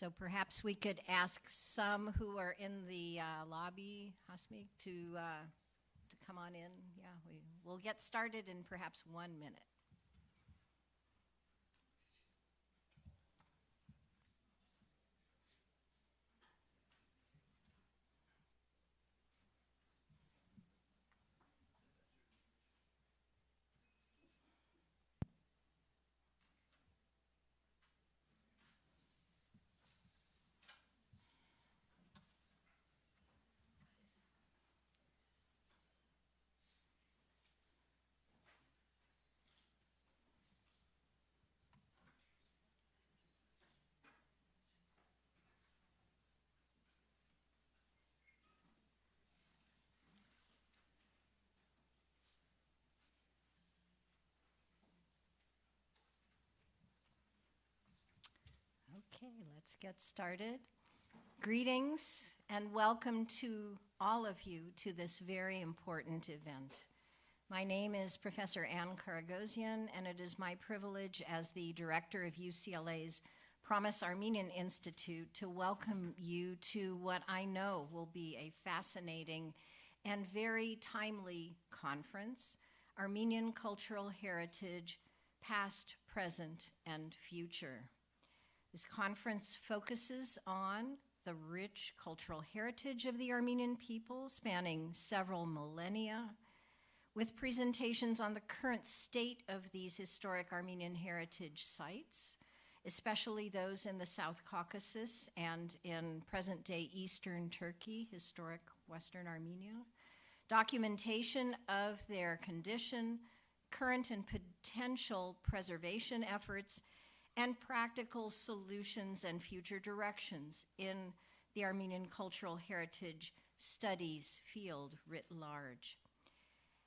So perhaps we could ask some who are in the lobby, Hasmik, to come on in. Yeah, we'll get started in perhaps 1 minute. Okay, let's get started. Greetings and welcome to all of you to this very important event. My name is Professor Ann Karagosian, and it is my privilege as the director of UCLA's Promise Armenian Institute to welcome you to what I know will be a fascinating and very timely conference, Armenian Cultural Heritage, Past, Present, and Future. This conference focuses on the rich cultural heritage of the Armenian people spanning several millennia, with presentations on the current state of these historic Armenian heritage sites, especially those in the South Caucasus and in present-day Eastern Turkey, historic Western Armenia, documentation of their condition, current and potential preservation efforts, and practical solutions and future directions in the Armenian cultural heritage studies field writ large.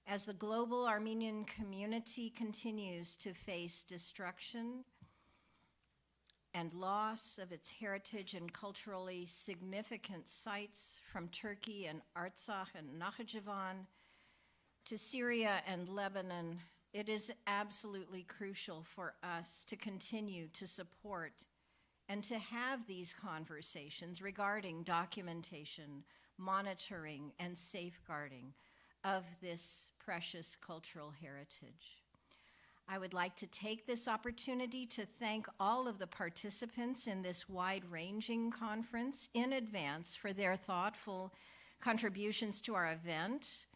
As the global Armenian community continues to face destruction and loss of its heritage and culturally significant sites from Turkey and Artsakh and Nakhichevan to Syria and Lebanon, it is absolutely crucial for us to continue to support and to have these conversations regarding documentation, monitoring, and safeguarding of this precious cultural heritage. I would like to take this opportunity to thank all of the participants in this wide-ranging conference in advance for their thoughtful contributions to our event.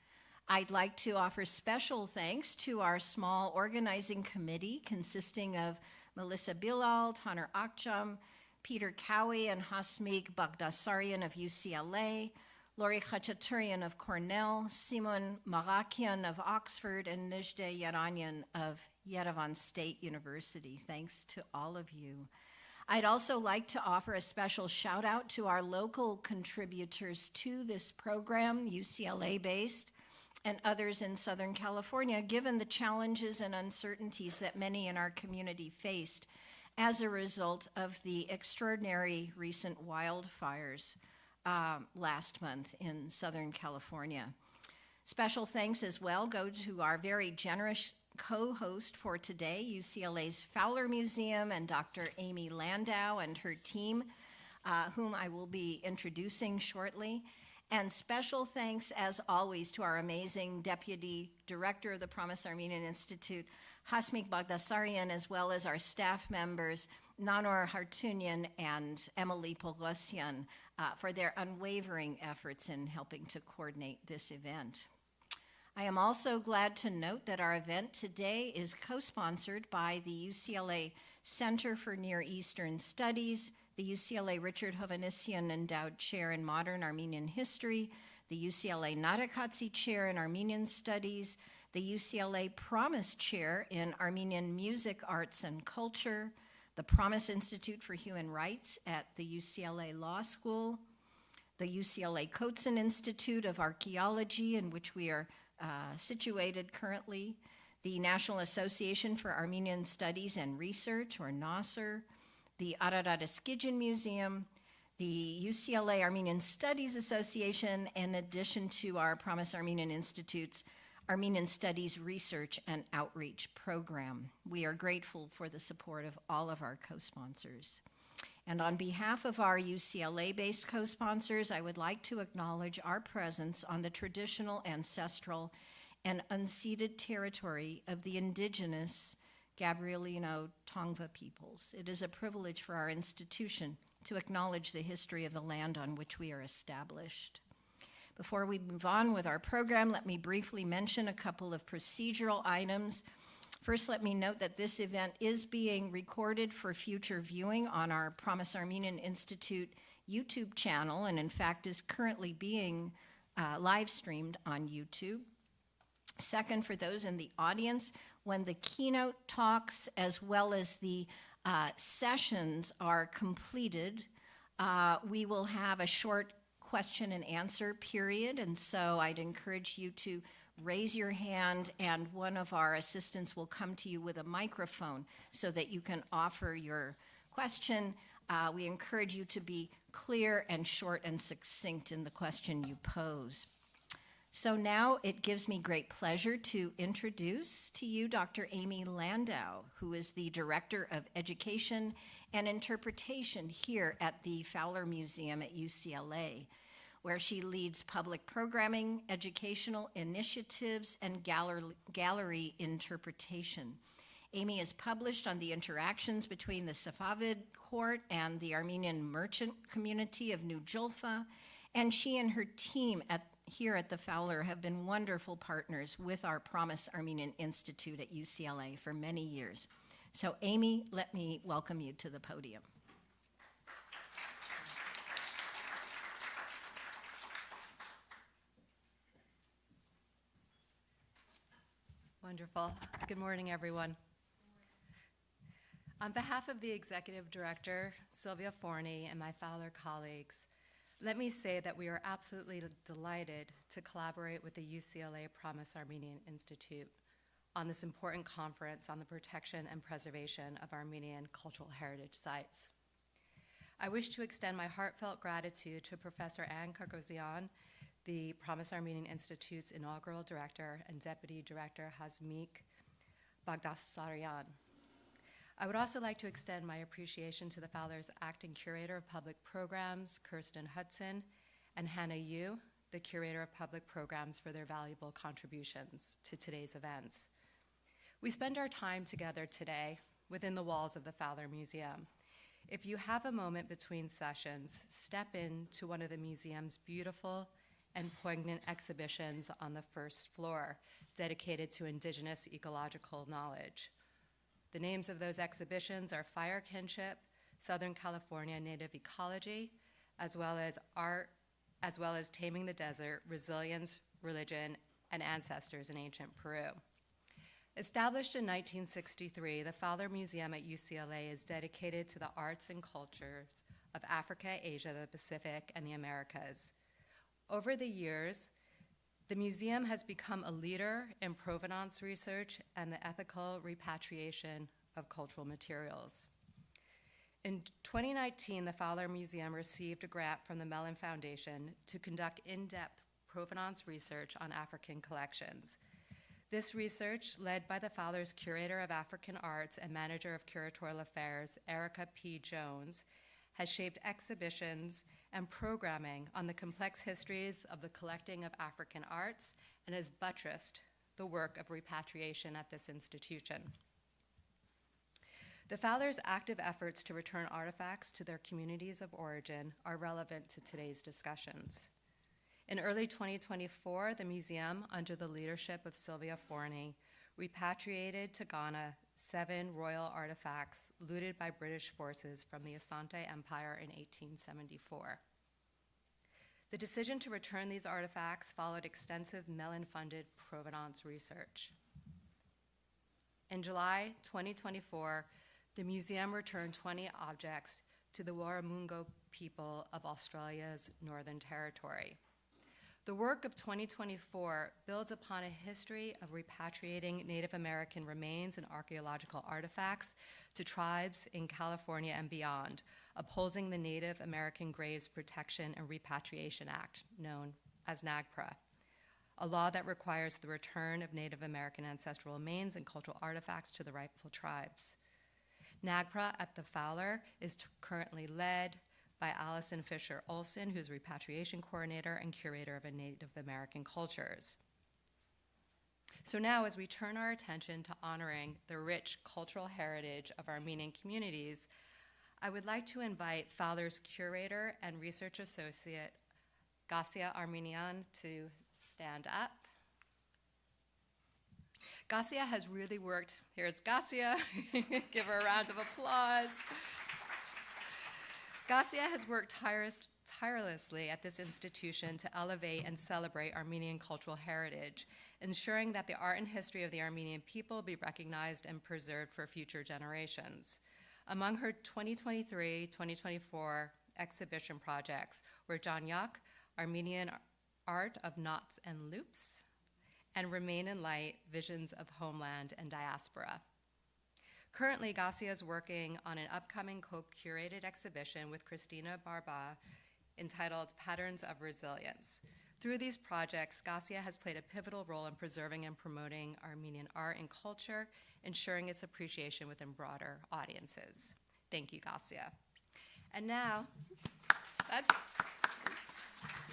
I'd like to offer special thanks to our small organizing committee consisting of Melissa Bilal, Taner Akçam, Peter Cowie, and Hasmik Bagdasaryan of UCLA, Lori Khachaturian of Cornell, Simon Marakian of Oxford, and Nejde Yaranyan of Yerevan State University. Thanks to all of you. I'd also like to offer a special shout out to our local contributors to this program, UCLA-based, and others in Southern California, given the challenges and uncertainties that many in our community faced as a result of the extraordinary recent wildfires last month in Southern California. Special thanks as well go to our very generous co-host for today, UCLA's Fowler Museum, and Dr. Amy Landau and her team, whom I will be introducing shortly. And special thanks, as always, to our amazing Deputy Director of the Promise Armenian Institute, Hasmik Bagdasaryan, as well as our staff members, Nanor Hartunian and Emily Pogosyan, for their unwavering efforts in helping to coordinate this event. I am also glad to note that our event today is co-sponsored by the UCLA Center for Near Eastern Studies, the UCLA Richard Hovhannissian Endowed Chair in Modern Armenian History, the UCLA Narakatsi Chair in Armenian Studies, the UCLA Promise Chair in Armenian Music, Arts, and Culture, the Promise Institute for Human Rights at the UCLA Law School, the UCLA Kotsin Institute of Archaeology, in which we are situated currently, the National Association for Armenian Studies and Research, or NASR, the Ararat Eskidjan Museum, the UCLA Armenian Studies Association, in addition to our Promise Armenian Institute's Armenian Studies Research and Outreach Program. We are grateful for the support of all of our co-sponsors. And on behalf of our UCLA-based co-sponsors, I would like to acknowledge our presence on the traditional, ancestral, and unceded territory of the indigenous Gabrielino Tongva peoples. It is a privilege for our institution to acknowledge the history of the land on which we are established. Before we move on with our program, let me briefly mention a couple of procedural items. First, let me note that this event is being recorded for future viewing on our Promise Armenian Institute YouTube channel, and in fact is currently being live streamed on YouTube. Second, for those in the audience, when the keynote talks as well as the sessions are completed, we will have a short question and answer period, and so I'd encourage you to raise your hand and one of our assistants will come to you with a microphone so that you can offer your question. We encourage you to be clear and short and succinct in the question you pose. So now it gives me great pleasure to introduce to you Dr. Amy Landau, who is the Director of Education and Interpretation here at the Fowler Museum at UCLA, where she leads public programming, educational initiatives, and gallery interpretation. Amy is published on the interactions between the Safavid court and the Armenian merchant community of New Julfa, and she and her team here at the Fowler have been wonderful partners with our Promise Armenian Institute at UCLA for many years. So Amy, let me welcome you to the podium. Wonderful. Good morning, everyone. On behalf of the Executive Director, Sylvia Forney, and my Fowler colleagues, let me say that we are absolutely delighted to collaborate with the UCLA Promise Armenian Institute on this important conference on the protection and preservation of Armenian cultural heritage sites. I wish to extend my heartfelt gratitude to Professor Anne Kargosian, the Promise Armenian Institute's inaugural director, and Deputy Director Hazmik Bagdasaryan. I would also like to extend my appreciation to the Fowler's Acting Curator of Public Programs, Kirsten Hudson, and Hannah Yu, the Curator of Public Programs, for their valuable contributions to today's events. We spend our time together today within the walls of the Fowler Museum. If you have a moment between sessions, step into one of the museum's beautiful and poignant exhibitions on the first floor dedicated to indigenous ecological knowledge. The names of those exhibitions are Fire Kinship, Southern California Native Ecology, as well as Art, as well as Taming the Desert, Resilience, Religion, and Ancestors in Ancient Peru. Established in 1963, the Fowler Museum at UCLA is dedicated to the arts and cultures of Africa, Asia, the Pacific, and the Americas. Over the years, the museum has become a leader in provenance research and the ethical repatriation of cultural materials. In 2019, the Fowler Museum received a grant from the Mellon Foundation to conduct in-depth provenance research on African collections. This research, led by the Fowler's Curator of African Arts and Manager of Curatorial Affairs, Erica P. Jones, has shaped exhibitions and programming on the complex histories of the collecting of African arts and has buttressed the work of repatriation at this institution. The Fowler's active efforts to return artifacts to their communities of origin are relevant to today's discussions. In early 2024, the museum, under the leadership of Sylvia Forney, repatriated to Ghana 7 royal artifacts looted by British forces from the Asante Empire in 1874. The decision to return these artifacts followed extensive Mellon-funded provenance research. In July 2024, the museum returned 20 objects to the Warramungo people of Australia's Northern Territory. The work of 2024 builds upon a history of repatriating Native American remains and archaeological artifacts to tribes in California and beyond, upholding the Native American Graves Protection and Repatriation Act, known as NAGPRA, a law that requires the return of Native American ancestral remains and cultural artifacts to the rightful tribes. NAGPRA at the Fowler is currently led by Allison Fisher Olson, who's repatriation coordinator and curator of Native American cultures. So now, as we turn our attention to honoring the rich cultural heritage of Armenian communities, I would like to invite Fowler's curator and research associate, Gasia Armenian, to stand up. Gasia has really worked, here's Gasia, give her a round of applause. Gasia has worked tirelessly at this institution to elevate and celebrate Armenian cultural heritage, ensuring that the art and history of the Armenian people be recognized and preserved for future generations. Among her 2023-2024 exhibition projects were Janyak, Armenian Art of Knots and Loops, and Remain in Light, Visions of Homeland and Diaspora. Currently, Gasia is working on an upcoming co-curated exhibition with Christina Barba entitled Patterns of Resilience. Through these projects, Gasia has played a pivotal role in preserving and promoting Armenian art and culture, ensuring its appreciation within broader audiences. Thank you, Gasia. And now,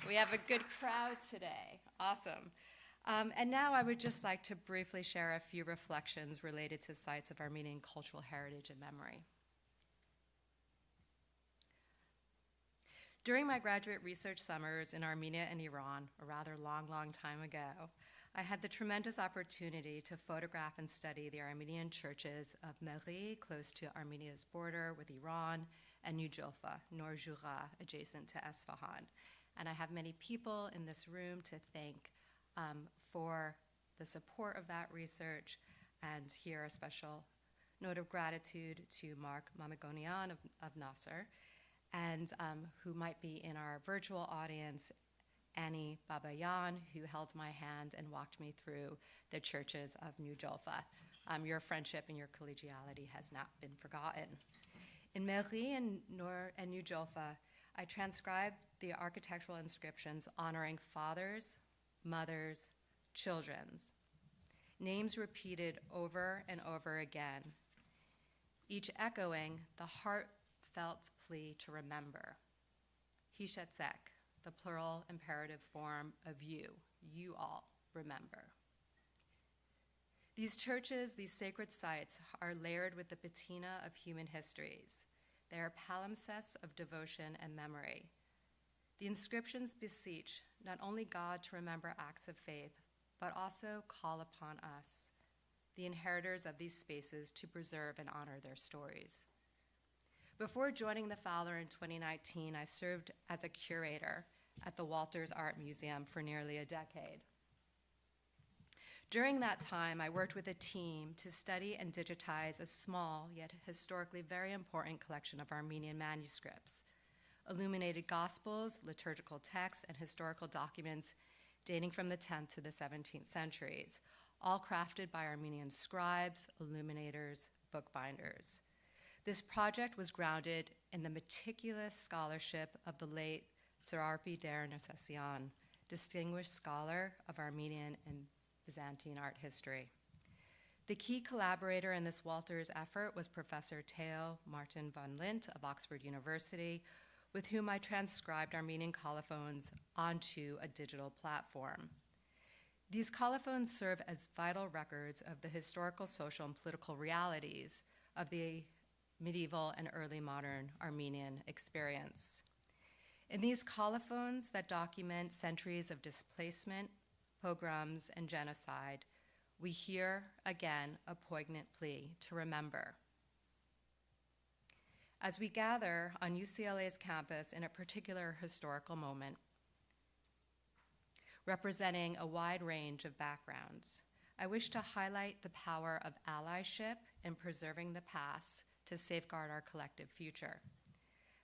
we have a good crowd today. Awesome. And now I would just like to briefly share a few reflections related to sites of Armenian cultural heritage and memory. During my graduate research summers in Armenia and Iran, a rather long, long time ago, I had the tremendous opportunity to photograph and study the Armenian churches of Meri, close to Armenia's border with Iran, and New Jolfa, Nor Jura, adjacent to Esfahan. And I have many people in this room to thank for the support of that research, and here a special note of gratitude to Mark Mamegonian of Nasser, and who might be in our virtual audience, Annie Babayan, who held my hand and walked me through the churches of New Jolfa. Your friendship and your collegiality has not been forgotten. In Meri and New Jolfa, I transcribed the architectural inscriptions honoring fathers, mothers, children's, names repeated over and over again, each echoing the heartfelt plea to remember. Hishetzek, the plural imperative form of you all remember. These churches, these sacred sites, are layered with the patina of human histories. They are palimpsests of devotion and memory. The inscriptions beseech not only God to remember acts of faith, but also call upon us, the inheritors of these spaces, to preserve and honor their stories. Before joining the Fowler in 2019, I served as a curator at the Walters Art Museum for nearly a decade. During that time, I worked with a team to study and digitize a small, yet historically very important collection of Armenian manuscripts, illuminated gospels, liturgical texts, and historical documents dating from the 10th to the 17th centuries, all crafted by Armenian scribes, illuminators, bookbinders. This project was grounded in the meticulous scholarship of the late Tsararpi Der Nesessian, distinguished scholar of Armenian and Byzantine art history. The key collaborator in this Walters effort was Professor Theo Martin van Lint of Oxford University, with whom I transcribed Armenian colophons onto a digital platform. These colophons serve as vital records of the historical, social, and political realities of the medieval and early modern Armenian experience. In these colophons that document centuries of displacement, pogroms, and genocide, we hear again a poignant plea to remember. As we gather on UCLA's campus in a particular historical moment, representing a wide range of backgrounds, I wish to highlight the power of allyship in preserving the past to safeguard our collective future.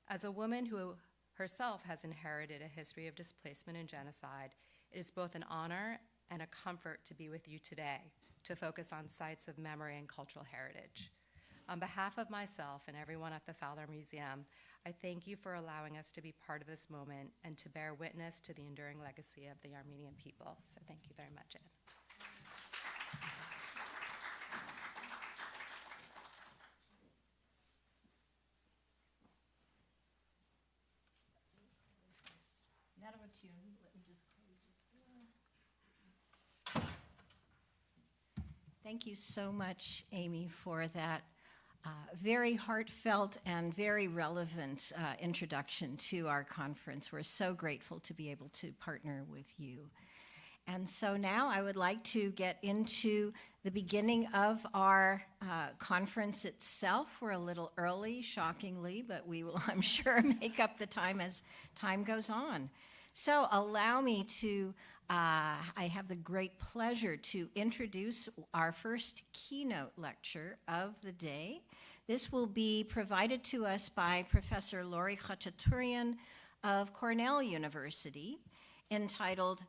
As a woman who herself has inherited a history of displacement and genocide, it is both an honor and a comfort to be with you today, to focus on sites of memory and cultural heritage. On behalf of myself and everyone at the Fowler Museum, I thank you for allowing us to be part of this moment and to bear witness to the enduring legacy of the Armenian people. So thank you very much, Anne. to, let me just close this door. Thank you so much, Amy, for that very heartfelt and very relevant introduction to our conference. We're so grateful to be able to partner with you. And so now I would like to get into the beginning of our conference itself. We're a little early, shockingly, but we will, I'm sure, make up the time as time goes on. So allow me to, I have the great pleasure to introduce our first keynote lecture of the day. This will be provided to us by Professor Lori Khachaturian of Cornell University, entitled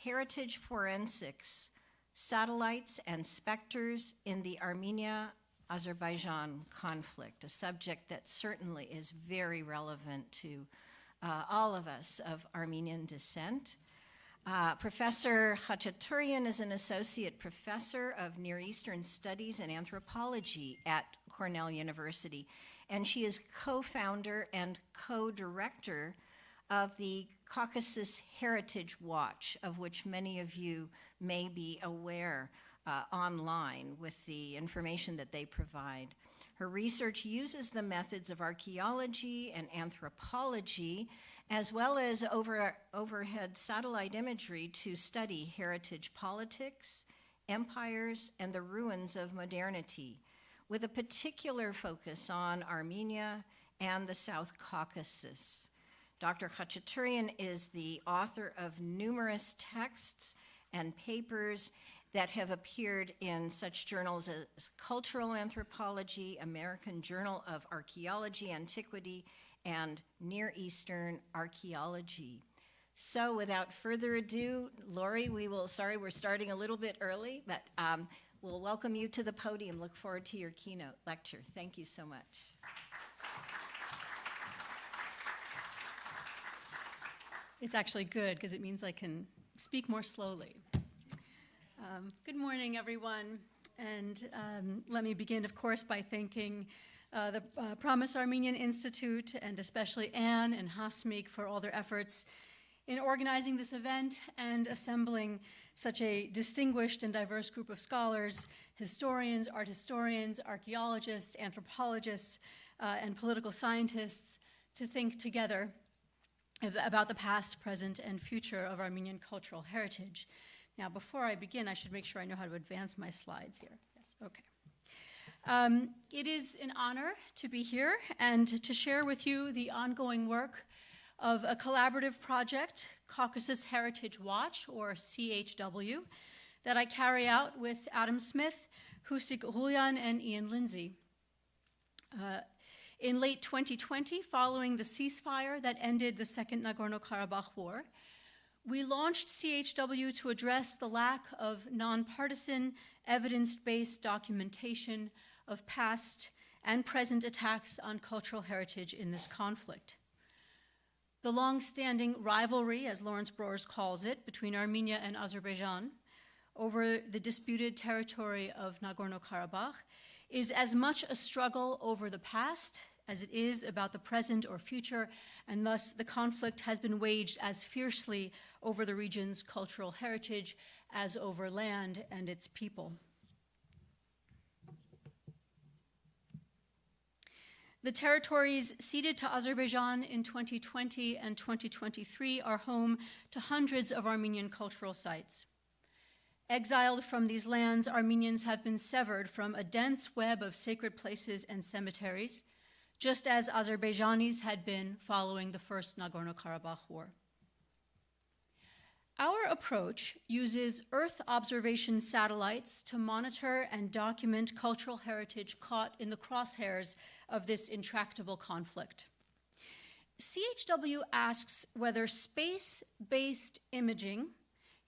Heritage Forensics, Satellites and Specters in the Armenia-Azerbaijan Conflict, a subject that certainly is very relevant to all of us of Armenian descent. Professor Khachaturian is an associate professor of Near Eastern Studies and Anthropology at Cornell University, and she is co-founder and co-director of the Caucasus Heritage Watch, of which many of you may be aware online with the information that they provide. Her research uses the methods of archaeology and anthropology, as well as overhead satellite imagery to study heritage politics, empires, and the ruins of modernity, with a particular focus on Armenia and the South Caucasus. Dr. Khachaturian is the author of numerous texts and papers that have appeared in such journals as Cultural Anthropology, American Journal of Archaeology, Antiquity, and Near Eastern Archaeology. So without further ado, Lori, sorry we're starting a little bit early, but we'll welcome you to the podium. Look forward to your keynote lecture. Thank you so much. It's actually good because it means I can speak more slowly. Good morning, everyone. And let me begin, of course, by thanking the Promise Armenian Institute and especially Anne and Hasmik for all their efforts in organizing this event and assembling such a distinguished and diverse group of scholars, historians, art historians, archaeologists, anthropologists, and political scientists to think together about the past, present, and future of Armenian cultural heritage. Now, before I begin, I should make sure I know how to advance my slides here. Yes, okay. It is an honor to be here and to share with you the ongoing work of a collaborative project, Caucasus Heritage Watch, or CHW, that I carry out with Adam Smith, Husik Hulyan, and Ian Lindsay. In late 2020, following the ceasefire that ended the Second Nagorno-Karabakh War, we launched CHW to address the lack of nonpartisan, evidence-based documentation of past and present attacks on cultural heritage in this conflict. The long-standing rivalry, as Lawrence Broers calls it, between Armenia and Azerbaijan over the disputed territory of Nagorno-Karabakh is as much a struggle over the past as it is about the present or future, and thus the conflict has been waged as fiercely over the region's cultural heritage as over land and its people. The territories ceded to Azerbaijan in 2020 and 2023 are home to hundreds of Armenian cultural sites. Exiled from these lands, Armenians have been severed from a dense web of sacred places and cemeteries, just as Azerbaijanis had been following the First Nagorno-Karabakh War. Our approach uses Earth observation satellites to monitor and document cultural heritage caught in the crosshairs of this intractable conflict. CHW asks whether space-based imaging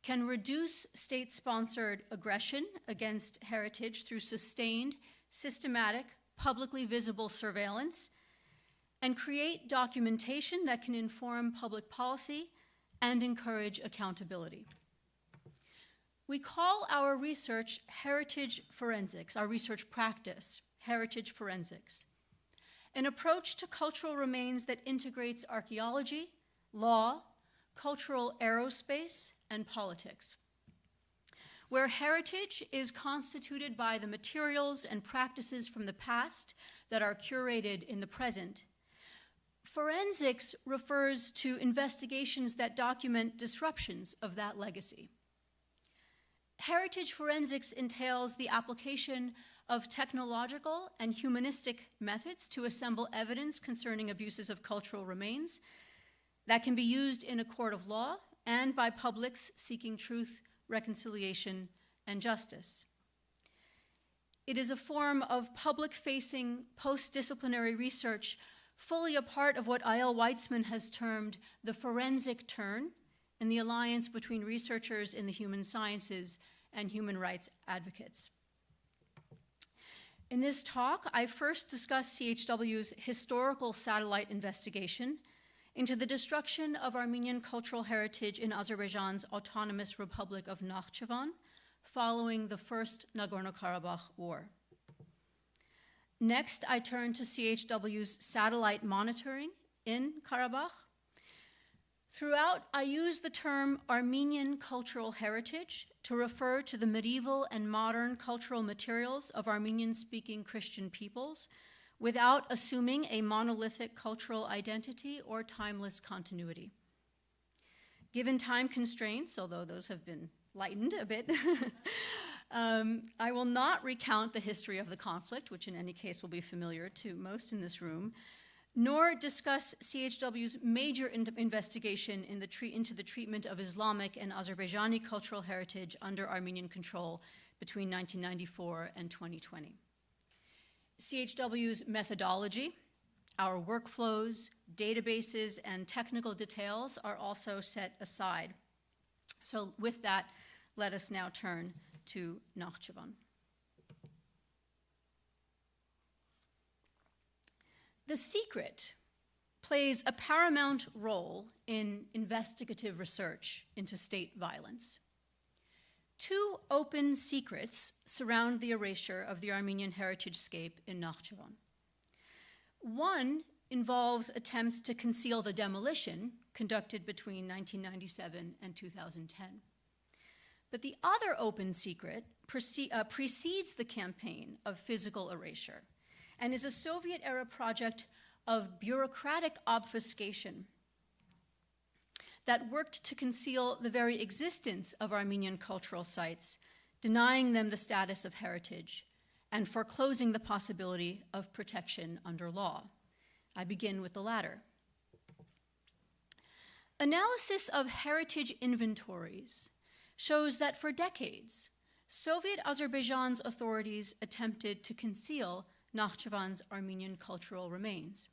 can reduce state-sponsored aggression against heritage through sustained, systematic, publicly visible surveillance, and create documentation that can inform public policy and encourage accountability. We call our research heritage forensics, our research practice, heritage forensics, an approach to cultural remains that integrates archaeology, law, cultural aerospace, and politics. Where heritage is constituted by the materials and practices from the past that are curated in the present, forensics refers to investigations that document disruptions of that legacy. Heritage forensics entails the application of technological and humanistic methods to assemble evidence concerning abuses of cultural remains that can be used in a court of law and by publics seeking truth, reconciliation, and justice. It is a form of public-facing, post-disciplinary research fully a part of what I.L. Weitzman has termed the forensic turn in the alliance between researchers in the human sciences and human rights advocates. In this talk, I first discuss CHW's historical satellite investigation into the destruction of Armenian cultural heritage in Azerbaijan's autonomous Republic of Nakhchivan following the First Nagorno-Karabakh War. Next, I turn to CHW's satellite monitoring in Karabakh. Throughout, I use the term Armenian cultural heritage to refer to the medieval and modern cultural materials of Armenian-speaking Christian peoples without assuming a monolithic cultural identity or timeless continuity. Given time constraints, although those have been lightened a bit, I will not recount the history of the conflict, which in any case will be familiar to most in this room, nor discuss CHW's major investigation into the treatment of Islamic and Azerbaijani cultural heritage under Armenian control between 1994 and 2020. CHW's methodology, our workflows, databases, and technical details are also set aside. So with that, let us now turn to Nakhchivan. The secret plays a paramount role in investigative research into state violence. Two open secrets surround the erasure of the Armenian heritage scape in Nakhchivan. One involves attempts to conceal the demolition conducted between 1997 and 2010. But the other open secret precedes the campaign of physical erasure and is a Soviet-era project of bureaucratic obfuscation that worked to conceal the very existence of Armenian cultural sites, denying them the status of heritage and foreclosing the possibility of protection under law. I begin with the latter. Analysis of heritage inventories shows that for decades, Soviet Azerbaijan's authorities attempted to conceal Nakhchivan's Armenian cultural remains.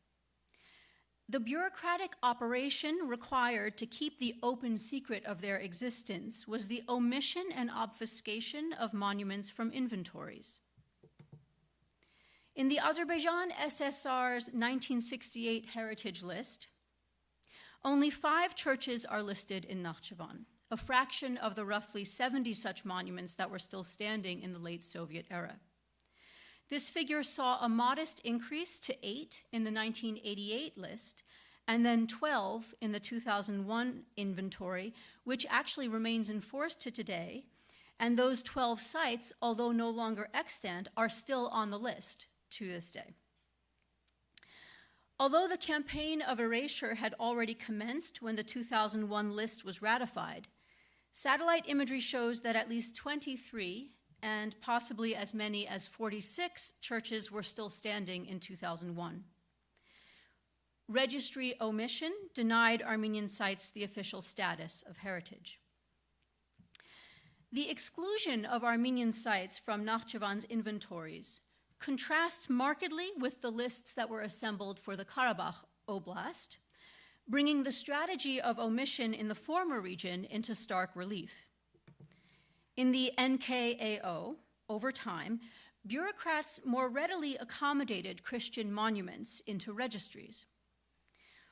The bureaucratic operation required to keep the open secret of their existence was the omission and obfuscation of monuments from inventories. In the Azerbaijan SSR's 1968 heritage list, only 5 churches are listed in Nakhchivan, a fraction of the roughly 70 such monuments that were still standing in the late Soviet era. This figure saw a modest increase to 8 in the 1988 list, and then 12 in the 2001 inventory, which actually remains in force to today. And those 12 sites, although no longer extant, are still on the list to this day. Although the campaign of erasure had already commenced when the 2001 list was ratified, satellite imagery shows that at least 23 and possibly as many as 46 churches were still standing in 2001. Registry omission denied Armenian sites the official status of heritage. The exclusion of Armenian sites from Nakhchivan's inventories contrasts markedly with the lists that were assembled for the Karabakh Oblast, bringing the strategy of omission in the former region into stark relief. In the NKAO, over time, bureaucrats more readily accommodated Christian monuments into registries.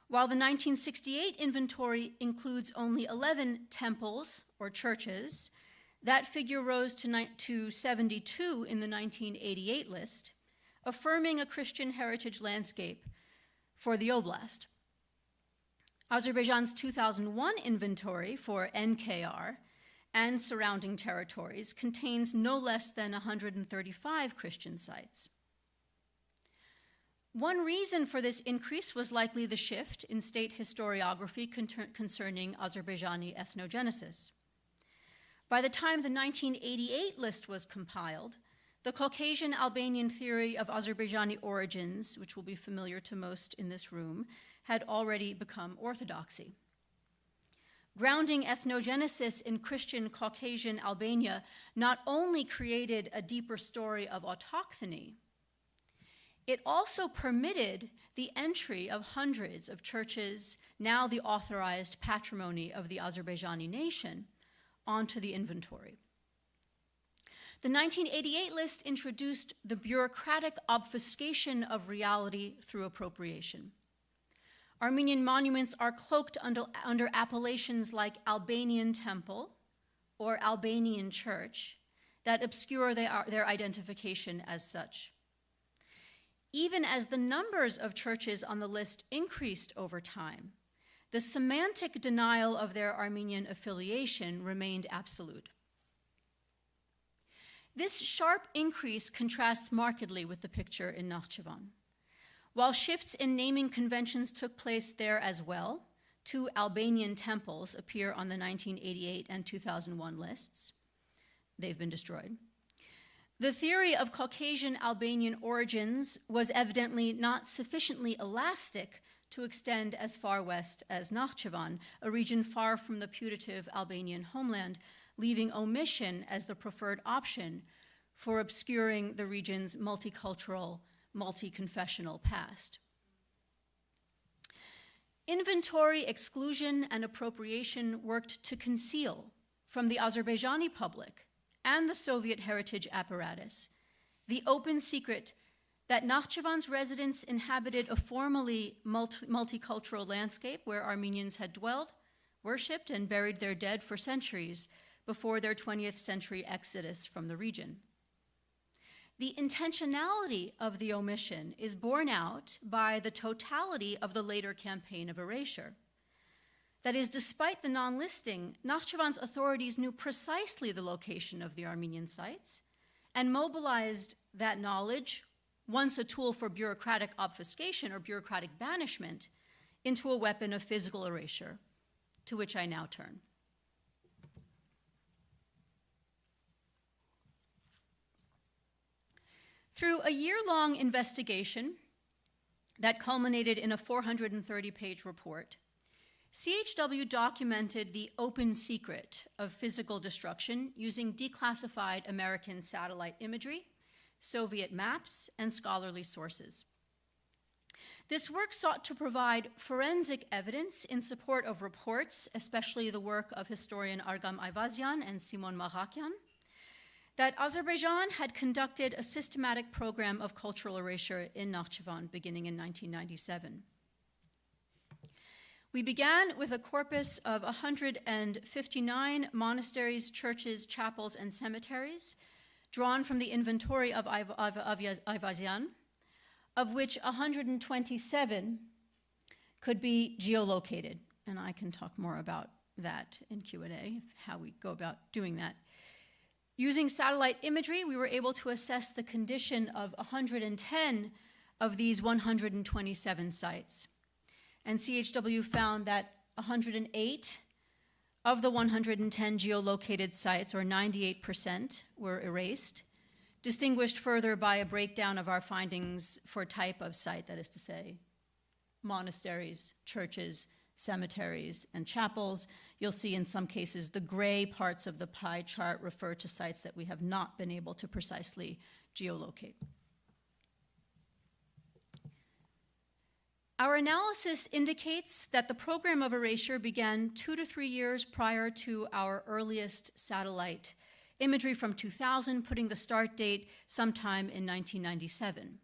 While the 1968 inventory includes only 11 temples or churches, that figure rose to 72 in the 1988 list, affirming a Christian heritage landscape for the oblast. Azerbaijan's 2001 inventory for NKR and surrounding territories contains no less than 135 Christian sites. One reason for this increase was likely the shift in state historiography concerning Azerbaijani ethnogenesis. By the time the 1988 list was compiled, the Caucasian Albanian theory of Azerbaijani origins, which will be familiar to most in this room, had already become orthodoxy. Grounding ethnogenesis in Christian Caucasian Albania not only created a deeper story of autochthony, it also permitted the entry of hundreds of churches, now the authorized patrimony of the Azerbaijani nation, onto the inventory. The 1988 list introduced the bureaucratic obfuscation of reality through appropriation. Armenian monuments are cloaked under appellations like Albanian temple or Albanian church that obscure their identification as such. Even as the numbers of churches on the list increased over time, the semantic denial of their Armenian affiliation remained absolute. This sharp increase contrasts markedly with the picture in Nakhchivan. While shifts in naming conventions took place there as well, 2 Albanian temples appear on the 1988 and 2001 lists. They've been destroyed. The theory of Caucasian Albanian origins was evidently not sufficiently elastic to extend as far west as Nakhchivan, a region far from the putative Albanian homeland, leaving omission as the preferred option for obscuring the region's multicultural, multi-confessional past. Inventory exclusion and appropriation worked to conceal from the Azerbaijani public and the Soviet heritage apparatus the open secret that Nakhchivan's residents inhabited a formally multicultural landscape where Armenians had dwelled, worshipped, and buried their dead for centuries before their 20th century exodus from the region. The intentionality of the omission is borne out by the totality of the later campaign of erasure. That is, despite the non-listing, Nakhchivan's authorities knew precisely the location of the Armenian sites and mobilized that knowledge, once a tool for bureaucratic obfuscation or bureaucratic banishment, into a weapon of physical erasure, to which I now turn. Through a year-long investigation that culminated in a 430-page report, CHW documented the open secret of physical destruction using declassified American satellite imagery, Soviet maps, and scholarly sources. This work sought to provide forensic evidence in support of reports, especially the work of historian Argam Ayvazyan and Simon Marrakyan, that Azerbaijan had conducted a systematic program of cultural erasure in Nakhchivan beginning in 1997. We began with a corpus of 159 monasteries, churches, chapels, and cemeteries drawn from the inventory of Ayvazyan, of which 127 could be geolocated. And I can talk more about that in Q&A, how we go about doing that. Using satellite imagery, we were able to assess the condition of 110 of these 127 sites. And CHW found that 108 of the 110 geolocated sites, or 98%, were erased, distinguished further by a breakdown of our findings for type of site, that is to say, monasteries, churches, cemeteries, and chapels. You'll see in some cases the gray parts of the pie chart refer to sites that we have not been able to precisely geolocate. Our analysis indicates that the program of erasure began 2 to 3 years prior to our earliest satellite imagery from 2000, putting the start date sometime in 1997.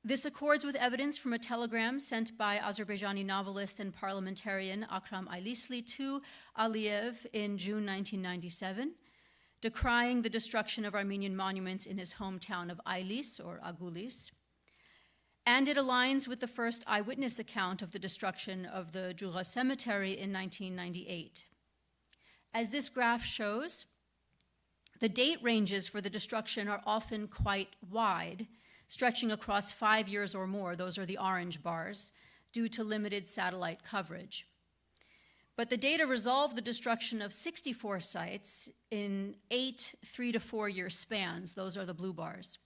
This accords with evidence from a telegram sent by Azerbaijani novelist and parliamentarian Akram Aylisli to Aliyev in June 1997, decrying the destruction of Armenian monuments in his hometown of Aylis, or Agulis, and it aligns with the first eyewitness account of the destruction of the Jura Cemetery in 1998. As this graph shows, the date ranges for the destruction are often quite wide, stretching across 5 years or more, those are the orange bars, due to limited satellite coverage. But the data resolve the destruction of 64 sites in 8 3 to 4 year spans, those are the blue bars.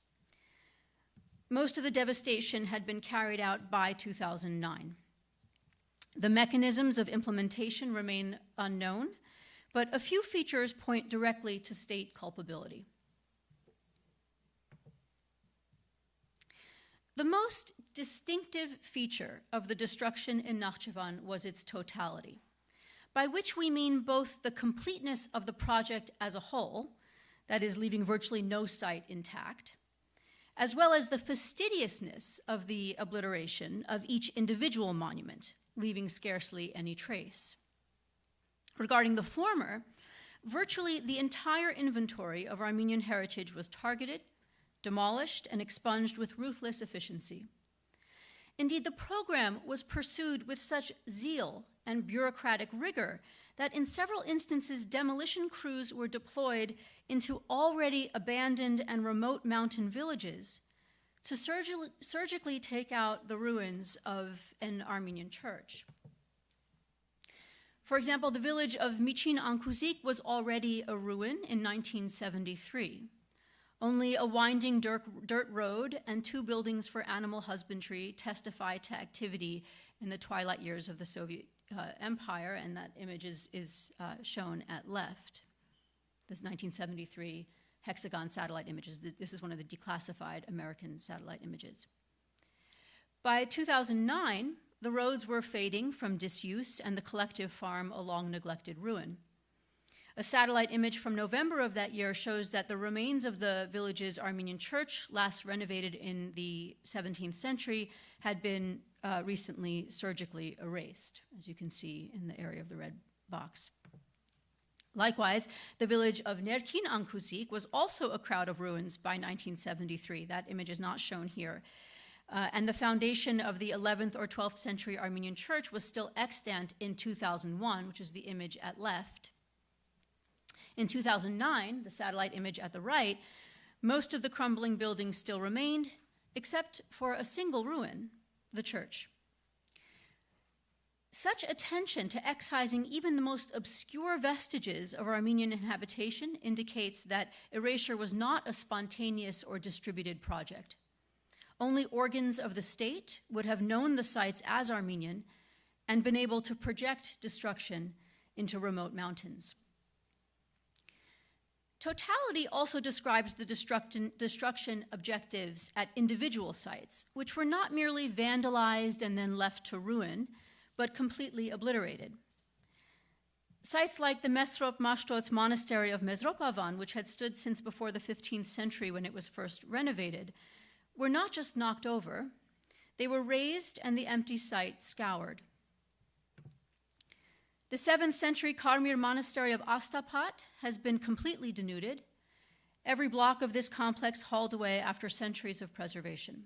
Most of the devastation had been carried out by 2009. The mechanisms of implementation remain unknown, but a few features point directly to state culpability. The most distinctive feature of the destruction in Nakhchivan was its totality, by which we mean both the completeness of the project as a whole, that is, leaving virtually no site intact, as well as the fastidiousness of the obliteration of each individual monument, leaving scarcely any trace. Regarding the former, virtually the entire inventory of Armenian heritage was targeted, demolished, and expunged with ruthless efficiency. Indeed, the program was pursued with such zeal and bureaucratic rigor that in several instances demolition crews were deployed into already abandoned and remote mountain villages to surgically take out the ruins of an Armenian church. For example, the village of Michin Ankuzik was already a ruin in 1973. Only a winding dirt road and 2 buildings for animal husbandry testify to activity in the twilight years of the Soviet Empire, and that image is shown at left. This 1973 hexagon satellite images. This is one of the declassified American satellite images. By 2009, the roads were fading from disuse and the collective farm a long neglected ruin. A satellite image from November of that year shows that the remains of the village's Armenian church, last renovated in the 17th century, had been recently surgically erased, as you can see in the area of the red box. Likewise, the village of Nerkin Ankuzik was also a crowd of ruins by 1973. That image is not shown here. And the foundation of the 11th or 12th century Armenian church was still extant in 2001, which is the image at left. In 2009, the satellite image at the right, most of the crumbling buildings still remained, except for a single ruin, the church. Such attention to excising even the most obscure vestiges of Armenian inhabitation indicates that erasure was not a spontaneous or distributed project. Only organs of the state would have known the sites as Armenian and been able to project destruction into remote mountains. Totality also describes the destruction objectives at individual sites, which were not merely vandalized and then left to ruin, but completely obliterated. Sites like the Mesrop Mashtots monastery of Mezropavan, which had stood since before the 15th century when it was first renovated, were not just knocked over, they were razed and the empty site scoured. The 7th century Karmir monastery of Astapat has been completely denuded, every block of this complex hauled away after centuries of preservation.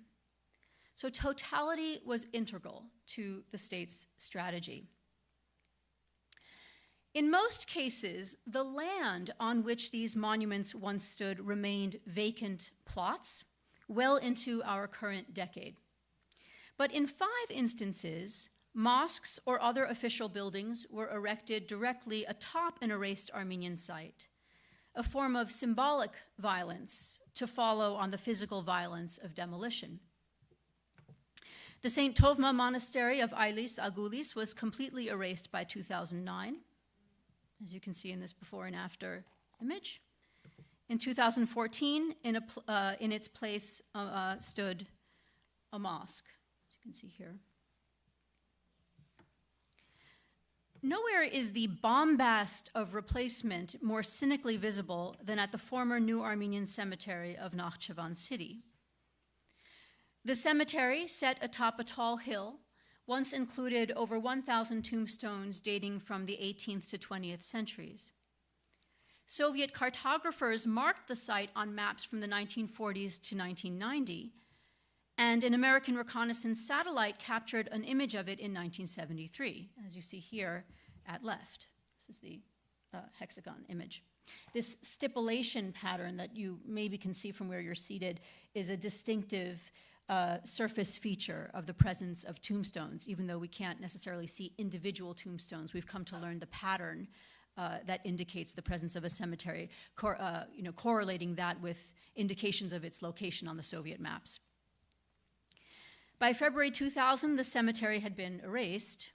So totality was integral to the state's strategy. In most cases, the land on which these monuments once stood remained vacant plots well into our current decade. But in 5 instances, mosques or other official buildings were erected directly atop an erased Armenian site, a form of symbolic violence to follow on the physical violence of demolition. The St. Tovma monastery of Ailis Agulis was completely erased by 2009, as you can see in this before and after image. In 2014, in its place stood a mosque, as you can see here. Nowhere is the bombast of replacement more cynically visible than at the former New Armenian Cemetery of Nakhchivan city. The cemetery, set atop a tall hill, once included over 1,000 tombstones dating from the 18th to 20th centuries. Soviet cartographers marked the site on maps from the 1940s to 1990, and an American reconnaissance satellite captured an image of it in 1973, as you see here at left. This is the hexagon image. This stipulation pattern that you maybe can see from where you're seated is a distinctive surface feature of the presence of tombstones. Even though we can't necessarily see individual tombstones, we've come to learn the pattern that indicates the presence of a cemetery, correlating that with indications of its location on the Soviet maps. By February 2000, the cemetery had been erased.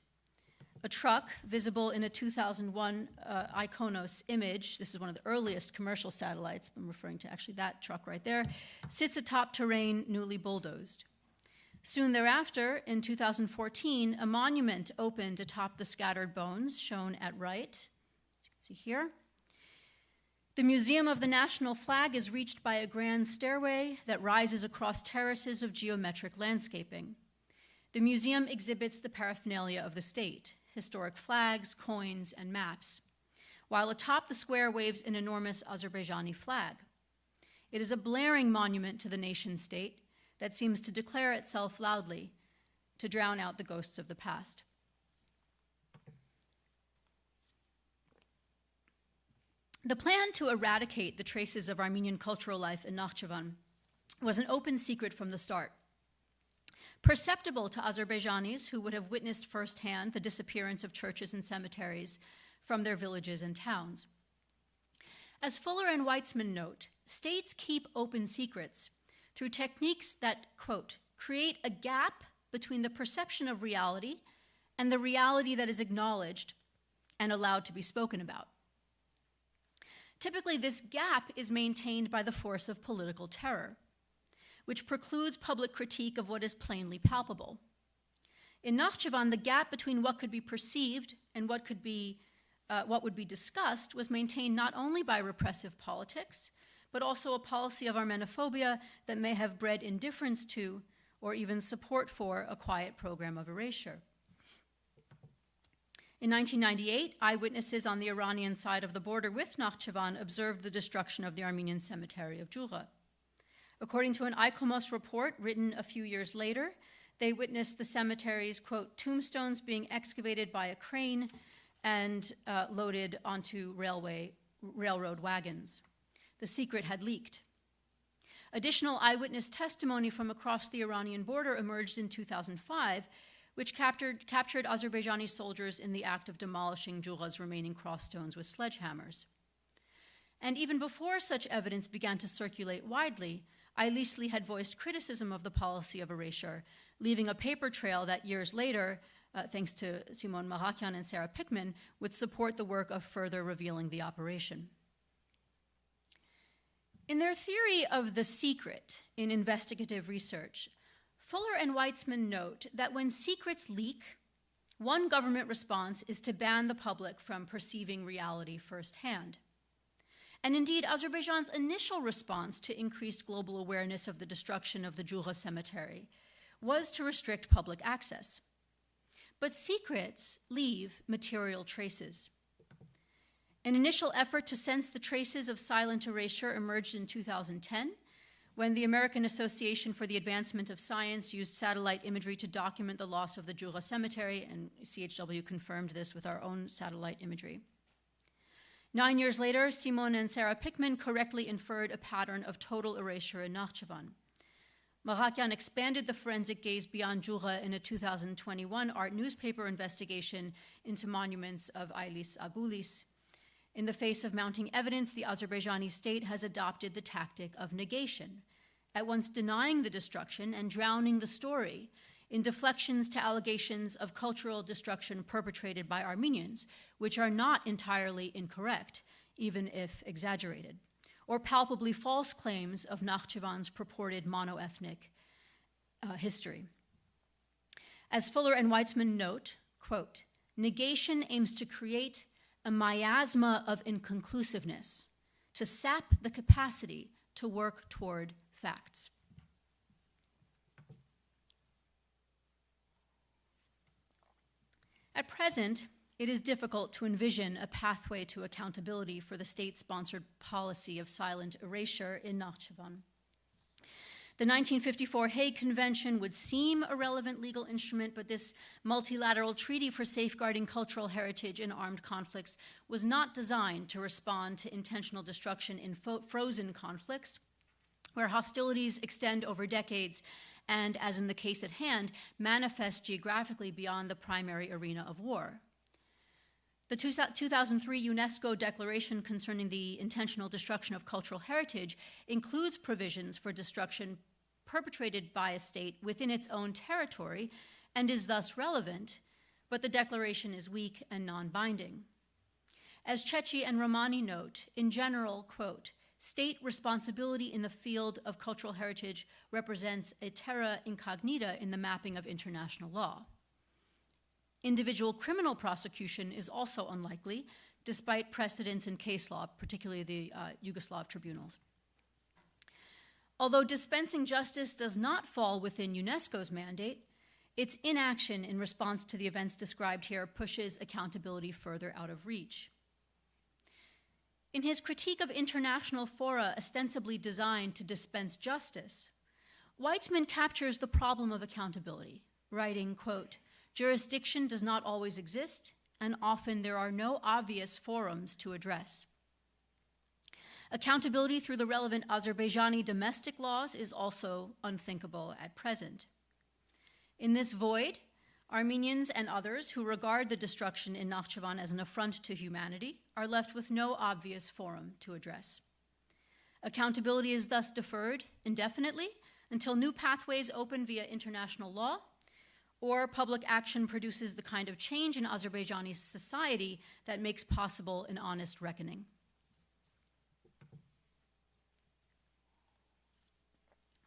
A truck, visible in a 2001 Iconos image, this is one of the earliest commercial satellites, I'm referring to actually that truck right there, sits atop terrain newly bulldozed. Soon thereafter, in 2014, a monument opened atop the scattered bones, shown at right, as you can see here. The Museum of the National Flag is reached by a grand stairway that rises across terraces of geometric landscaping. The museum exhibits the paraphernalia of the state, historic flags, coins, and maps, while atop the square waves an enormous Azerbaijani flag. It is a blaring monument to the nation-state that seems to declare itself loudly to drown out the ghosts of the past. The plan to eradicate the traces of Armenian cultural life in Nakhchivan was an open secret from the start. Perceptible to Azerbaijanis who would have witnessed firsthand the disappearance of churches and cemeteries from their villages and towns. As Fuller and Weitzman note, states keep open secrets through techniques that, quote, create a gap between the perception of reality and the reality that is acknowledged and allowed to be spoken about. Typically, this gap is maintained by the force of political terror, which precludes public critique of what is plainly palpable. In Nakhchivan, the gap between what could be perceived and what would be discussed was maintained not only by repressive politics, but also a policy of Armenophobia that may have bred indifference to or even support for a quiet program of erasure. In 1998, eyewitnesses on the Iranian side of the border with Nakhchivan observed the destruction of the Armenian cemetery of Jugha. According to an ICOMOS report written a few years later, they witnessed the cemetery's, quote, tombstones being excavated by a crane and loaded onto railroad wagons. The secret had leaked. Additional eyewitness testimony from across the Iranian border emerged in 2005, which captured Azerbaijani soldiers in the act of demolishing Jugha's remaining crossstones with sledgehammers. And even before such evidence began to circulate widely, Aylisli had voiced criticism of the policy of erasure, leaving a paper trail that years later, thanks to Simon Marakian and Sarah Pickman, would support the work of further revealing the operation. In their theory of the secret in investigative research, Fuller and Weitzman note that when secrets leak, one government response is to ban the public from perceiving reality firsthand. And indeed, Azerbaijan's initial response to increased global awareness of the destruction of the Jugha cemetery was to restrict public access. But secrets leave material traces. An initial effort to sense the traces of silent erasure emerged in 2010, when the American Association for the Advancement of Science used satellite imagery to document the loss of the Jugha cemetery, and CHW confirmed this with our own satellite imagery. 9 years later, Simon and Sarah Pickman correctly inferred a pattern of total erasure in Nakhchivan. Marakian expanded the forensic gaze beyond Jugha in a 2021 art newspaper investigation into monuments of Aylis Agulis. In the face of mounting evidence, the Azerbaijani state has adopted the tactic of negation, at once denying the destruction and drowning the story in deflections to allegations of cultural destruction perpetrated by Armenians, which are not entirely incorrect, even if exaggerated, or palpably false claims of Nakhchivan's purported monoethnic history. As Fuller and Weitzman note, quote, negation aims to create a miasma of inconclusiveness, to sap the capacity to work toward facts. At present, it is difficult to envision a pathway to accountability for the state-sponsored policy of silent erasure in Nakhchivan. The 1954 Hague Convention would seem a relevant legal instrument, but this multilateral treaty for safeguarding cultural heritage in armed conflicts was not designed to respond to intentional destruction in frozen conflicts, where hostilities extend over decades and, as in the case at hand, manifest geographically beyond the primary arena of war. The 2003 UNESCO Declaration concerning the intentional destruction of cultural heritage includes provisions for destruction perpetrated by a state within its own territory and is thus relevant, but the declaration is weak and non-binding. As Cecchi and Romani note, in general, quote, state responsibility in the field of cultural heritage represents a terra incognita in the mapping of international law. Individual criminal prosecution is also unlikely, despite precedents in case law, particularly the Yugoslav tribunals. Although dispensing justice does not fall within UNESCO's mandate, its inaction in response to the events described here pushes accountability further out of reach. In his critique of international fora ostensibly designed to dispense justice, Weitzman captures the problem of accountability, writing, quote, jurisdiction does not always exist, and often there are no obvious forums to address. Accountability through the relevant Azerbaijani domestic laws is also unthinkable at present. In this void, Armenians and others who regard the destruction in Nakhchivan as an affront to humanity are left with no obvious forum to address. Accountability is thus deferred indefinitely until new pathways open via international law, or public action produces the kind of change in Azerbaijani society that makes possible an honest reckoning.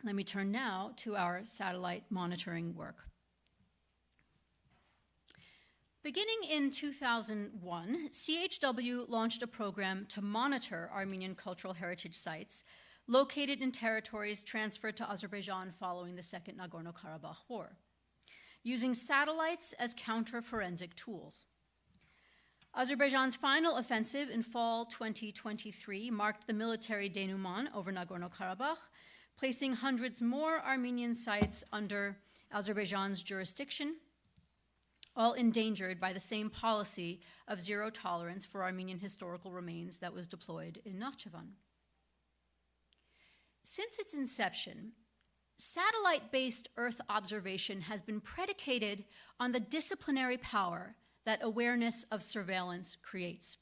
Let me turn now to our satellite monitoring work. Beginning in 2001, CHW launched a program to monitor Armenian cultural heritage sites located in territories transferred to Azerbaijan following the Second Nagorno-Karabakh War, using satellites as counter-forensic tools. Azerbaijan's final offensive in fall 2023 marked the military denouement over Nagorno-Karabakh, placing hundreds more Armenian sites under Azerbaijan's jurisdiction, all endangered by the same policy of zero tolerance for Armenian historical remains that was deployed in Nakhchivan. Since its inception, satellite-based Earth observation has been predicated on the disciplinary power that awareness of surveillance creates.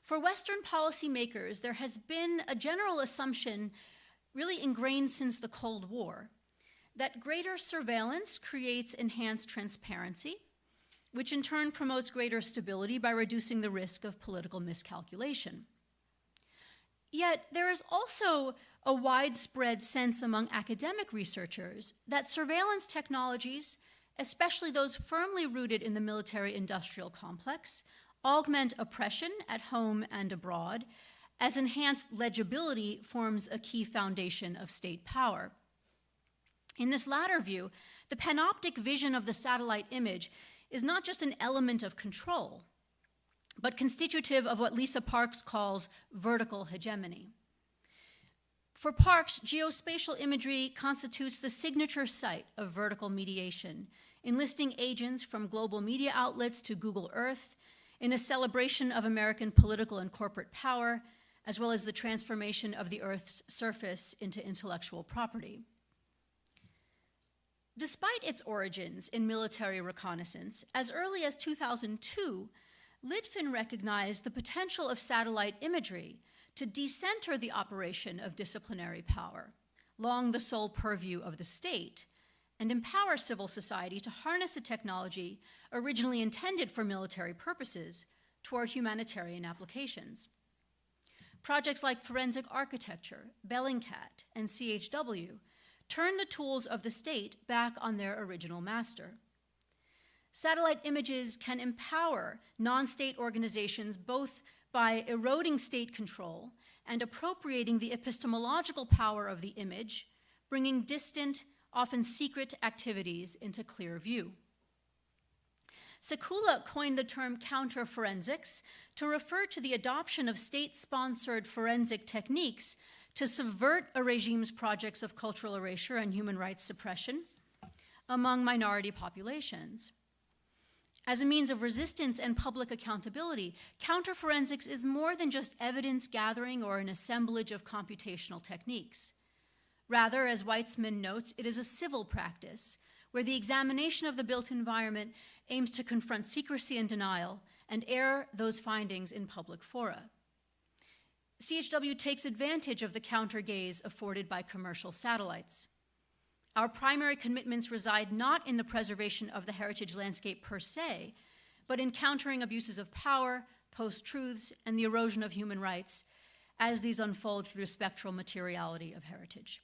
For Western policymakers, there has been a general assumption, really ingrained since the Cold War, that greater surveillance creates enhanced transparency, which in turn promotes greater stability by reducing the risk of political miscalculation. Yet there is also a widespread sense among academic researchers that surveillance technologies, especially those firmly rooted in the military-industrial complex, augment oppression at home and abroad, as enhanced legibility forms a key foundation of state power. In this latter view, the panoptic vision of the satellite image is not just an element of control, but constitutive of what Lisa Parks calls vertical hegemony. For Parks, geospatial imagery constitutes the signature site of vertical mediation, enlisting agents from global media outlets to Google Earth in a celebration of American political and corporate power, as well as the transformation of the Earth's surface into intellectual property. Despite its origins in military reconnaissance, as early as 2002, Litvin recognized the potential of satellite imagery to decenter the operation of disciplinary power, long the sole purview of the state, and empower civil society to harness a technology originally intended for military purposes toward humanitarian applications. Projects like Forensic Architecture, Bellingcat, and CHW turn the tools of the state back on their original master. Satellite images can empower non-state organizations both by eroding state control and appropriating the epistemological power of the image, bringing distant, often secret activities into clear view. Sekula coined the term counter-forensics to refer to the adoption of state-sponsored forensic techniques to subvert a regime's projects of cultural erasure and human rights suppression among minority populations. As a means of resistance and public accountability, counterforensics is more than just evidence gathering or an assemblage of computational techniques. Rather, as Weitzman notes, it is a civil practice where the examination of the built environment aims to confront secrecy and denial and air those findings in public fora. CHW takes advantage of the counter-gaze afforded by commercial satellites. Our primary commitments reside not in the preservation of the heritage landscape per se, but in countering abuses of power, post-truths, and the erosion of human rights as these unfold through the spectral materiality of heritage.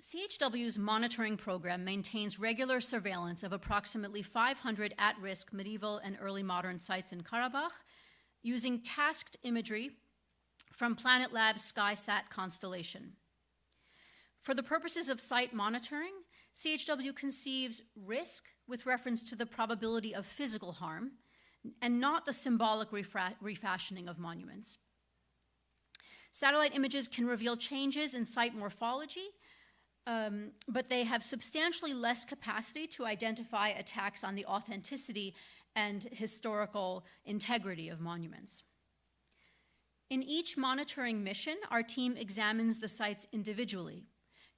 CHW's monitoring program maintains regular surveillance of approximately 500 at-risk medieval and early modern sites in Karabakh using tasked imagery from Planet Lab's SkySat constellation. For the purposes of site monitoring, CHW conceives risk with reference to the probability of physical harm and not the symbolic refashioning of monuments. Satellite images can reveal changes in site morphology, but they have substantially less capacity to identify attacks on the authenticity and historical integrity of monuments. In each monitoring mission, our team examines the sites individually,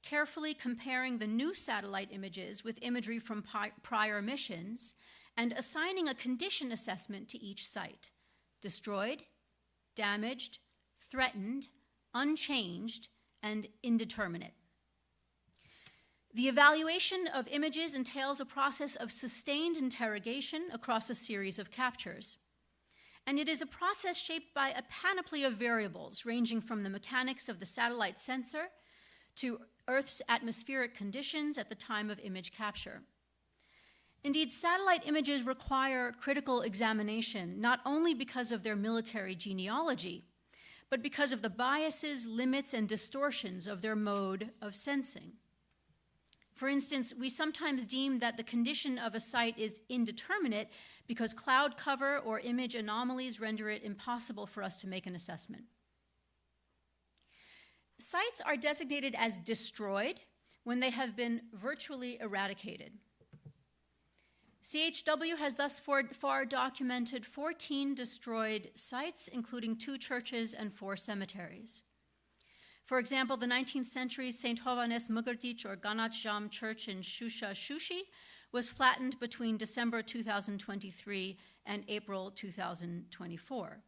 carefully comparing the new satellite images with imagery from prior missions and assigning a condition assessment to each site: destroyed, damaged, threatened, unchanged, and indeterminate. The evaluation of images entails a process of sustained interrogation across a series of captures. And it is a process shaped by a panoply of variables ranging from the mechanics of the satellite sensor to Earth's atmospheric conditions at the time of image capture. Indeed, satellite images require critical examination not only because of their military genealogy, but because of the biases, limits, and distortions of their mode of sensing. For instance, we sometimes deem that the condition of a site is indeterminate because cloud cover or image anomalies render it impossible for us to make an assessment. Sites are designated as destroyed when they have been virtually eradicated. CHW has thus far documented 14 destroyed sites, including 2 churches and 4 cemeteries. For example, the 19th century St. Hovannes Mugurdic or Ganatjam Church in Shusha Shushi was flattened between December 2023 and April 2024.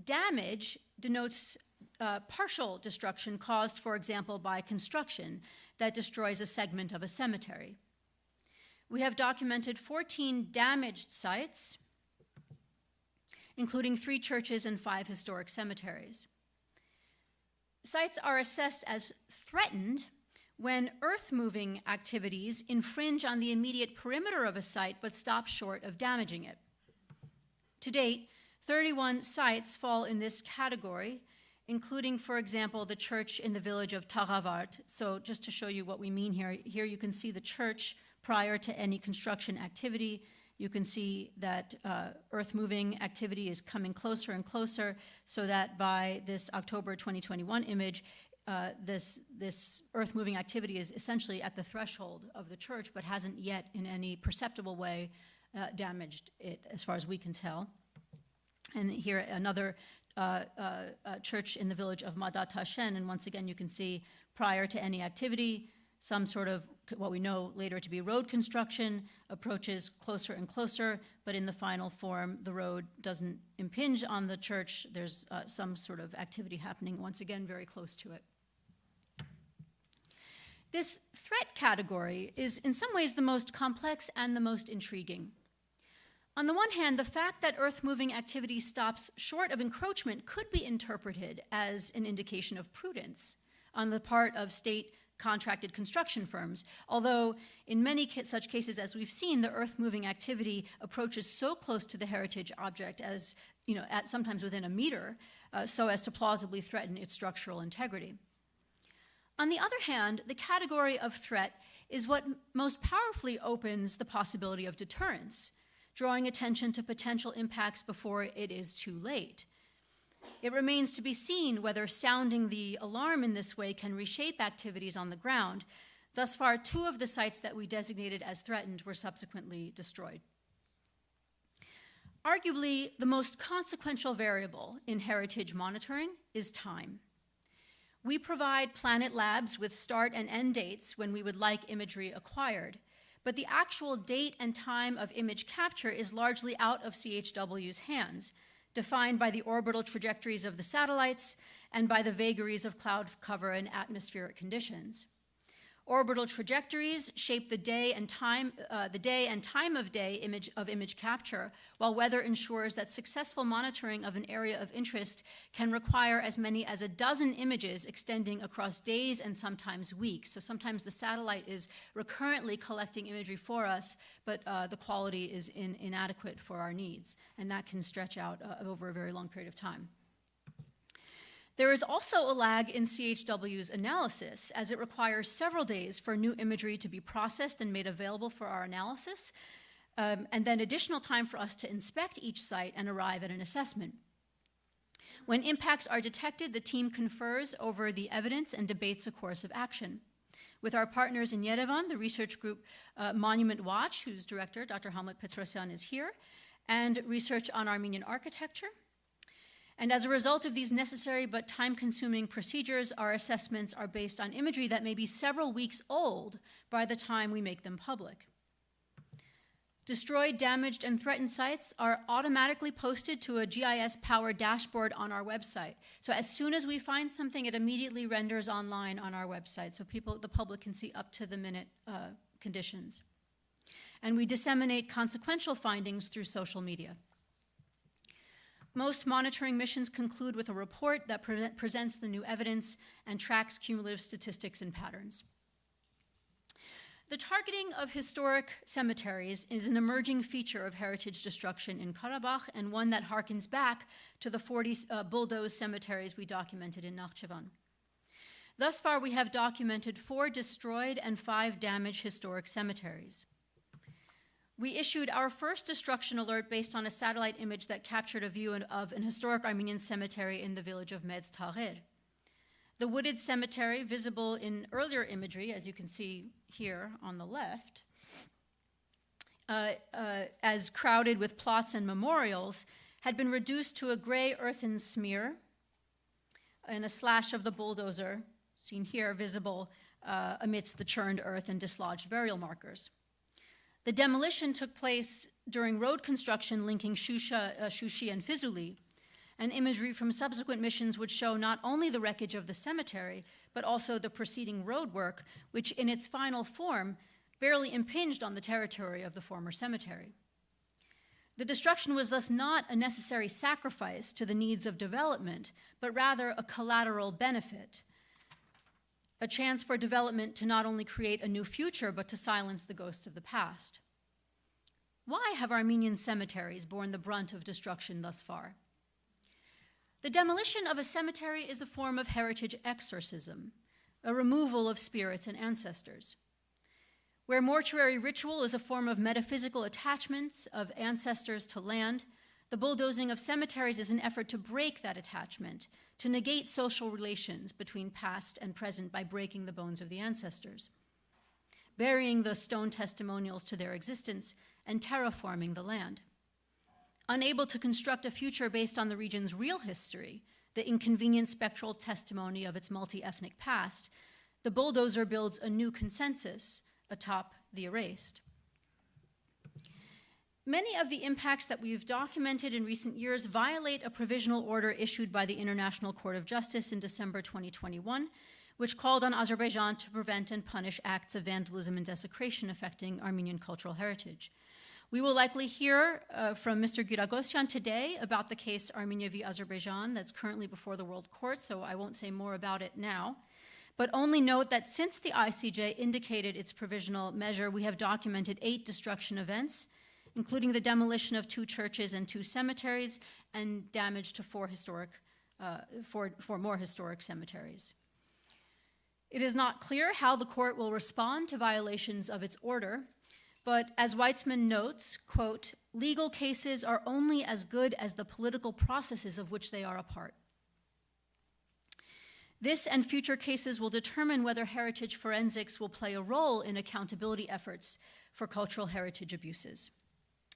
Damage denotes partial destruction caused, for example, by construction that destroys a segment of a cemetery. We have documented 14 damaged sites, including 3 churches and 5 historic cemeteries. Sites are assessed as threatened when earth-moving activities infringe on the immediate perimeter of a site but stop short of damaging it. To date, 31 sites fall in this category, including, for example, the church in the village of Taravart. So just to show you what we mean here, here you can see the church prior to any construction activity. You can see that earth-moving activity is coming closer and closer, so that by this October 2021 image, this earth-moving activity is essentially at the threshold of the church, but hasn't yet in any perceptible way damaged it, as far as we can tell. And here another church in the village of Madat Hashen, and once again you can see prior to any activity, some sort of what we know later to be road construction approaches closer and closer, but in the final form, the road doesn't impinge on the church. There's some sort of activity happening, once again, very close to it. This threat category is in some ways the most complex and the most intriguing. On the one hand, the fact that earth-moving activity stops short of encroachment could be interpreted as an indication of prudence on the part of state contracted construction firms, although in many such cases as we've seen, the earth-moving activity approaches so close to the heritage object as, at sometimes within a meter, so as to plausibly threaten its structural integrity. On the other hand, the category of threat is what most powerfully opens the possibility of deterrence, drawing attention to potential impacts before it is too late. It remains to be seen whether sounding the alarm in this way can reshape activities on the ground. Thus far, 2 of the sites that we designated as threatened were subsequently destroyed. Arguably, the most consequential variable in heritage monitoring is time. We provide Planet Labs with start and end dates when we would like imagery acquired, but the actual date and time of image capture is largely out of CHW's hands, defined by the orbital trajectories of the satellites and by the vagaries of cloud cover and atmospheric conditions. Orbital trajectories shape the day and time of day image capture, while weather ensures that successful monitoring of an area of interest can require as many as a dozen images extending across days and sometimes weeks. So sometimes the satellite is recurrently collecting imagery for us, but the quality is inadequate for our needs, and that can stretch out over a very long period of time. There is also a lag in CHW's analysis, as it requires several days for new imagery to be processed and made available for our analysis, and then additional time for us to inspect each site and arrive at an assessment. When impacts are detected, the team confers over the evidence and debates a course of action. With our partners in Yerevan, the research group Monument Watch, whose director, Dr. Hamlet Petrosyan, is here, and Research on Armenian Architecture. And as a result of these necessary but time-consuming procedures, our assessments are based on imagery that may be several weeks old by the time we make them public. Destroyed, damaged, and threatened sites are automatically posted to a GIS-powered dashboard on our website. So as soon as we find something, it immediately renders online on our website so the public can see up-to-the-minute conditions. And we disseminate consequential findings through social media. Most monitoring missions conclude with a report that presents the new evidence and tracks cumulative statistics and patterns. The targeting of historic cemeteries is an emerging feature of heritage destruction in Karabakh, and one that harkens back to the 40 bulldozed cemeteries we documented in Nakhchivan. Thus far, we have documented 4 destroyed and 5 damaged historic cemeteries. We issued our first destruction alert based on a satellite image that captured a view of an historic Armenian cemetery in the village of Medz Tahir. The wooded cemetery, visible in earlier imagery, as you can see here on the left, as crowded with plots and memorials, had been reduced to a gray earthen smear and a slash of the bulldozer, seen here, visible amidst the churned earth and dislodged burial markers. The demolition took place during road construction linking Shushi and Fizuli, and imagery from subsequent missions would show not only the wreckage of the cemetery, but also the preceding road work, which in its final form barely impinged on the territory of the former cemetery. The destruction was thus not a necessary sacrifice to the needs of development, but rather a collateral benefit, a chance for development to not only create a new future, but to silence the ghosts of the past. Why have Armenian cemeteries borne the brunt of destruction thus far? The demolition of a cemetery is a form of heritage exorcism, a removal of spirits and ancestors. Where mortuary ritual is a form of metaphysical attachments of ancestors to land, the bulldozing of cemeteries is an effort to break that attachment, to negate social relations between past and present by breaking the bones of the ancestors, burying the stone testimonials to their existence, and terraforming the land. Unable to construct a future based on the region's real history, the inconvenient spectral testimony of its multi-ethnic past, the bulldozer builds a new consensus atop the erased. Many of the impacts that we've documented in recent years violate a provisional order issued by the International Court of Justice in December 2021, which called on Azerbaijan to prevent and punish acts of vandalism and desecration affecting Armenian cultural heritage. We will likely hear from Mr. Giragosyan today about the case Armenia v. Azerbaijan that's currently before the World Court, so I won't say more about it now, but only note that since the ICJ indicated its provisional measure, we have documented 8 destruction events, including the demolition of 2 churches and 2 cemeteries, and damage to 4 more historic cemeteries. It is not clear how the court will respond to violations of its order, But as Weitzman notes, quote, legal cases are only as good as the political processes of which they are a part. This and future cases will determine whether heritage forensics will play a role in accountability efforts for cultural heritage abuses.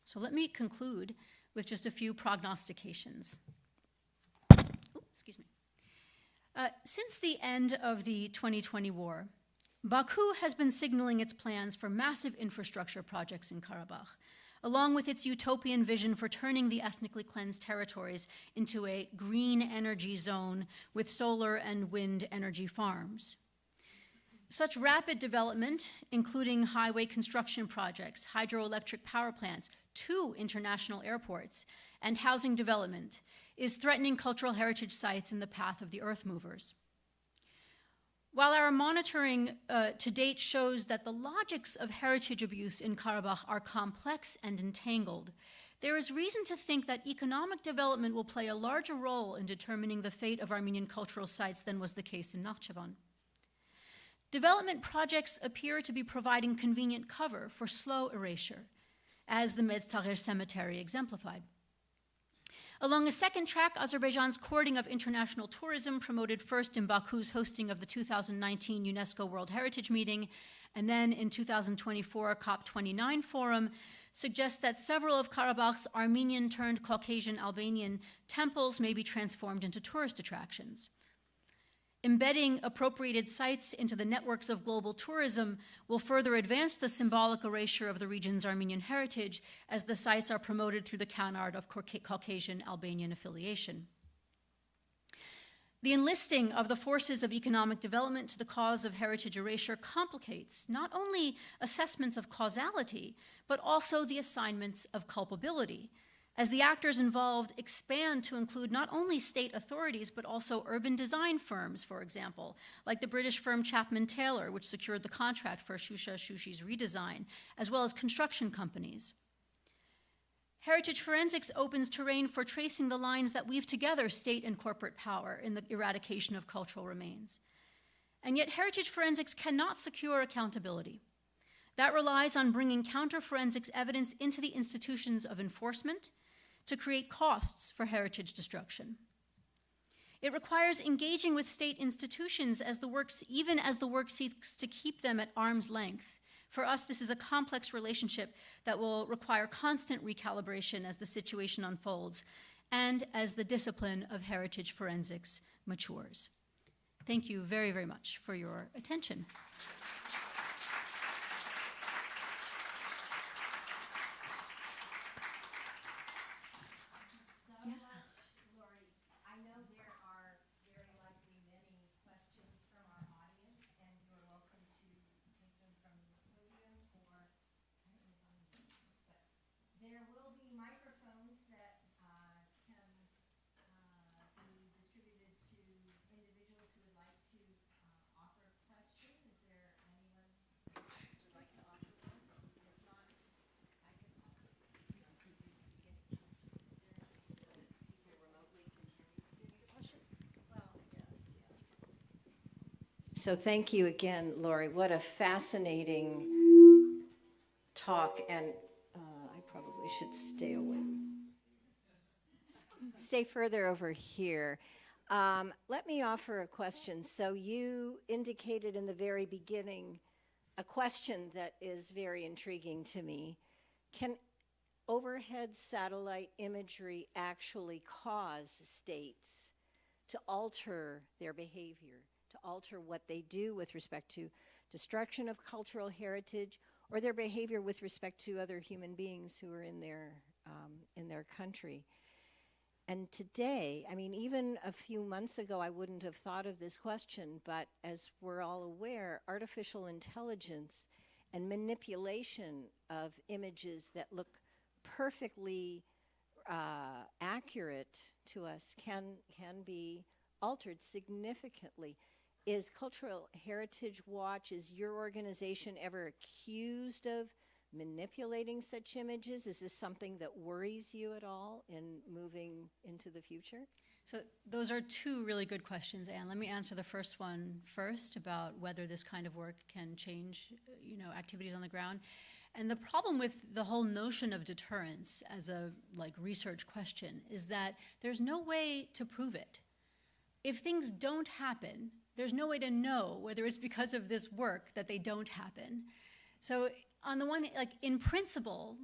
So let me conclude with just a few prognostications. Excuse me. Since the end of the 2020 war, Baku has been signaling its plans for massive infrastructure projects in Karabakh, along with its utopian vision for turning the ethnically cleansed territories into a green energy zone with solar and wind energy farms. Such rapid development, including highway construction projects, hydroelectric power plants, 2 international airports, and housing development, is threatening cultural heritage sites in the path of the earth movers. While our monitoring to date shows that the logics of heritage abuse in Karabakh are complex and entangled, there is reason to think that economic development will play a larger role in determining the fate of Armenian cultural sites than was the case in Nakhchivan. Development projects appear to be providing convenient cover for slow erasure, as the Medz-Tagher cemetery exemplified. Along a second track, Azerbaijan's courting of international tourism, promoted first in Baku's hosting of the 2019 UNESCO World Heritage Meeting, and then in 2024 COP29 Forum, suggests that several of Karabakh's Armenian-turned-Caucasian Albanian temples may be transformed into tourist attractions. Embedding appropriated sites into the networks of global tourism will further advance the symbolic erasure of the region's Armenian heritage as the sites are promoted through the canard of Caucasian Albanian affiliation. The enlisting of the forces of economic development to the cause of heritage erasure complicates not only assessments of causality, but also the assignments of culpability, as the actors involved expand to include not only state authorities, but also urban design firms, for example, like the British firm Chapman Taylor, which secured the contract for Shusha Shushi's redesign, as well as construction companies. Heritage forensics opens terrain for tracing the lines that weave together state and corporate power in the eradication of cultural remains. And yet heritage forensics cannot secure accountability. That relies on bringing counter-forensics evidence into the institutions of enforcement to create costs for heritage destruction. It requires engaging with state institutions even as the work seeks to keep them at arm's length. For us, this is a complex relationship that will require constant recalibration as the situation unfolds and as the discipline of heritage forensics matures. Thank you very, very much for your attention. There will be microphones that can be distributed to individuals who would like to offer a question. Is there anyone who would like to offer one? If not, I can offer. Is there anything so that people remotely can hear you? Do you need a question? Well, yes, yeah. So thank you again, Lori. What a fascinating talk, and probably should stay away. Stay further over here. Let me offer a question. So you indicated in the very beginning a question that is very intriguing to me. Can overhead satellite imagery actually cause states to alter their behavior, to alter what they do with respect to destruction of cultural heritage, or their behavior with respect to other human beings who are in their country? And today, I mean, even a few months ago, I wouldn't have thought of this question, but as we're all aware, artificial intelligence and manipulation of images that look perfectly accurate to us can be altered significantly. Is Cultural Heritage Watch, is your organization ever accused of manipulating such images? Is this something that worries you at all in moving into the future? So those are 2 really good questions, Anne. Let me answer the first one first about whether this kind of work can change, activities on the ground. And the problem with the whole notion of deterrence as a research question is that there's no way to prove it. If things don't happen, there's no way to know whether it's because of this work that they don't happen. So on the one, in principle,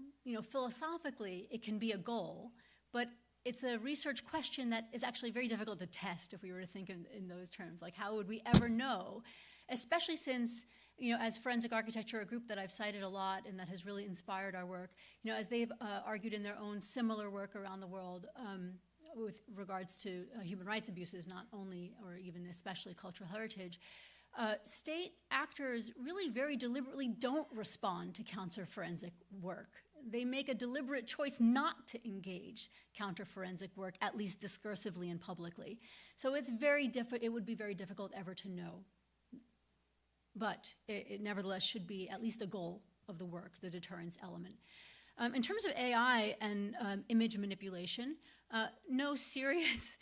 philosophically, it can be a goal, but it's a research question that is actually very difficult to test if we were to think in those terms. Like, how would we ever know? Especially since, as Forensic Architecture, a group that I've cited a lot and that has really inspired our work, as they've argued in their own similar work around the world with regards to human rights abuses, not only or even especially cultural heritage, state actors really very deliberately don't respond to counter-forensic work. They make a deliberate choice not to engage counter-forensic work, at least discursively and publicly. So it would be very difficult ever to know. But it nevertheless should be at least a goal of the work, the deterrence element. In terms of AI and image manipulation, no serious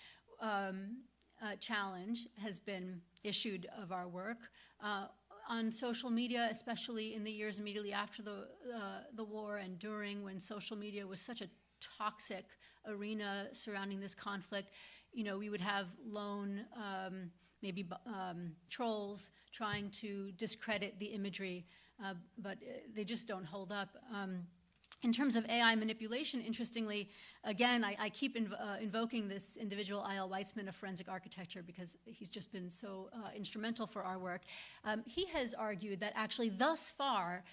challenge has been issued of our work. On social media, especially in the years immediately after the war and during, when social media was such a toxic arena surrounding this conflict, we would have lone trolls trying to discredit the imagery, but they just don't hold up. In terms of AI manipulation, interestingly, again, I keep invoking this individual, I.L. Weitzman of Forensic Architecture, because he's just been so instrumental for our work. He has argued that actually thus far,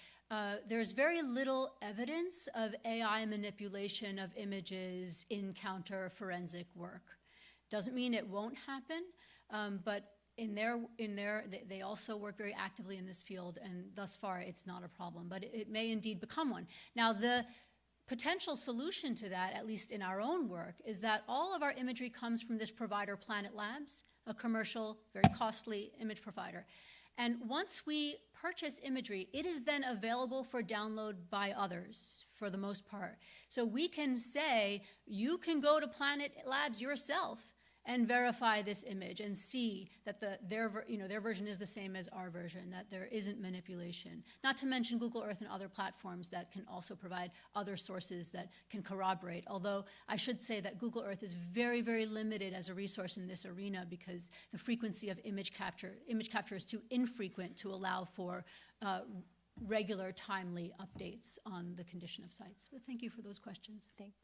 there's very little evidence of AI manipulation of images in counter-forensic work. Doesn't mean it won't happen, but they also work very actively in this field, and thus far it's not a problem, but it may indeed become one. Now, the potential solution to that, at least in our own work, is that all of our imagery comes from this provider, Planet Labs, a commercial, very costly image provider. And once we purchase imagery, it is then available for download by others, for the most part. So we can say, you can go to Planet Labs yourself and verify this image and see that their version is the same as our version, that there isn't manipulation. Not to mention Google Earth and other platforms that can also provide other sources that can corroborate. Although I should say that Google Earth is very, very limited as a resource in this arena because the frequency of image capture is too infrequent to allow for regular, timely updates on the condition of sites. But thank you for those questions. Thanks.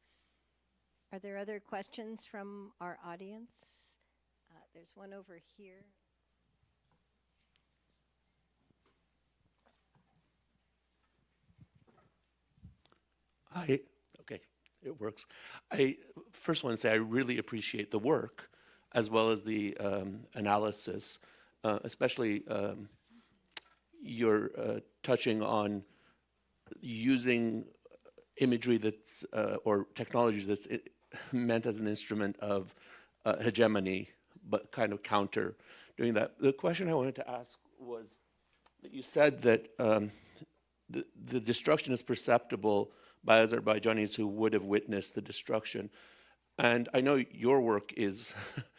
Are there other questions from our audience? There's one over here. Okay, it works. I first want to say I really appreciate the work as well as the analysis, especially you're touching on using imagery that's, or technology that's meant as an instrument of hegemony, but kind of counter doing that. The question I wanted to ask was that you said that the destruction is perceptible by Azerbaijanis who would have witnessed the destruction. And I know your work is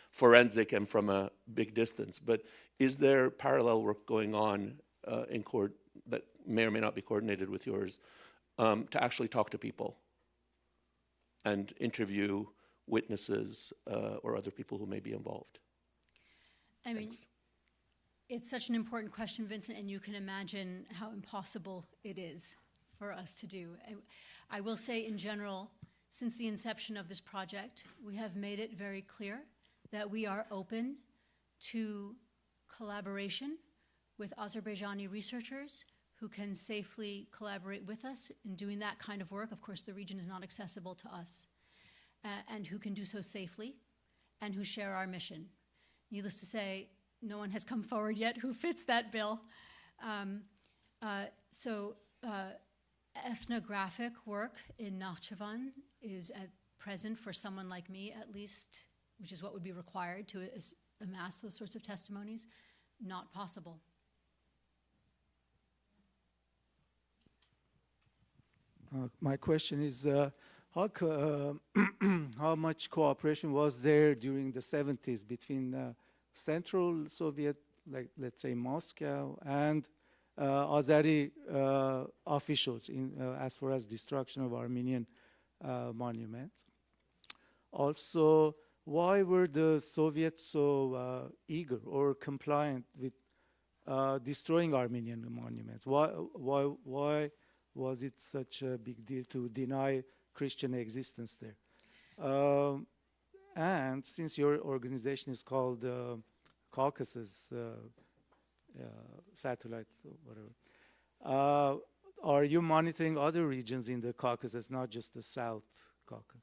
forensic and from a big distance, but is there parallel work going on in court that may or may not be coordinated with yours to actually talk to people and interview witnesses or other people who may be involved? I mean, it's such an important question, Vincent, and you can imagine how impossible it is for us to do. I will say in general, since the inception of this project, we have made it very clear that we are open to collaboration with Azerbaijani researchers who can safely collaborate with us in doing that kind of work. Of course, the region is not accessible to us, and who can do so safely and who share our mission. Needless to say, no one has come forward yet who fits that bill. Ethnographic work in Nakhchivan is at present, for someone like me at least, which is what would be required to amass those sorts of testimonies, not possible. My question is, how much cooperation was there during the 70s between Central Soviet, like let's say Moscow, and Azeri officials as far as destruction of Armenian monuments. Also, why were the Soviets so eager or compliant with destroying Armenian monuments? Why was it such a big deal to deny Christian existence there? And since your organization is called Caucasus satellite or whatever, are you monitoring other regions in the Caucasus, not just the South Caucasus?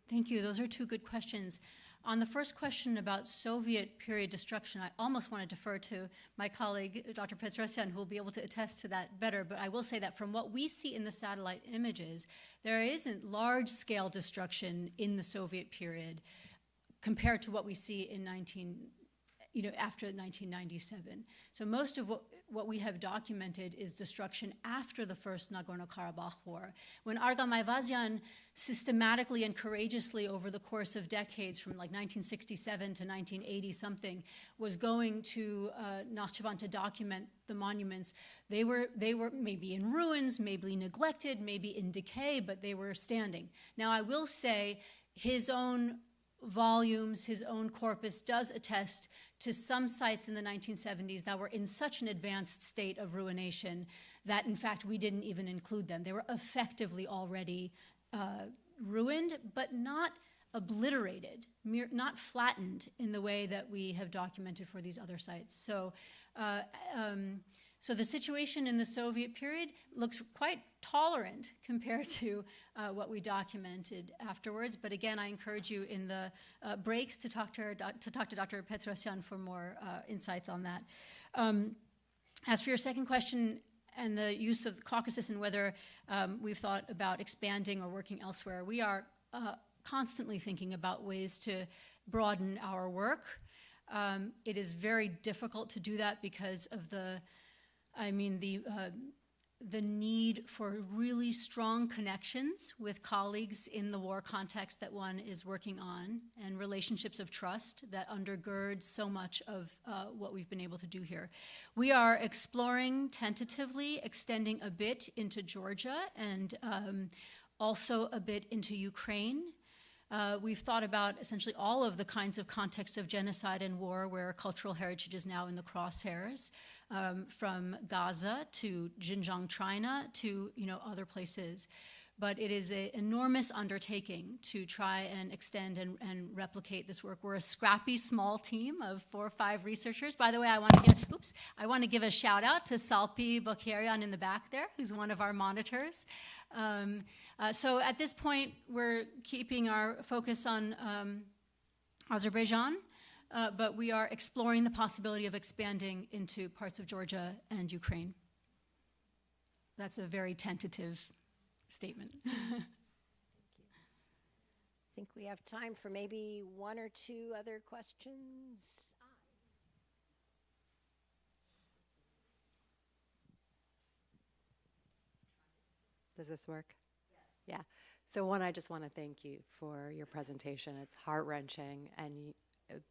Thank you. Those are two good questions. On the first question about Soviet period destruction, I almost want to defer to my colleague, Dr. Petrosyan, who will be able to attest to that better. But I will say that from what we see in the satellite images, there isn't large-scale destruction in the Soviet period compared to what we see in after 1997. So most of what we have documented is destruction after the first Nagorno-Karabakh war, when Argham Ayvazyan systematically and courageously over the course of decades, from like 1967 to 1980-something, was going to Nakhchivan to document the monuments. They were maybe in ruins, maybe neglected, maybe in decay, but they were standing. Now, I will say his own volumes, his own corpus does attest to some sites in the 1970s that were in such an advanced state of ruination that, in fact, we didn't even include them. They were effectively already ruined, but not obliterated, not flattened in the way that we have documented for these other sites. So, so the situation in the Soviet period looks quite tolerant compared to what we documented afterwards. But again, I encourage you in the breaks to talk to Dr. Petrosyan for more insights on that. As for your second question and the use of the Caucasus and whether we've thought about expanding or working elsewhere, we are constantly thinking about ways to broaden our work. It is very difficult to do that because of the need for really strong connections with colleagues in the war context that one is working on, and relationships of trust that undergird so much of what we've been able to do here. We are exploring tentatively extending a bit into Georgia and also a bit into Ukraine. We've thought about essentially all of the kinds of contexts of genocide and war where cultural heritage is now in the crosshairs, from Gaza to Xinjiang, China, to other places. But it is an enormous undertaking to try and extend and replicate this work. We're a scrappy, small team of 4 or 5 researchers. By the way, I want to give a shout out to Salpi Bokharian in the back there, who's one of our monitors. So at this point, we're keeping our focus on Azerbaijan, but we are exploring the possibility of expanding into parts of Georgia and Ukraine. That's a very tentative statement. I think we have time for maybe 1 or 2 other questions. Does this work? Yes. Yeah. So one, I just want to thank you for your presentation. It's heart-wrenching and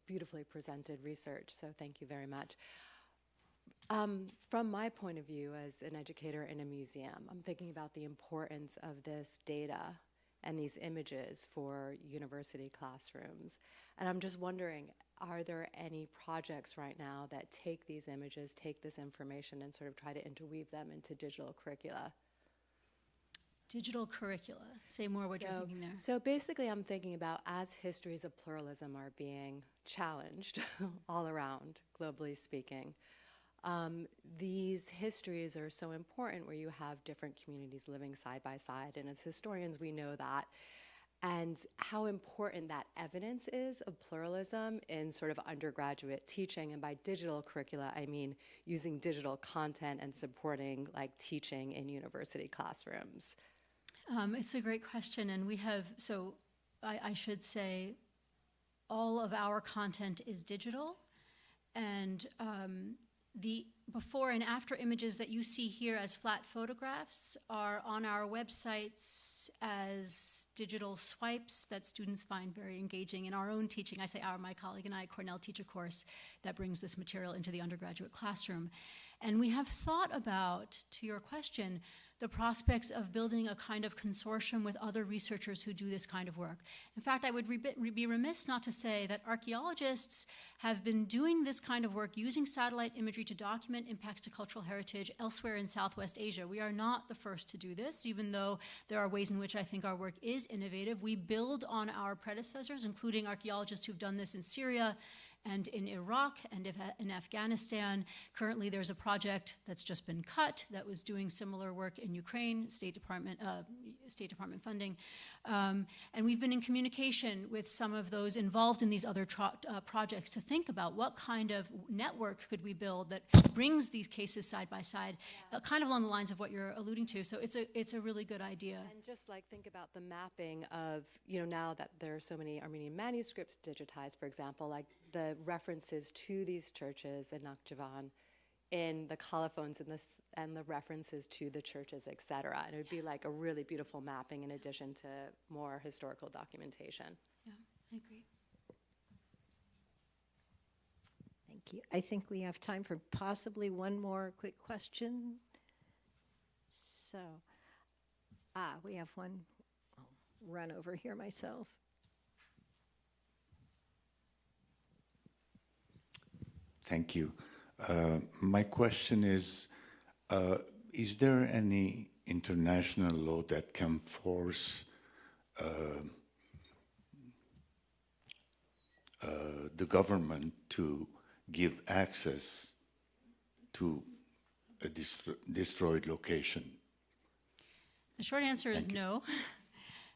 beautifully presented research, so thank you very much. From my point of view as an educator in a museum, I'm thinking about the importance of this data and these images for university classrooms. And I'm just wondering, are there any projects right now that take these images, take this information, and sort of try to interweave them into digital curricula? Digital curricula. Say more what you're thinking there. So basically I'm thinking about as histories of pluralism are being challenged all around, globally speaking, these histories are so important where you have different communities living side by side, and as historians we know that, and how important that evidence is of pluralism in sort of undergraduate teaching. And by digital curricula, I mean using digital content and supporting like teaching in university classrooms. It's a great question, and we have, so I should say all of our content is digital, and the before and after images that you see here as flat photographs are on our websites as digital swipes that students find very engaging in our own teaching. I say our, my colleague and I, Cornell teach a course that brings this material into the undergraduate classroom. And we have thought about, to your question, the prospects of building a kind of consortium with other researchers who do this kind of work. In fact, I would be remiss not to say that archaeologists have been doing this kind of work using satellite imagery to document impacts to cultural heritage elsewhere in Southwest Asia. We are not the first to do this, even though there are ways in which I think our work is innovative. We build on our predecessors, including archaeologists who've done this in Syria and in Iraq and in Afghanistan. Currently, there's a project that's just been cut that was doing similar work in Ukraine, State Department funding. And we've been in communication with some of those involved in these other projects to think about what kind of network could we build that brings these cases side by side, kind of along the lines of what you're alluding to. So it's a really good idea. And just like think about the mapping of, now that there are so many Armenian manuscripts digitized, for example, like the references to these churches in Nakhchivan in the colophones and the references to the churches, et cetera. And it would be like a really beautiful mapping in addition to more historical documentation. Yeah, I agree. Thank you. I think we have time for possibly one more quick question. So, we have one. I'll run over here myself. Thank you. My question is there any international law that can force the government to give access to a destroyed location? The short answer is no.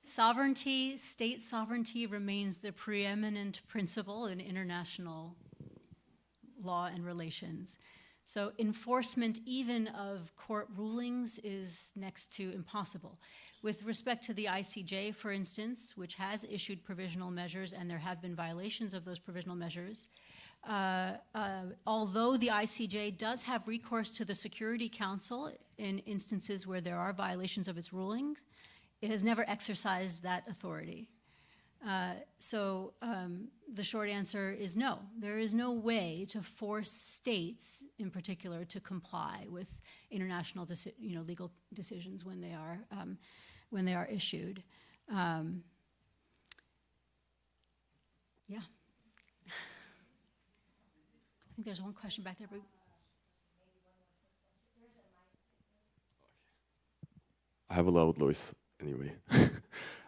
Sovereignty, state sovereignty, remains the preeminent principle in international law and relations. So enforcement even of court rulings is next to impossible. With respect to the ICJ, for instance, which has issued provisional measures, and there have been violations of those provisional measures, although the ICJ does have recourse to the Security Council in instances where there are violations of its rulings, it has never exercised that authority. So the short answer is no. There is no way to force states, in particular, to comply with international, legal decisions when they are issued. Yeah. I think there's one question back there. But I have a loud voice anyway.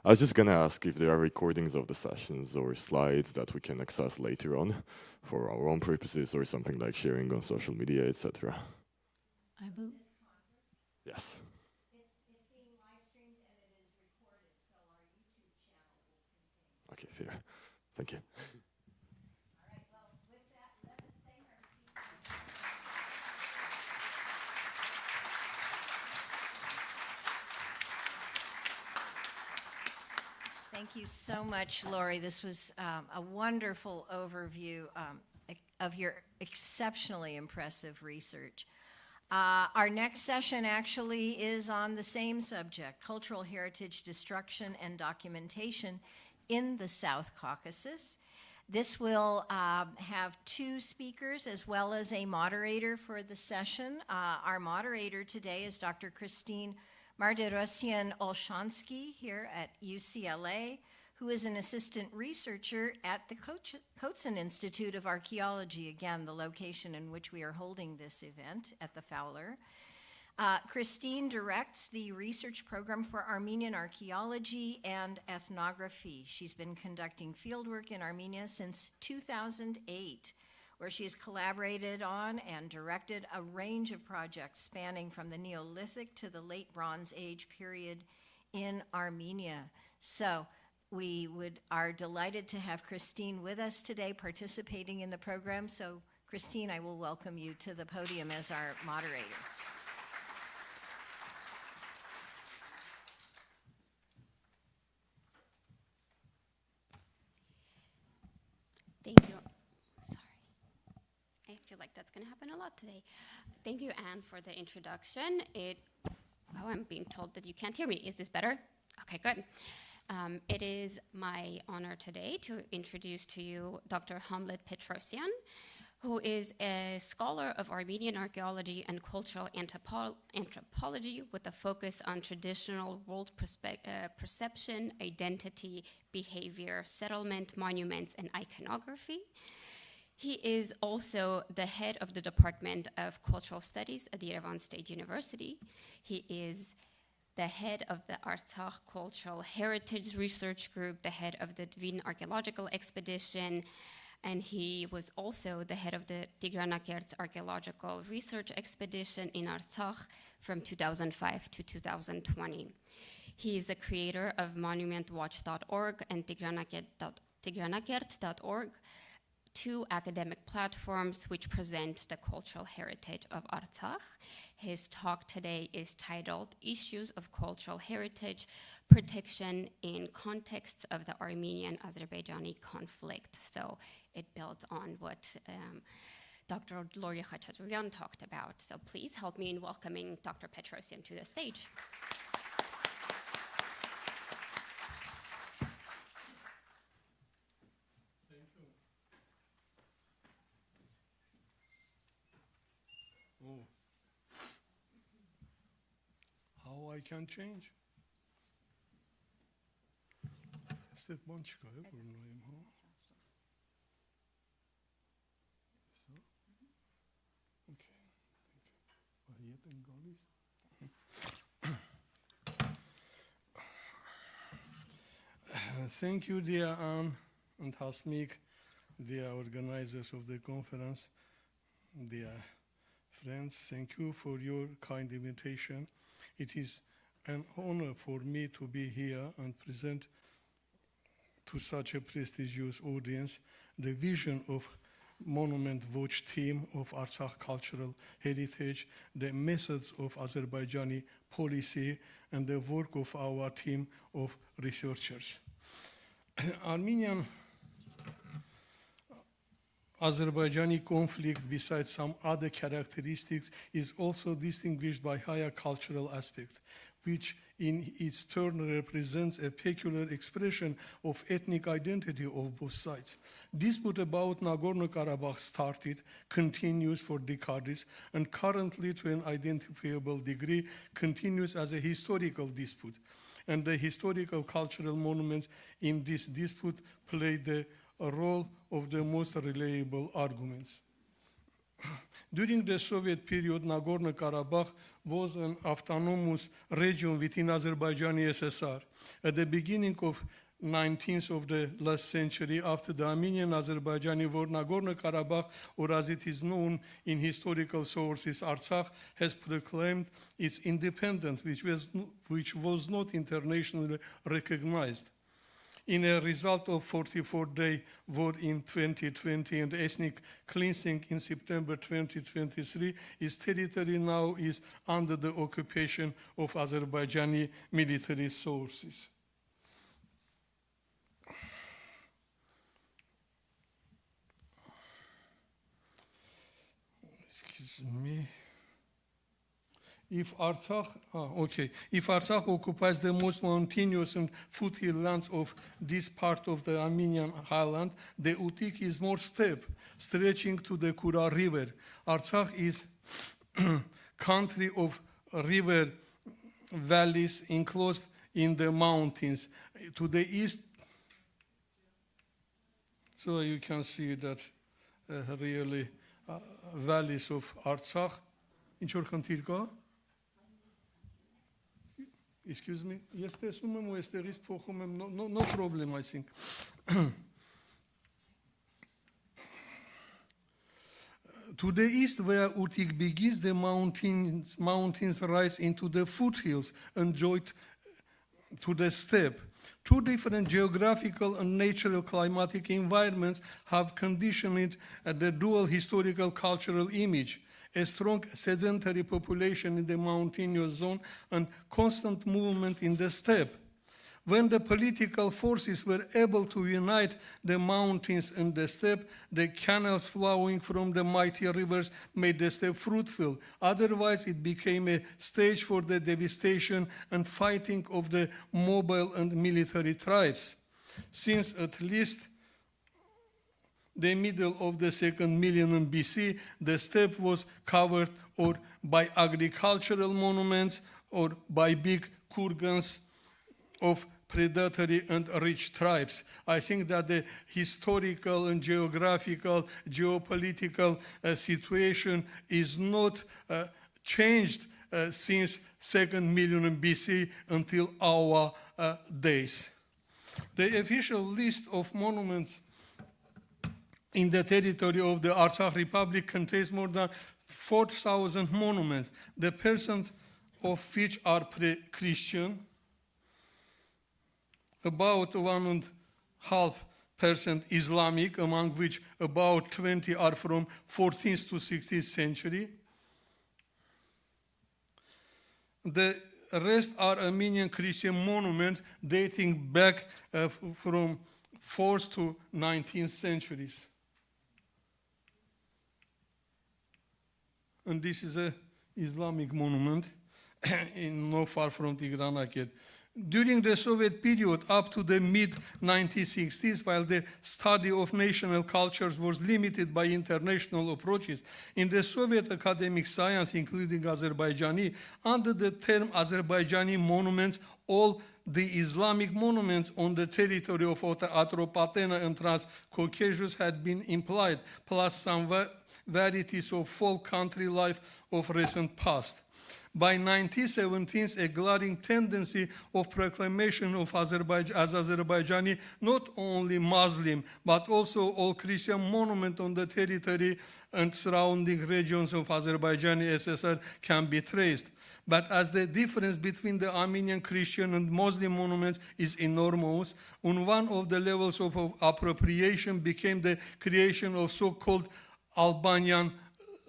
I was just going to ask if there are recordings of the sessions or slides that we can access later on for our own purposes or something like sharing on social media, etc. I believe. Yes. It's being live streamed and it is recorded, so our YouTube channel will Okay, contain. fair. Thank you. All right, well, with that, let us thank our speakers. Thank you so much, Lori. This was a wonderful overview of your exceptionally impressive research. Our next session actually is on the same subject, cultural heritage destruction and documentation in the South Caucasus. This will have two speakers as well as a moderator for the session. Our moderator today is Dr. Christine Marderosian-Olshansky here at UCLA, who is an assistant researcher at the Caucasus Institute of Archaeology, again, the location in which we are holding this event at the Fowler. Christine directs the research program for Armenian archaeology and ethnography. She's been conducting fieldwork in Armenia since 2008, where she has collaborated on and directed a range of projects spanning from the Neolithic to the late Bronze Age period in Armenia. So we are delighted to have Christine with us today participating in the program. So Christine, I will welcome you to the podium as our moderator. Thank you. Sorry. I feel like that's going to happen a lot today. Thank you, Anne, for the introduction. Oh, I'm being told that you can't hear me. Is this better? Okay, good. It is my honor today to introduce to you Dr. Hamlet Petrosian, who is a scholar of Armenian archaeology and cultural anthropology with a focus on traditional world perception, identity, behavior, settlement, monuments, and iconography. He is also the head of the Department of Cultural Studies at Yerevan State University. He is the head of the Artsakh Cultural Heritage Research Group, the head of the Dvin Archaeological Expedition, and he was also the head of the Tigranakerts Archaeological Research Expedition in Artsakh from 2005 to 2020. He is the creator of monumentwatch.org and tigranakert.org, two academic platforms which present the cultural heritage of Artsakh. His talk today is titled Issues of Cultural Heritage, Protection in Contexts of the Armenian-Azerbaijani Conflict. So it builds on what Dr. Gloria Khachaturian talked about. So please help me in welcoming Dr. Petrosian to the stage. Oh. How I can change? Step 1 çıkıyor burnuyum ha. So. Okay. Thank you, dear Anne and Hasmik, dear organizers of the conference, dear friends. Thank you for your kind invitation. It is an honor for me to be here and present to such a prestigious audience the vision of Monument Watch team of Artsakh cultural heritage, the methods of Azerbaijani policy, and the work of our team of researchers. Armenian-Azerbaijani conflict, besides some other characteristics, is also distinguished by higher cultural aspect, which in its turn represents a peculiar expression of ethnic identity of both sides. Dispute about Nagorno-Karabakh started, continues for decades, and currently to an identifiable degree continues as a historical dispute. And the historical cultural monuments in this dispute play the role of the most reliable arguments. During the Soviet period, Nagorno-Karabakh was an autonomous region within Azerbaijani SSR. At the beginning of 19th of the last century, after the Armenian-Azerbaijani war, Nagorno-Karabakh, or as it is known in historical sources, Artsakh, has proclaimed its independence, which was not internationally recognized. In a result of 44-day war in 2020 and ethnic cleansing in September 2023, its territory now is under the occupation of Azerbaijani military forces. Excuse me. If Artsakh occupies the most mountainous and foothill lands of this part of the Armenian highland, the Utik is more steppe, stretching to the Kura River. Artsakh is country of river valleys enclosed in the mountains. To the east, so you can see that really valleys of Artsakh. Excuse me? Yes, no problem, I think. To the east, where Utik begins, the mountains rise into the foothills and join to the steppe. Two different geographical and natural climatic environments have conditioned the dual historical cultural image. A strong sedentary population in the mountainous zone and constant movement in the steppe. When the political forces were able to unite the mountains and the steppe, the canals flowing from the mighty rivers made the steppe fruitful. Otherwise, it became a stage for the devastation and fighting of the mobile and military tribes. Since at least the middle of the second millennium BC, the steppe was covered or by agricultural monuments or by big kurgans of predatory and rich tribes. I think that the historical and geographical, geopolitical situation is not changed since second millennium BC until our days. The official list of monuments in the territory of the Artsakh Republic contains more than 4,000 monuments, the percent of which are pre-Christian, about 1.5% Islamic, among which about 20 are from 14th to 16th century. The rest are Armenian Christian monuments dating back from 4th to 19th centuries. And this is an Islamic monument not far from Tigranakert. During the Soviet period up to the mid-1960s, while the study of national cultures was limited by international approaches, in the Soviet academic science, including Azerbaijani, under the term Azerbaijani monuments, all the Islamic monuments on the territory of Atropatena and Transcaucasus had been implied, plus some varieties of folk country life of recent past. By 1917, a glaring tendency of proclamation of Azerbaijan as Azerbaijani, not only Muslim, but also all Christian monument on the territory and surrounding regions of Azerbaijani SSR can be traced. But as the difference between the Armenian Christian and Muslim monuments is enormous, on one of the levels of appropriation became the creation of so-called Albanian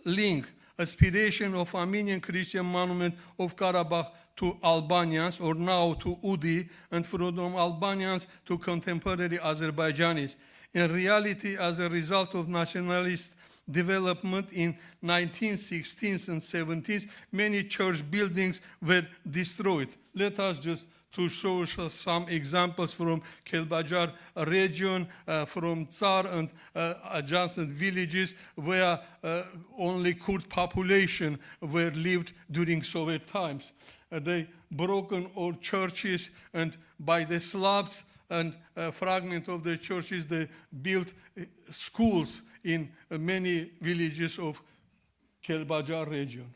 link, aspiration of Armenian Christian monument of Karabakh to Albanians, or now to UDI, and from Albanians to contemporary Azerbaijanis. In reality, as a result of nationalist development in 1916s and 17s, many church buildings were destroyed. Let us just to show some examples from Kelbajar region, from Tsar and adjacent villages where only Kurd population were lived during Soviet times. They broken all churches, and by the slabs and fragment of the churches, they built schools in many villages of Kelbajar region.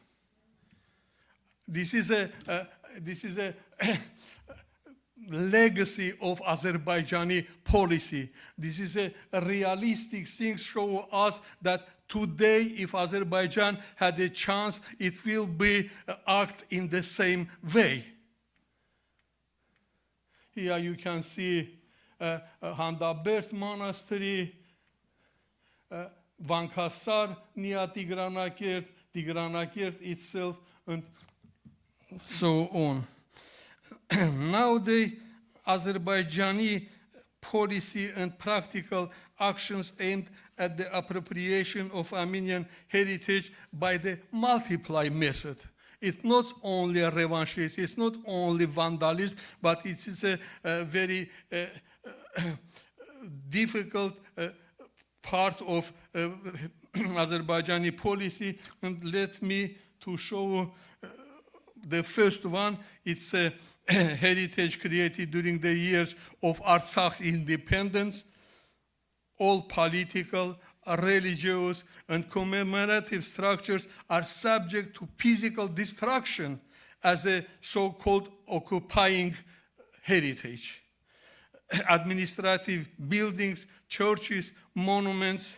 This is a legacy of Azerbaijani policy. This is a realistic thing, show us that today, if Azerbaijan had a chance, it will be act in the same way. Here you can see Handabert Monastery, Vankasar, Nia Tigranakert, Tigranakert itself, and so on. Now the Azerbaijani policy and practical actions aimed at the appropriation of Armenian heritage by the multiply method. It's not only a revanchism, it's not only vandalism, but it is a very difficult part of Azerbaijani policy. And let me to show the first one. It's a heritage created during the years of Artsakh independence. All political, religious, and commemorative structures are subject to physical destruction as a so-called occupying heritage. Administrative buildings, churches, monuments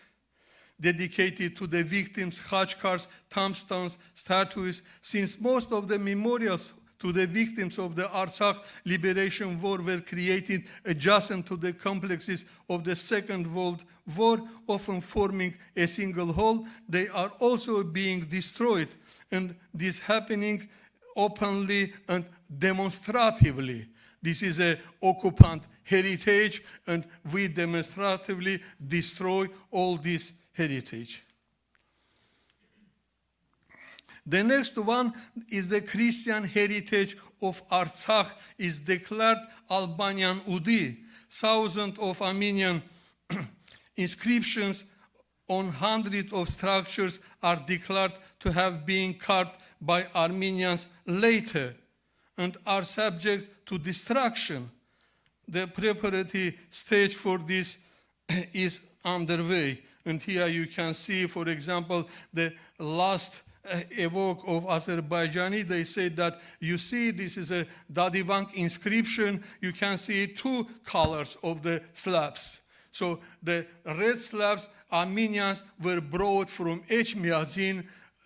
dedicated to the victims, khachkars, tombstones, statues, since most of the memorials to the victims of the Artsakh Liberation War were created adjacent to the complexes of the Second World War, often forming a single whole, they are also being destroyed, and this happening openly and demonstratively. This is an occupant heritage, and we demonstratively destroy all this heritage. The next one is the Christian heritage of Artsakh is declared Albanian UDI. Thousands of Armenian Inscriptions on hundreds of structures are declared to have been carved by Armenians later and are subject to destruction. The preparatory stage for this is underway. And here you can see, for example, the last evoke of Azerbaijani. They said that, you see, this is a Dadivank inscription. You can see two colors of the slabs. So the red slabs, Armenians were brought from Echmiadzin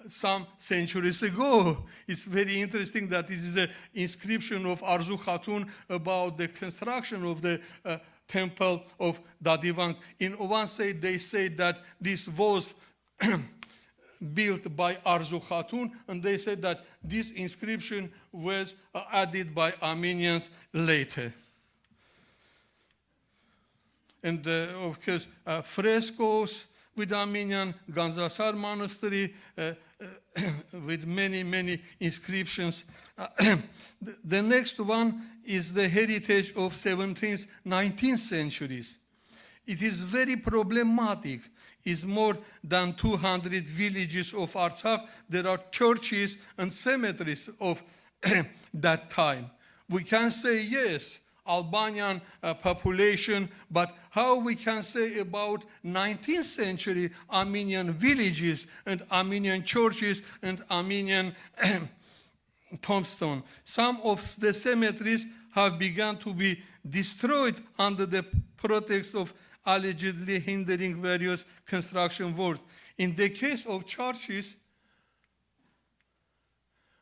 some centuries ago. It's very interesting that this is an inscription of Arzu Khatun about the construction of the temple of Dadivank. In one side, they say that this was built by Arzu Khatun, and they said that this inscription was added by Armenians later. And of course, frescoes with Armenian, Ganzasar monastery with many, many inscriptions. The next one is the heritage of 17th, 19th centuries. It is very problematic. It's more than 200 villages of Artsakh. There are churches and cemeteries of that time. We can say, yes, Albanian population, but how we can say about 19th century Armenian villages and Armenian churches and Armenian tombstone? Some of the cemeteries have begun to be destroyed under the pretext of allegedly hindering various construction works. In the case of churches,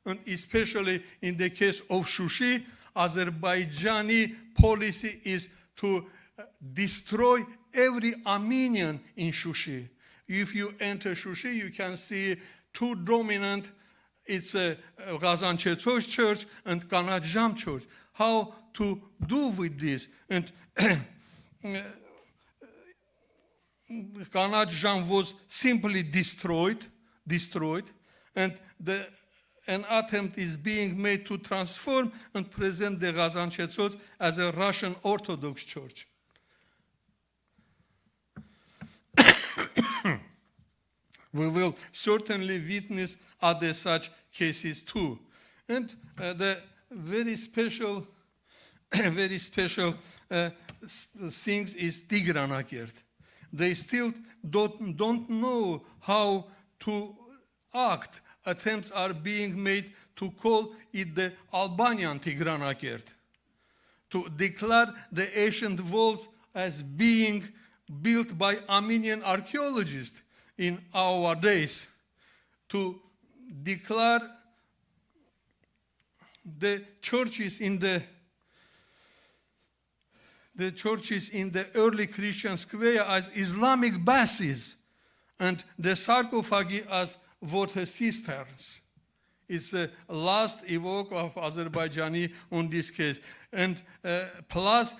and especially in the case of Shushi, Azerbaijani policy is to destroy every Armenian in Shushi. If you enter Shushi, you can see two dominant, it's a Gazanchetosh church and Kanadzham church. How to do with this? And Kanadzham was simply destroyed, and an attempt is being made to transform and present the Gazanchetosh as a Russian Orthodox church. We will certainly witness other such cases too. And the very special thing is Tigranakert. They still don't know how to act. Attempts are being made to call it the Albanian Tigranakert, to declare the ancient walls as being built by Armenian archaeologists in our days, to declare the churches in the early Christian square as Islamic bases, and the sarcophagi as water cisterns. It's the last evoke of Azerbaijani on this case. And plus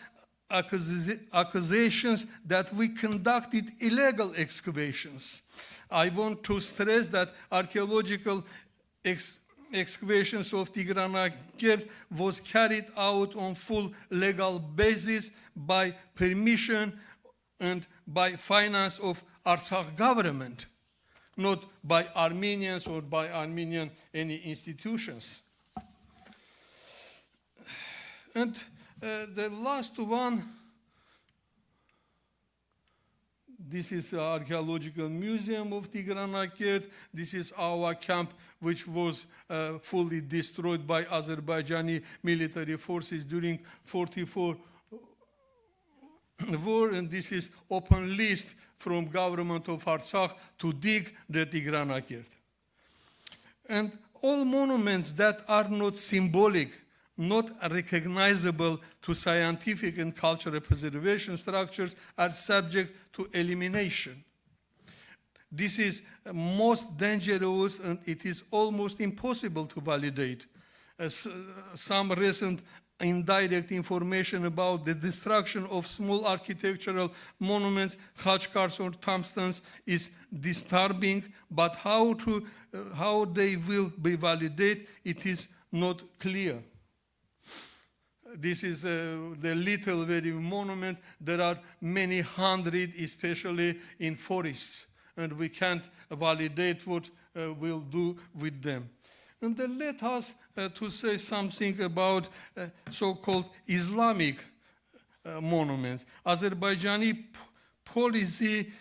accusations that we conducted illegal excavations. I want to stress that archaeological excavations of Tigranakert was carried out on full legal basis by permission and by finance of Artsakh government, not by Armenians or by Armenian any institutions. And the last one, this is the Archaeological Museum of Tigranakert. This is our camp, which was fully destroyed by Azerbaijani military forces during 44 war, and this is open list from government of Artsakh to dig the Tigranakert. And all monuments that are not symbolic, not recognizable to scientific and cultural preservation structures are subject to elimination. This is most dangerous, and it is almost impossible to validate. Some recent indirect information about the destruction of small architectural monuments, khachkars or tombstones is disturbing, but how they will be validated, it is not clear. this is the Little Very monument. There are many hundred, especially in forests, and we can't validate what we'll do with them. And then let us to say something about so-called Islamic monuments. Azerbaijani policy,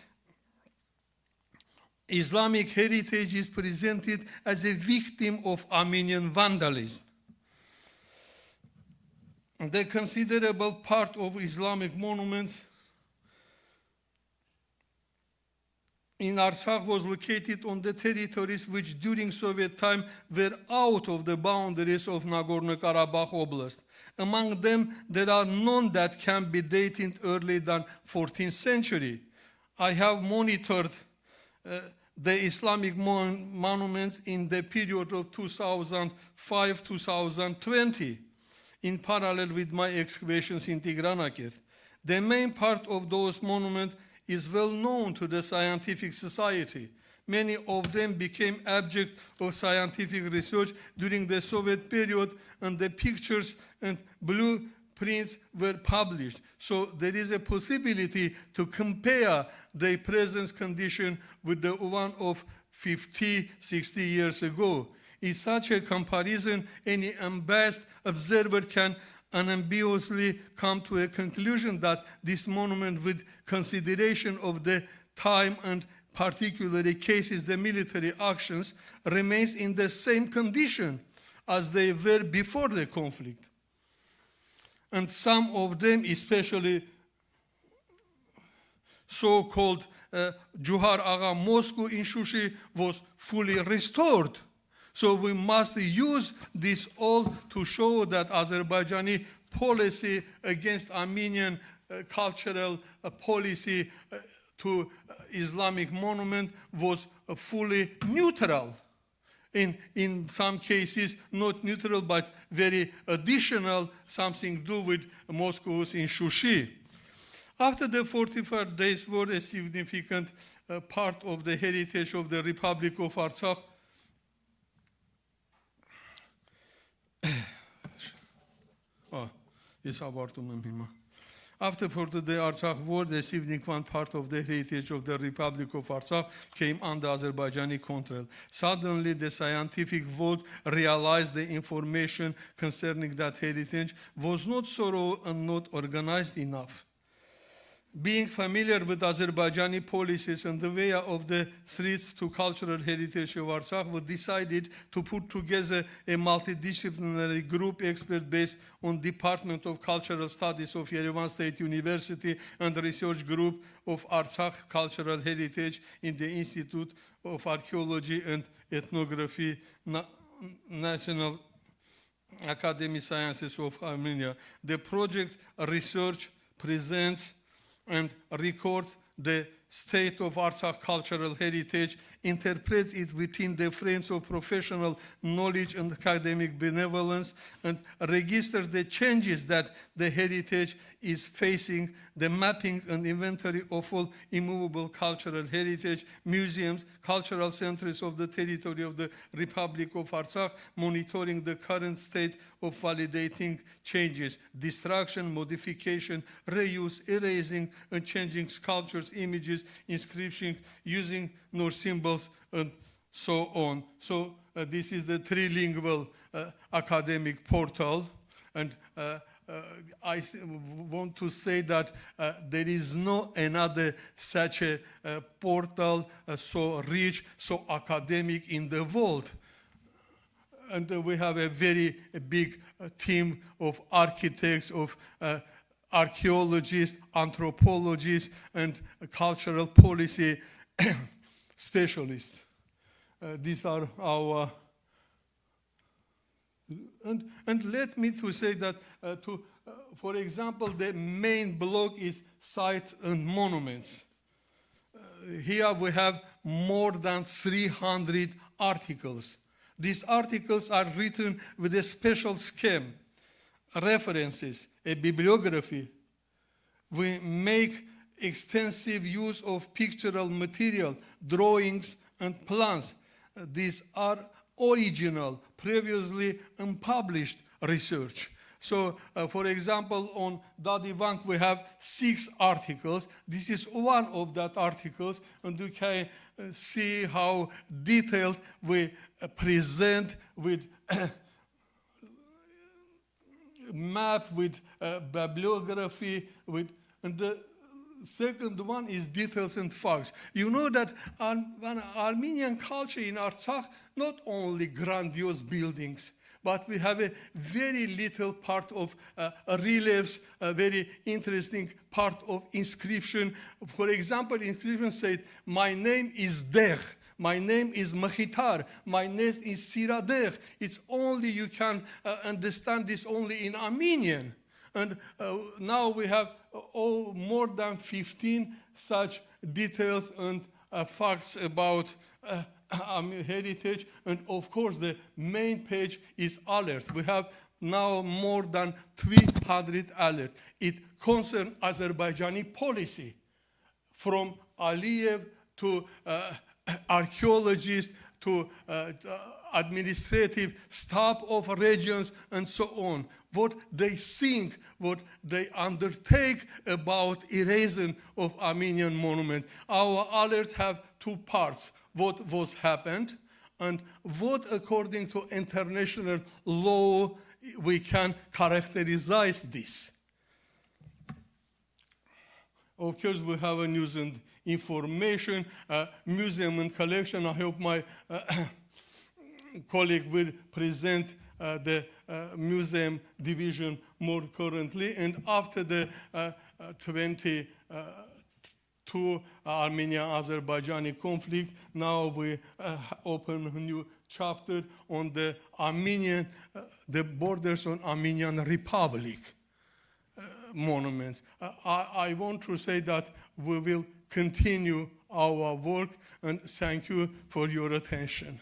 Islamic heritage is presented as a victim of Armenian vandalism. The considerable part of Islamic monuments in Artsakh was located on the territories which during Soviet time were out of the boundaries of Nagorno-Karabakh Oblast. Among them, there are none that can be dated earlier than 14th century. I have monitored the Islamic monuments in the period of 2005-2020 in parallel with my excavations in Tigranakert. The main part of those monuments is well known to the scientific society. Many of them became object of scientific research during the Soviet period, and the pictures and blueprints were published. So there is a possibility to compare the present condition with the one of 50, 60 years ago. In such a comparison, any unbiased observer can unambiguously come to a conclusion that this monument, with consideration of the time and particularly cases, the military actions, remains in the same condition as they were before the conflict. And some of them, especially so-called Juhar Agha Moscow in Shushi, was fully restored. So we must use this all to show that Azerbaijani policy against Armenian cultural policy to Islamic monument was fully neutral. In some cases, not neutral, but very additional, something to do with Moscow's in Shushi. After the 45 days war, a significant part of the heritage of the Republic of Artsakh After the Artsakh war, the significant part of the heritage of the Republic of Artsakh came under Azerbaijani control. Suddenly, the scientific world realized the information concerning that heritage was not thorough and not organized enough. Being familiar with Azerbaijani policies and the way of the threats to cultural heritage of Artsakh, we decided to put together a multidisciplinary group expert based on Department of Cultural Studies of Yerevan State University and the research group of Artsakh Cultural Heritage in the Institute of Archaeology and Ethnography, National Academy Sciences of Armenia. The project research presents and record the state of Artsakh cultural heritage, interprets it within the frames of professional knowledge and academic benevolence, and registers the changes that the heritage is facing, the mapping and inventory of all immovable cultural heritage, museums, cultural centers of the territory of the Republic of Artsakh, monitoring the current state of validating changes, destruction, modification, reuse, erasing, and changing sculptures, images, inscriptions, using nor symbols, and so on. So this is the trilingual academic portal, and I want to say that there is no another such a portal so rich, so academic in the world. And we have a very big team of architects, of archaeologists, anthropologists, and cultural policy specialists. These are our... And let me to say that, for example, the main block is sites and monuments. Here we have more than 300 articles. These articles are written with a special scheme, references, a bibliography. We make extensive use of pictorial material, drawings, and plans. These are original, previously unpublished research. So, for example, on Dadivank, we have 6 articles. This is one of that articles, and you can see how detailed we present with map, with bibliography, and the second one is details and facts. You know that Armenian culture in Artsakh, not only grandiose buildings, but we have a very little part of reliefs, a very interesting part of inscription. For example, inscription said, "My name is Deh, my name is Mkhitar, my name is Siradeh." It's only, you can understand this only in Armenian. And now we have more than 15 such details and facts about heritage. And of course, the main page is alerts. We have now more than 300 alerts. It concerns Azerbaijani policy, from Aliyev to archaeologists to administrative staff of regions and so on. What they think, what they undertake about erasing of Armenian monument. Our alerts have 2 parts. What was happened, and what, according to international law, we can characterize this. Of course, we have a news and information, museum and collection. I hope my colleague will present the museum division more currently. And after the 22 Armenian-Azerbaijani conflict, now we open a new chapter on the Armenian, the borders on Armenian Republic monuments. I want to say that we will continue our work, and thank you for your attention.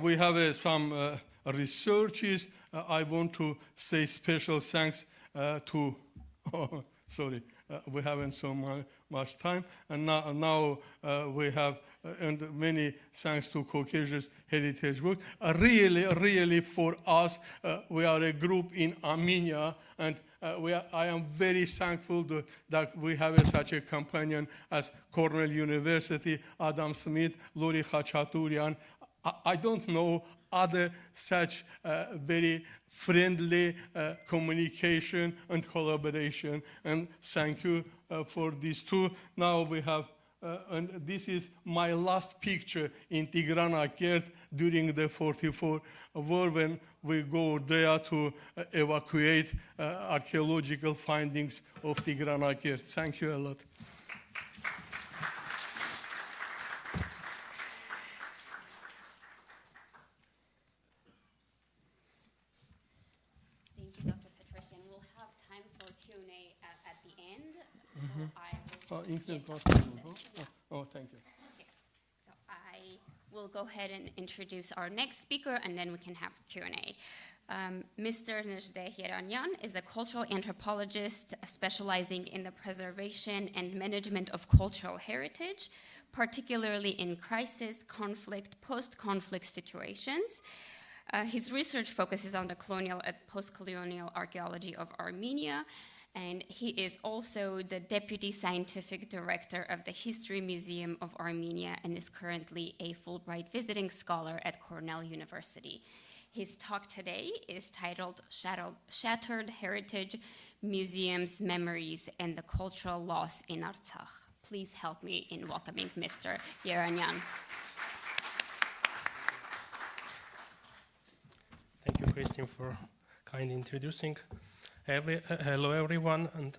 We have some researches. I want to say special thanks to, we haven't so much time. And now we have, and many thanks to Caucasus Heritage Work. Really for us, we are a group in Armenia, and I am very thankful that we have such a companion as Cornell University, Adam Smith, Lori Khachaturian. I don't know other such very friendly communication and collaboration, and thank you for these 2. Now we have, and this is my last picture in Tigranakert during the 44 war, when we go there to evacuate archaeological findings of Tigranakert. Thank you a lot. Thank you. Yes. So I will go ahead and introduce our next speaker, and then we can have Q&A. Mr. Nejdeh Yeranyan is a cultural anthropologist specializing in the preservation and management of cultural heritage, particularly in crisis, conflict, post-conflict situations. His research focuses on the colonial and post-colonial archaeology of Armenia, and he is also the Deputy Scientific Director of the History Museum of Armenia and is currently a Fulbright Visiting Scholar at Cornell University. His talk today is titled Shattered Heritage, Museums, Memories, and the Cultural Loss in Artsakh. Please help me in welcoming Mr. Yeranyan. Thank you, Christine, for kind introducing. Hello, everyone. And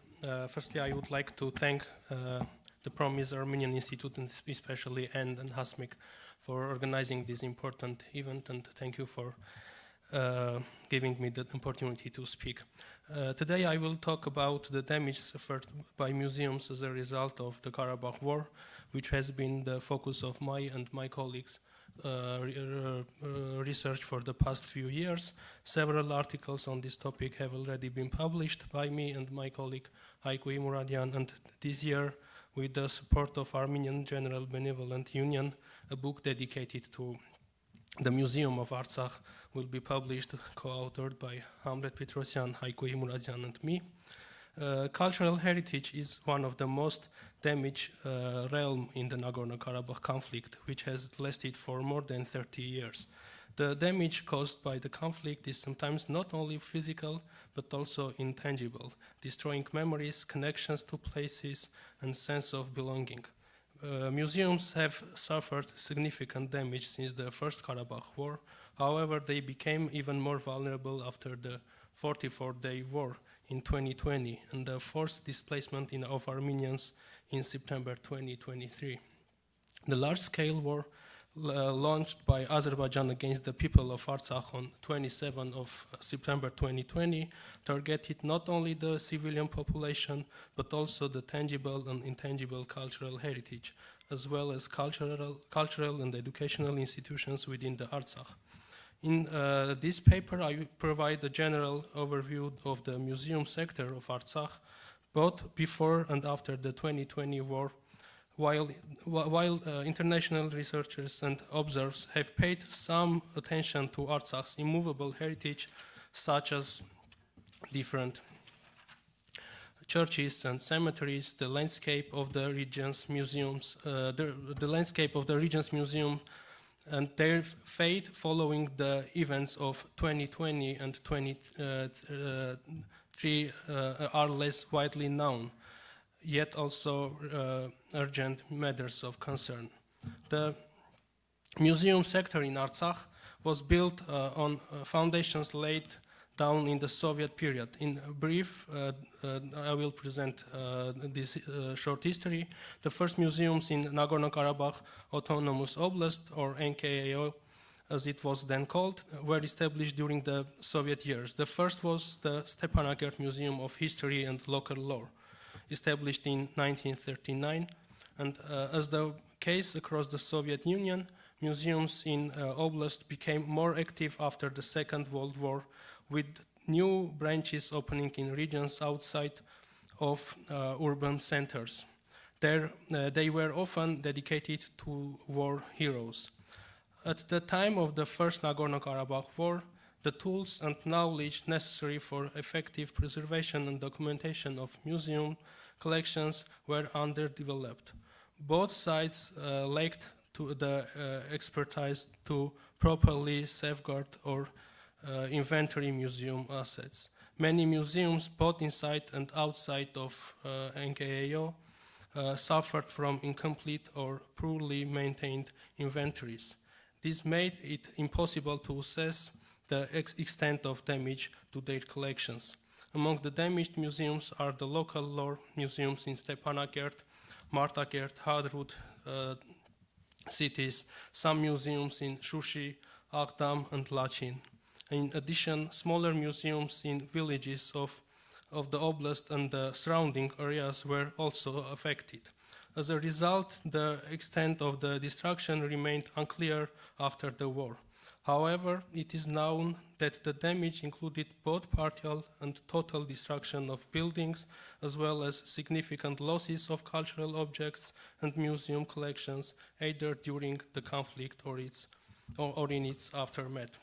firstly, I would like to thank the Promise Armenian Institute, and especially Anne and Hasmik, for organizing this important event. And thank you for giving me the opportunity to speak. Today, I will talk about the damage suffered by museums as a result of the Karabakh War, which has been the focus of my and my colleagues' research for the past few years. Several articles on this topic have already been published by me and my colleague Hayko Imuradian, and this year with the support of Armenian General Benevolent Union, a book dedicated to the Museum of Artsakh will be published, co-authored by Hamlet Petrosyan, Hayko Muradyan, and me. Cultural heritage is one of the most damaged realm in the Nagorno-Karabakh conflict, which has lasted for more than 30 years. The damage caused by the conflict is sometimes not only physical, but also intangible, destroying memories, connections to places, and sense of belonging. Museums have suffered significant damage since the First Karabakh War. However, they became even more vulnerable after the 44-day war in 2020 and the forced displacement of Armenians in September 2023. The large-scale war launched by Azerbaijan against the people of Artsakh on 27 of September 2020 targeted not only the civilian population, but also the tangible and intangible cultural heritage, as well as cultural and educational institutions within the Artsakh. In this paper, I provide a general overview of the museum sector of Artsakh, both before and after the 2020 war, while international researchers and observers have paid some attention to Artsakh's immovable heritage, such as different churches and cemeteries, the landscape of the region's museums, the landscape of the region's museum, and their fate following the events of 2020 and 2023 are less widely known, yet also urgent matters of concern. The museum sector in Artsakh was built on foundations laid down in the Soviet period. In brief, I will present this short history. The first museums in Nagorno-Karabakh Autonomous Oblast, or NKAO, as it was then called, were established during the Soviet years. The first was the Stepanakert Museum of History and Local Lore, established in 1939. And as the case across the Soviet Union, museums in Oblast became more active after the Second World War, with new branches opening in regions outside of urban centers. There, they were often dedicated to war heroes. At the time of the First Nagorno-Karabakh War, the tools and knowledge necessary for effective preservation and documentation of museum collections were underdeveloped. Both sides lacked the expertise to properly safeguard or inventory museum assets. Many museums, both inside and outside of NKAO, suffered from incomplete or poorly maintained inventories. This made it impossible to assess the extent of damage to their collections. Among the damaged museums are the local lore museums in Stepanakert, Martakert, Hadrut cities, some museums in Shushi, Agdam, and Lachin. In addition, smaller museums in villages of the oblast and the surrounding areas were also affected. As a result, the extent of the destruction remained unclear after the war. However, it is known that the damage included both partial and total destruction of buildings, as well as significant losses of cultural objects and museum collections, either during the conflict or in its aftermath.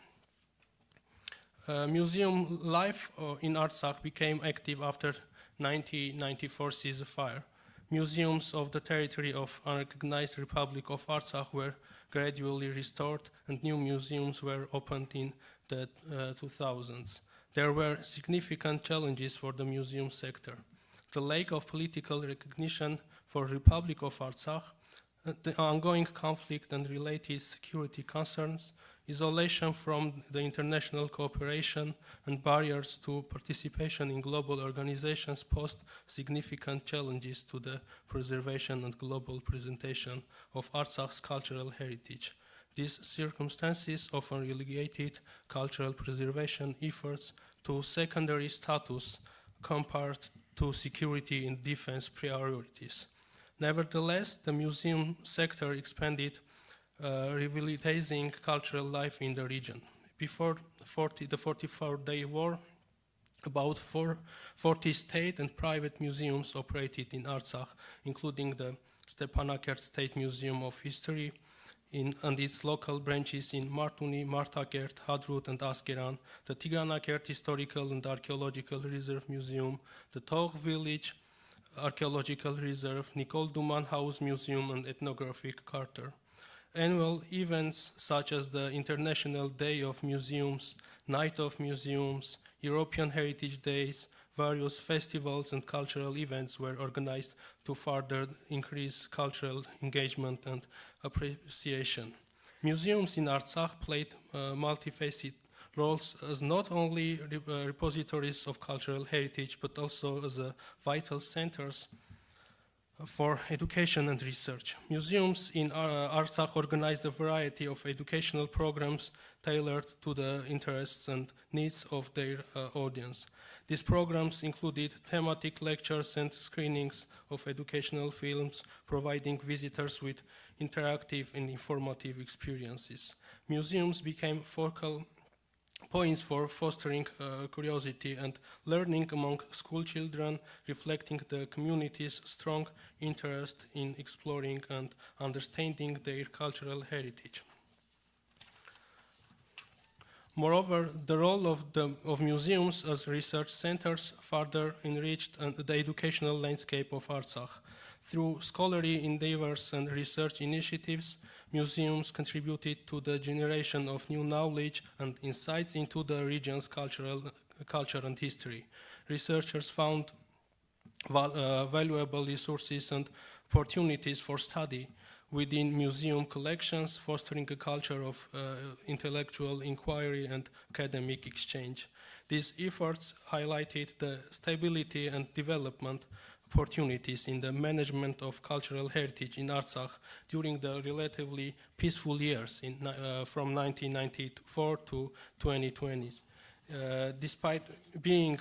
Museum life in Artsakh became active after 1994 ceasefire. Museums of the territory of unrecognized Republic of Artsakh were gradually restored, and new museums were opened in the 2000s. There were significant challenges for the museum sector. The lack of political recognition for Republic of Artsakh, the ongoing conflict and related security concerns, isolation from the international cooperation, and barriers to participation in global organizations posed significant challenges to the preservation and global presentation of Artsakh's cultural heritage. These circumstances often relegated cultural preservation efforts to secondary status compared to security and defense priorities. Nevertheless, the museum sector expanded, revitalizing cultural life in the region. Before the 44-day war, About 40 state and private museums operated in Artsakh, including the Stepanakert State Museum of History and its local branches in Martuni, Martakert, Hadrut, and Askeran, the Tigranakert Historical and Archaeological Reserve Museum, the Togh Village Archaeological Reserve, Nicole Duman House Museum, and Ethnographic Carter. Annual events such as the International Day of Museums, Night of Museums, European Heritage Days, various festivals and cultural events were organized to further increase cultural engagement and appreciation. Museums in Artsakh played multifaceted roles as not only repositories of cultural heritage, but also as vital centers for education and research. Museums in Artsakh organized a variety of educational programs tailored to the interests and needs of their audience. These programs included thematic lectures and screenings of educational films, providing visitors with interactive and informative experiences. Museums became focal points for fostering curiosity and learning among school children, reflecting the community's strong interest in exploring and understanding their cultural heritage. Moreover, the role of museums as research centers further enriched the educational landscape of Artsakh. Through scholarly endeavors and research initiatives, museums contributed to the generation of new knowledge and insights into the region's culture and history. Researchers found valuable resources and opportunities for study within museum collections, fostering a culture of intellectual inquiry and academic exchange. These efforts highlighted the stability and development opportunities in the management of cultural heritage in Artsakh during the relatively peaceful years from 1994 to 2020s. Despite being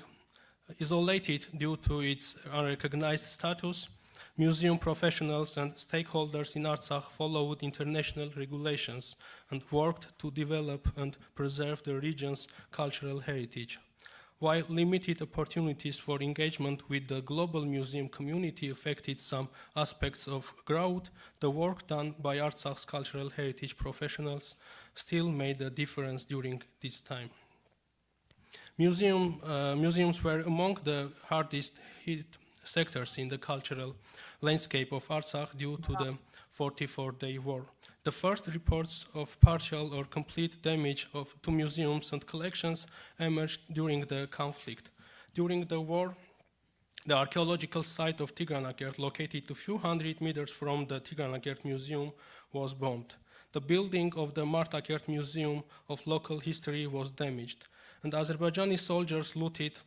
isolated due to its unrecognized status, museum professionals and stakeholders in Artsakh followed international regulations and worked to develop and preserve the region's cultural heritage. While limited opportunities for engagement with the global museum community affected some aspects of growth, the work done by Artsakh's cultural heritage professionals still made a difference during this time. Museums were among the hardest hit sectors in the cultural landscape of Artsakh due to the 44-day war. The first reports of partial or complete damage to museums and collections emerged during the conflict. During the war, the archaeological site of Tigranakert, located a few hundred meters from the Tigranakert Museum, was bombed. The building of the Martakert Museum of Local History was damaged, and Azerbaijani soldiers looted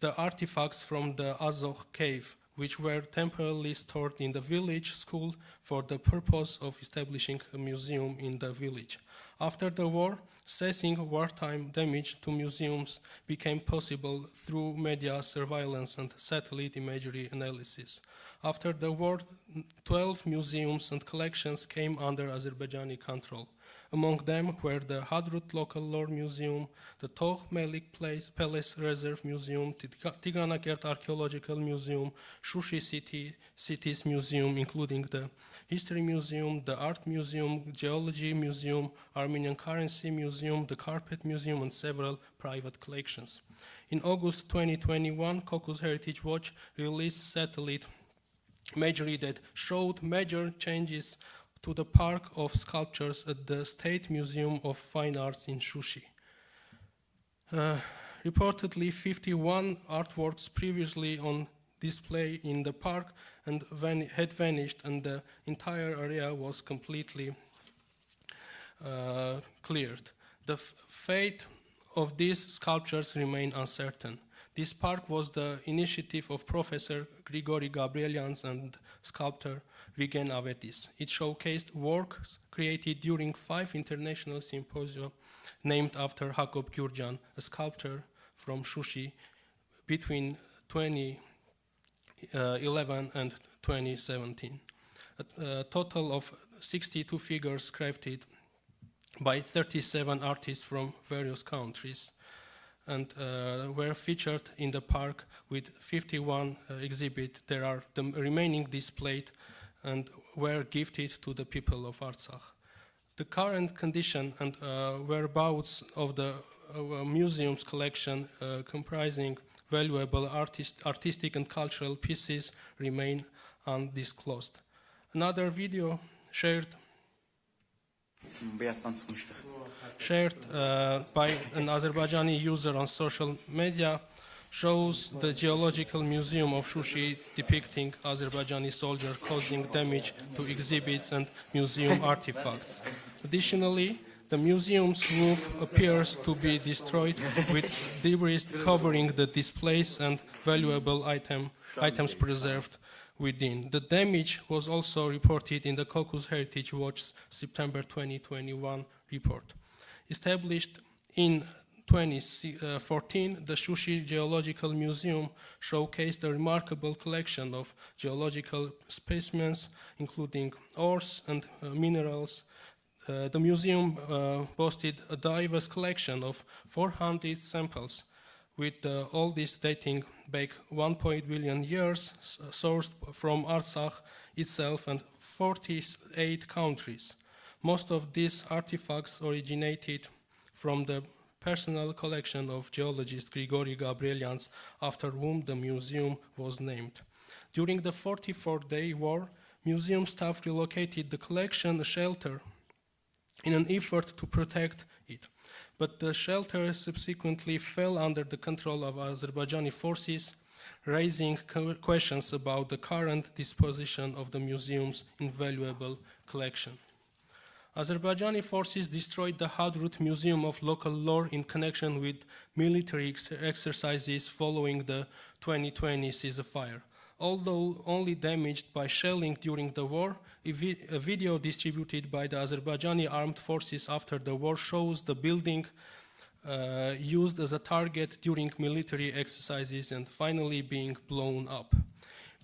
the artifacts from the Azokh cave, which were temporarily stored in the village school for the purpose of establishing a museum in the village. After the war, assessing wartime damage to museums became possible through media surveillance and satellite imagery analysis. After the war, 12 museums and collections came under Azerbaijani control. Among them were the Hadrut Local Lore Museum, the Togh Melik Palace Reserve Museum, Tigranakert Archaeological Museum, Shushi Cities Museum, including the History Museum, the Art Museum, Geology Museum, Armenian Currency Museum, the Carpet Museum, and several private collections. In August 2021, Caucasus Heritage Watch released satellite imagery that showed major changes to the park of sculptures at the State Museum of Fine Arts in Shushi. Reportedly, 51 artworks previously on display in the park had vanished, and the entire area was completely cleared. The fate of these sculptures remain uncertain. This park was the initiative of Professor Grigori Gabrielians and sculptor Vigen Avetis. It showcased works created during 5 international symposia named after Jakob Gyurcan, a sculptor from Shushi, between 2011 and 2017. A total of 62 figures crafted by 37 artists from various countries. and were featured in the park with 51 exhibits. There are the remaining displayed and were gifted to the people of Artsakh. The current condition and whereabouts of the museum's collection comprising valuable artistic and cultural pieces remain undisclosed. Another video shared by an Azerbaijani user on social media shows the Geological Museum of Shushi depicting Azerbaijani soldier causing damage to exhibits and museum artifacts. Additionally, the museum's roof appears to be destroyed with debris covering the displays and valuable items preserved within. The damage was also reported in the Caucasus Heritage Watch's September 2021 report. Established in 2014, the Shushi Geological Museum showcased a remarkable collection of geological specimens, including ores and minerals. The museum boasted a diverse collection of 400 samples, with the oldest dating back 1 billion years, sourced from Artsakh itself and 48 countries. Most of these artifacts originated from the personal collection of geologist Grigori Gabrielians, after whom the museum was named. During the 44-day war, museum staff relocated the collection shelter in an effort to protect it. But the shelter subsequently fell under the control of Azerbaijani forces, raising questions about the current disposition of the museum's invaluable collection. Azerbaijani forces destroyed the Hadrut Museum of Local Lore in connection with military exercises following the 2020 ceasefire. Although only damaged by shelling during the war, a video distributed by the Azerbaijani armed forces after the war shows the building used as a target during military exercises and finally being blown up.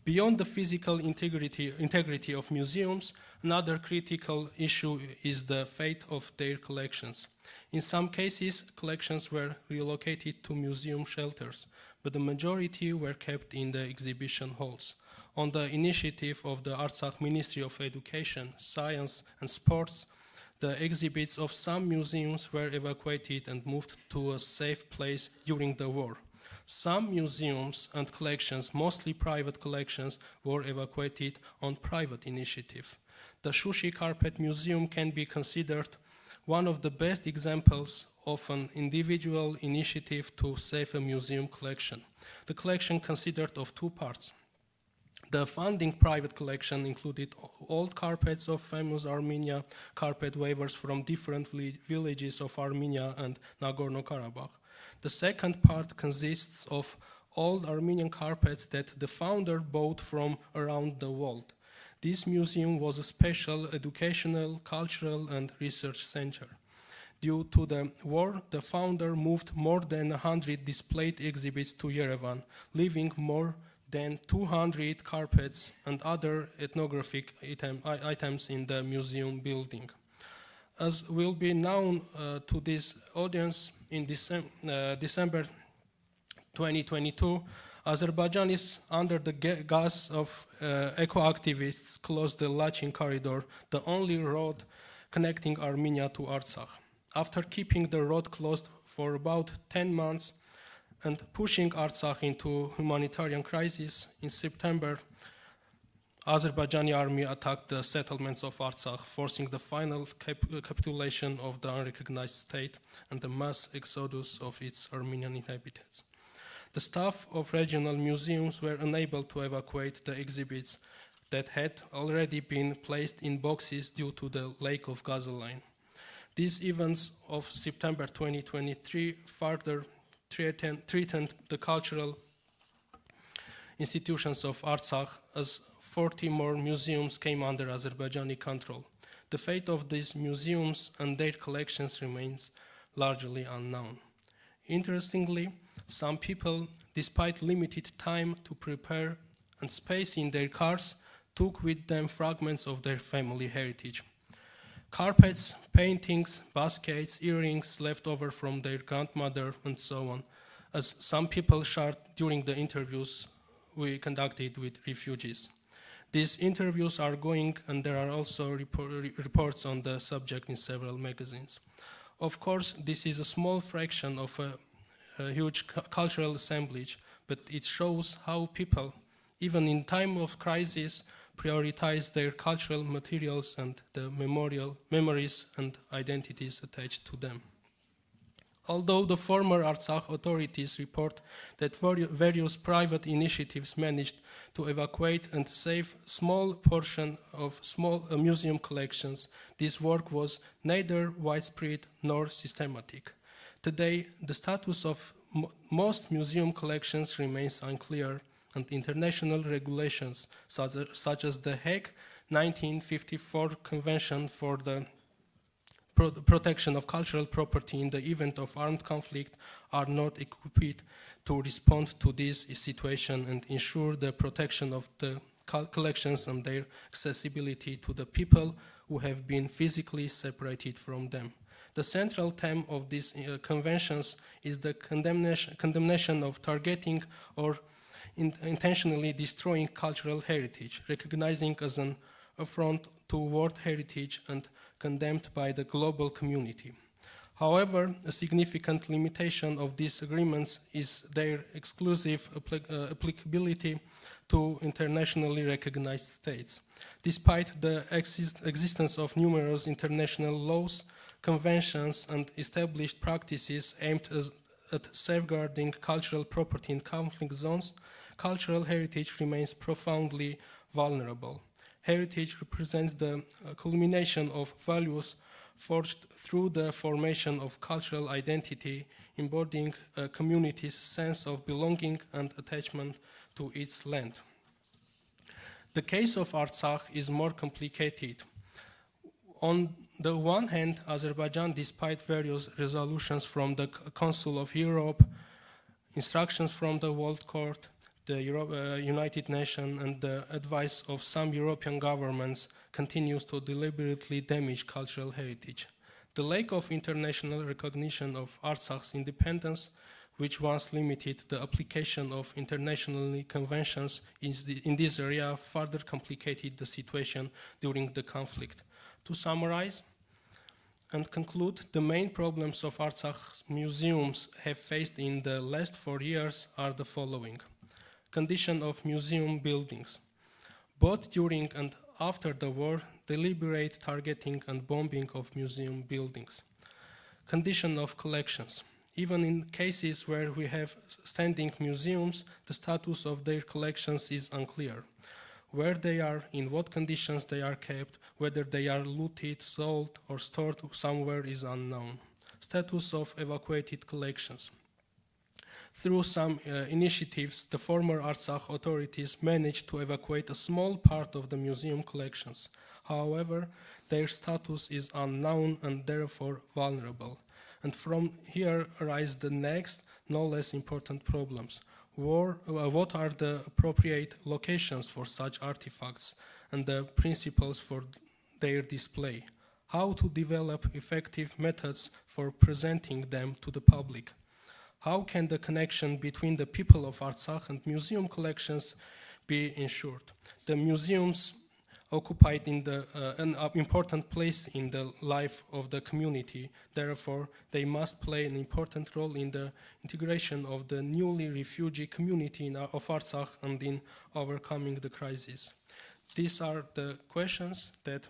Beyond the physical integrity of museums, another critical issue is the fate of their collections. In some cases, collections were relocated to museum shelters, but the majority were kept in the exhibition halls. On the initiative of the Artsakh Ministry of Education, Science and Sports, the exhibits of some museums were evacuated and moved to a safe place during the war. Some museums and collections, mostly private collections, were evacuated on private initiative. The Shushi Carpet Museum can be considered one of the best examples of an individual initiative to save a museum collection. The collection consisted of two parts. The founding private collection included old carpets of famous Armenia, carpet weavers from different villages of Armenia and Nagorno-Karabakh. The second part consists of old Armenian carpets that the founder bought from around the world. This museum was a special educational, cultural, and research center. Due to the war, the founder moved more than 100 displayed exhibits to Yerevan, leaving more than 200 carpets and other ethnographic items in the museum building. As will be known to this audience, in December 2022, Azerbaijanis, under the gas of eco-activists, closed the Lachin corridor, the only road connecting Armenia to Artsakh. After keeping the road closed for about 10 months and pushing Artsakh into humanitarian crisis, in September, Azerbaijani army attacked the settlements of Artsakh, forcing the final capitulation of the unrecognized state and the mass exodus of its Armenian inhabitants. The staff of regional museums were unable to evacuate the exhibits that had already been placed in boxes due to the lack of gasoline. These events of September 2023 further threatened the cultural institutions of Artsakh as 40 more museums came under Azerbaijani control. The fate of these museums and their collections remains largely unknown. Interestingly, some people, despite limited time to prepare and space in their cars, took with them fragments of their family heritage. Carpets, paintings, baskets, earrings left over from their grandmother, and so on, as some people shared during the interviews we conducted with refugees. These interviews are going, and there are also reports on the subject in several magazines. Of course, this is a small fraction of a huge cultural assemblage, but it shows how people, even in time of crisis, prioritize their cultural materials and the memories and identities attached to them. Although the former Artsakh authorities report that various private initiatives managed to evacuate and save small portion of small museum collections, this work was neither widespread nor systematic. Today, the status of most museum collections remains unclear, and international regulations such as the Hague 1954 Convention for the protection of cultural property in the event of armed conflict are not equipped to respond to this situation and ensure the protection of the collections and their accessibility to the people who have been physically separated from them. The central theme of these conventions is the condemnation of targeting or intentionally destroying cultural heritage, recognizing as an affront to world heritage and condemned by the global community. However, a significant limitation of these agreements is their exclusive applicability to internationally recognized states. Despite the existence of numerous international laws, conventions, and established practices aimed at safeguarding cultural property in conflict zones, cultural heritage remains profoundly vulnerable. Heritage represents the culmination of values forged through the formation of cultural identity, embodying a community's sense of belonging and attachment to its land. The case of Artsakh is more complicated. On the one hand, Azerbaijan, despite various resolutions from the Council of Europe, instructions from the World Court, the United Nations, and the advice of some European governments, continues to deliberately damage cultural heritage. The lack of international recognition of Artsakh's independence, which once limited the application of international conventions in this area, further complicated the situation during the conflict. To summarize and conclude, the main problems of Artsakh's museums have faced in the last 4 years are the following. Condition of museum buildings. Both during and after the war, deliberate targeting and bombing of museum buildings. Condition of collections. Even in cases where we have standing museums, the status of their collections is unclear. Where they are, in what conditions they are kept, whether they are looted, sold, or stored somewhere is unknown. Status of evacuated collections. Through some initiatives, the former Artsakh authorities managed to evacuate a small part of the museum collections. However, their status is unknown and therefore vulnerable. And from here arise the next, no less important problems. What are the appropriate locations for such artifacts and the principles for their display? How to develop effective methods for presenting them to the public? How can the connection between the people of Artsakh and museum collections be ensured? The museums occupied an important place in the life of the community. Therefore, they must play an important role in the integration of the newly refugee community of Artsakh and in overcoming the crisis. These are the questions that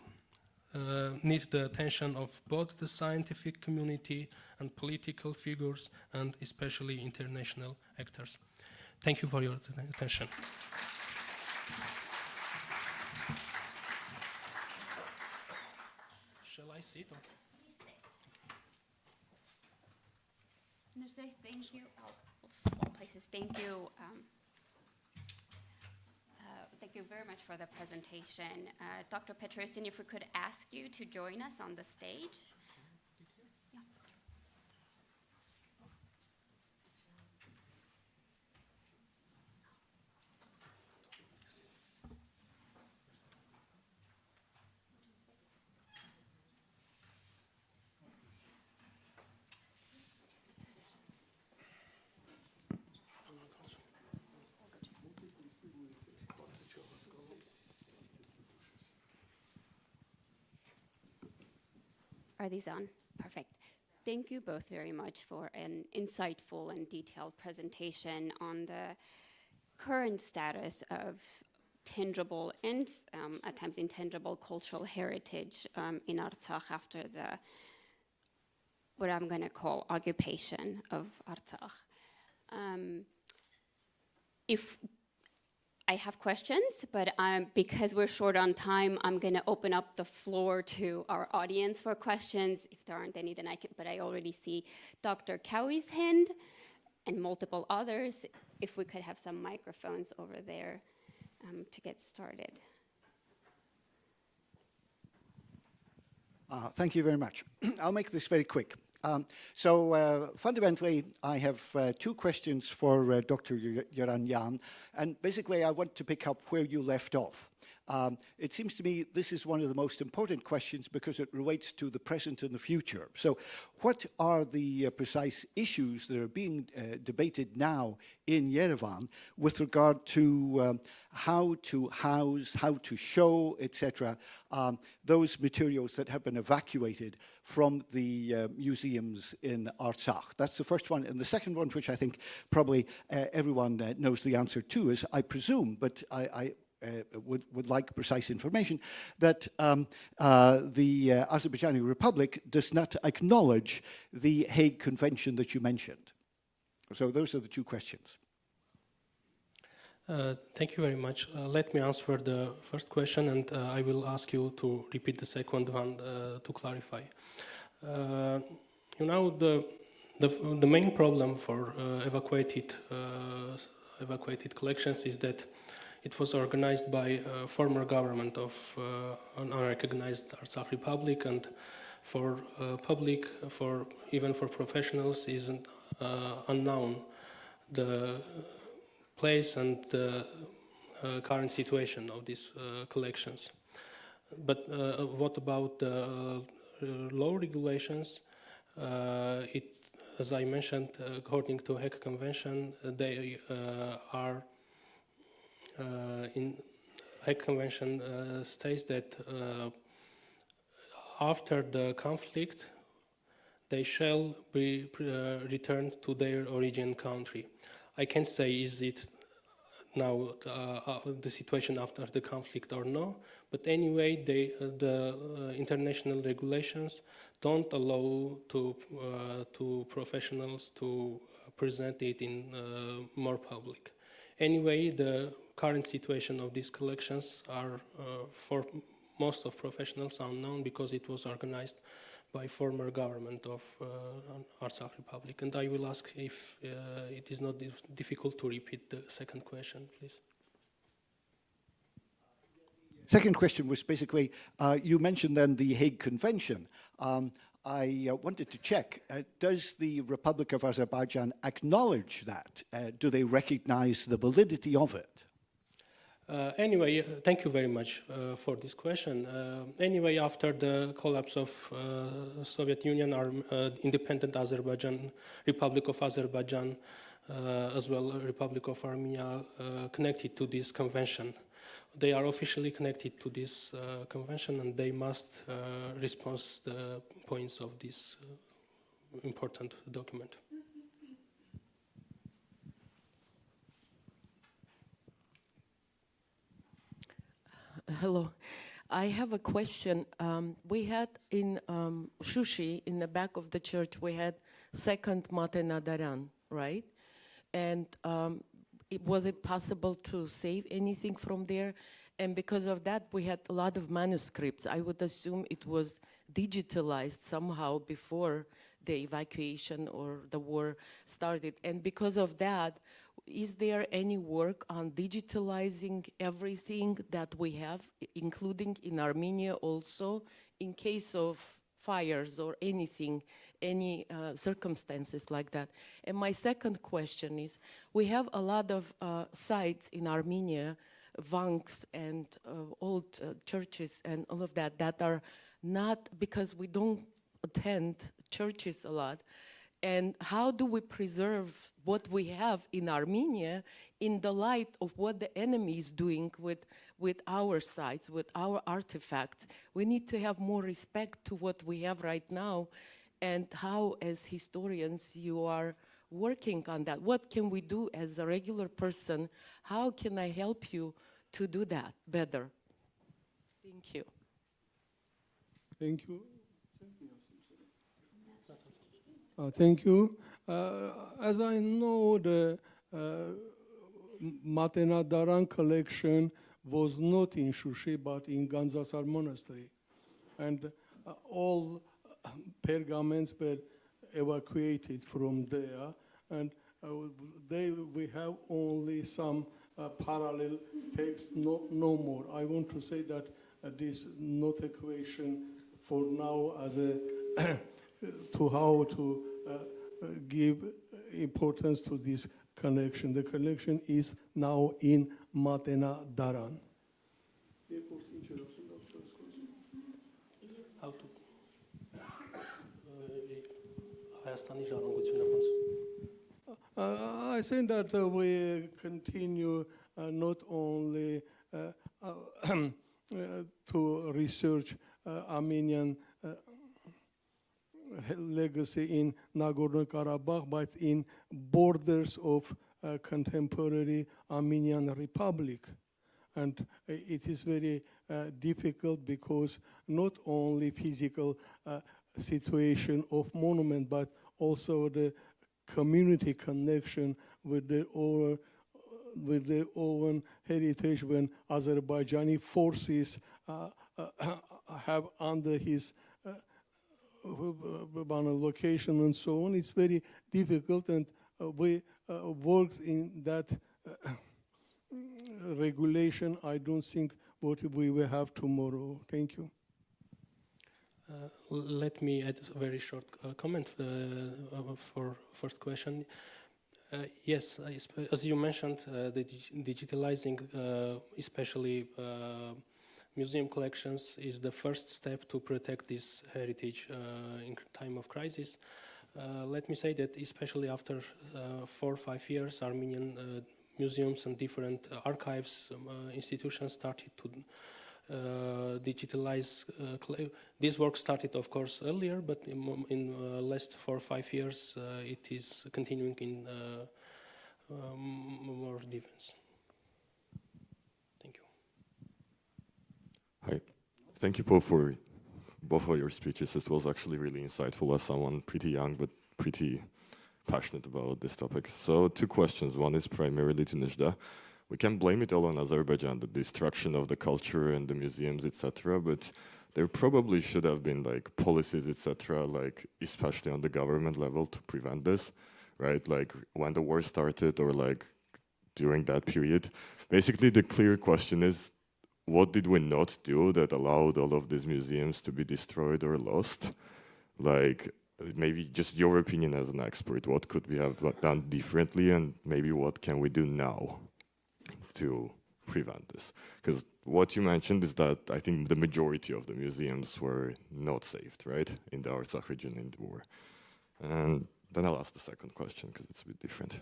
need the attention of both the scientific community and political figures, and especially international actors. Thank you for your attention. Shall I sit? Okay. Thank you. I'll swap places. Thank you. Thank you very much for the presentation. Dr. Petrosian, if we could ask you to join us on the stage. Yeah. Are these on? Perfect. Thank you both very much for an insightful and detailed presentation on the current status of tangible and at times intangible cultural heritage in Artsakh after the, what I'm going to call, occupation of Artsakh. If I have questions, but because we're short on time, I'm going to open up the floor to our audience for questions. If there aren't any, then I can, but I already see Dr. Cowie's hand and multiple others. If we could have some microphones over there to get started. Thank you very much. I'll make this very quick. Fundamentally, I have two questions for Dr. Yaranyan, and basically I want to pick up where you left off. It seems to me this is one of the most important questions because it relates to the present and the future. So what are the precise issues that are being debated now in Yerevan with regard to how to house, how to show, etc., those materials that have been evacuated from the museums in Artsakh? That's the first one. And the second one, which I think probably everyone knows the answer to, is, I presume, but I would like precise information, that the Azerbaijani Republic does not acknowledge the Hague Convention that you mentioned. So those are the two questions. Thank you very much. Let me answer the first question, and I will ask you to repeat the second one to clarify. You know, the main problem for evacuated collections is that it was organized by a former government of an unrecognized Artsakh Republic, and for public, even for professionals, is unknown the place and the current situation of these collections. But what about the law regulations? As I mentioned, according to Hague Convention, they are in Hague Convention states that after the conflict, they shall be returned to their origin country. I can't say is it now the situation after the conflict or no, but anyway, the international regulations don't allow to professionals to present it in more public. Anyway, the current situation of these collections are for most of professionals unknown because it was organized by former government of Artsakh Republic. And I will ask if it is not difficult to repeat the second question, please. Second question was basically, you mentioned then the Hague Convention. I wanted to check, does the Republic of Azerbaijan acknowledge that? Do they recognize the validity of it? Anyway, thank you very much for this question. Anyway, after the collapse of Soviet Union, our independent Azerbaijan, Republic of Azerbaijan, as well Republic of Armenia, connected to this convention. They are officially connected to this convention, and they must respond the points of this important document. Hello. I have a question. We had in Shushi, in the back of the church, we had second Mate Nadaran, right? And was it possible to save anything from there? And because of that, we had a lot of manuscripts. I would assume it was digitalized somehow before the evacuation or the war started. And because of that, is there any work on digitalizing everything that we have, including in Armenia also, in case of fires or anything, any circumstances like that? And my second question is, we have a lot of sites in Armenia, vanks and old churches and all of that, that are not, because we don't attend churches a lot, And how do we preserve what we have in Armenia in the light of what the enemy is doing with our sites, with our artifacts? We need to have more respect to what we have right now, and how, as historians, you are working on that. What can we do as a regular person? How can I help you to do that better? Thank you. Thank you. Thank you. As I know, the Matenadaran collection was not in Shushi, but in Gandzasar Monastery. And all pergaments were evacuated from there. And we have only some parallel text, no more. I want to say that this not equation for now as a to how to give importance to this connection. The connection is now in Matena Daran. How to I think that we continue not only to research Armenian legacy in Nagorno-Karabakh, but in borders of contemporary Armenian Republic. And it is very difficult because not only physical situation of monument, but also the community connection with their own heritage when Azerbaijani forces have under his location and so on. It's very difficult, and we work in that regulation. I don't think what we will have tomorrow. Thank you. Let me add a very short comment for first question. Yes, as you mentioned, the digitalizing, especially museum collections, is the first step to protect this heritage in time of crisis. Let me say that especially after 4 or 5 years, Armenian museums and different archives institutions started to digitalize. This work started, of course, earlier, but in last 4 or 5 years, it is continuing in more defense. Thank you. Hi. Thank you, Paul, for both of your speeches. It was actually really insightful as someone pretty young, but pretty passionate about this topic. So 2 questions. One is primarily to Nejda. We can blame it all on Azerbaijan, the destruction of the culture and the museums, etc. But there probably should have been like policies, etc., like especially on the government level to prevent this, right? Like when the war started or like during that period. Basically, the clear question is, what did we not do that allowed all of these museums to be destroyed or lost? Like maybe just your opinion as an expert, what could we have done differently, and maybe what can we do now to prevent this? Because what you mentioned is that I think the majority of the museums were not saved, right, in the Artsakh region in the war. And then I'll ask the second question because it's a bit different.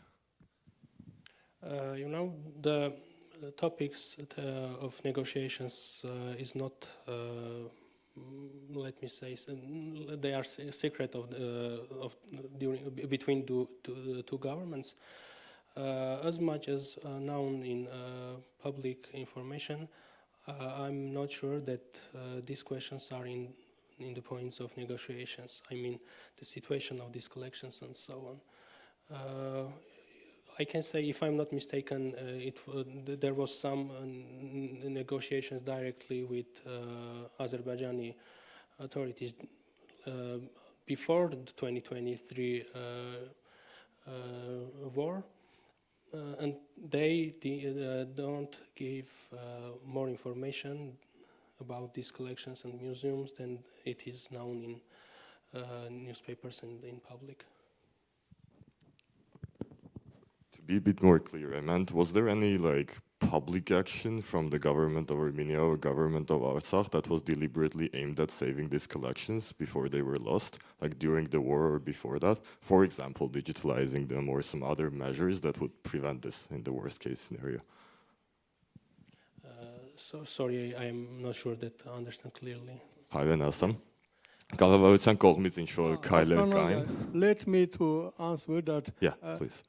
You know, the topics of negotiations is not, let me say, they are secret between two governments. As much as known in public information, I'm not sure that these questions are in the points of negotiations. I mean, the situation of these collections and so on. I can say, if I'm not mistaken, there was some negotiations directly with Azerbaijani authorities before the 2023 war. And they don't give more information about these collections and museums than it is known in newspapers and in public. To be a bit more clear, I meant, was there any like public action from the government of Armenia or government of Artsakh that was deliberately aimed at saving these collections before they were lost, like during the war or before that? For example, digitalizing them or some other measures that would prevent this in the worst case scenario. So sorry, I am not sure that I understand clearly. Հայրեն ասամ, կառավարության կողմից ինչ որ քայլեր կային. Let me to answer that. Yeah, please.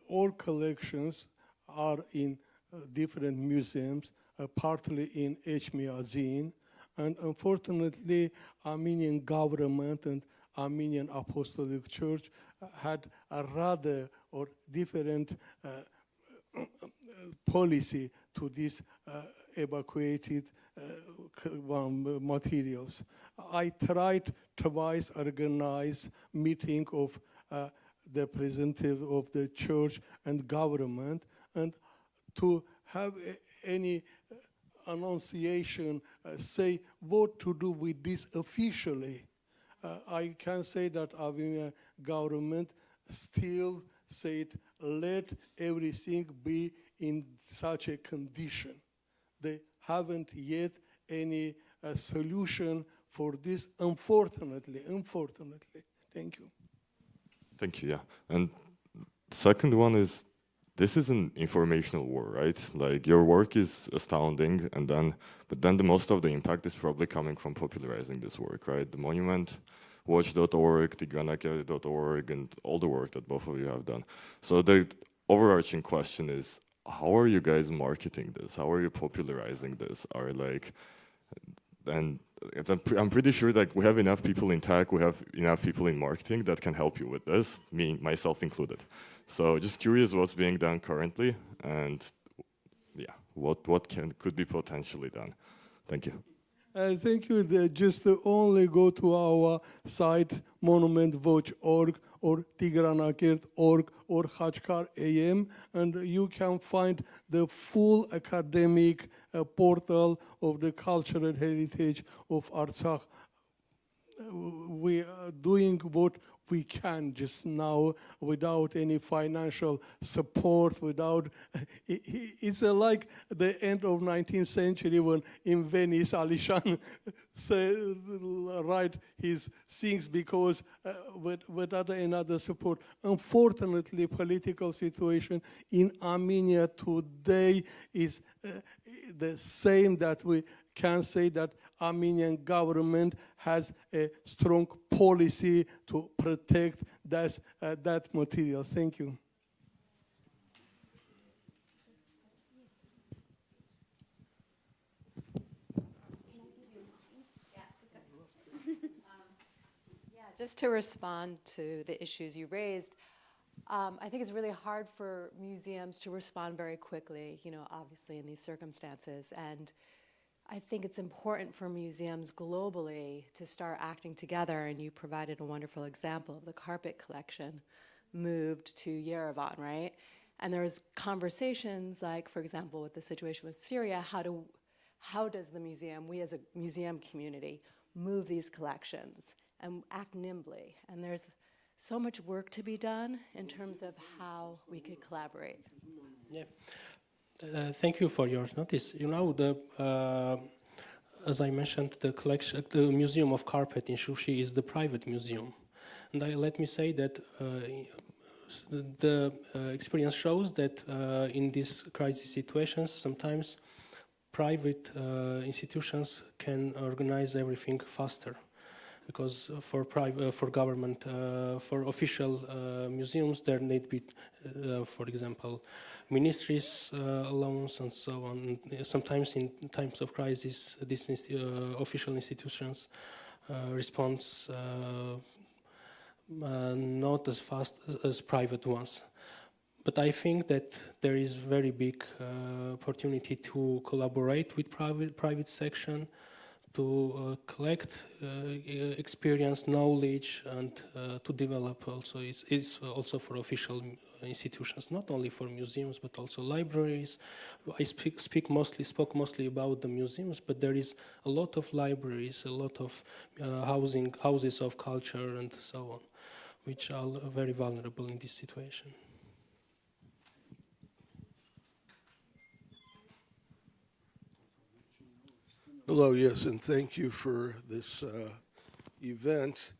All collections are in different museums, partly in Echmiadzin, and unfortunately, Armenian government and Armenian Apostolic Church had a rather or different policy to these evacuated materials. I tried twice organize meeting of the representative of the church and government, and to have any annunciation, say what to do with this officially. I can say that Armenian government still said, let everything be in such a condition. They haven't yet any solution for this, unfortunately. Thank you. Thank you, yeah. And the second one is, this is an informational war, right? Like, your work is astounding, but then the most of the impact is probably coming from popularizing this work, right? The Monument Watch.org, tigranakere.org, and all the work that both of you have done. So the overarching question is, how are you guys marketing this? How are you popularizing this? I'm pretty sure that we have enough people in tech, we have enough people in marketing that can help you with this, me, myself included. So just curious what's being done currently, and yeah, what could be potentially done. Thank you. Thank you. Just only go to our site, monumentwatch.org or tigranakert.org or Khachkar AM, and you can find the full academic portal of the cultural heritage of Artsakh. We are doing what we can just now without any financial support, it's like the end of 19th century when in Venice, Alishan write his things because without another support. Unfortunately, political situation in Armenia today is the same, that we can say that Armenian government has a strong policy to protect that materials. Thank you. Just to respond to the issues you raised, I think it's really hard for museums to respond very quickly, obviously in these circumstances. And I think it's important for museums globally to start acting together, and you provided a wonderful example of the carpet collection moved to Yerevan, right? And there's conversations like, for example, with the situation with Syria, how does the museum, we as a museum community, move these collections and act nimbly? And there's so much work to be done in terms of how we could collaborate. Yeah. Thank you for your notice. As I mentioned, the Museum of Carpet in Shushi is the private museum. And let me say that the experience shows that in these crisis situations, sometimes private institutions can organize everything faster. Because for government, for official museums, there need be, for example, ministries loans and so on. Sometimes in times of crisis, these official institutions respond not as fast as private ones. But I think that there is very big opportunity to collaborate with private section, to collect experience, knowledge, and to develop also. It's also for official institutions, not only for museums, but also libraries. I spoke mostly about the museums, but there is a lot of libraries, a lot of houses of culture, and so on, which are very vulnerable in this situation. Hello, yes, and thank you for this event.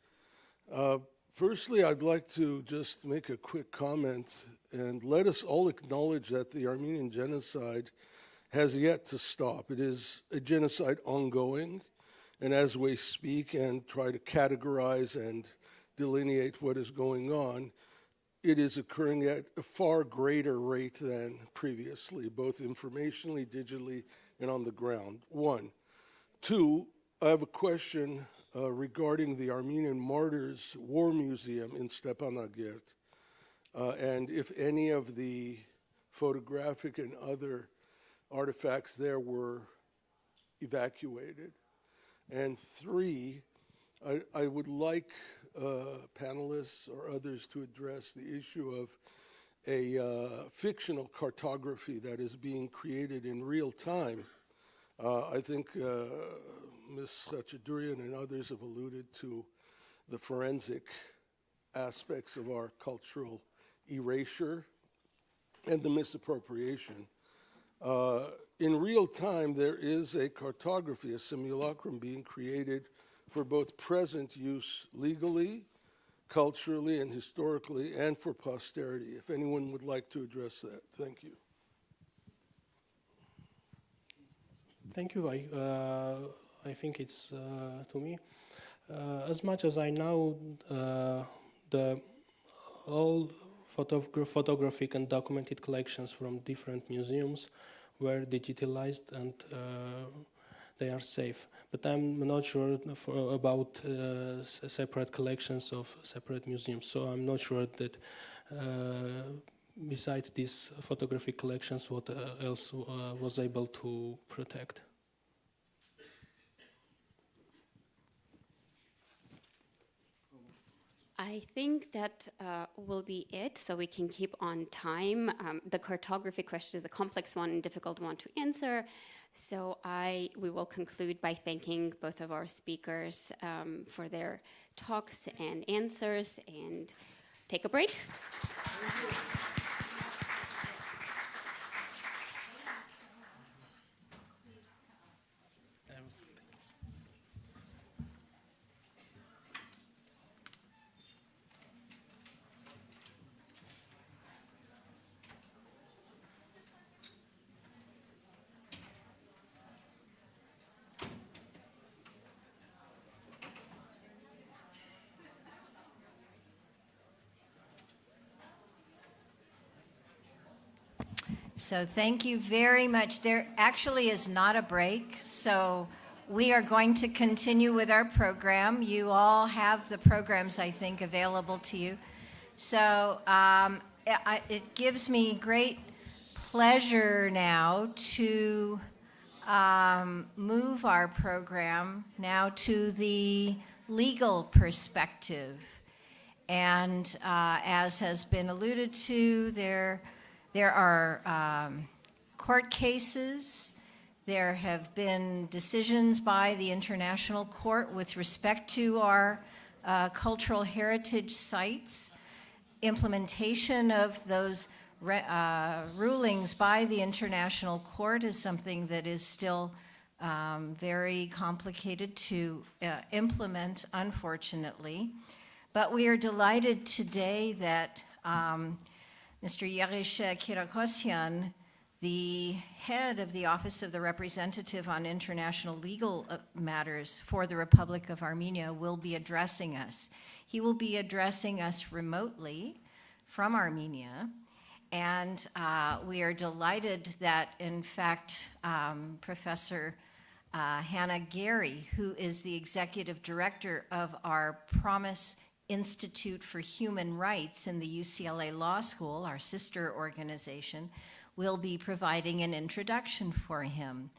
Firstly, I'd like to just make a quick comment and let us all acknowledge that the Armenian genocide has yet to stop. It is a genocide ongoing, and as we speak and try to categorize and delineate what is going on, it is occurring at a far greater rate than previously, both informationally, digitally, and on the ground. One. Two, I have a question regarding the Armenian Martyrs War Museum in Stepanakert, and if any of the photographic and other artifacts there were evacuated. And three, I would like panelists or others to address the issue of a fictional cartography that is being created in real time. I think Ms. Khachadurian and others have alluded to the forensic aspects of our cultural erasure and the misappropriation. In real time, there is a cartography, a simulacrum being created for both present use legally, culturally, and historically, and for posterity. If anyone would like to address that, thank you. Thank you. I think it's to me. As much as I know, the all photographic and documented collections from different museums were digitalized and they are safe. But I'm not sure about separate collections of separate museums. So I'm not sure that besides these photographic collections, what else was able to protect. I think that will be it, so we can keep on time. The cartography question is a complex one and difficult one to answer. So we will conclude by thanking both of our speakers for their talks and answers, and take a break. So thank you very much. There actually is not a break, so we are going to continue with our program. You all have the programs, I think, available to you. So it gives me great pleasure now to move our program now to the legal perspective. And as has been alluded to, there are court cases. There have been decisions by the International Court with respect to our cultural heritage sites. Implementation of those rulings by the International Court is something that is still very complicated to implement, unfortunately. But we are delighted today that Mr. Yerish Kirakosyan, the head of the Office of the Representative on International Legal Matters for the Republic of Armenia, will be addressing us. He will be addressing us remotely from Armenia, and we are delighted that, in fact, Professor Hannah Gary, who is the executive director of our Promise Institute for Human Rights in the UCLA Law School, our sister organization, will be providing an introduction for him.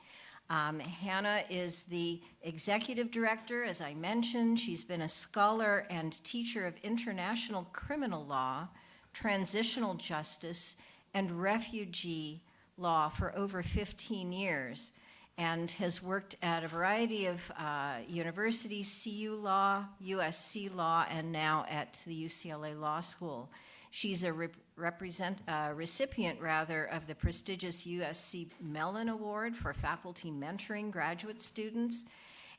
Hannah is the executive director, as I mentioned. She's been a scholar and teacher of international criminal law, transitional justice, and refugee law for over 15 years, and has worked at a variety of universities, CU Law, USC Law, and now at the UCLA Law School. She's a recipient of the prestigious USC Mellon Award for faculty mentoring graduate students,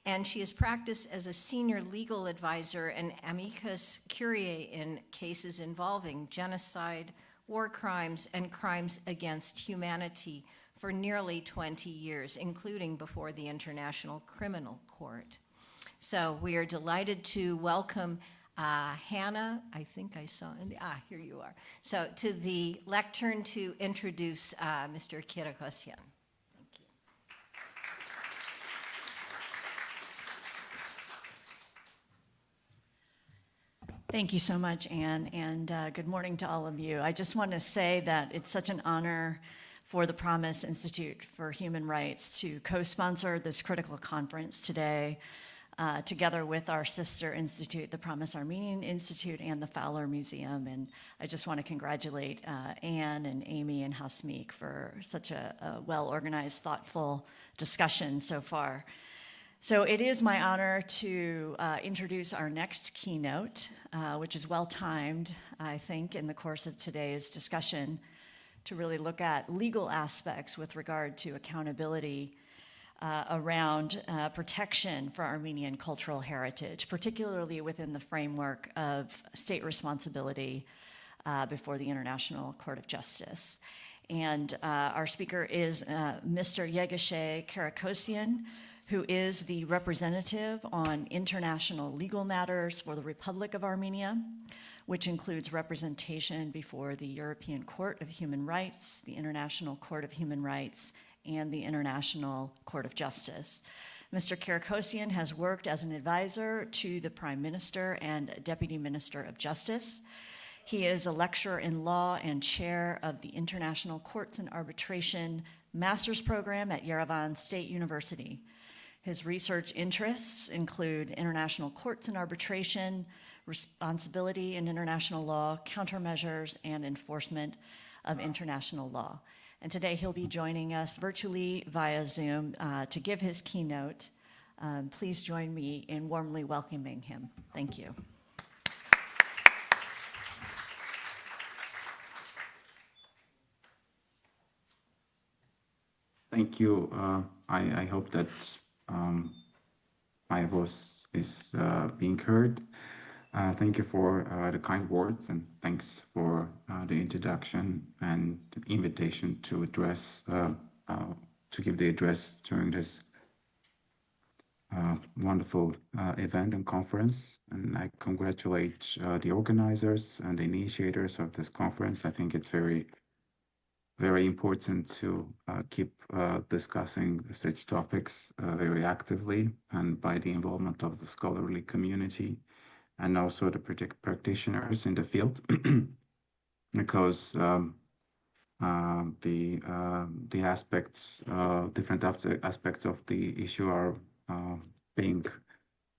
and she has practiced as a senior legal advisor and amicus curiae in cases involving genocide, war crimes, and crimes against humanity for nearly 20 years, including before the International Criminal Court. So we are delighted to welcome Hannah, I think I saw, here you are. So to the lectern to introduce Mr. Kirikosyan. Thank you so much, Anne, and good morning to all of you. I just want to say that it's such an honor for the Promise Institute for Human Rights to co-sponsor this critical conference today, together with our sister institute, the Promise Armenian Institute and the Fowler Museum. And I just want to congratulate Anne and Amy and Hasmeek for such a well-organized, thoughtful discussion so far. So it is my honor to introduce our next keynote, which is well-timed, I think, in the course of today's discussion, to really look at legal aspects with regard to accountability around protection for Armenian cultural heritage, particularly within the framework of state responsibility before the International Court of Justice. And our speaker is Mr. Yegashe Kirikosyan, who is the representative on international legal matters for the Republic of Armenia, which includes representation before the European Court of Human Rights, the International Court of Human Rights, and the International Court of Justice. Mr. Kirikosyan has worked as an advisor to the Prime Minister and Deputy Minister of Justice. He is a lecturer in law and chair of the International Courts and Arbitration Master's Program at Yerevan State University. His research interests include international courts and arbitration, responsibility in international law, countermeasures, and enforcement of international law. And today he'll be joining us virtually via Zoom to give his keynote. Please join me in warmly welcoming him. Thank you. Thank you. I hope that my voice is being heard. Thank you for the kind words, and thanks for the introduction and the invitation to address, to give the address during this wonderful event and conference. And I congratulate the organizers and the initiators of this conference. I think it's very important to keep discussing such topics very actively and by the involvement of the scholarly community and also the practitioners in the field, because the aspects, different aspects of the issue are being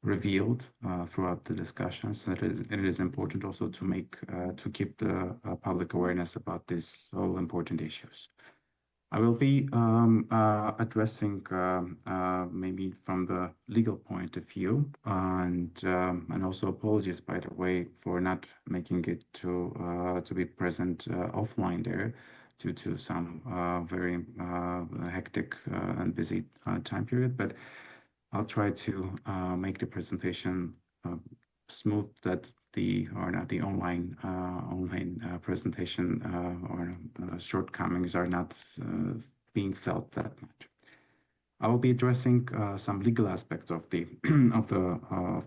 revealed throughout the discussions. It is important also to make to keep the public awareness about these all important issues. I will be addressing maybe from the legal point of view, and also apologies, by the way, for not making it to be present offline there due to some very hectic and busy time period. But I'll try to make the presentation smooth, that the online presentation or shortcomings are not being felt that much. I will be addressing some legal aspects of the of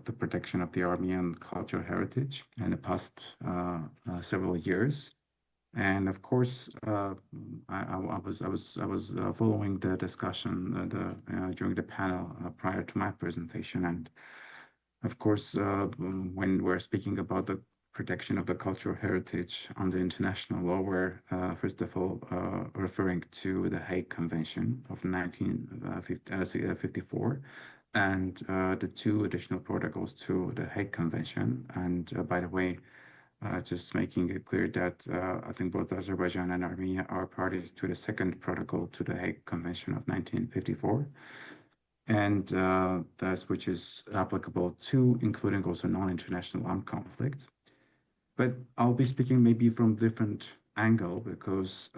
the protection of the Armenian cultural heritage in the past several years. And of course, I was following the discussion during the panel prior to my presentation, and of course, when we're speaking about the protection of the cultural heritage under international law, we're first of all referring to the Hague Convention of 1954 and the two additional protocols to the Hague Convention. And by the way, just making it clear that I think both Azerbaijan and Armenia are parties to the second protocol to the Hague Convention of 1954. And thus, which is applicable to including also non-international armed conflict. But I'll be speaking maybe from different angle because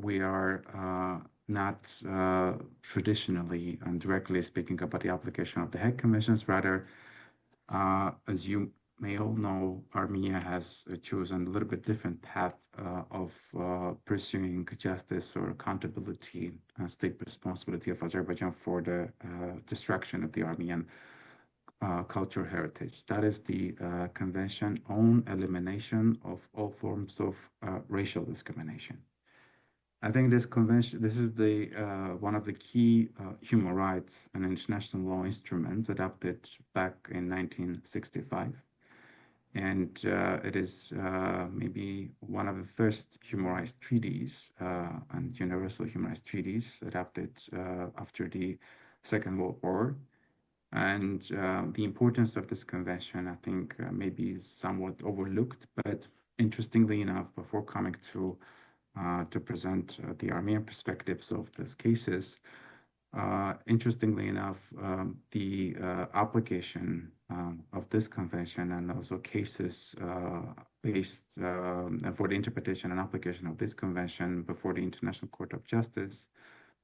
we are not traditionally and directly speaking about the application of the Hague Conventions. Rather, as you may all know, Armenia has chosen a little bit different path of pursuing justice or accountability and state responsibility of Azerbaijan for the destruction of the Armenian cultural heritage. That is the Convention on Elimination of All Forms of Racial Discrimination. I think this convention, this is the one of the key human rights and international law instruments adopted back in 1965. And it is maybe one of the first human rights treaties and universal human rights treaties adopted after the Second World War. And the importance of this convention, I think, maybe is somewhat overlooked. But interestingly enough, before coming to present the Armenian perspectives of these cases, interestingly enough, the application of this convention and also cases based for the interpretation and application of this convention before the International Court of Justice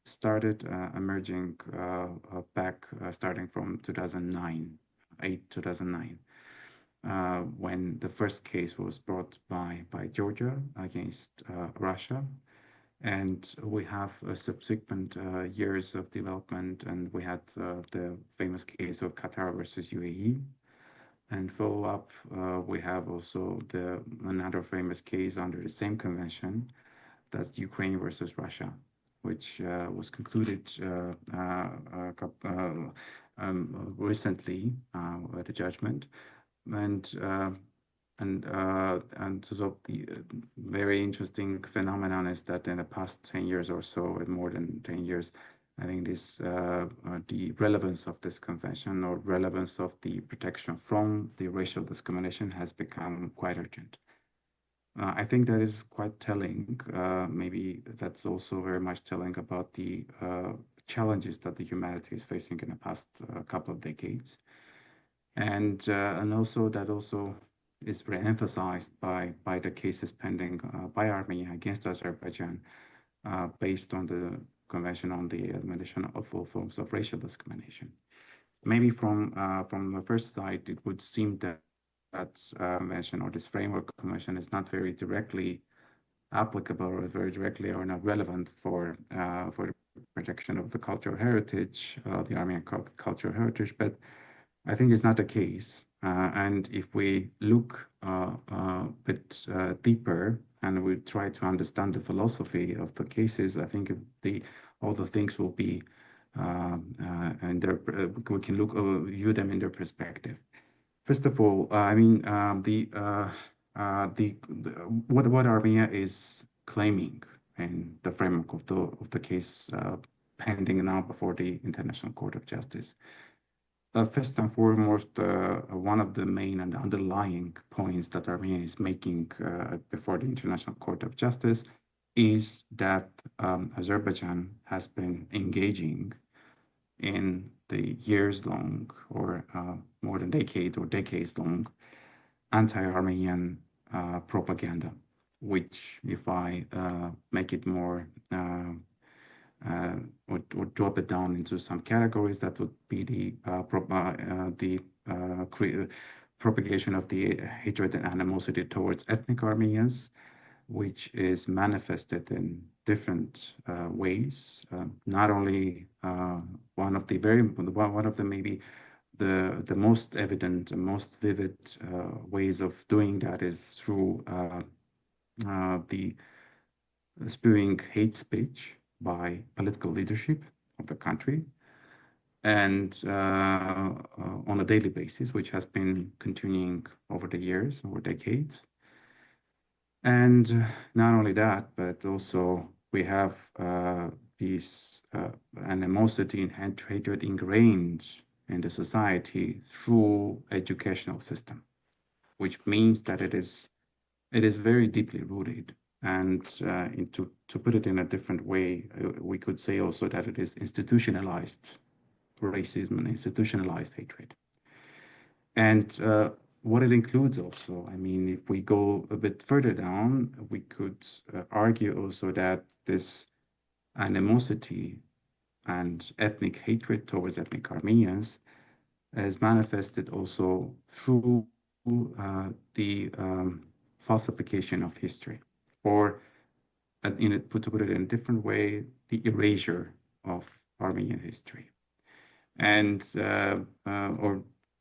started emerging back starting from 2009, when the first case was brought by Georgia against Russia. And we have subsequent years of development, and we had the famous case of Qatar versus UAE. And follow up, we have also another famous case under the same convention, that's Ukraine versus Russia, which was concluded recently at a judgment. And so the very interesting phenomenon is that in the past 10 years or so, and more than 10 years, I think this the relevance of this convention or relevance of the protection from the racial discrimination has become quite urgent. I think that is quite telling. Maybe that's also very much telling about the challenges that the humanity is facing in the past couple of decades. And also that also is re-emphasized by the cases pending by Armenia against Azerbaijan based on the Convention on the Elimination of All Forms of Racial Discrimination. Maybe from the first sight, it would seem that convention or this framework convention is not very directly applicable or very directly or not relevant for the protection of the cultural heritage, the Armenian cultural heritage, but I think it's not the case. And if we look a bit deeper and we try to understand the philosophy of the cases, I think all the things will be, and we can view them in their perspective. First of all, I mean, what Armenia is claiming in the framework of the case pending now before the International Court of Justice. First and foremost, one of the main and underlying points that Armenia is making before the International Court of Justice is that Azerbaijan has been engaging in the years-long or more than decade or decades-long anti-Armenian propaganda, which, if I make it more or drop it down into some categories, that would be the propagation of the hatred and animosity towards ethnic Armenians, which is manifested in different ways. Not only one of the maybe the most evident and most vivid ways of doing that is through the spewing hate speech by political leadership of the country, and on a daily basis, which has been continuing over the years, over decades. And not only that, but also we have this animosity and hatred ingrained in the society through educational system, which means that it is very deeply rooted. And to put it in a different way, we could say also that it is institutionalized racism and institutionalized hatred. And what it includes also. I mean, if we go a bit further down, we could argue also that this animosity and ethnic hatred towards ethnic Armenians is manifested also through the falsification of history, or to put it in a different way, the erasure of Armenian history, and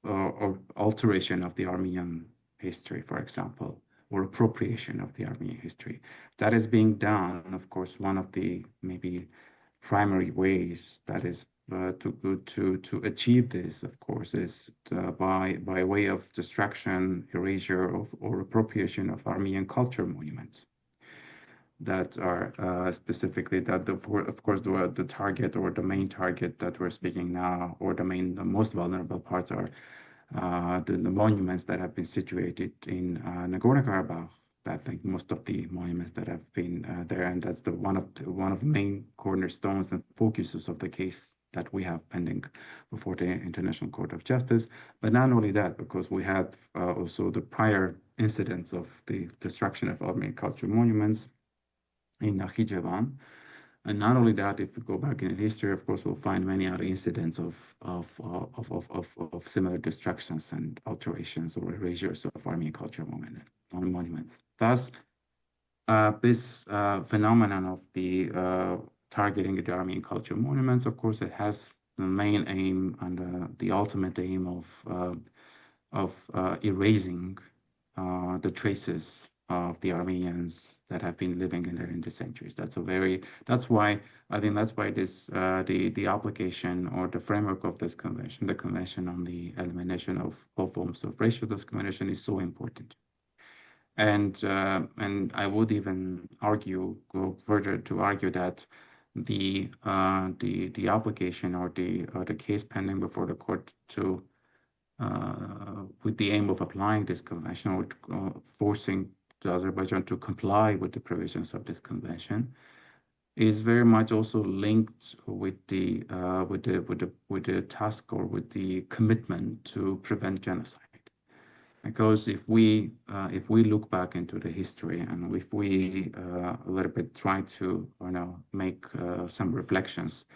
or alteration of the Armenian history, for example, or appropriation of the Armenian history. That is being done, of course, one of the maybe primary ways that is to achieve this, of course, is by way of destruction, erasure of, or appropriation of Armenian culture monuments that are specifically that, of course, the target or the main target that we're speaking now, or the most vulnerable parts are the monuments that have been situated in Nagorno-Karabakh. I think most of the monuments that have been there, and that's one of the main cornerstones and focuses of the case that we have pending before the International Court of Justice. But not only that, because we had also the prior incidents of the destruction of Armenian cultural monuments in Nakhichevan. And not only that, if we go back in history, of course, we'll find many other incidents of similar destructions and alterations or erasures of Armenian cultural monuments. Thus, this phenomenon of the targeting the Armenian cultural monuments, of course, it has the main aim and the ultimate aim of erasing the traces of the Armenians that have been living in there in the centuries. That's why this the application or the framework of this convention, the Convention on the Elimination of all forms of racial discrimination, is so important. And I would even go further to argue that the application or the case pending before the court with the aim of applying this convention or forcing Azerbaijan to comply with the provisions of this convention is very much also linked with the task or with the commitment to prevent genocide. Because if we look back into the history, and if we a little bit try to make some reflections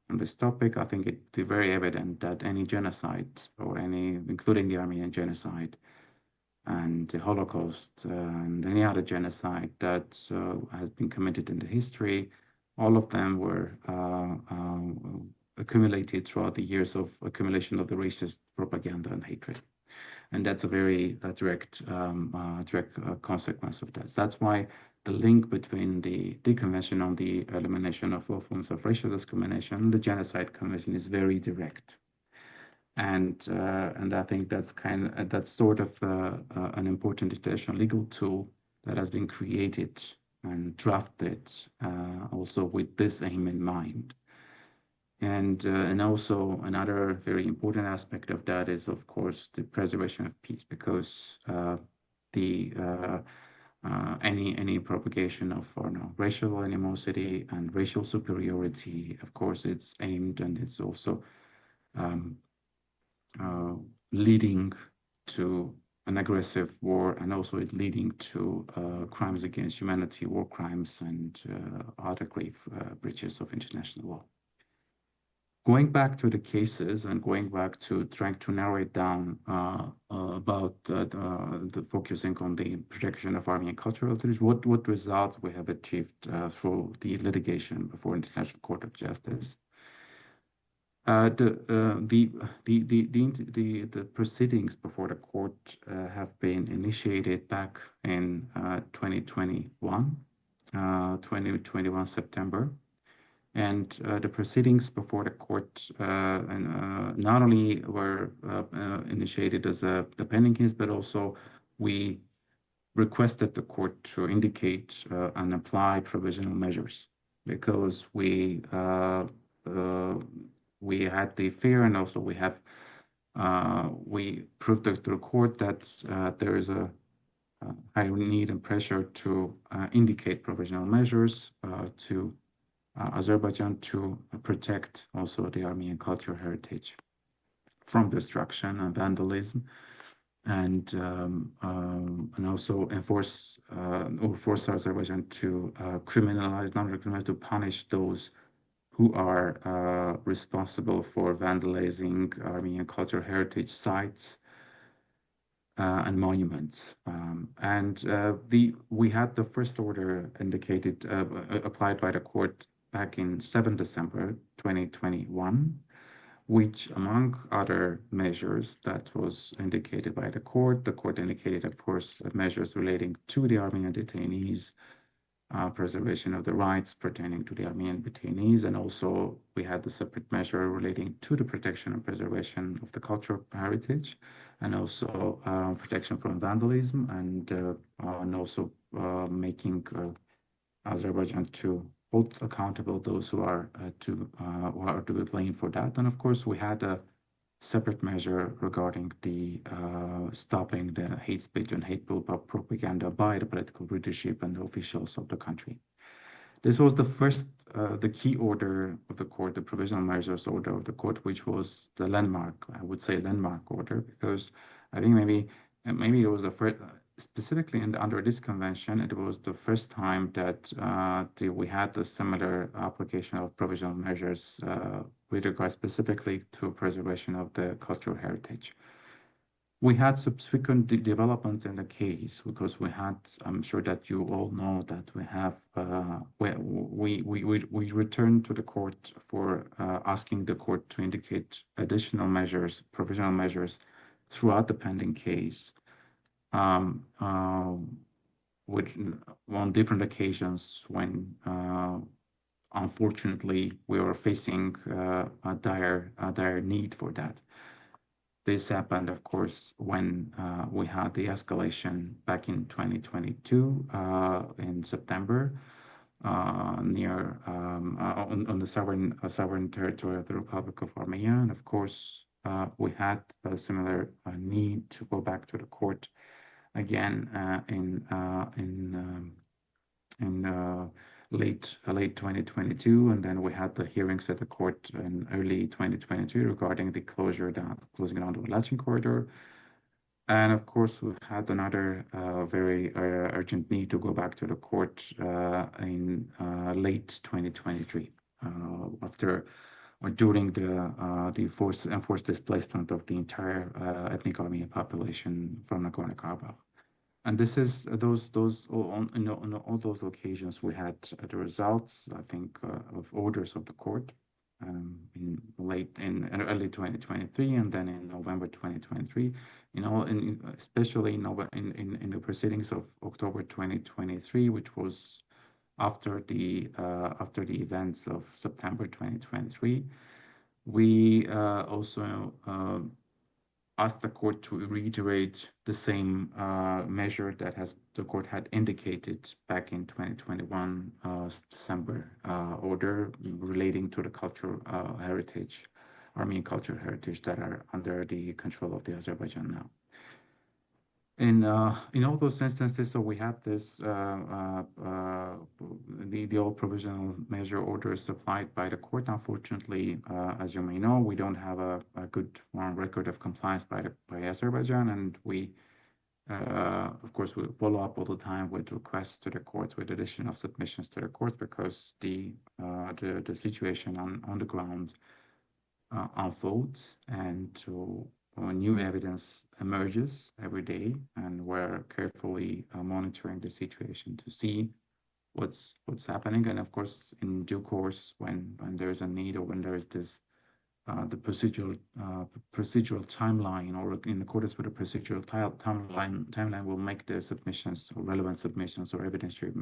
on this topic, I think it's very evident that any genocide or including the Armenian genocide and the Holocaust and any other genocide that has been committed in the history, all of them were accumulated throughout the years of accumulation of the racist propaganda and hatred. And that's a very direct consequence of that. That's why the link between the Convention on the Elimination of all forms of racial discrimination and the Genocide Convention is very direct. And I think that's sort of an important international legal tool that has been created and drafted also with this aim in mind. And also another very important aspect of that is, of course, the preservation of peace, because any propagation of racial animosity and racial superiority, of course, it's aimed and it's also leading to an aggressive war, and also it leading to crimes against humanity, war crimes, and other grave breaches of international law. Going back to the cases and going back to trying to narrow it down about the focusing on the protection of Armenian cultural heritage, what results we have achieved through the litigation before International Court of Justice. The proceedings before the court have been initiated back in 2021 September. And the proceedings before the court not only were initiated as the pending case, but also we requested the court to indicate and apply provisional measures, because we had the fear, and also we proved to the court that there is a high need and pressure to indicate provisional measures to Azerbaijan to protect also the Armenian cultural heritage from destruction and vandalism. and also force Azerbaijan to non-criminalize, to punish those who are responsible for vandalizing Armenian cultural heritage sites and monuments. We had the first order indicated, applied by the court back in 7 December 2021, which, among other measures that was indicated by the court indicated, of course, measures relating to the Armenian detainees, preservation of the rights pertaining to the Armenian detainees, and also we had the separate measure relating to the protection and preservation of the cultural heritage, and also protection from vandalism, and also making Azerbaijan to hold accountable those who are to be blamed for that. And of course, we had a separate measure regarding the stopping the hate speech and hateful propaganda by the political leadership and the officials of the country. This was the key order of the court, the provisional measures order of the court, which was the landmark, I would say landmark order, because I think maybe it was the first, specifically under this convention, it was the first time that we had a similar application of provisional measures with regard specifically to preservation of the cultural heritage. We had subsequent developments in the case because we had, I'm sure that you all know that we have, we returned to the court for asking the court to indicate additional measures, provisional measures throughout the pending case. Which on different occasions when unfortunately we were facing a dire need for that. This happened, of course, when we had the escalation back in 2022 in September near on the sovereign territory of the Republic of Armenia, and of course we had a similar need to go back to the court again in late 2022, and then we had the hearings at the court in early 2022 regarding the closing down of the Latin corridor, and of course we've had another very urgent need to go back to the court in late 2023 after or during the enforced displacement of the entire ethnic Armenian population from Nagorno-Karabakh. And this is on all those occasions we had the results, I think, of orders of the court in early 2023 and then in November 2023. Especially in the proceedings of October 2023, which was after the events of September 2023, we also asked the court to reiterate the same measure that the court had indicated back in 2021 December order relating to the cultural heritage, Armenian cultural heritage that are under the control of the Azerbaijan now. In all those instances, so we have this the old provisional measure orders applied by the court. Unfortunately, as you may know, we don't have a good record of compliance by Azerbaijan, and we of course we follow up all the time with requests to the courts, with additional submissions to the courts, because the situation on the ground unfolds and new evidence emerges every day, and we're carefully monitoring the situation to see what's happening. And of course, in due course, when there's a need or when there is this the procedural timeline, or in accordance with the procedural timeline, will make the submissions or relevant submissions or evidentiary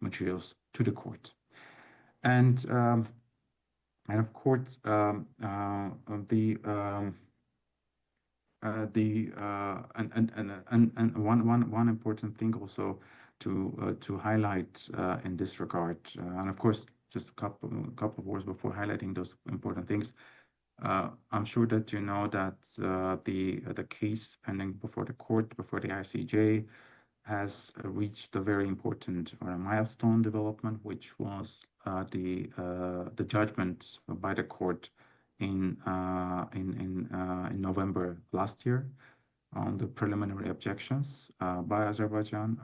materials to the court. And of course, one important thing also to highlight in this regard, and of course, just a couple of words before highlighting those important things. I'm sure that you know that the case pending before the court, before the ICJ, has reached a very important milestone development, which was the judgment by the court in November last year, on the preliminary objections by Azerbaijan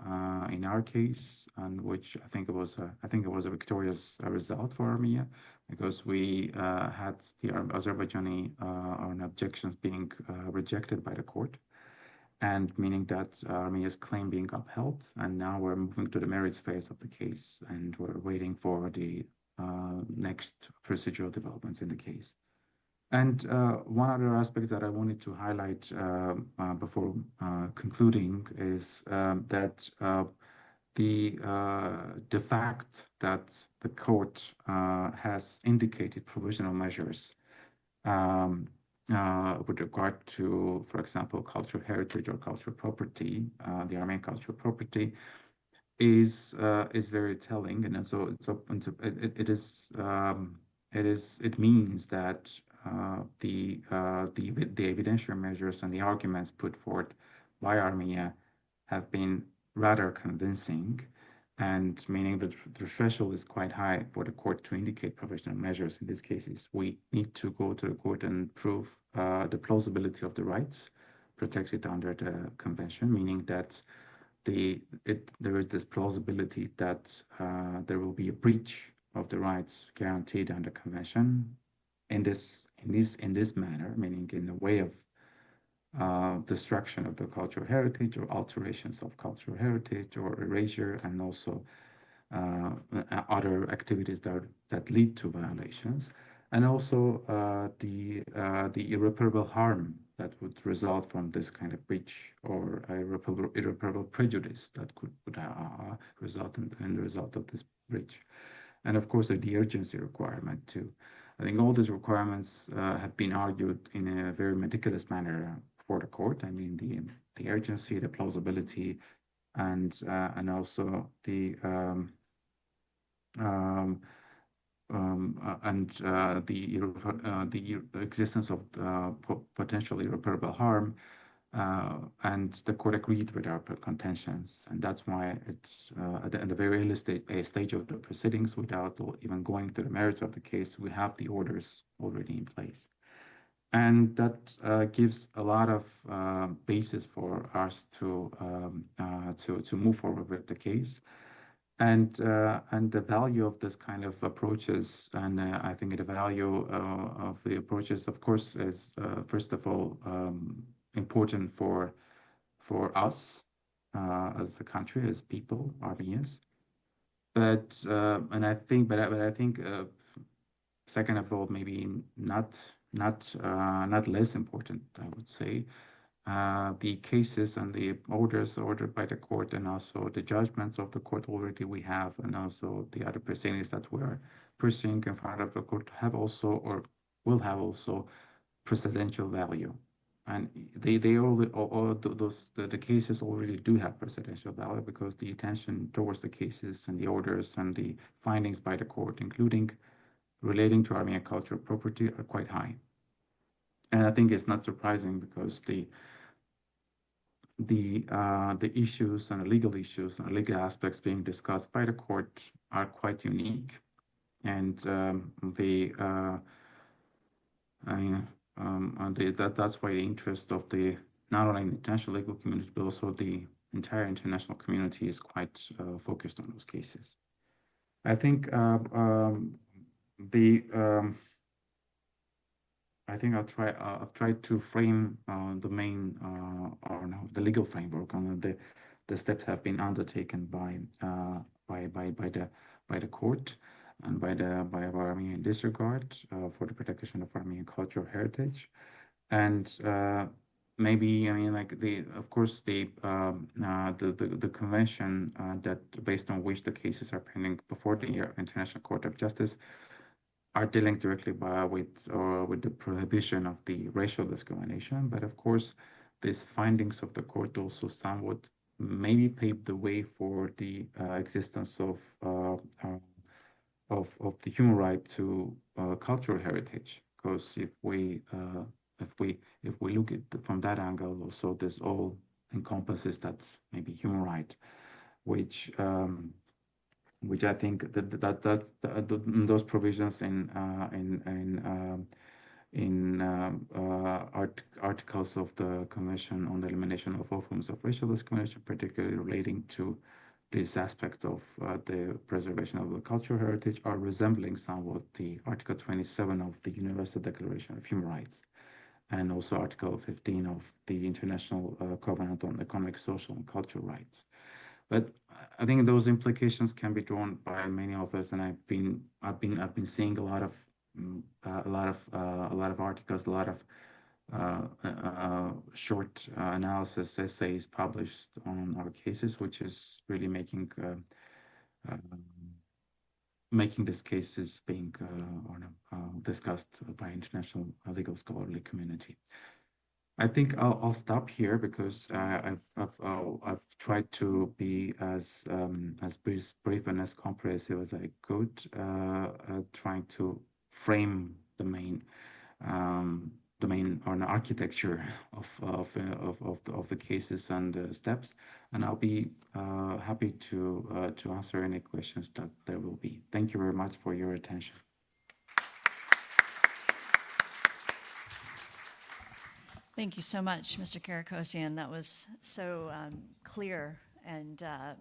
in our case, and which I think it was a victorious result for Armenia, because we had the Azerbaijani on objections being rejected by the court, and meaning that Armenia's claim being upheld. And now we're moving to the merits phase of the case, and we're waiting for the next procedural developments in the case. And one other aspect that I wanted to highlight before concluding is that the fact that the court has indicated provisional measures with regard to, for example, cultural heritage or cultural property, the Armenian cultural property, is very telling, and so it means that the evidentiary measures and the arguments put forth by Armenia have been rather convincing, and meaning that the threshold is quite high for the court to indicate provisional measures. In these cases, we need to go to the court and prove the plausibility of the rights protected under the convention, meaning that there is this plausibility that there will be a breach of the rights guaranteed under convention in this manner, meaning in the way of destruction of the cultural heritage or alterations of cultural heritage or erasure, and also other activities that lead to violations, and also the irreparable harm that would result from this kind of breach, or irreparable prejudice that could result in the result of this breach. And of course, the urgency requirement too. I think all these requirements have been argued in a very meticulous manner for the court. I mean, the urgency, the plausibility, and also the existence of potential irreparable harm, and the court agreed with our contentions, and that's why it's at the very early stage of the proceedings, without even going to the merits of the case, we have the orders already in place, and that gives a lot of basis for us to move forward with the case. And the value of this kind of approaches, and I think the value of the approaches, of course, is first of all important for us as a country, as people, Armenians. But I think second of all, maybe not less important, I would say, the cases and the orders ordered by the court, and also the judgments of the court already we have, and also the other proceedings that we're pursuing in front of the court have also, or will have also, precedential value. And the cases already do have precedential value, because the attention towards the cases and the orders and the findings by the court, including relating to Armenian cultural property, are quite high. And I think it's not surprising, because the issues and the legal issues and legal aspects being discussed by the court are quite unique, and that's why the interest of the not only the international legal community but also the entire international community is quite focused on those cases. I think I'll try to frame the main the legal framework on the steps have been undertaken by the court and by Armenia in this regard for the protection of Armenian cultural heritage, and maybe of course the convention that based on which the cases are pending before the International Court of Justice are dealing directly with the prohibition of the racial discrimination, but of course these findings of the court also somewhat maybe paved the way for the existence of the human right to cultural heritage, because if we look at it from that angle, also this all encompasses that maybe human right, which I think that those provisions in in articles of the Convention on the Elimination of All Forms of Racial Discrimination, particularly relating to this aspect of the preservation of the cultural heritage, are resembling somewhat the Article 27 of the Universal Declaration of Human Rights, and also Article 15 of the International Covenant on Economic, Social, and Cultural Rights. But I think those implications can be drawn by many of us, and I've been seeing a lot of articles, a lot of short analysis essays published on our cases, which is really making this case is being discussed by international legal scholarly community. I think I'll stop here because I've tried to be as brief and as comprehensive as I could, trying to frame the main or an architecture of the cases and steps, and I'll be happy to answer any questions that there will be. Thank you very much for your attention. Thank you so much, Mr. Karakosian. That was so clear and a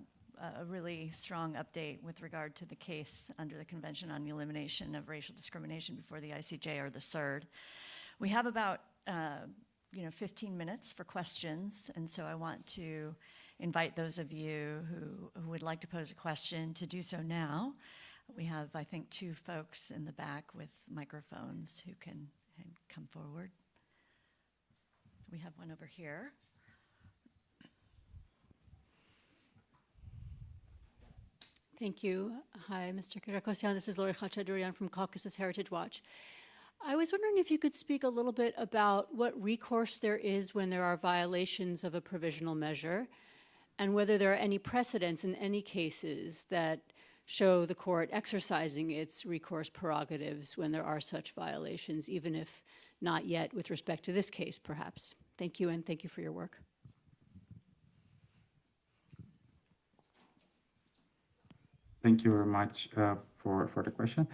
really strong update with regard to the case under the Convention on the Elimination of Racial Discrimination before the ICJ, or the CERD. We have about 15 minutes for questions, and so I want to invite those of you who would like to pose a question to do so now. We have, I think, 2 folks in the back with microphones who can come forward. We have one over here. Thank you. Hi, Mr. Karakosian. This is Lori Khachadurian from Caucasus Heritage Watch. I was wondering if you could speak a little bit about what recourse there is when there are violations of a provisional measure, and whether there are any precedents in any cases that show the court exercising its recourse prerogatives when there are such violations, even if not yet with respect to this case, perhaps. Thank you, and thank you for your work. Thank you very much for the question.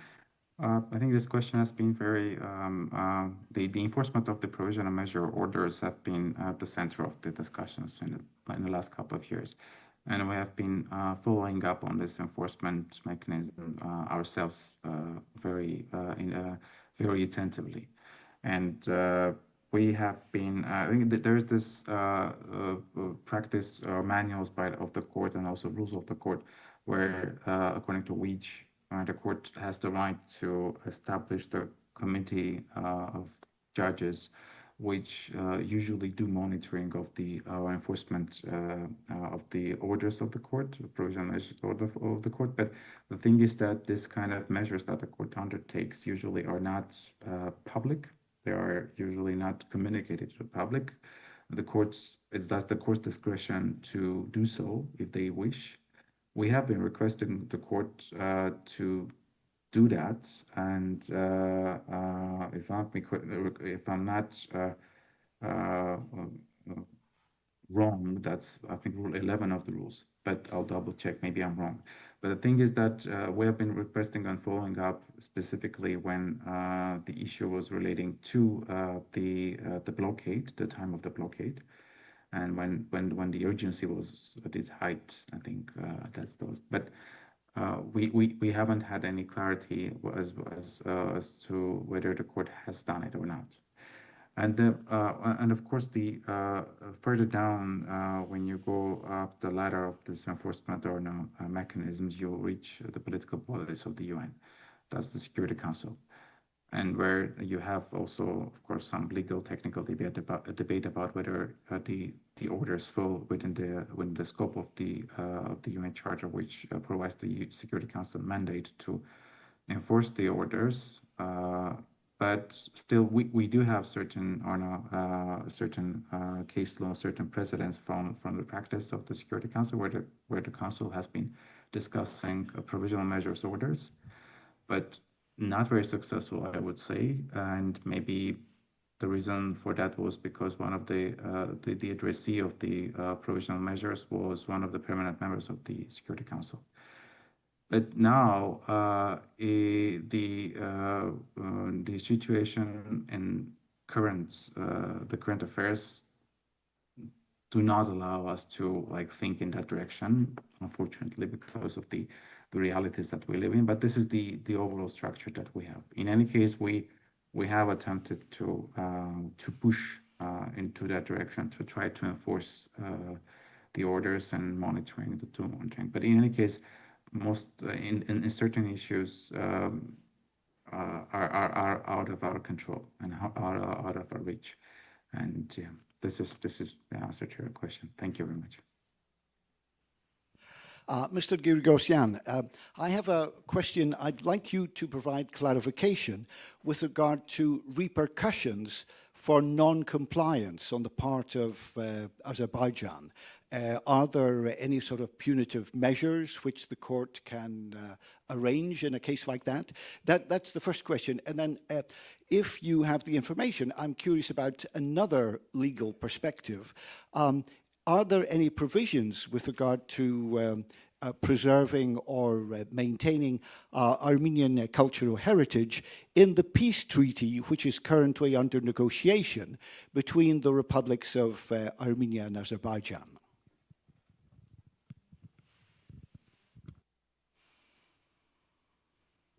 I think this question has been very, the enforcement of the provisional measure orders have been at the center of the discussions in the last couple of years. And we have been following up on this enforcement mechanism ourselves very attentively. And we have been, I think that there's this practice or manuals of the court, and also rules of the court, where according to which the court has the right to establish the committee of judges, which usually do monitoring of the enforcement of the orders of the court, the provisional measures of the court. But the thing is that this kind of measures that the court undertakes usually are not public. They are usually not communicated to the public. It's the court's discretion to do so if they wish. We have been requesting the court to do that, and if I'm not wrong, that's, I think, Rule 11 of the rules, but I'll double check, maybe I'm wrong. But the thing is that we have been requesting and following up specifically when the issue was relating to the blockade, the time of the blockade, and when the urgency was at its height. I think that's those. But we haven't had any clarity as to whether the court has done it or not. And of course, the further down when you go up the ladder of this enforcement or mechanisms, you'll reach the political bodies of the UN. That's the Security Council, and where you have also, of course, some legal technical debate about whether the orders fall within the scope of the UN Charter, which provides the Security Council mandate to enforce the orders. But still, we do have certain case law, certain precedents from the practice of the Security Council, where the Council has been discussing provisional measures orders, but not very successful, I would say. And maybe the reason for that was because one of the addressee of the provisional measures was one of the permanent members of the Security Council. But now the situation in the current affairs do not allow us to think in that direction, unfortunately, because of the realities that we live in. But this is the overall structure that we have. In any case, we have attempted to push into that direction to try to enforce the orders and monitoring, the tool monitoring. But in any case, most in certain issues are out of our control and out of our reach. And yeah, this is the answer to your question. Thank you very much. Mr. Girgosyan, I have a question. I'd like you to provide clarification with regard to repercussions for non-compliance on the part of Azerbaijan. Are there any sort of punitive measures which the court can arrange in a case like that? That's the first question. And then if you have the information, I'm curious about another legal perspective. Are there any provisions with regard to preserving or maintaining Armenian cultural heritage in the peace treaty, which is currently under negotiation between the republics of Armenia and Azerbaijan?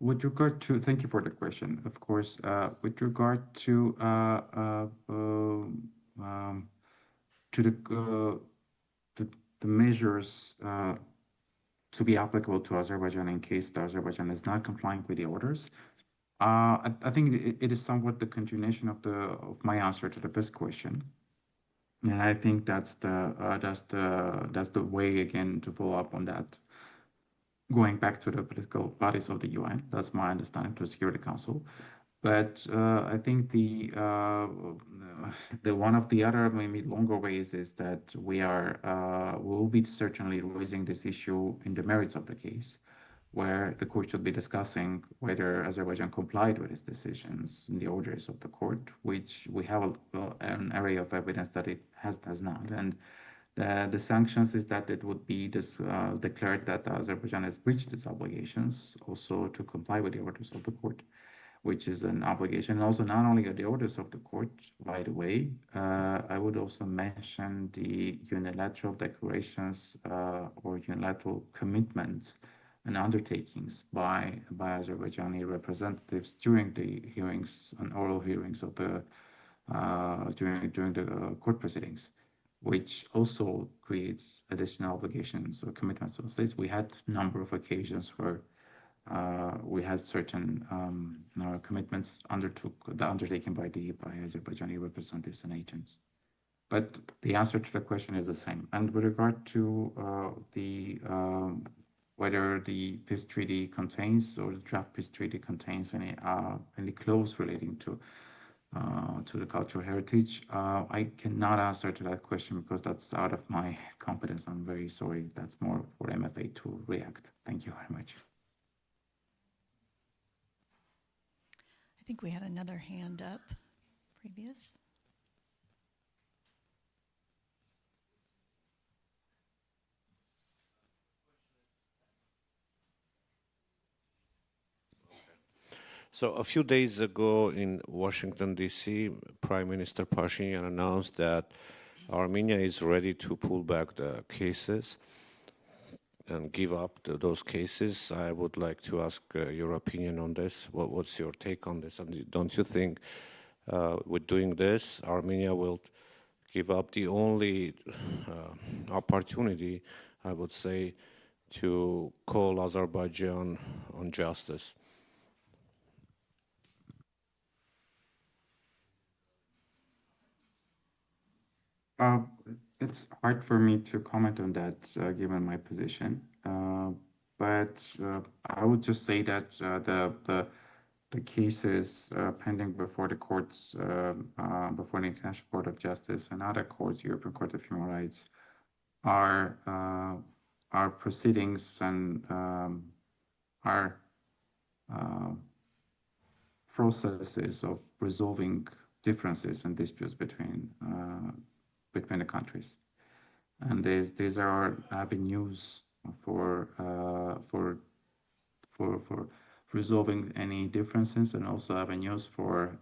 With regard to, thank you for the question. Of course, with regard to the measures to be applicable to Azerbaijan in case Azerbaijan is not complying with the orders, I think it is somewhat the continuation of my answer to the first question, and I think that's the way again to follow up on that. Going back to the political bodies of the UN, that's my understanding, to the Security Council. But I think the one of the other maybe longer ways is that we will be certainly raising this issue in the merits of the case, where the court should be discussing whether Azerbaijan complied with its decisions in the orders of the court, which we have an array of evidence that it has not. And the sanctions is that it would be declared that Azerbaijan has breached its obligations also to comply with the orders of the court, which is an obligation. And also not only the orders of the court, by the way, I would also mention the unilateral declarations or unilateral commitments and undertakings by Azerbaijani representatives during the hearings and oral hearings of during the court proceedings, which also creates additional obligations or commitments of states. We had a number of occasions where we had certain commitments undertaken by Azerbaijani representatives and agents. But the answer to the question is the same. And with regard to whether the peace treaty contains or the draft peace treaty contains any clause relating to the cultural heritage, I cannot answer to that question because that's out of my competence. I'm very sorry. That's more for MFA to react. Thank you very much. I think we had another hand up previous. So a few days ago in Washington, D.C., Prime Minister Pashinyan announced that Armenia is ready to pull back the cases and give up those cases. I would like to ask your opinion on this. What's your take on this? And don't you think with doing this, Armenia will give up the only opportunity, I would say, to call Azerbaijan on justice? It's hard for me to comment on that given my position, but I would just say that the cases pending before the courts, before the International Court of Justice and other courts, European Court of Human Rights, are proceedings and are processes of resolving differences and disputes between the countries, and these are avenues for for resolving any differences and also avenues for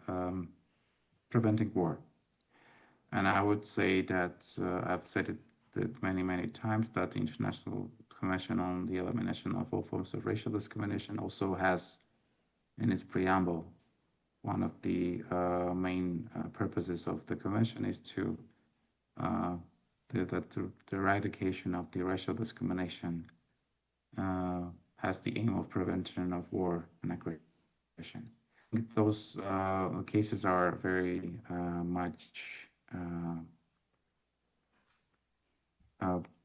preventing war. And I would say that I've said it many times that the International Convention on the Elimination of All Forms of Racial Discrimination also has in its preamble one of the main purposes of the convention is to the eradication of the racial discrimination has the aim of prevention of war and aggression. Those cases are very much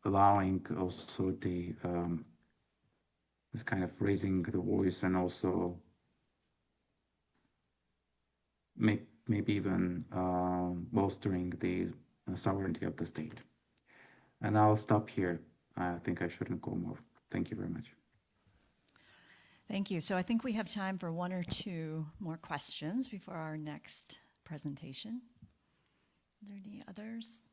allowing also the this kind of raising the voice and also maybe even bolstering the sovereignty of the state. And I'll stop here. I think I shouldn't go more. Thank you very much. Thank you. So I think we have time for one or two more questions before our next presentation. Are there any others?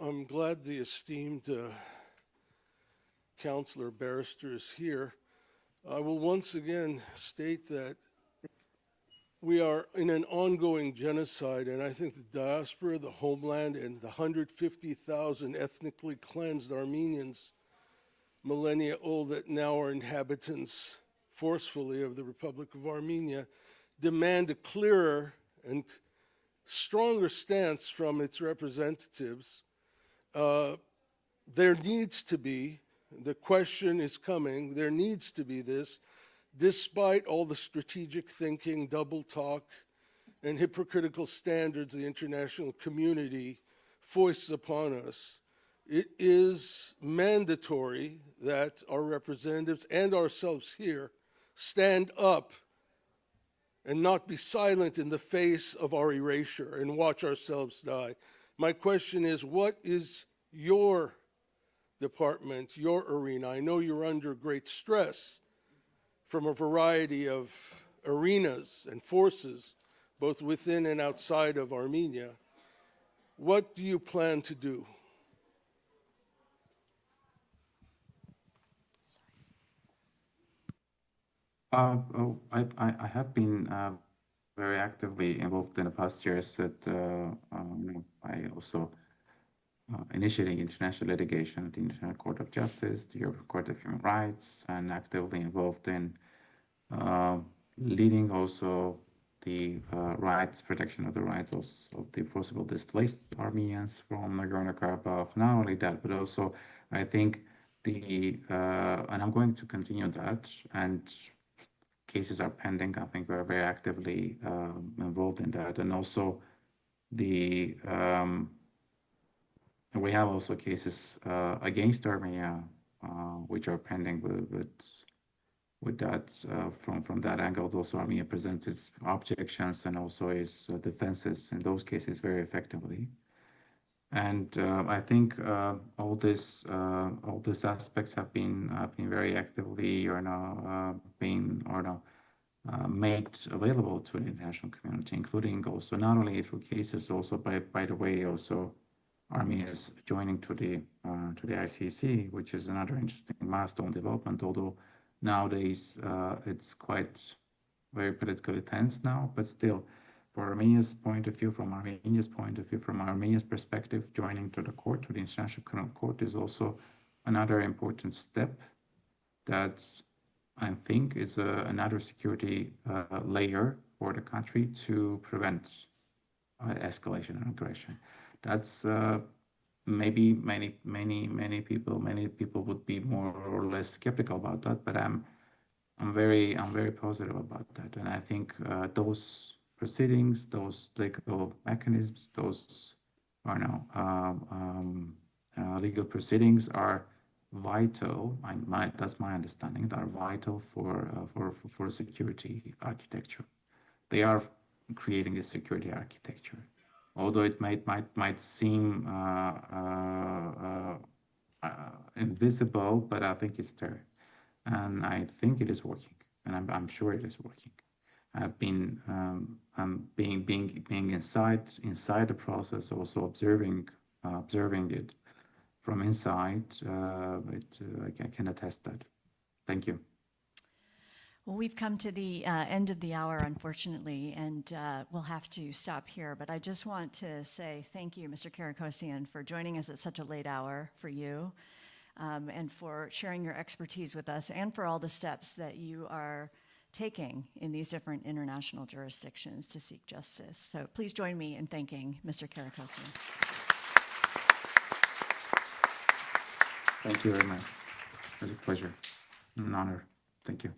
I'm glad the esteemed counselor barrister is here. I will once again state that we are in an ongoing genocide, and I think the diaspora, the homeland, and the 150,000 ethnically cleansed Armenians, millennia old, that now are inhabitants forcefully of the Republic of Armenia, demand a clearer and stronger stance from its representatives. There needs to be, the question is coming, there needs to be this, despite all the strategic thinking, double talk, and hypocritical standards the international community foists upon us. It is mandatory that our representatives and ourselves here stand up and not be silent in the face of our erasure and watch ourselves die. My question is, what is your department, your arena? I know you're under great stress from a variety of arenas and forces, both within and outside of Armenia. What do you plan to do? I have been very actively involved in the past years that I also initiating international litigation at the International Court of Justice, the European Court of Human Rights, and actively involved in leading also the protection of the rights of the forcible displaced Armenians from Nagorno-Karabakh. Not only that, but also I think and I'm going to continue that, and cases are pending. I think we're very actively involved in that, and also we have also cases against Armenia which are pending with that. From that angle, also Armenia presents its objections and also its defenses in those cases very effectively. And I think all these aspects have been very actively being made available to the international community, including also not only through cases, also by the way, also Armenia is joining to the ICC, which is another interesting milestone development. Although nowadays it's quite very politically tense now, but still, for Armenia's point of view, from Armenia's perspective, joining to the court, to the International Criminal Court, is also another important step that I think is another security layer for the country to prevent escalation and aggression. That's maybe many people would be more or less skeptical about that, but I'm very positive about that, and I think those proceedings, those legal mechanisms, those legal proceedings are vital. That's my understanding. They are vital for security architecture. They are creating a security architecture. Although it might seem invisible, but I think it's there, and I think it is working, and I'm sure it is working. I've been being inside the process, also observing it from inside, I can attest that. Thank you. Well, we've come to the end of the hour, unfortunately, and we'll have to stop here. But I just want to say thank you, Mr. Karakosian, for joining us at such a late hour for you, and for sharing your expertise with us, and for all the steps that you are taking in these different international jurisdictions to seek justice. So please join me in thanking Mr. Karakosian. Thank you very much. It was a pleasure and an honor. Thank you.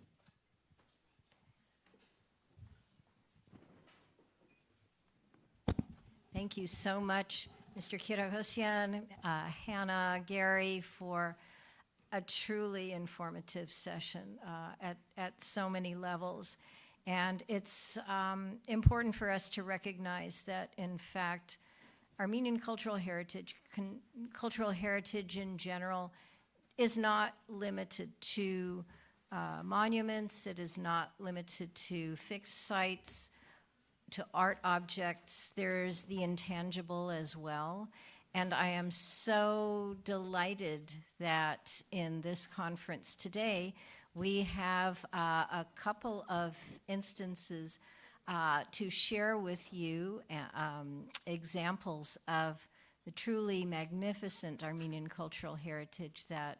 Thank you so much, Mr. Karakosian, Hannah, Gary, for a truly informative session at so many levels. And it's important for us to recognize that, in fact, Armenian cultural heritage in general, is not limited to monuments. It is not limited to fixed sites, to art objects. There's the intangible as well. And I am so delighted that in this conference today, we have a couple of instances to share with you examples of the truly magnificent Armenian cultural heritage that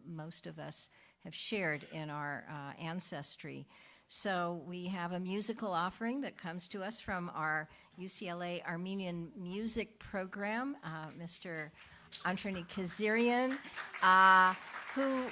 most of us have shared in our ancestry. So we have a musical offering that comes to us from our UCLA Armenian music program, Mr. Antrani Kazirian, who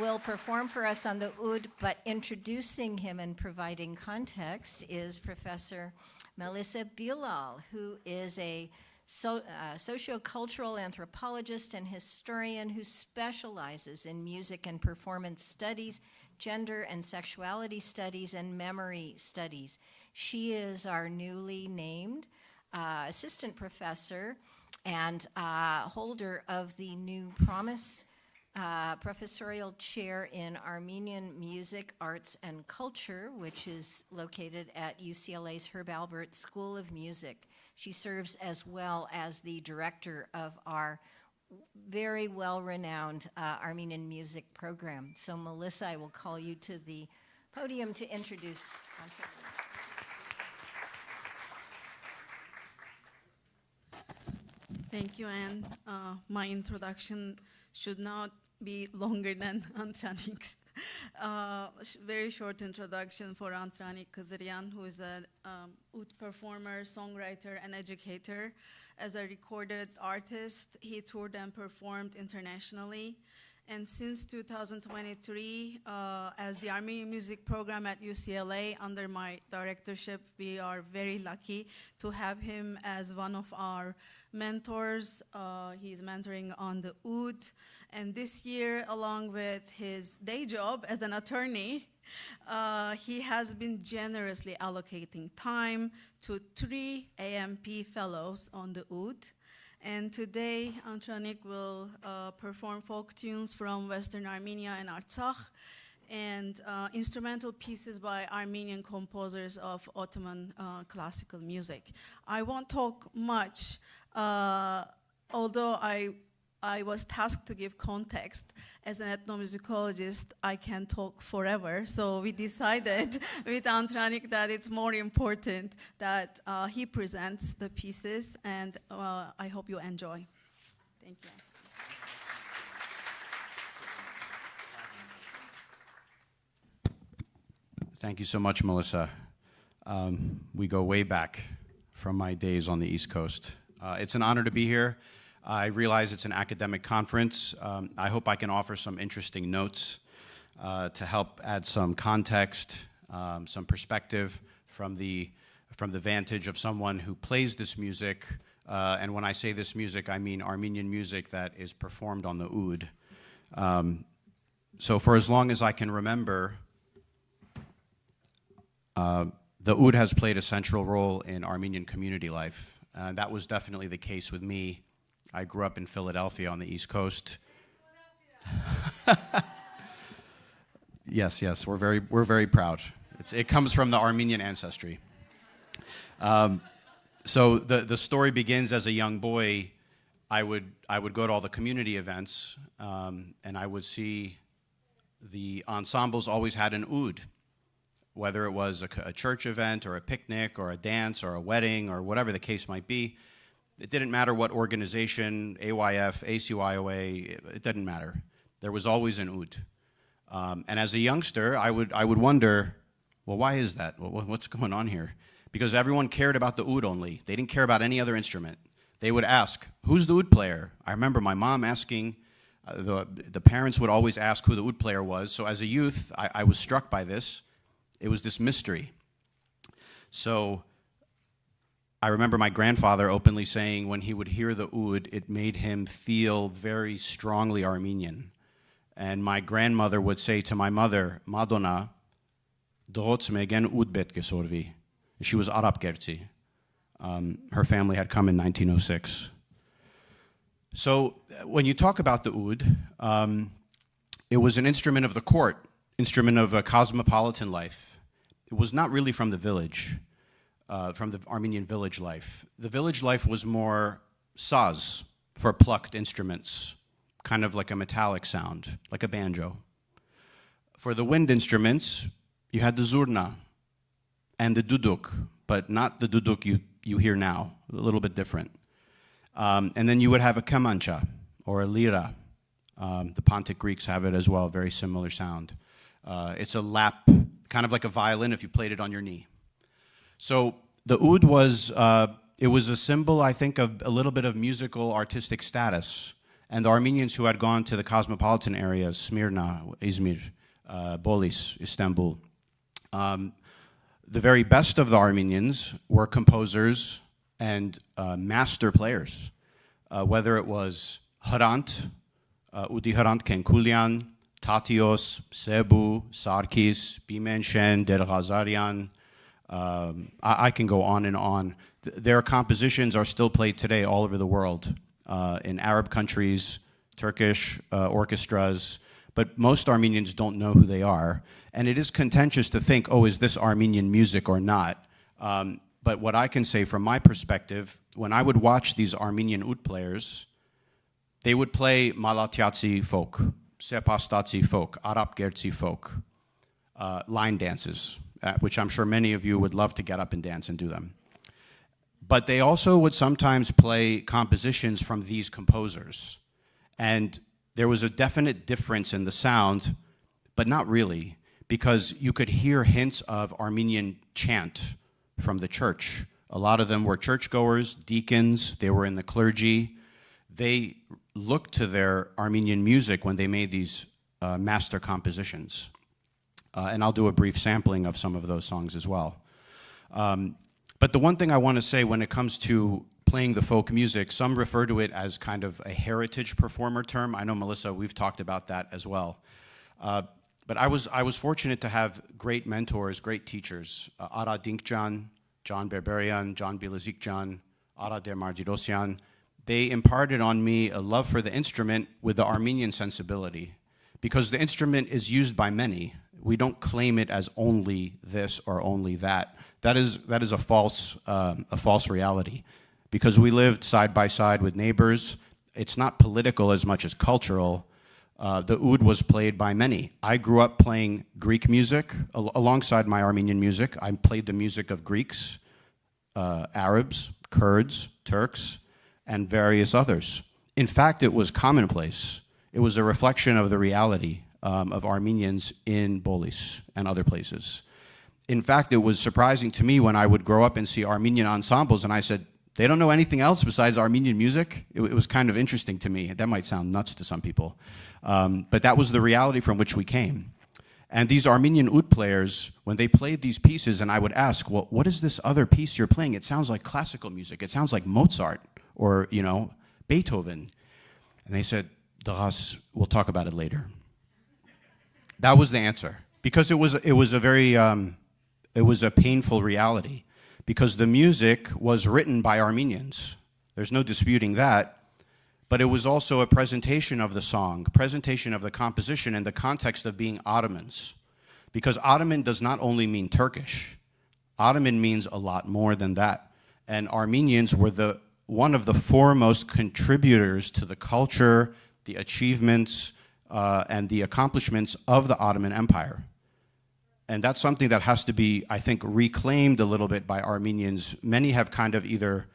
will perform for us on the oud, but introducing him and providing context is Professor Melissa Bilal, who is a sociocultural anthropologist and historian who specializes in music and performance studies, gender and sexuality studies, and memory studies. She is our newly named assistant professor and holder of the new Promise professorial chair in Armenian music, arts, and culture, which is located at UCLA's Herb Alpert School of Music. She serves as well as the director of our very well-renowned Armenian music program. So Melissa, I will call you to the podium to introduce. Thank you, Anne. My introduction should not be longer than Antranik's. Very short introduction for Antranik Kazirian, who is an oud performer, songwriter, and educator. As a recorded artist, he toured and performed internationally. And since 2023, as the Armenian music program at UCLA, under my directorship, we are very lucky to have him as one of our mentors. He's mentoring on the oud. And this year, along with his day job as an attorney, he has been generously allocating time to 3 AMP fellows on the oud. And today, Antranik will perform folk tunes from Western Armenia and Artsakh, and instrumental pieces by Armenian composers of Ottoman classical music. I won't talk much, although I was tasked to give context. As an ethnomusicologist, I can talk forever. So we decided with Antranik that it's more important that he presents the pieces, and I hope you enjoy. Thank you. Thank you so much, Melissa. We go way back from my days on the East Coast. It's an honor to be here. I realize it's an academic conference. I hope I can offer some interesting notes to help add some context, some perspective from the vantage of someone who plays this music. And when I say this music, I mean Armenian music that is performed on the oud. So for as long as I can remember, the oud has played a central role in Armenian community life. That was definitely the case with me. I grew up in Philadelphia on the East Coast. Yes, we're very proud. It comes from the Armenian ancestry. So the story begins as a young boy I would go to all the community events, and I would see the ensembles always had an oud, whether it was a church event or a picnic or a dance or a wedding or whatever the case might be. It didn't matter what organization, AYF, ACYOA, it didn't matter. There was always an oud. And as a youngster, I would wonder, well, why is that? What's going on here? Because everyone cared about the oud only. They didn't care about any other instrument. They would ask, who's the oud player? I remember my mom asking, the parents would always ask who the oud player was. So as a youth, I was struck by this. It was this mystery. So I remember my grandfather openly saying when he would hear the oud, it made him feel very strongly Armenian. And my grandmother would say to my mother, Madonna, dohots megen oud betke sorvi. She was Arab Gerzi. Her family had come in 1906. So when you talk about the oud, it was an instrument of the court, instrument of a cosmopolitan life. It was not really from the village, from the Armenian village life. The village life was more saz, for plucked instruments, kind of like a metallic sound, like a banjo. For the wind instruments, you had the zurna and the duduk, but not the duduk you hear now, a little bit different. And then you would have a kemancha or a lira. The Pontic Greeks have it as well, very similar sound. It's a lap, kind of like a violin if you played it on your knee. So the oud was, it was a symbol, I think, of a little bit of musical artistic status. And the Armenians who had gone to the cosmopolitan areas, Smyrna, Izmir, Bolis, Istanbul, the very best of the Armenians were composers and master players, whether it was Hrant, Udi Hrant Kenkulian, Tatios, Sebu, Sarkis, Bimenshen, Derghazarian. I can go on and on. Their compositions are still played today all over the world, in Arab countries, Turkish orchestras, but most Armenians don't know who they are. And it is contentious to think, oh, is this Armenian music or not? But what I can say from my perspective, when I would watch these Armenian oud players, they would play Malatyatsi folk, Sepastatsi folk, Arab Gerzi folk, line dances, which I'm sure many of you would love to get up and dance and do them. But they also would sometimes play compositions from these composers. And there was a definite difference in the sound, but not really, because you could hear hints of Armenian chant from the church. A lot of them were churchgoers, deacons, they were in the clergy. They looked to their Armenian music when they made these master compositions. And I'll do a brief sampling of some of those songs as well. But the one thing I want to say when it comes to playing the folk music, some refer to it as kind of a heritage performer term. I know, Melissa, we've talked about that as well. But I was fortunate to have great mentors, great teachers. Ara Dinkjan, John Berberian, John Bilazikjan, Ara Dermardirosyan. They imparted on me a love for the instrument with the Armenian sensibility, because the instrument is used by many. We don't claim it as only this or only that. That is a false reality, because we lived side by side with neighbors. It's not political as much as cultural. The oud was played by many. I grew up playing Greek music alongside my Armenian music. I played the music of Greeks, Arabs, Kurds, Turks, and various others. In fact, it was commonplace. It was a reflection of the reality of Armenians in Bolis and other places. In fact, it was surprising to me when I would grow up and see Armenian ensembles, and I said, they don't know anything else besides Armenian music? It was kind of interesting to me. That might sound nuts to some people. But that was the reality from which we came. And these Armenian oud players, when they played these pieces, and I would ask, well, what is this other piece you're playing? It sounds like classical music. It sounds like Mozart or, you know, Beethoven. And they said, Dras, we'll talk about it later. That was the answer. Because it was a painful reality. Because the music was written by Armenians. There's no disputing that. But it was also a presentation of the song, presentation of the composition in the context of being Ottomans. Because Ottoman does not only mean Turkish. Ottoman means a lot more than that. And Armenians were one of the foremost contributors to the culture, the achievements, and the accomplishments of the Ottoman Empire. And that's something that has to be, I think, reclaimed a little bit by Armenians. Many have kind of either,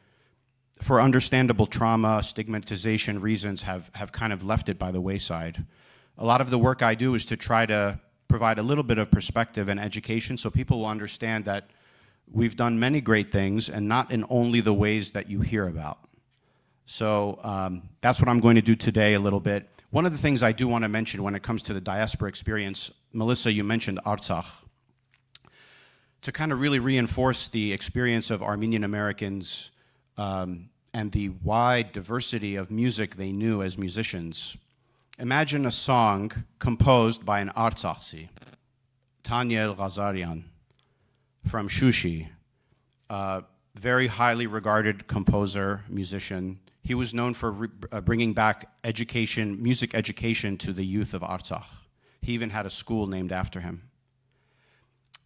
for understandable trauma, stigmatization reasons, have kind of left it by the wayside. A lot of the work I do is to try to provide a little bit of perspective and education so people will understand that we've done many great things and not in only the ways that you hear about. So that's what I'm going to do today a little bit. One of the things I do want to mention when it comes to the diaspora experience, Melissa, you mentioned Artsakh. To kind of really reinforce the experience of Armenian Americans and the wide diversity of music they knew as musicians, imagine a song composed by an Artsakhsi, Tanya El-Ghazarian, from Shushi, very highly regarded composer, musician. He was known for bringing back education, music education to the youth of Artsakh. He even had a school named after him.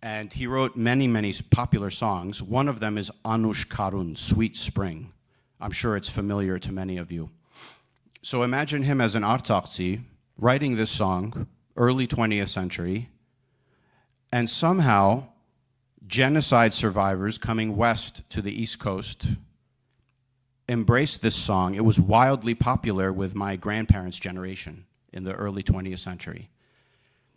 And he wrote many, many popular songs. One of them is Anush Karun, Sweet Spring. I'm sure it's familiar to many of you. So imagine him as an Artsakhsi writing this song, early 20th century, and somehow genocide survivors coming west to the East Coast embraced this song. It was wildly popular with my grandparents' generation in the early 20th century.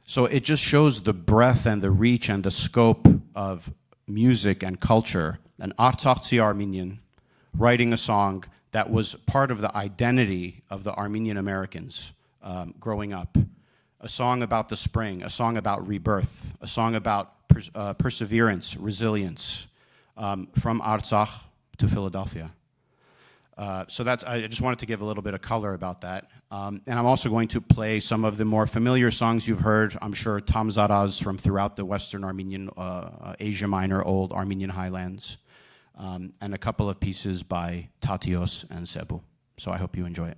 So it just shows the breadth and the reach and the scope of music and culture. An Artsakhsi Armenian writing a song that was part of the identity of the Armenian Americans growing up. A song about the spring, a song about rebirth, a song about perseverance, resilience, from Artsakh to Philadelphia. So that's, I just wanted to give a little bit of color about that. And I'm also going to play some of the more familiar songs you've heard. I'm sure Tam Zaraz from throughout the Western Armenian, Asia Minor, Old Armenian Highlands, and a couple of pieces by Tatios and Sebu. So I hope you enjoy it.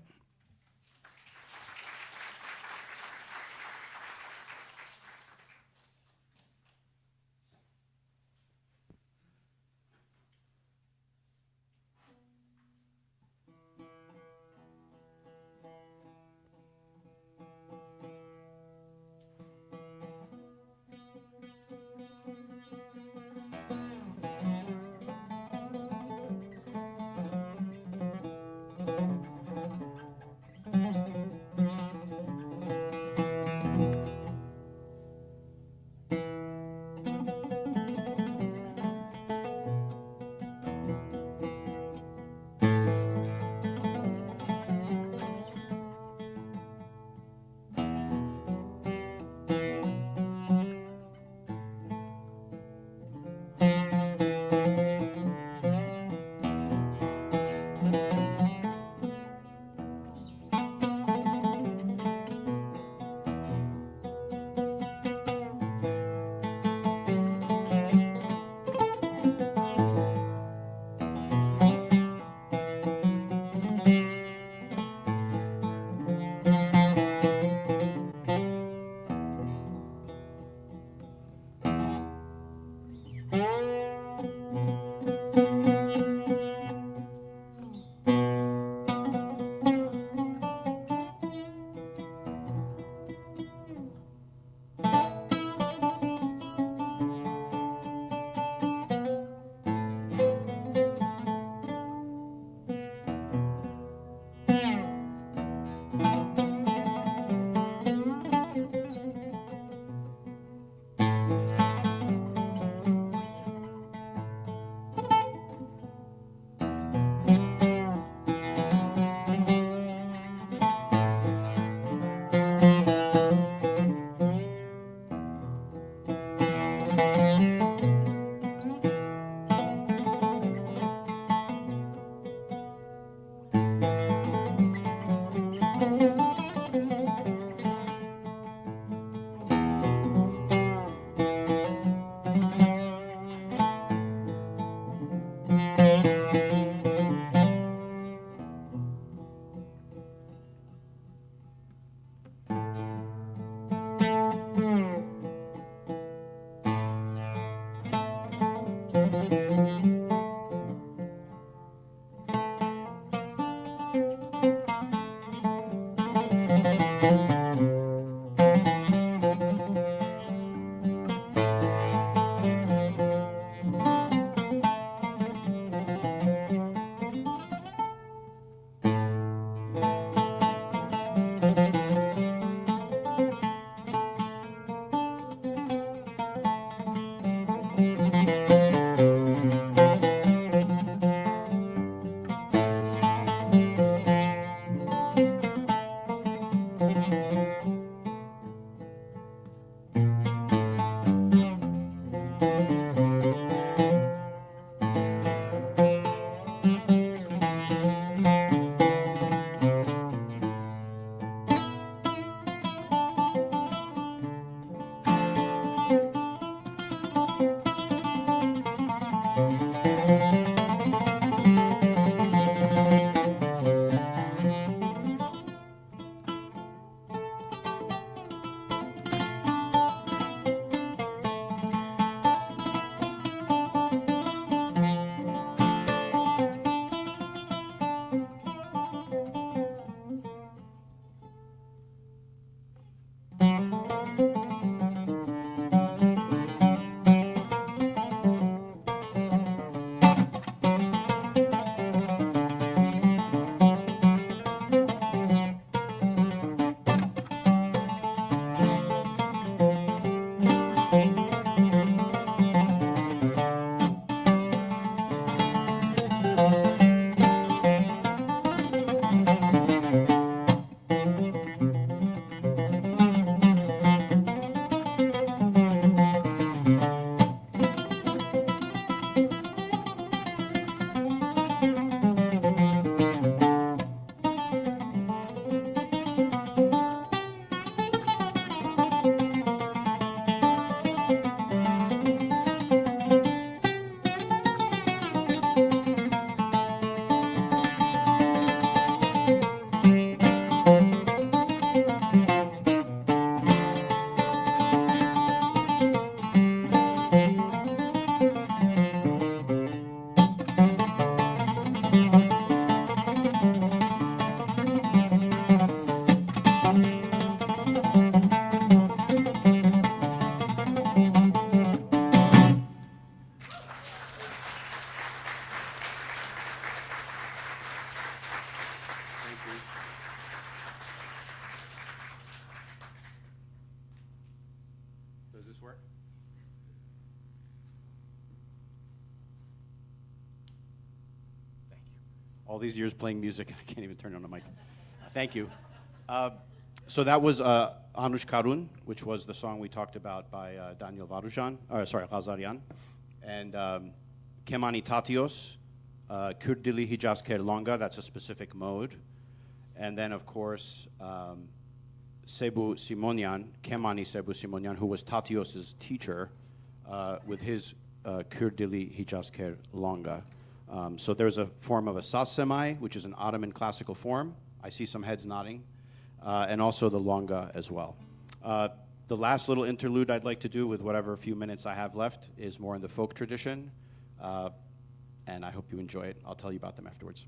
work? Thank you. All these years playing music, I can't even turn on the mic. Thank you. So that was Anush Karun, which was the song we talked about by Daniel Ghazarian. And Kemani Tatios, Kürdili Hicaz Kerlanga, that's a specific mode. And then, of course, Sebu Simonian, Kemani Sebu Simonian, who was Tatios' teacher, with his Kürdili Hicaz Kerlanga. So there's a form of a saz-semai, which is an Ottoman classical form. I see some heads nodding. And also the longa as well. The last little interlude I'd like to do with whatever few minutes I have left is more in the folk tradition, and I hope you enjoy it. I'll tell you about them afterwards.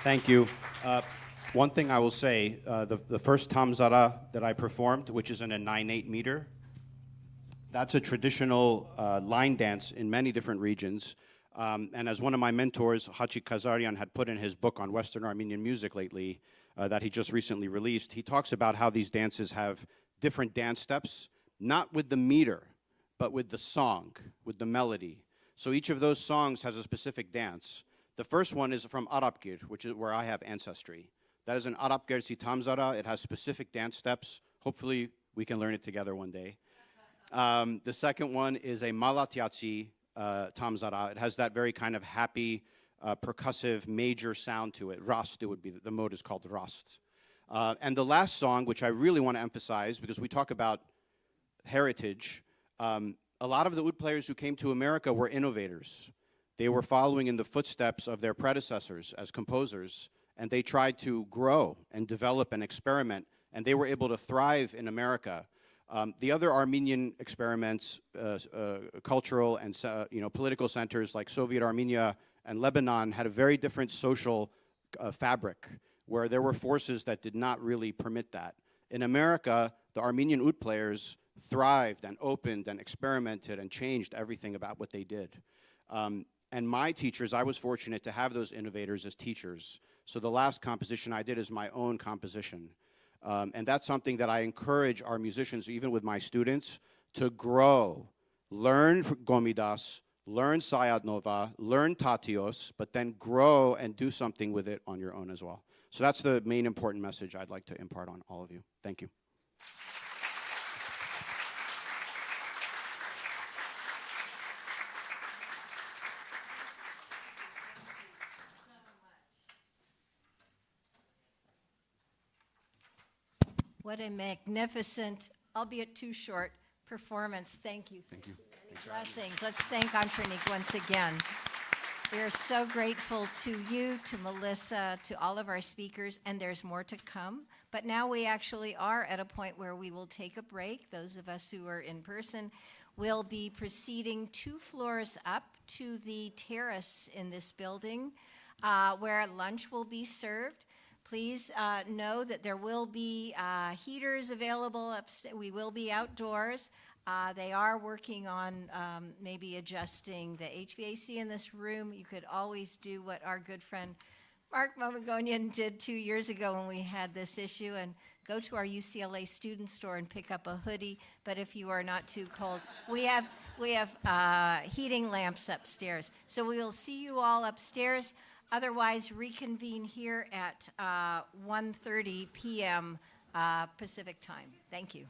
Thank you. One thing I will say, the first tamzara that I performed, which is in a 9/8 meter, that's a traditional line dance in many different regions. And as one of my mentors, Hachi Kazarian, had put in his book on Western Armenian music lately, that he just recently released, he talks about how these dances have different dance steps, not with the meter, but with the song, with the melody. So each of those songs has a specific dance. The first one is from Arapgir, which is where I have ancestry. That is an Arapgirsi tamzara. It has specific dance steps. Hopefully, we can learn it together one day. The second one is a Malatyatsi tamzara. It has that very kind of happy, percussive, major sound to it. Rast, it would be, the mode is called Rast. And the last song, which I really want to emphasize, because we talk about heritage, a lot of the oud players who came to America were innovators. They were following in the footsteps of their predecessors as composers, and they tried to grow and develop and experiment, and they were able to thrive in America. The other Armenian experiments, cultural and political centers like Soviet Armenia and Lebanon had a very different social fabric, where there were forces that did not really permit that. In America, the Armenian oud players thrived and opened and experimented and changed everything about what they did. And my teachers, I was fortunate to have those innovators as teachers. So the last composition I did is my own composition. And that's something that I encourage our musicians, even with my students, to grow. Learn Gomidas, learn Sayat Nova, learn Tatios, but then grow and do something with it on your own as well. So that's the main important message I'd like to impart on all of you. Thank you. What a magnificent, albeit too short, performance. Thank you. Thank you. Blessings. Let's thank Antranik once again. We are so grateful to you, to Melissa, to all of our speakers, and there's more to come. But now we actually are at a point where we will take a break. Those of us who are in person will be proceeding 2 floors up to the terrace in this building where lunch will be served. Please know that there will be heaters available upstairs. We will be outdoors. They are working on maybe adjusting the HVAC in this room. You could always do what our good friend Mark Momagonian did 2 years ago when we had this issue and go to our UCLA student store and pick up a hoodie. But if you are not too cold, we have heating lamps upstairs. So we will see you all upstairs. Otherwise, reconvene here at 1:30 p.m. Pacific time. Thank you.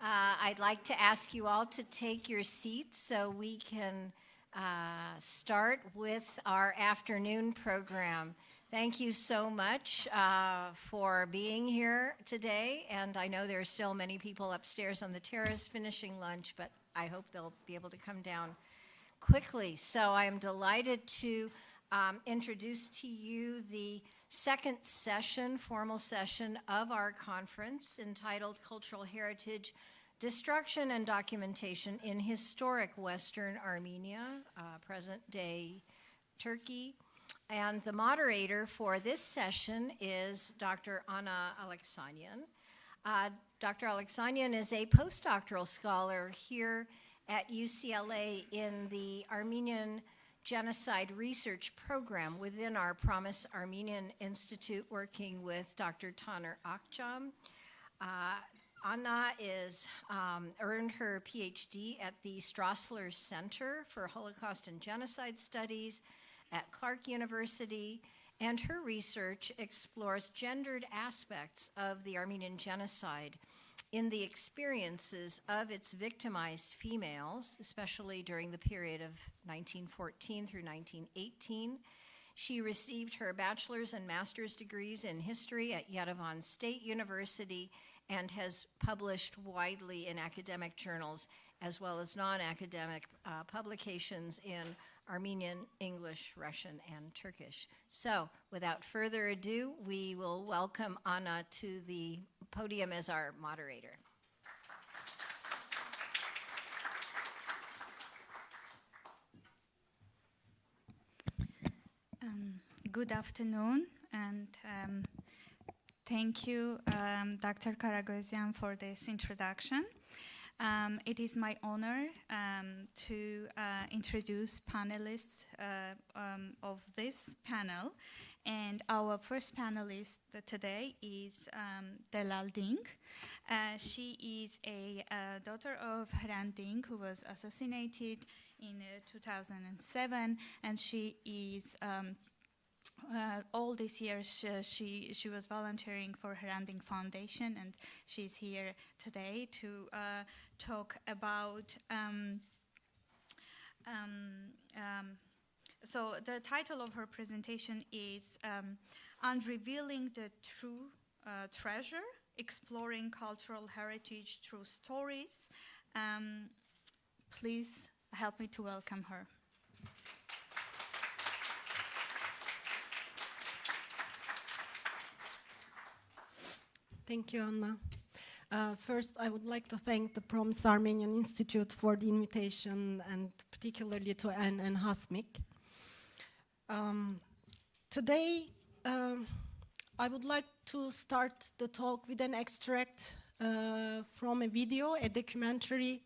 I'd like to ask you all to take your seats so we can start with our afternoon program. Thank you so much for being here today, and I know there are still many people upstairs on the terrace finishing lunch, but I hope they'll be able to come down quickly. So I am delighted to introduce to you the second session, formal session of our conference entitled Cultural Heritage, Destruction and Documentation in Historic Western Armenia, present-day Turkey. And the moderator for this session is Dr. Anna Alexanian. Dr. Alexanian is a postdoctoral scholar here at UCLA in the Armenian Genocide Research Program within our Promise Armenian Institute, working with Dr. Taner Akçam. Anna earned her PhD at the Strassler Center for Holocaust and Genocide Studies at Clark University, and her research explores gendered aspects of the Armenian genocide in the experiences of its victimized females, especially during the period of 1914 through 1918. She received her bachelor's and master's degrees in history at Yerevan State University and has published widely in academic journals as well as non-academic publications in Armenian, English, Russian, and Turkish. So, without further ado, we will welcome Anna to the podium as our moderator. Good afternoon, and thank you, Dr. Karagosian, for this introduction. It is my honor to introduce panelists of this panel. And our first panelist today is Delal Ding. She is a daughter of Hrant Ding, who was assassinated in 2007, and she is all these years she was volunteering for Hrant Ding Foundation, and she's here today to talk about so the title of her presentation is Unrevealing the True Treasure, Exploring Cultural Heritage Through Stories. Please help me to welcome her. Thank you, Anna. First, I would like to thank the Promise Armenian Institute for the invitation, and particularly to Anne and Hasmik. Today, I would like to start the talk with an extract from a video, a documentary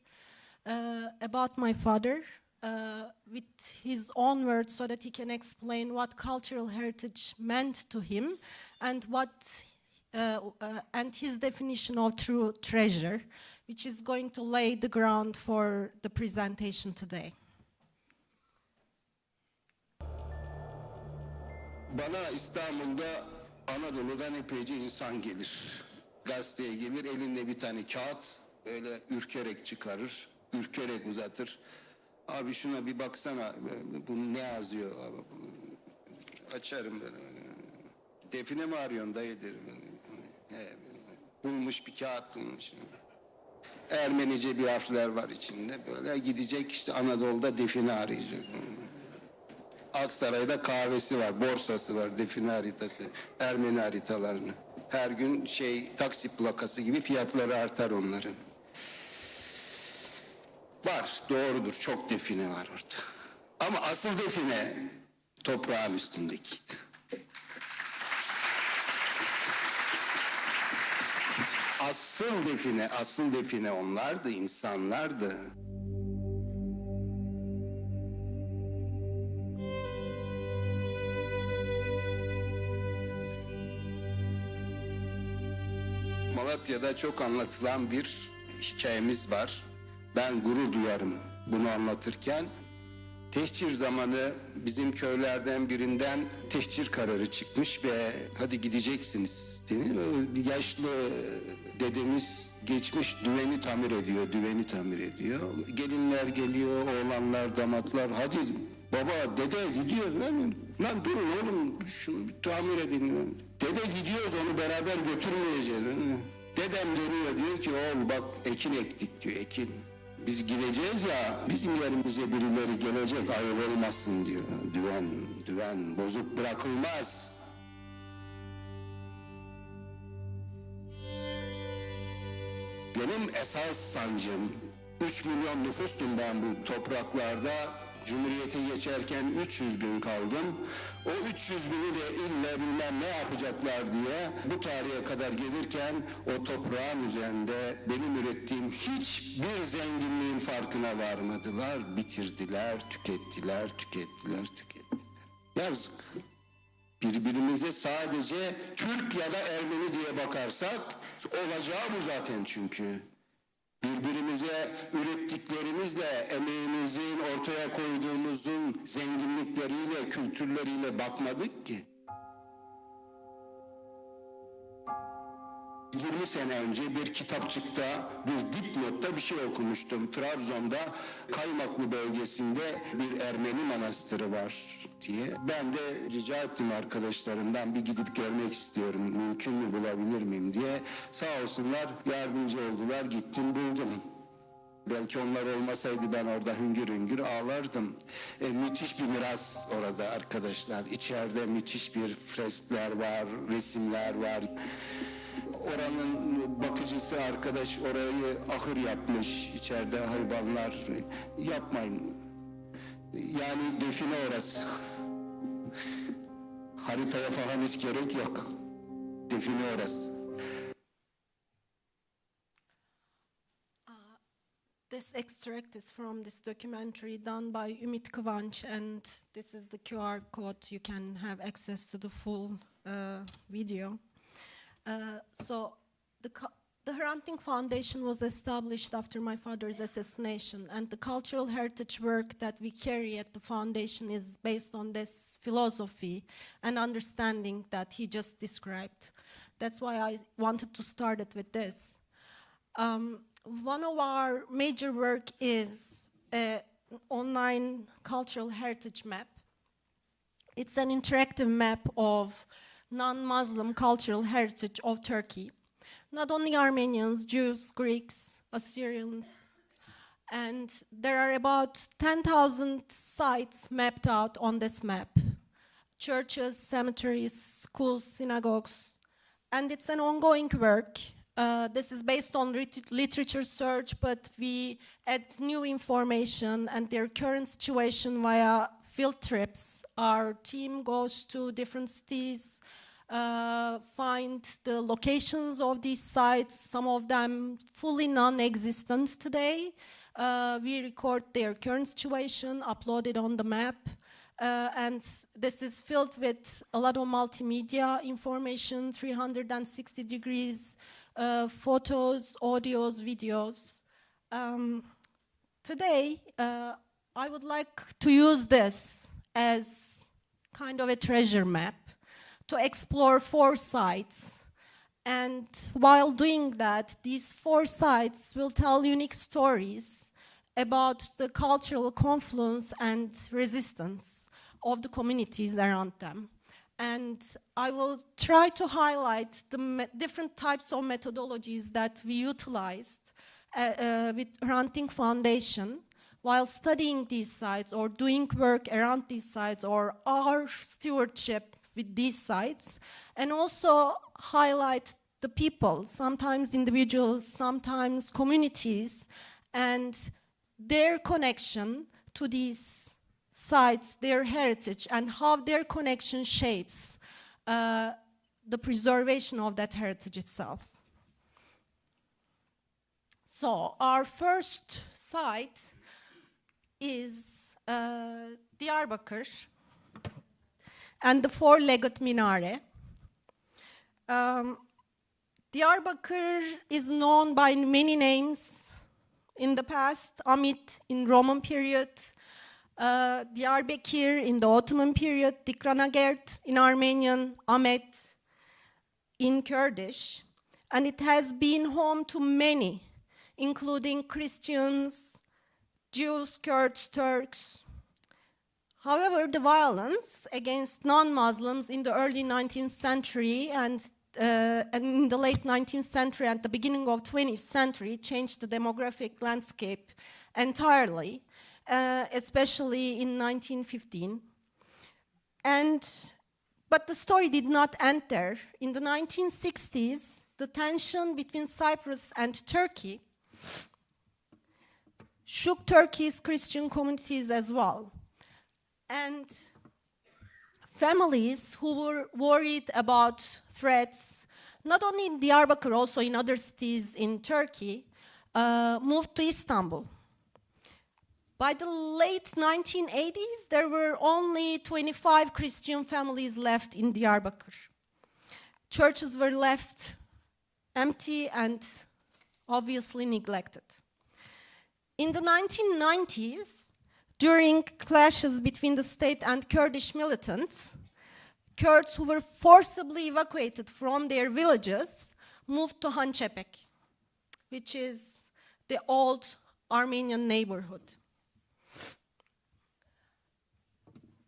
about my father, with his own words, so that he can explain what cultural heritage meant to him and and his definition of true treasure, which is going to lay the ground for the presentation today. Bana İstanbul'da Anadolu'dan epeyce insan gelir. Gazeteye gelir, elinde bir tane kağıt, öyle ürkerek çıkarır, ürkerek uzatır. Abi şuna bir baksana, bu ne yazıyor? Açarım böyle. Define mi arıyorsun dayı derim. Bulmuş bir kağıt bulmuş. Ermenice bir harfler var içinde. Böyle gidecek işte Anadolu'da define arayacak. Aksaray'da kahvesi var, borsası var, define haritası, Ermeni haritalarını. Her gün taksi plakası gibi fiyatları artar onların. Var, doğrudur, çok define var orada. Ama asıl define toprağın üstündekiydi. Asıl define onlardı, insanlardı. Malatya'da çok anlatılan bir hikayemiz var. Ben gurur duyarım bunu anlatırken. Tehcir zamanı bizim köylerden birinden tehcir kararı çıkmış ve hadi gideceksiniz denir. Yaşlı dedemiz geçmiş düveni tamir ediyor. Gelinler geliyor, oğlanlar, damatlar, hadi baba, dede gidiyor lan durun oğlum şunu bir tamir edin. Dede gidiyoruz, onu beraber götürmeyeceğiz. Dedem dönüyor diyor ki oğlum bak ekin ektik diyor, ekin. Biz gideceğiz ya, bizim yerimize birileri gelecek, ayıp olmasın diyor. Düven bozuk bırakılmaz. Benim esas sancım, 3 milyon nüfustum ben bu topraklarda. Cumhuriyete geçerken 300 bin kaldım. O 300 bini de illa bilmem ne yapacaklar diye bu tarihe kadar gelirken o toprağın üzerinde benim ürettiğim hiçbir zenginliğin farkına varmadılar. Bitirdiler, tükettiler. Yazık. Birbirimize sadece Türk ya da Ermeni diye bakarsak olacağı bu zaten çünkü. Birbirimize ürettiklerimizle, emeğimizin, ortaya koyduğumuzun zenginlikleriyle, kültürleriyle bakmadık ki. 20 sene önce bir kitapçıkta, bir dipnotta bir şey okumuştum. Trabzon'da Kaymaklı bölgesinde bir Ermeni manastırı var diye. Ben de rica ettim arkadaşlarımdan, bir gidip görmek istiyorum, mümkün mü, bulabilir miyim diye. Sağ olsunlar yardımcı oldular, gittim buldum. Belki onlar olmasaydı ben orada hüngür hüngür ağlardım. Müthiş bir miras orada arkadaşlar. İçeride müthiş bir freskler var, resimler var. Oranın bakıcısı arkadaş orayı ahır yapmış, içeride hayvanlar. Yapmayın. Yani define orası. Haritaya falan hiç gerek yok. Define orası. This extract is from this documentary done by Ümit Kıvanç, and this is the QR code. You can have access to the full video. So the Hrant Dink Foundation was established after my father's assassination, and the cultural heritage work that we carry at the foundation is based on this philosophy and understanding that he just described. That's why I wanted to start it with this. One of our major work is an online cultural heritage map. It's an interactive map of non-Muslim cultural heritage of Turkey. Not only Armenians, Jews, Greeks, Assyrians, and there are about 10,000 sites mapped out on this map. Churches, cemeteries, schools, synagogues, and it's an ongoing work. This is based on literature search, but we add new information and their current situation via field trips. Our team goes to different cities, find the locations of these sites, some of them fully non-existent today. We record their current situation, upload it on the map, and this is filled with a lot of multimedia information, 360 degrees, photos, audios, videos. Today, I would like to use this as kind of a treasure map to explore 4 sites. And while doing that, these 4 sites will tell unique stories about the cultural confluence and resistance of the communities around them. And I will try to highlight the different types of methodologies that we utilized with Hrant Dink Foundation while studying these sites or doing work around these sites or our stewardship with these sites, and also highlight the people, sometimes individuals, sometimes communities, and their connection to these sites, their heritage, and how their connection shapes the preservation of that heritage itself. So our first site is Diyarbakır and the 4-legged minare. Diyarbakır is known by many names in the past, amidst in Roman period, Diyarbakir in the Ottoman period, Dikranagert in Armenian, Ahmet in Kurdish, and it has been home to many, including Christians, Jews, Kurds, Turks. However, the violence against non-Muslims in the early 19th century and in the late 19th century and the beginning of 20th century changed the demographic landscape entirely, especially in 1915. But the story did not end there. In the 1960s, the tension between Cyprus and Turkey shook Turkey's Christian communities as well. And families who were worried about threats, not only in Diyarbakir, also in other cities in Turkey, moved to Istanbul. By the late 1980s, there were only 25 Christian families left in Diyarbakir. Churches were left empty and obviously neglected. In the 1990s, during clashes between the state and Kurdish militants, Kurds who were forcibly evacuated from their villages moved to Hançepek, which is the old Armenian neighborhood.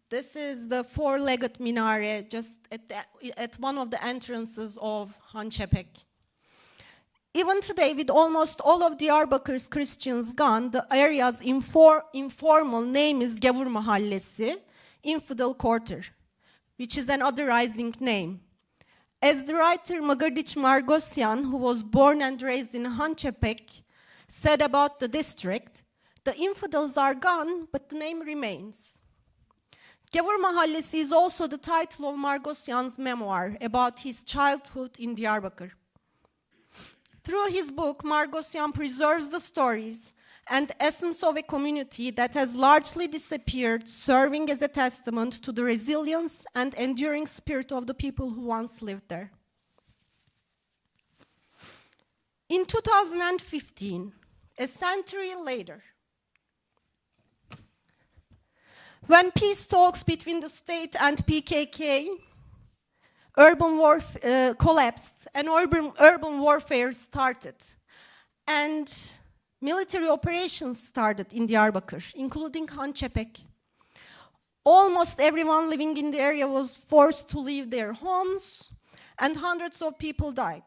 This is the four-legged minaret just at one of the entrances of Hançepek. Even today, with almost all of Diyarbakır's Christians gone, the area's informal name is Gavur Mahallesi, Infidel Quarter, which is an otherizing name. As the writer Mgrdich Margosyan, who was born and raised in Hançepek, said about the district, the infidels are gone, but the name remains. Gavur Mahallesi is also the title of Margosyan's memoir about his childhood in Diyarbakır. Through his book, Margosyan preserves the stories and essence of a community that has largely disappeared, serving as a testament to the resilience and enduring spirit of the people who once lived there. In 2015, a century later, when peace talks between the state and PKK collapsed and urban warfare started, and military operations started in Diyarbakır, including Hançepek. Almost everyone living in the area was forced to leave their homes, and hundreds of people died.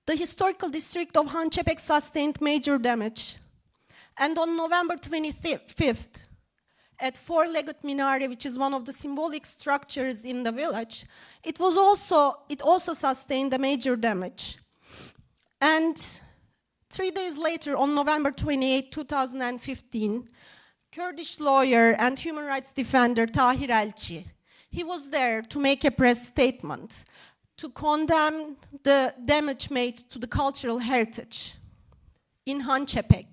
The historical district of Hançepek sustained major damage, and on November 25th, at four-legged minaret, which is one of the symbolic structures in the village, it also sustained a major damage. And 3 days later, on November 28, 2015, Kurdish lawyer and human rights defender Tahir Elçi, he was there to make a press statement to condemn the damage made to the cultural heritage in Hançepek,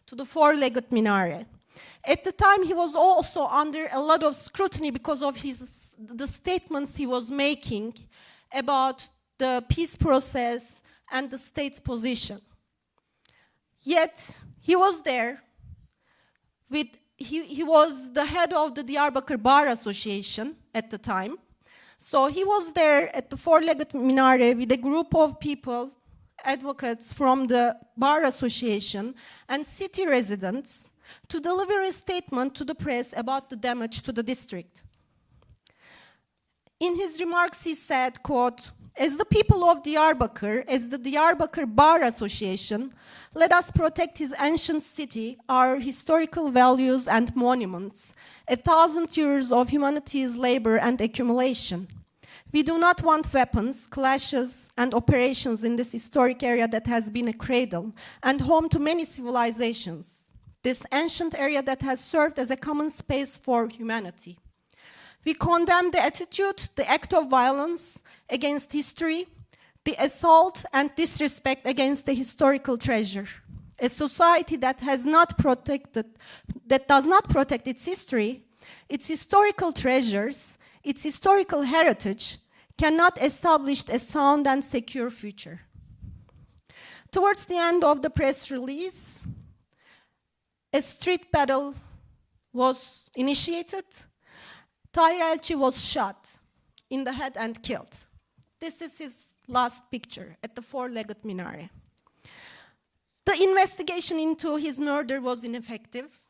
to the four-legged minaret. At the time, he was also under a lot of scrutiny because of the statements he was making about the peace process and the state's position. Yet, he was there. He was the head of the Diyarbakır Bar Association at the time. So he was there at the four-legged minaret with a group of people, advocates from the Bar Association and city residents, to deliver a statement to the press about the damage to the district. In his remarks, he said, quote, "As the people of Diyarbakır, as the Diyarbakır Bar Association, let us protect his ancient city, our historical values and monuments, 1,000 years of humanity's labor and accumulation. We do not want weapons, clashes, and operations in this historic area that has been a cradle and home to many civilizations. This ancient area that has served as a common space for humanity. We condemn the attitude, the act of violence against history, the assault and disrespect against the historical treasure. A society that does not protect its history, its historical treasures, its historical heritage, cannot establish a sound and secure future." Towards the end of the press release, a street battle was initiated. Tahir Elçi was shot in the head and killed. This is his last picture at the four-legged minaret. The investigation into his murder was ineffective.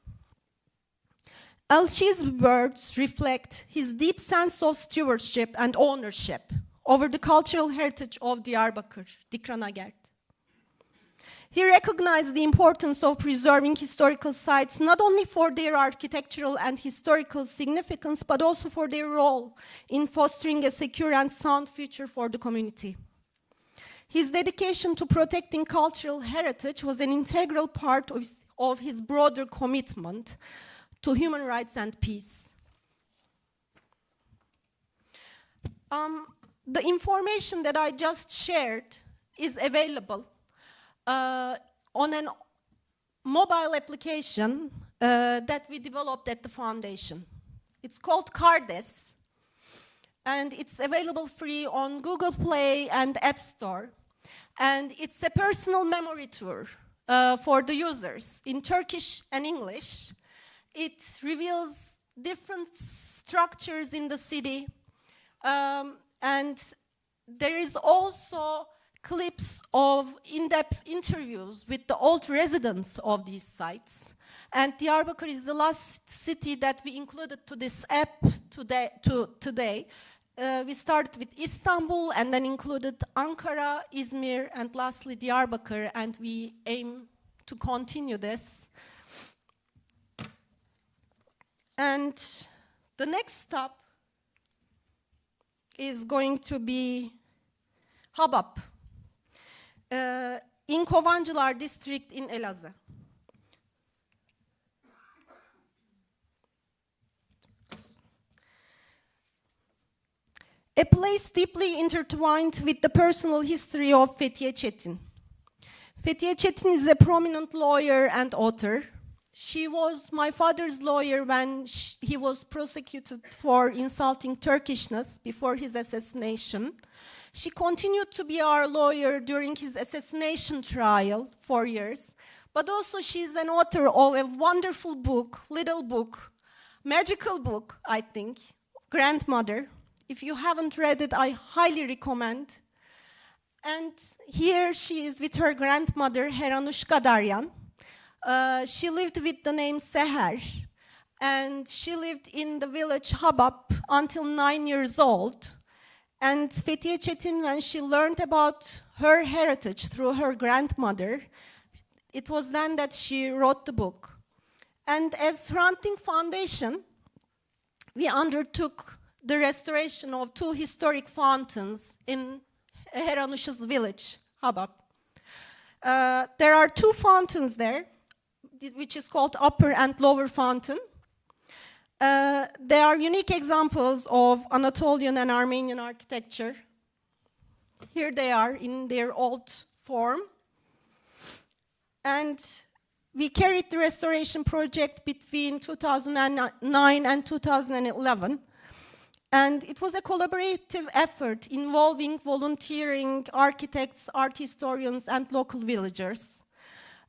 Elçi's words reflect his deep sense of stewardship and ownership over the cultural heritage of Diyarbakır, Dikranagert. He recognized the importance of preserving historical sites not only for their architectural and historical significance, but also for their role in fostering a secure and sound future for the community. His dedication to protecting cultural heritage was an integral part of his broader commitment to human rights and peace. The information that I just shared is available on a mobile application that we developed at the foundation. It's called Cardes, and it's available free on Google Play and App Store. And it's a personal memory tour for the users in Turkish and English. It reveals different structures in the city, and there is also clips of in-depth interviews with the old residents of these sites. And Diyarbakır is the last city that we included to this app today. We started with Istanbul and then included Ankara, Izmir, and lastly Diyarbakır, and we aim to continue this. And the next stop is going to be Habab, in Kovancılar district in Elazığ. A place deeply intertwined with the personal history of Fethiye Çetin. Fethiye Çetin is a prominent lawyer and author. She was my father's lawyer when he was prosecuted for insulting Turkishness before his assassination. She continued to be our lawyer during his assassination trial, 4 years. But also she's an author of a wonderful book, little book, magical book, I think, Grandmother. If you haven't read it, I highly recommend. And here she is with her grandmother, Heranushka Daryan. She lived with the name Seher, and she lived in the village Habab until 9 years old. And Fethiye Çetin, when she learned about her heritage through her grandmother, it was then that she wrote the book. And as Hrant Dink Foundation, we undertook the restoration of 2 historic fountains in Heranuş's village, Habab. There are 2 fountains there, which is called Upper and Lower Fountain. They are unique examples of Anatolian and Armenian architecture. Here they are in their old form. And we carried the restoration project between 2009 and 2011. And it was a collaborative effort involving volunteering architects, art historians, and local villagers.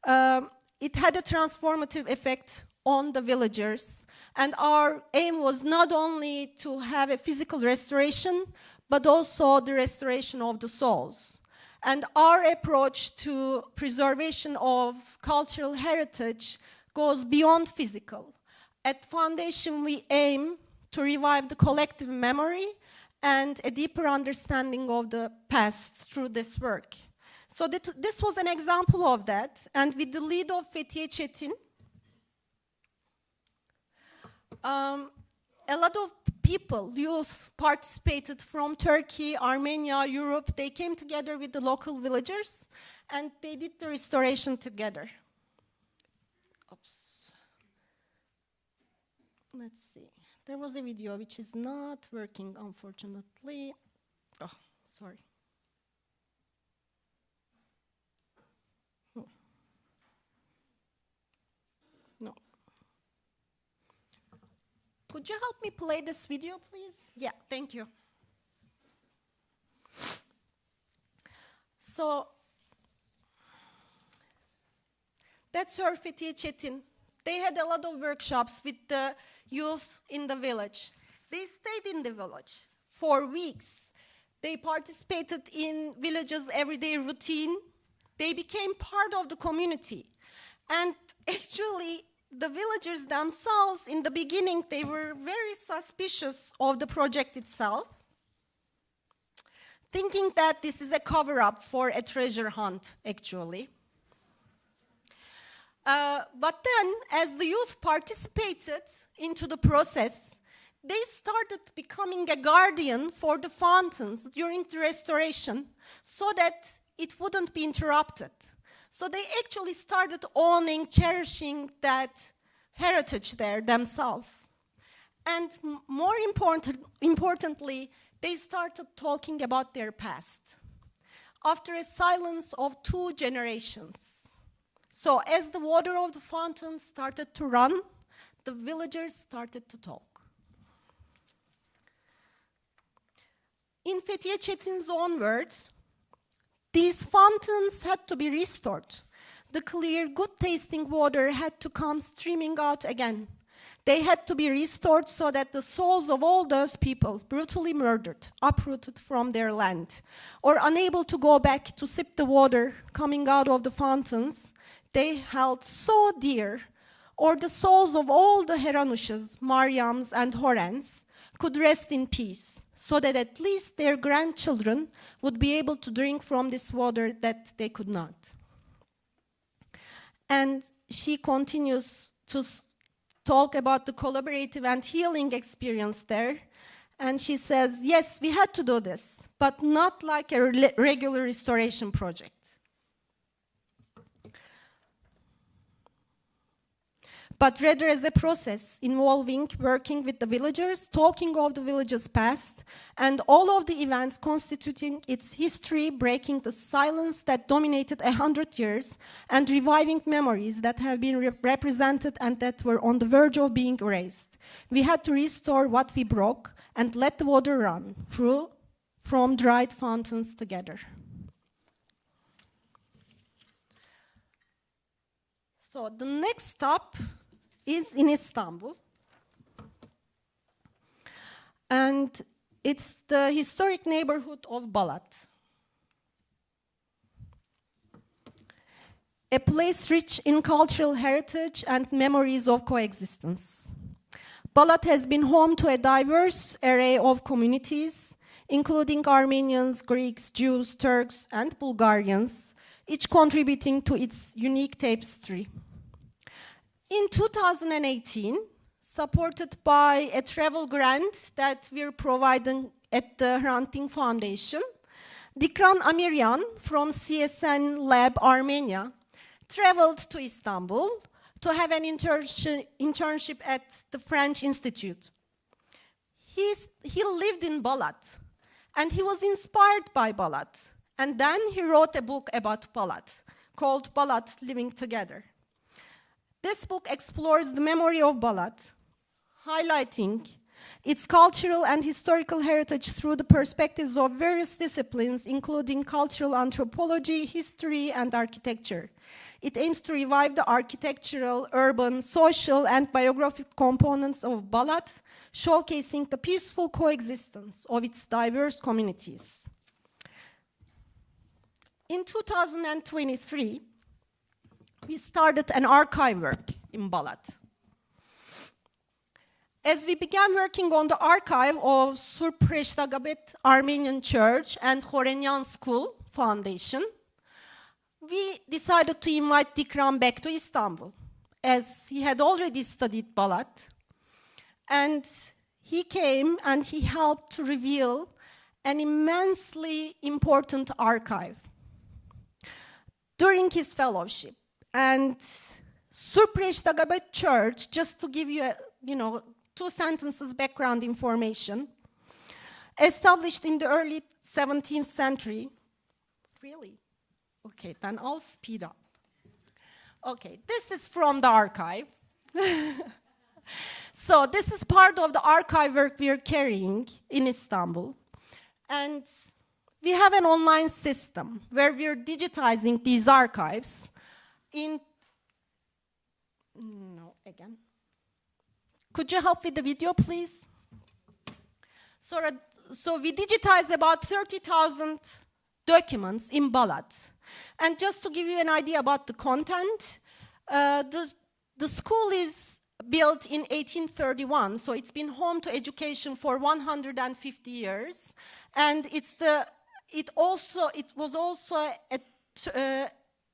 It had a transformative effect on the villagers. And our aim was not only to have a physical restoration, but also the restoration of the souls. And our approach to preservation of cultural heritage goes beyond physical. At Foundation, we aim to revive the collective memory and a deeper understanding of the past through this work. So this was an example of that, and with the lead of Fethiye Çetin, a lot of people, youth, participated from Turkey, Armenia, Europe. They came together with the local villagers, and they did the restoration together. Oops. Let's see. There was a video which is not working, unfortunately. Oh, sorry. No. Could you help me play this video, please? Yeah, thank you. So, that's her Fethiye Çetin they had a lot of workshops with the youth in the village. They stayed in the village for weeks. They participated in villages' everyday routine. They became part of the community. And actually, the villagers themselves, in the beginning, they were very suspicious of the project itself, thinking that this is a cover-up for a treasure hunt, actually. But then, as the youth participated into the process, they started becoming a guardian for the fountains during the restoration so that it wouldn't be interrupted. So they actually started owning, cherishing that heritage there themselves. And more importantly, they started talking about their past after a silence of 2 generations. So as the water of the fountain started to run, the villagers started to talk. In Fethiye Çetin's own words, these fountains had to be restored. The clear, good-tasting water had to come streaming out again. They had to be restored so that the souls of all those people brutally murdered, uprooted from their land, or unable to go back to sip the water coming out of the fountains they held so dear, or the souls of all the Heranushas, Mariams, and Horens could rest in peace, so that at least their grandchildren would be able to drink from this water that they could not. And she continues to talk about the collaborative and healing experience there. And she says, yes, we had to do this, but not like a regular restoration project. But rather as a process involving working with the villagers, talking of the village's past, and all of the events constituting its history, breaking the silence that dominated 100 years, and reviving memories that have been represented and that were on the verge of being erased. We had to restore what we broke and let the water run through from dried fountains together. So the next stop is in Istanbul. And it's the historic neighborhood of Balat. A place rich in cultural heritage and memories of coexistence. Balat has been home to a diverse array of communities, including Armenians, Greeks, Jews, Turks, and Bulgarians, each contributing to its unique tapestry. In 2018, supported by a travel grant that we're providing at the Hrant Dink Foundation, Dikran Amiryan from CSN Lab Armenia traveled to Istanbul to have an internship at the French Institute. He lived in Balat, and he was inspired by Balat. And then he wrote a book about Balat called Balat Living Together. This book explores the memory of Balat, highlighting its cultural and historical heritage through the perspectives of various disciplines, including cultural anthropology, history, and architecture. It aims to revive the architectural, urban, social, and biographic components of Balat, showcasing the peaceful coexistence of its diverse communities. In 2023, we started an archive work in Balat. As we began working on the archive of Surpreștagabet Armenian Church and Horenyan School Foundation, we decided to invite Dikran back to Istanbul, as he had already studied Balat. And he came and he helped to reveal an immensely important archive during his fellowship. And Surpreștagabet Church, just to give you, 2 sentences background information, established in the early 17th century. Really? Okay, then I'll speed up. Okay, this is from the archive. So this is part of the archive work we are carrying in Istanbul. And we have an online system where we are digitizing these archives in No, again. Could you help with the video, please? So we digitized about 30,000 documents in Balat. And just to give you an idea about the content, the school is built in 1831, so it's been home to education for 150 years. And it was also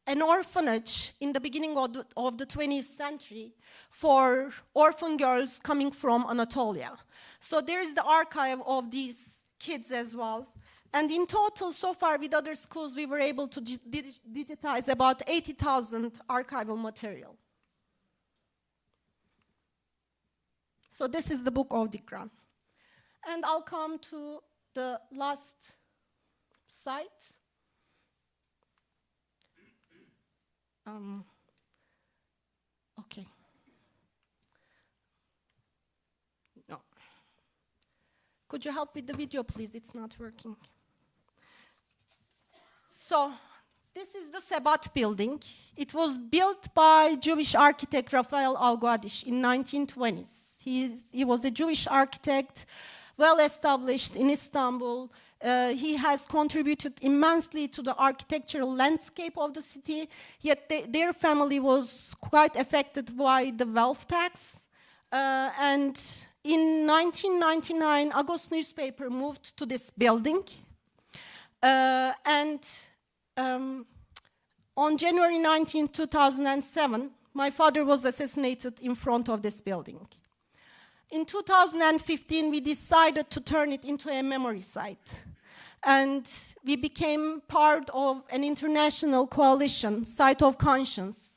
an orphanage in the beginning of the 20th century for orphan girls coming from Anatolia. So there's the archive of these kids as well. And in total, so far with other schools, we were able to digitize about 80,000 archival material. So this is the book of Dikran. And I'll come to the last site. Okay. No. Could you help with the video, please? It's not working. So, this is the Sebat building. It was built by Jewish architect Rafael Algadish in 1920s. He was a Jewish architect, well established in Istanbul. He has contributed immensely to the architectural landscape of the city, yet their family was quite affected by the wealth tax. And in 1999, Agos newspaper moved to this building. On January 19, 2007, my father was assassinated in front of this building. In 2015, we decided to turn it into a memory site. And we became part of an international coalition, Site of Conscience.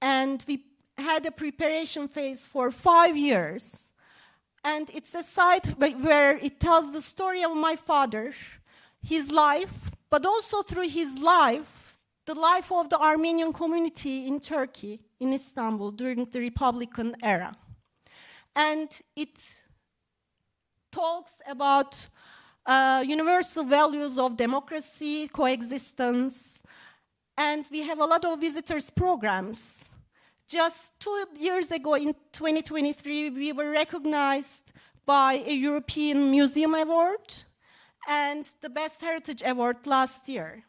And we had a preparation phase for 5 years. And it's a site where it tells the story of my father, his life, but also through his life, the life of the Armenian community in Turkey, in Istanbul, during the Republican era. And it talks about universal values of democracy, coexistence, and we have a lot of visitors programs. Just 2 years ago, in 2023, we were recognized by a European Museum Award and the Best Heritage Award last year.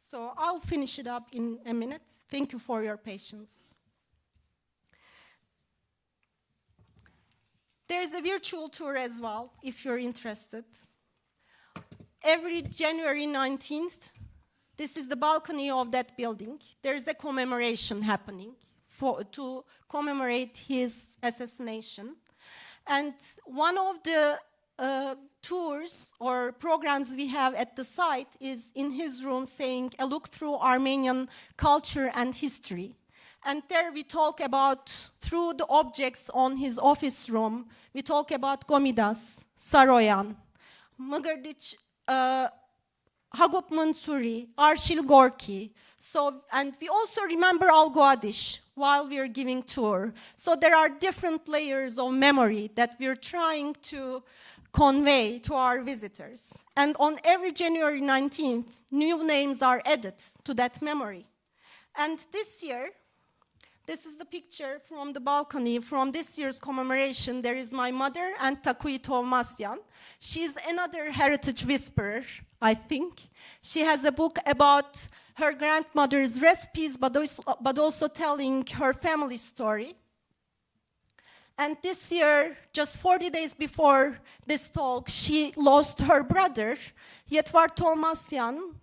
So I'll finish it up in a minute. Thank you for your patience. There's a virtual tour as well, if you're interested. Every January 19th, this is the balcony of that building. There's a commemoration happening to commemorate his assassination. And one of the tours or programs we have at the site is in his room saying, a look through Armenian culture and history. And there we talk about, through the objects on his office room, we talk about Gomidas, Saroyan, Mgrdich, Hagop Mansuri, Arshil Gorky. So, and we also remember Algadish while we're giving tour. So there are different layers of memory that we're trying to convey to our visitors. And on every January 19th, new names are added to that memory. And this year, this is the picture from the balcony from this year's commemoration. There is my mother and Takui Tovmasyan. She's another heritage whisperer, I think. She has a book about her grandmother's recipes, but also telling her family story. And this year, just 40 days before this talk, she lost her brother, Yetvar Tovmasyan,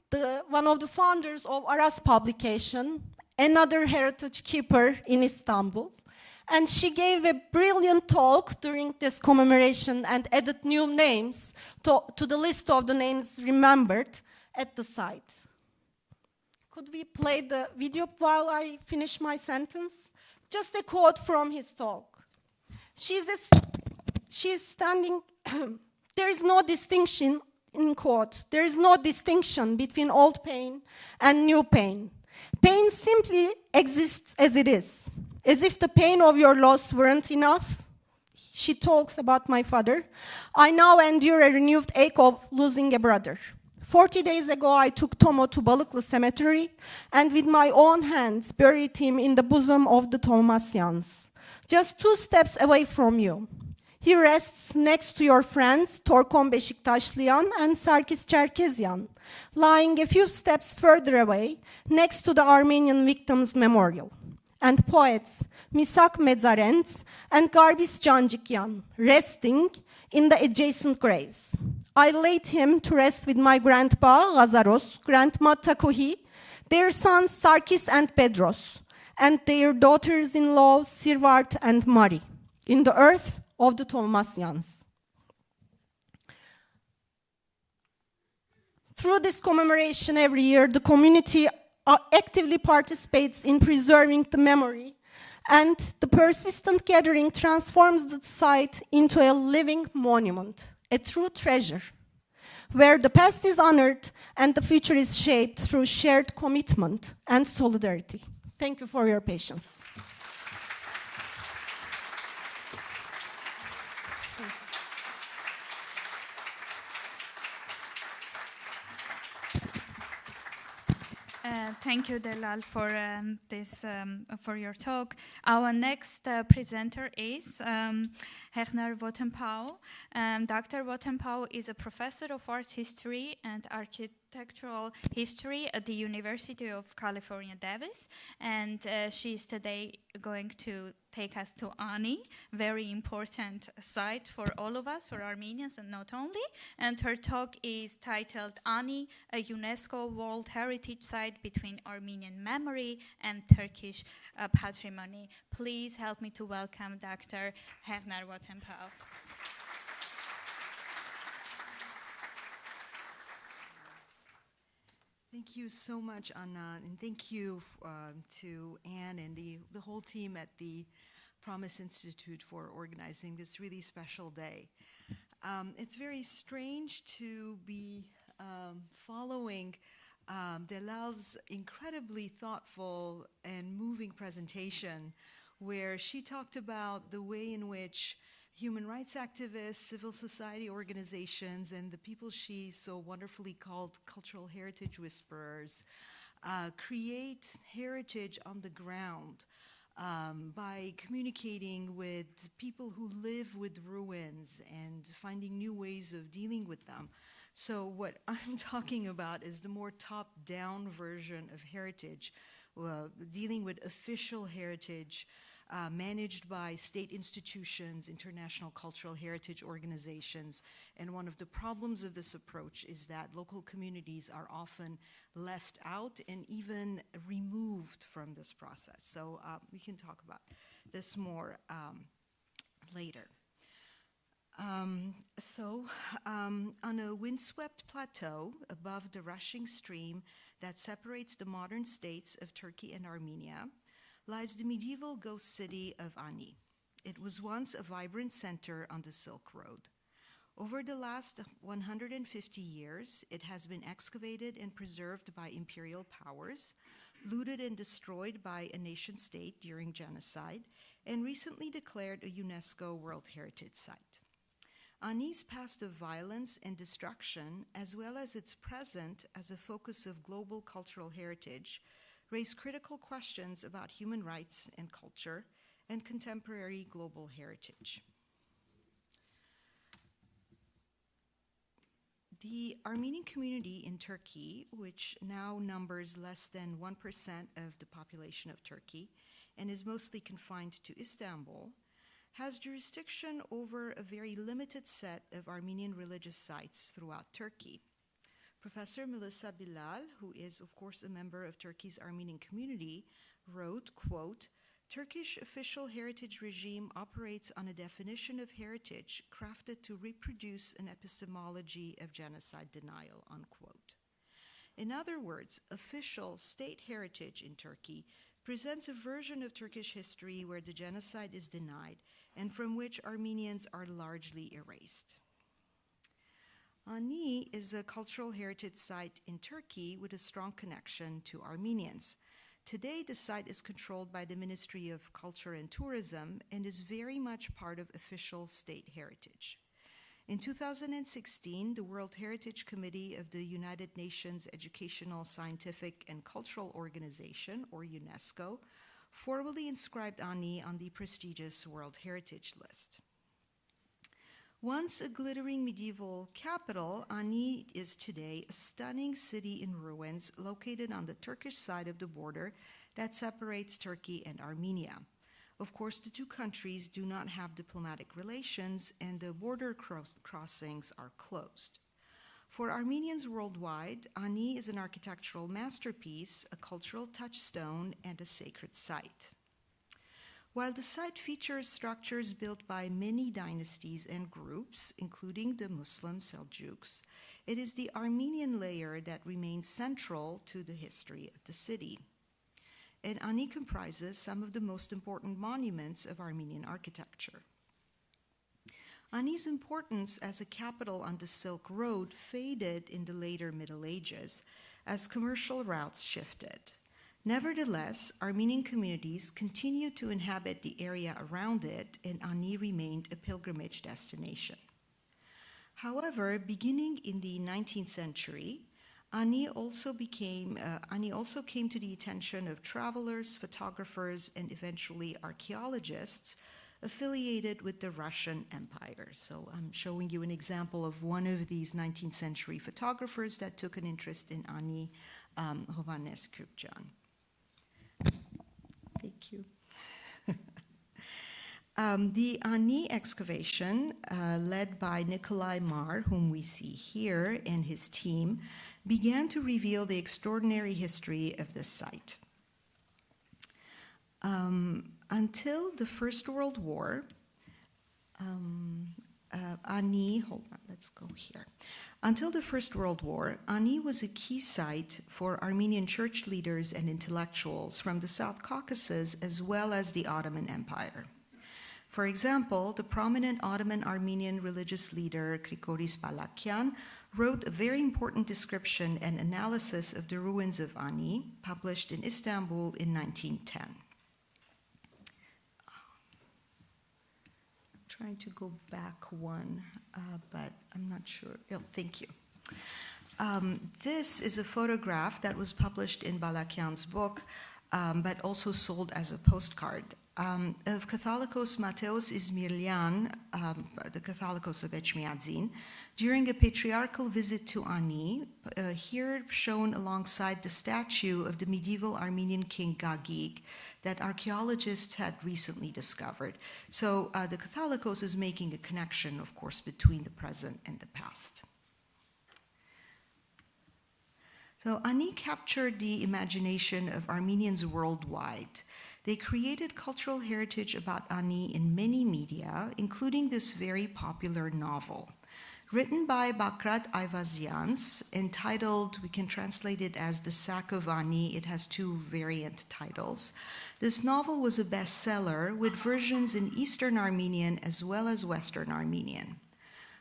one of the founders of Aras publication, another heritage keeper in Istanbul. And she gave a brilliant talk during this commemoration and added new names to the list of the names remembered at the site. Could we play the video while I finish my sentence? Just a quote from his talk. She's standing, there is no distinction, in quote, there is no distinction between old pain and new pain. Pain simply exists as it is, as if the pain of your loss weren't enough. She talks about my father. I now endure a renewed ache of losing a brother. 40 days ago, I took Tomo to Balıklı Cemetery and with my own hands buried him in the bosom of the Thomasyans, just 2 steps away from you. He rests next to your friends Torkon Beşiktaşlıyan and Sarkis Cherkesyan, lying a few steps further away next to the Armenian Victims Memorial. And poets Misak Medzarents and Garbis Canjikyan, resting in the adjacent graves. I laid him to rest with my grandpa, Lazaros, grandma Takuhi, their sons Sarkis and Pedros, and their daughters-in-law Sirvart and Mari, in the earth of the Thomasyans. Through this commemoration every year, the community actively participates in preserving the memory, and the persistent gathering transforms the site into a living monument, a true treasure, where the past is honored and the future is shaped through shared commitment and solidarity. Thank you for your patience. Thank you, Delal, for for your talk. Our next presenter is Hechner Wotenpau. Dr. Wotenpau is a professor of art history and architectural history at the University of California, Davis, and she's today going to take us to Ani, very important site for all of us, for Armenians and not only. And her talk is titled Ani, a UNESCO World Heritage Site between Armenian memory and Turkish patrimony. Please help me to welcome Dr. Hechner Wotenpau. Thank you so much, Anna, and thank you to Anne and the whole team at the Promise Institute for organizing this really special day. It's very strange to be following Delal's incredibly thoughtful and moving presentation, where she talked about the way in which human rights activists, civil society organizations, and the people she so wonderfully called cultural heritage whisperers create heritage on the ground by communicating with people who live with ruins and finding new ways of dealing with them. So what I'm talking about is the more top-down version of heritage, dealing with official heritage managed by state institutions, international cultural heritage organizations. And one of the problems of this approach is that local communities are often left out and even removed from this process. So we can talk about this more later. On a windswept plateau above the rushing stream that separates the modern states of Turkey and Armenia lies the medieval ghost city of Ani. It was once a vibrant center on the Silk Road. Over the last 150 years, it has been excavated and preserved by imperial powers, looted and destroyed by a nation state during genocide, and recently declared a UNESCO World Heritage Site. Ani's past of violence and destruction, as well as its present as a focus of global cultural heritage, raise critical questions about human rights and culture and contemporary global heritage. The Armenian community in Turkey, which now numbers less than 1% of the population of Turkey and is mostly confined to Istanbul, has jurisdiction over a very limited set of Armenian religious sites throughout Turkey. Professor Melissa Bilal, who is, of course, a member of Turkey's Armenian community, wrote, quote, "Turkish official heritage regime operates on a definition of heritage crafted to reproduce an epistemology of genocide denial," unquote. In other words, official state heritage in Turkey presents a version of Turkish history where the genocide is denied and from which Armenians are largely erased. Ani is a cultural heritage site in Turkey with a strong connection to Armenians. Today, the site is controlled by the Ministry of Culture and Tourism and is very much part of official state heritage. In 2016, the World Heritage Committee of the United Nations Educational, Scientific, and Cultural Organization, or UNESCO, formally inscribed Ani on the prestigious World Heritage List. Once a glittering medieval capital, Ani is today a stunning city in ruins located on the Turkish side of the border that separates Turkey and Armenia. Of course, the two countries do not have diplomatic relations, and the border crossings are closed. For Armenians worldwide, Ani is an architectural masterpiece, a cultural touchstone, and a sacred site. While the site features structures built by many dynasties and groups, including the Muslim Seljuks, it is the Armenian layer that remains central to the history of the city. And Ani comprises some of the most important monuments of Armenian architecture. Ani's importance as a capital on the Silk Road faded in the later Middle Ages as commercial routes shifted. Nevertheless, Armenian communities continued to inhabit the area around it, and Ani remained a pilgrimage destination. However, beginning in the 19th century, Ani also came to the attention of travelers, photographers, and eventually archaeologists affiliated with the Russian Empire. So I'm showing you an example of one of these 19th century photographers that took an interest in Ani, Hovhannes Kürkcan. Thank you. The Ani excavation, led by Nikolai Mar, whom we see here, and his team, began to reveal the extraordinary history of this site. Until the First World War, Ani, hold on, let's go here. Until the First World War, Ani was a key site for Armenian church leaders and intellectuals from the South Caucasus as well as the Ottoman Empire. For example, the prominent Ottoman Armenian religious leader Grigoris Balakian wrote a very important description and analysis of the ruins of Ani, published in Istanbul in 1910. Trying to go back one, but I'm not sure. Oh, thank you. This is a photograph that was published in Balakian's book, but also sold as a postcard, of Catholicos Mateos Izmirlian, the Catholicos of Echmiadzin, during a patriarchal visit to Ani, here shown alongside the statue of the medieval Armenian king Gagik that archaeologists had recently discovered. So the Catholicos is making a connection, of course, between the present and the past. So Ani captured the imagination of Armenians worldwide. They created cultural heritage about Ani in many media, including this very popular novel. Written by Bakrat Ayvazyan, entitled, we can translate it as The Sack of Ani. It has two variant titles. This novel was a bestseller with versions in Eastern Armenian as well as Western Armenian.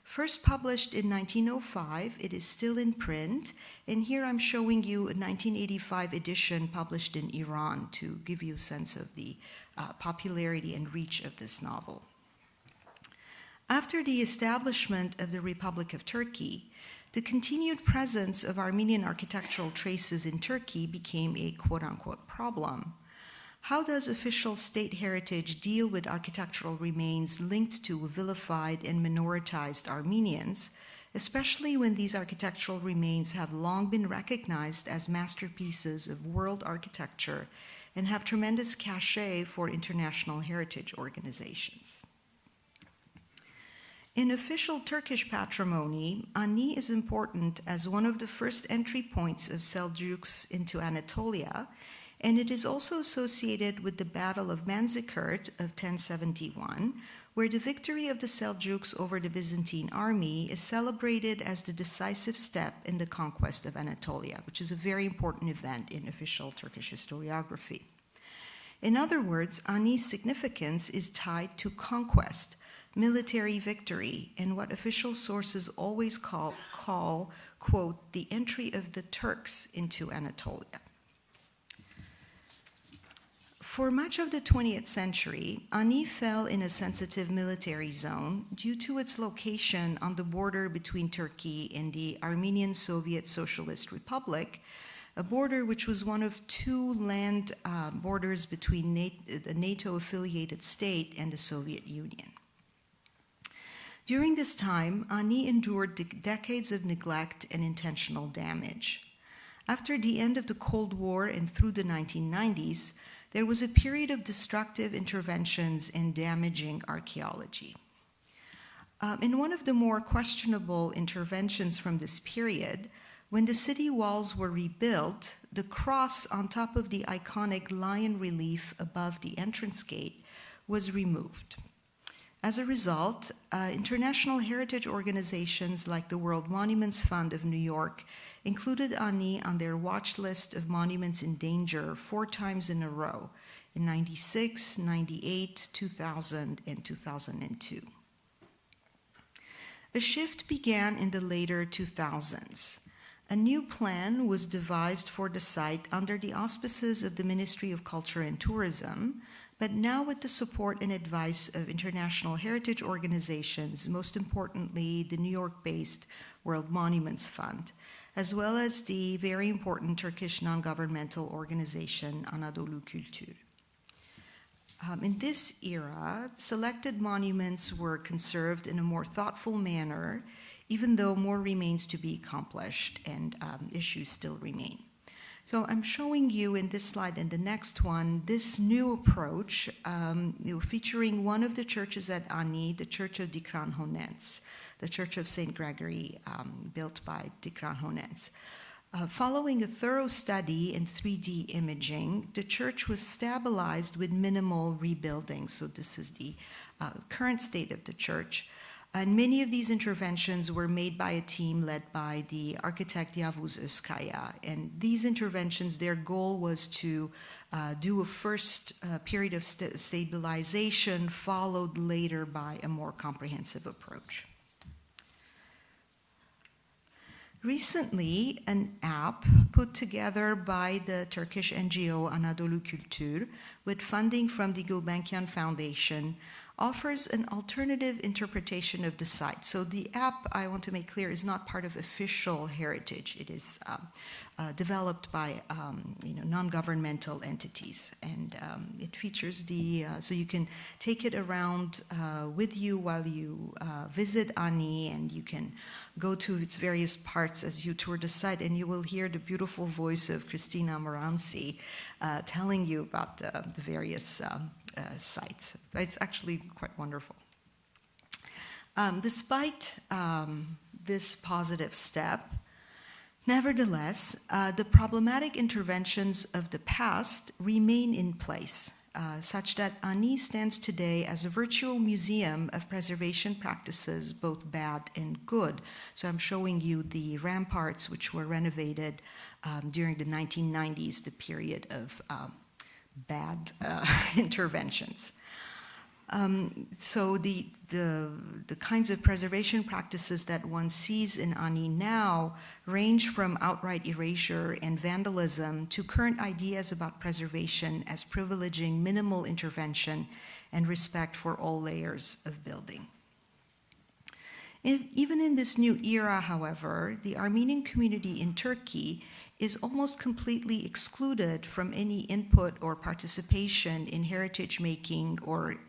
First published in 1905, it is still in print, and here I'm showing you a 1985 edition published in Iran to give you a sense of the popularity and reach of this novel. After the establishment of the Republic of Turkey, the continued presence of Armenian architectural traces in Turkey became a quote-unquote problem. How does official state heritage deal with architectural remains linked to vilified and minoritized Armenians, especially when these architectural remains have long been recognized as masterpieces of world architecture and have tremendous cachet for international heritage organizations? In official Turkish patrimony, Ani is important as one of the first entry points of Seljuks into Anatolia, and it is also associated with the Battle of Manzikert of 1071, where the victory of the Seljuks over the Byzantine army is celebrated as the decisive step in the conquest of Anatolia, which is a very important event in official Turkish historiography. In other words, Ani's significance is tied to conquest, military victory, and what official sources always call, quote, the entry of the Turks into Anatolia. For much of the 20th century, Ani fell in a sensitive military zone due to its location on the border between Turkey and the Armenian Soviet Socialist Republic, a border which was one of two land borders between the NATO-affiliated state and the Soviet Union. During this time, Ani endured decades of neglect and intentional damage. After the end of the Cold War and through the 1990s, there was a period of destructive interventions and damaging archaeology. In one of the more questionable interventions from this period, when the city walls were rebuilt, the cross on top of the iconic lion relief above the entrance gate was removed. As a result, international heritage organizations like the World Monuments Fund of New York included Ani on their watch list of monuments in danger 4 times in a row, in 96, 98, 2000, and 2002. A shift began in the later 2000s. A new plan was devised for the site under the auspices of the Ministry of Culture and Tourism, but now with the support and advice of international heritage organizations, most importantly, the New York-based World Monuments Fund, as well as the very important Turkish non-governmental organization Anadolu Kültür. In this era, selected monuments were conserved in a more thoughtful manner, even though more remains to be accomplished and issues still remain. So I'm showing you in this slide and the next one, this new approach featuring one of the churches at Ani, the Church of Dikran Honens, the Church of St. Gregory built by Dikran Honens. Following a thorough study in 3D imaging, the church was stabilized with minimal rebuilding. So this is the current state of the church. And many of these interventions were made by a team led by the architect Yavuz Özkaya. And these interventions, their goal was to do a first period of stabilization, followed later by a more comprehensive approach. Recently, an app put together by the Turkish NGO Anadolu Kültür with funding from the Gulbenkian Foundation offers an alternative interpretation of the site. So the app, I want to make clear, is not part of official heritage. It is developed by non-governmental entities, and it features so you can take it around with you while you visit Ani, and you can go to its various parts as you tour the site, and you will hear the beautiful voice of Christina Moranci telling you about the various sites. It's actually quite wonderful. Despite this positive step, nevertheless, the problematic interventions of the past remain in place, such that Ani stands today as a virtual museum of preservation practices, both bad and good. So I'm showing you the ramparts which were renovated during the 1990s, the period of bad interventions. So the kinds of preservation practices that one sees in Ani now range from outright erasure and vandalism to current ideas about preservation as privileging minimal intervention and respect for all layers of building. Even in this new era, however, the Armenian community in Turkey is almost completely excluded from any input or participation in heritage making,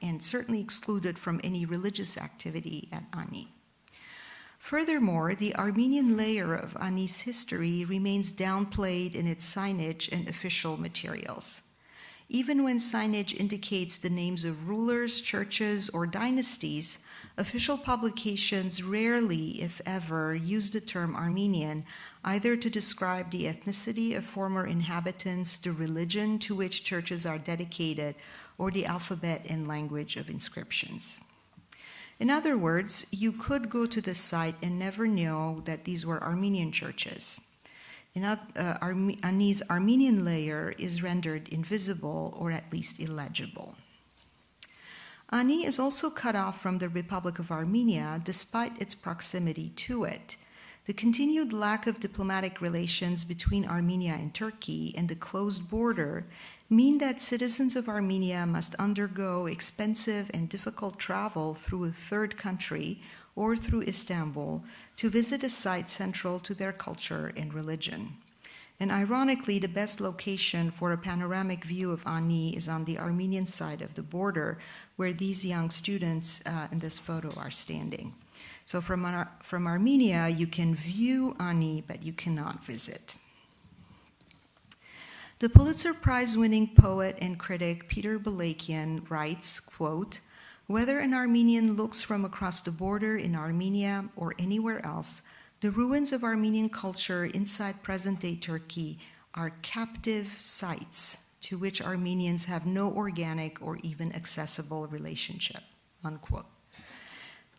and certainly excluded from any religious activity at Ani. Furthermore, the Armenian layer of Ani's history remains downplayed in its signage and official materials. Even when signage indicates the names of rulers, churches, or dynasties, official publications rarely, if ever, use the term Armenian either to describe the ethnicity of former inhabitants, the religion to which churches are dedicated, or the alphabet and language of inscriptions. In other words, you could go to the site and never know that these were Armenian churches. Ani's Armenian layer is rendered invisible or at least illegible. Ani is also cut off from the Republic of Armenia despite its proximity to it. The continued lack of diplomatic relations between Armenia and Turkey and the closed border mean that citizens of Armenia must undergo expensive and difficult travel through a third country or through Istanbul to visit a site central to their culture and religion. And ironically, the best location for a panoramic view of Ani is on the Armenian side of the border, where these young students in this photo are standing. So from Armenia, you can view Ani, but you cannot visit. The Pulitzer Prize-winning poet and critic Peter Balakian writes, quote, "Whether an Armenian looks from across the border in Armenia or anywhere else, the ruins of Armenian culture inside present-day Turkey are captive sites to which Armenians have no organic or even accessible relationship," unquote.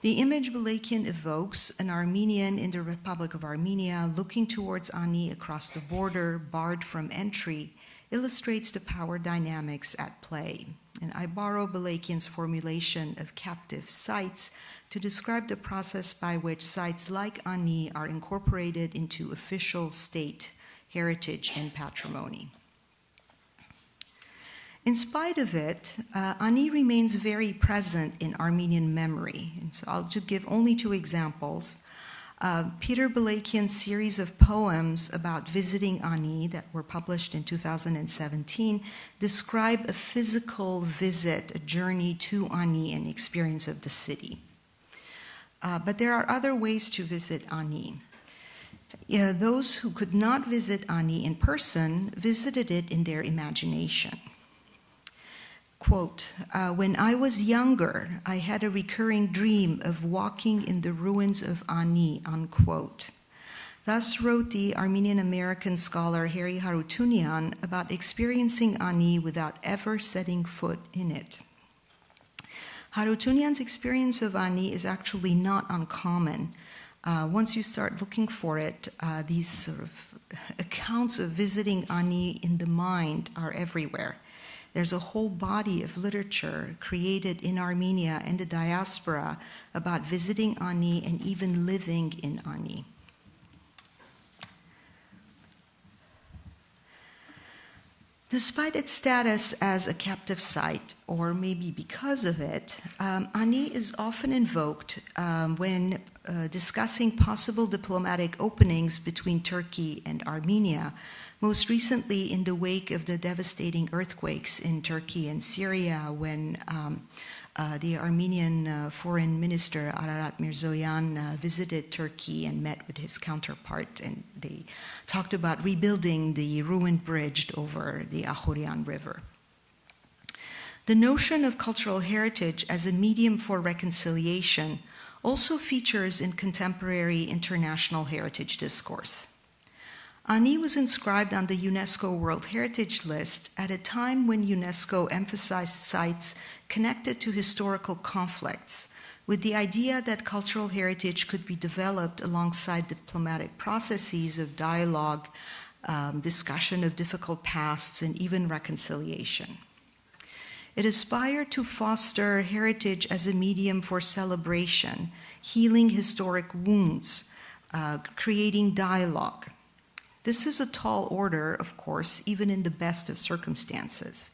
The image Balakian evokes, an Armenian in the Republic of Armenia looking towards Ani across the border, barred from entry, illustrates the power dynamics at play. And I borrow Balakian's formulation of captive sites to describe the process by which sites like Ani are incorporated into official state heritage and patrimony. In spite of it, Ani remains very present in Armenian memory. And so I'll just give only two examples. Peter Balakian's series of poems about visiting Ani that were published in 2017 describe a physical visit, a journey to Ani, and experience of the city. But there are other ways to visit Ani. Those who could not visit Ani in person visited it in their imagination. Quote, "When I was younger, I had a recurring dream of walking in the ruins of Ani," unquote. Thus wrote the Armenian-American scholar Harry Harutunian about experiencing Ani without ever setting foot in it. Harutunian's experience of Ani is actually not uncommon. Once you start looking for it, these sort of accounts of visiting Ani in the mind are everywhere. There's a whole body of literature created in Armenia and the diaspora about visiting Ani and even living in Ani. Despite its status as a captive site, or maybe because of it, Ani is often invoked when discussing possible diplomatic openings between Turkey and Armenia, most recently in the wake of the devastating earthquakes in Turkey and Syria, when the Armenian foreign minister Ararat Mirzoyan visited Turkey and met with his counterpart, and they talked about rebuilding the ruined bridge over the Ahorian River. The notion of cultural heritage as a medium for reconciliation also features in contemporary international heritage discourse. Ani was inscribed on the UNESCO World Heritage List at a time when UNESCO emphasized sites connected to historical conflicts, with the idea that cultural heritage could be developed alongside diplomatic processes of dialogue, discussion of difficult pasts, and even reconciliation. It aspired to foster heritage as a medium for celebration, healing historic wounds, creating dialogue. This is a tall order, of course, even in the best of circumstances.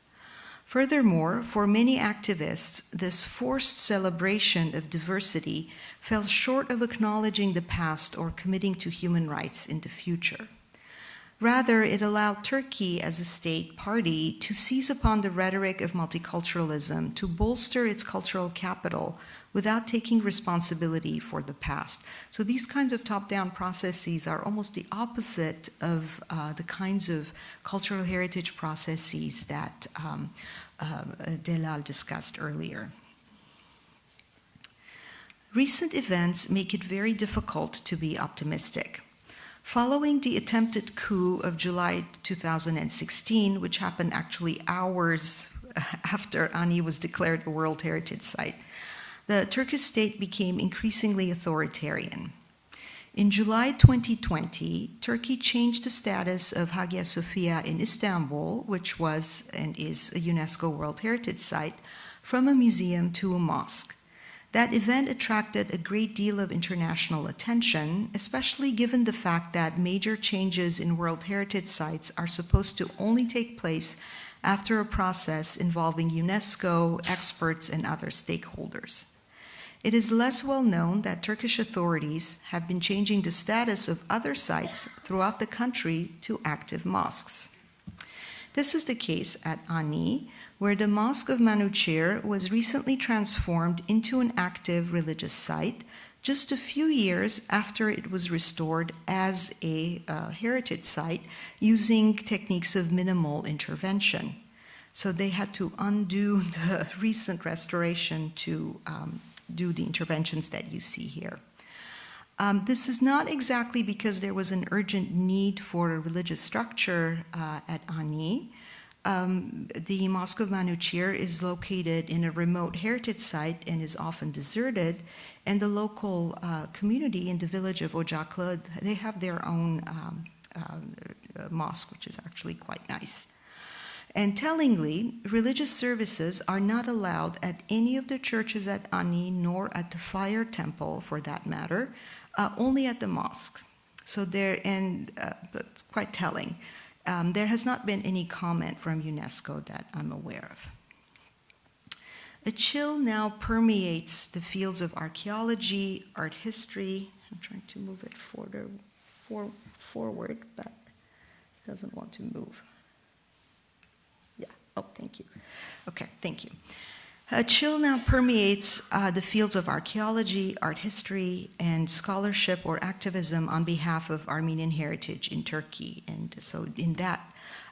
Furthermore, for many activists, this forced celebration of diversity fell short of acknowledging the past or committing to human rights in the future. Rather, it allowed Turkey as a state party to seize upon the rhetoric of multiculturalism to bolster its cultural capital without taking responsibility for the past. So these kinds of top-down processes are almost the opposite of the kinds of cultural heritage processes that Delal discussed earlier. Recent events make it very difficult to be optimistic. Following the attempted coup of July 2016, which happened actually hours after Ani was declared a World Heritage Site, the Turkish state became increasingly authoritarian. In July 2020, Turkey changed the status of Hagia Sophia in Istanbul, which was and is a UNESCO World Heritage Site, from a museum to a mosque. That event attracted a great deal of international attention, especially given the fact that major changes in World Heritage sites are supposed to only take place after a process involving UNESCO, experts, and other stakeholders. It is less well known that Turkish authorities have been changing the status of other sites throughout the country to active mosques. This is the case at Ani, where the Mosque of Manuchir was recently transformed into an active religious site just a few years after it was restored as a heritage site using techniques of minimal intervention. So they had to undo the recent restoration to do the interventions that you see here. This is not exactly because there was an urgent need for a religious structure at Ani. The Mosque of Manuchir is located in a remote heritage site and is often deserted, and the local community in the village of Ocaklı, they have their own mosque, which is actually quite nice. And tellingly, religious services are not allowed at any of the churches at Ani, nor at the Fire Temple, for that matter, only at the mosque. So it's quite telling. There has not been any comment from UNESCO that I'm aware of. A chill now permeates the fields of archaeology, art history. I'm trying to move it forward, but it doesn't want to move. Yeah, oh, thank you. Okay, thank you. A chill now permeates the fields of archaeology, art history, and scholarship or activism on behalf of Armenian heritage in Turkey. And so in that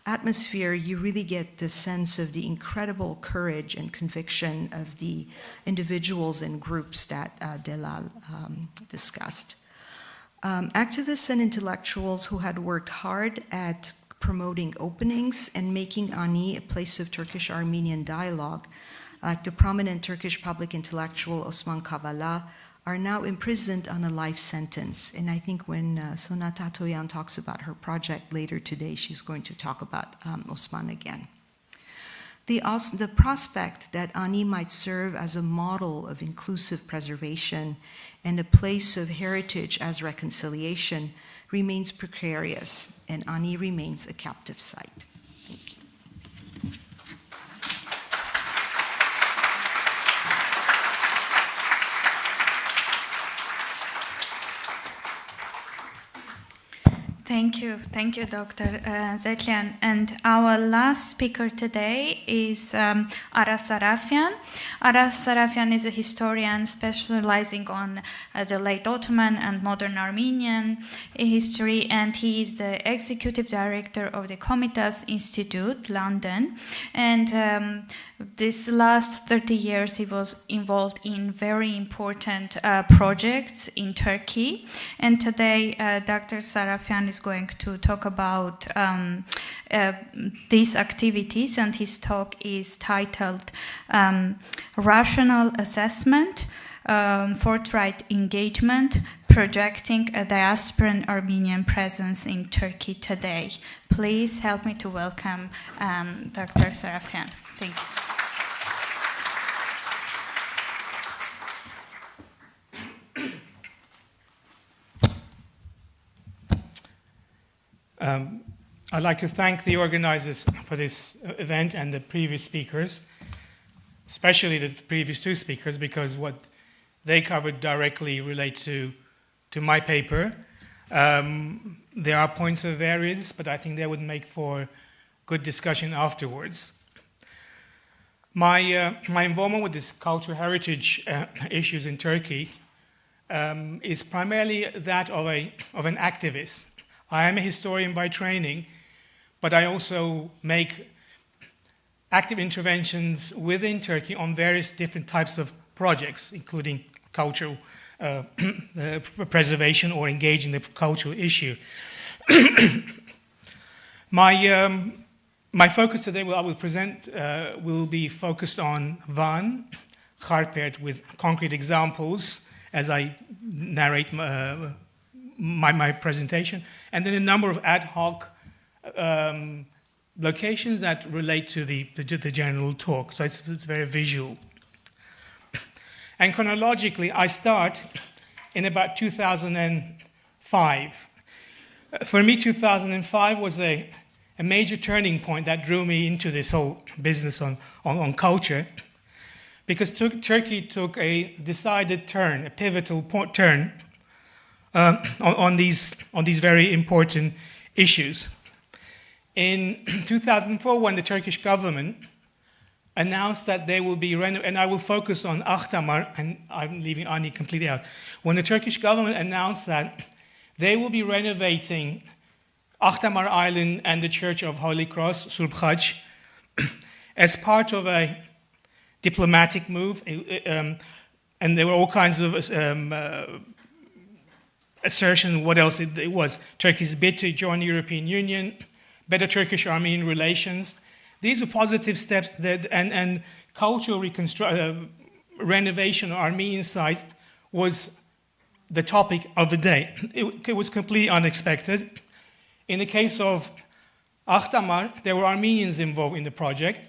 atmosphere, you really get the sense of the incredible courage and conviction of the individuals and groups that Delal discussed. Activists and intellectuals who had worked hard at promoting openings and making Ani a place of Turkish-Armenian dialogue, like the prominent Turkish public intellectual Osman Kavala, are now imprisoned on a life sentence. And I think when Sona Tatoyan talks about her project later today, she's going to talk about Osman again. The prospect that Ani might serve as a model of inclusive preservation and a place of heritage as reconciliation remains precarious, and Ani remains a captive site. Thank you, Dr. Zetlian. And our last speaker today is Aras Sarafyan. Aras Sarafyan is a historian specializing on the late Ottoman and modern Armenian history, and he is the executive director of the Komitas Institute, London. And this last 30 years, he was involved in very important projects in Turkey. And today, Dr. Sarafyan is going to talk about these activities, and his talk is titled Rational Assessment, Forthright Engagement, Projecting a Diasporan Armenian Presence in Turkey Today. Please help me to welcome Dr. Sarafyan. Thank you. I'd like to thank the organizers for this event and the previous speakers, especially the previous two speakers, because what they covered directly relate to my paper. There are points of variance, but I think they would make for good discussion afterwards. My involvement with this cultural heritage issues in Turkey is primarily that of an activist. I am a historian by training, but I also make active interventions within Turkey on various different types of projects, including cultural preservation or engaging the cultural issue. My focus today, I will present, will be focused on Van, hard paired with concrete examples as I narrate my presentation, and then a number of ad hoc locations that relate to the general talk. So it's very visual. And chronologically, I start in about 2005. For me, 2005 was a major turning point that drew me into this whole business on culture, because Turkey took a decided turn, a pivotal turn on these very important issues. In 2004, when the Turkish government announced that they will be and I will focus on Ahtamar, and I'm leaving Ani completely out. When the Turkish government announced that they will be renovating Ahtamar Island and the Church of Holy Cross, Sulbhaj, as part of a diplomatic move, and there were all kinds of assertion. What else? It was Turkey's bid to join the European Union, better Turkish-Armenian relations. These are positive steps, and cultural renovation of Armenian sites was the topic of the day. It was completely unexpected. In the case of Ahtamar, there were Armenians involved in the project,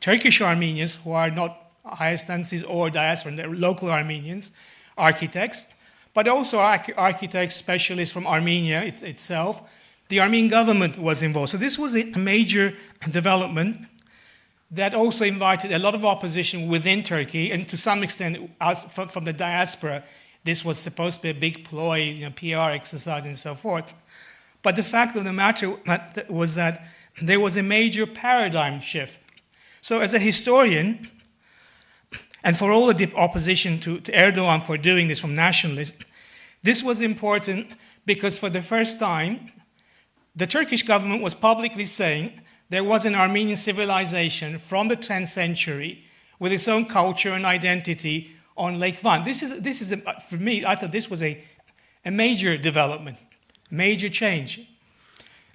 Turkish Armenians who are not Hayastansis or diaspora, they're local Armenians, architects, but also architects, specialists from Armenia itself. The Armenian government was involved. So this was a major development that also invited a lot of opposition within Turkey, and to some extent from the diaspora. This was supposed to be a big ploy, PR exercise and so forth. But the fact of the matter was that there was a major paradigm shift. So as a historian, and for all the opposition to Erdogan for doing this from nationalists, this was important because for the first time, the Turkish government was publicly saying there was an Armenian civilization from the 10th century with its own culture and identity on Lake Van. This is for me, I thought this was a major development, major change.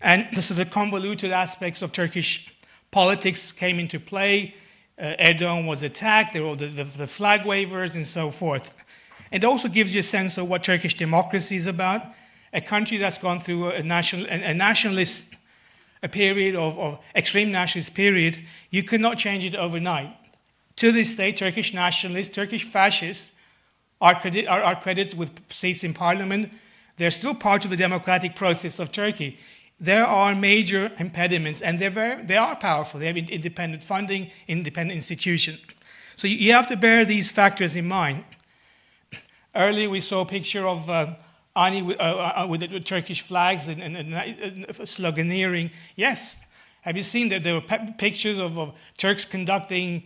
And the sort of convoluted aspects of Turkish politics came into play. Erdogan was attacked, there were the flag wavers and so forth. It also gives you a sense of what Turkish democracy is about, a country that's gone through a nationalist period of extreme nationalist period. You could not change it overnight. To this day, Turkish nationalists, Turkish fascists are credited with seats in parliament. They're still part of the democratic process of Turkey. There are major impediments, and they are powerful. They have independent funding, independent institutions. So you have to bear these factors in mind. Earlier, we saw a picture of Ani with the Turkish flags and sloganeering. Yes, have you seen that there were pictures of Turks conducting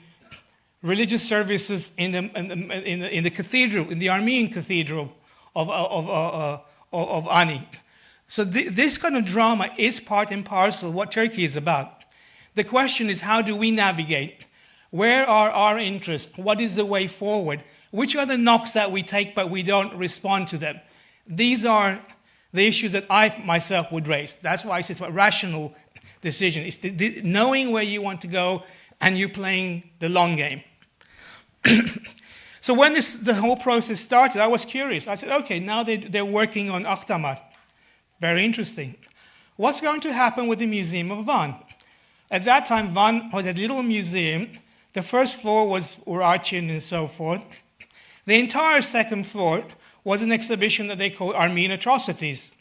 religious services in the cathedral, in the Armenian cathedral of Ani? So this kind of drama is part and parcel of what Turkey is about. The question is, how do we navigate? Where are our interests? What is the way forward? Which are the knocks that we take but we don't respond to them? These are the issues that I myself would raise. That's why I say it's about rational decision. It's knowing where you want to go and you're playing the long game. So when the whole process started, I was curious. I said, okay, now they're working on Ahtamar. Very interesting. What's going to happen with the Museum of Van? At that time, Van was a little museum. The first floor was Urartian and so forth. The entire second floor was an exhibition that they called Armenian Atrocities.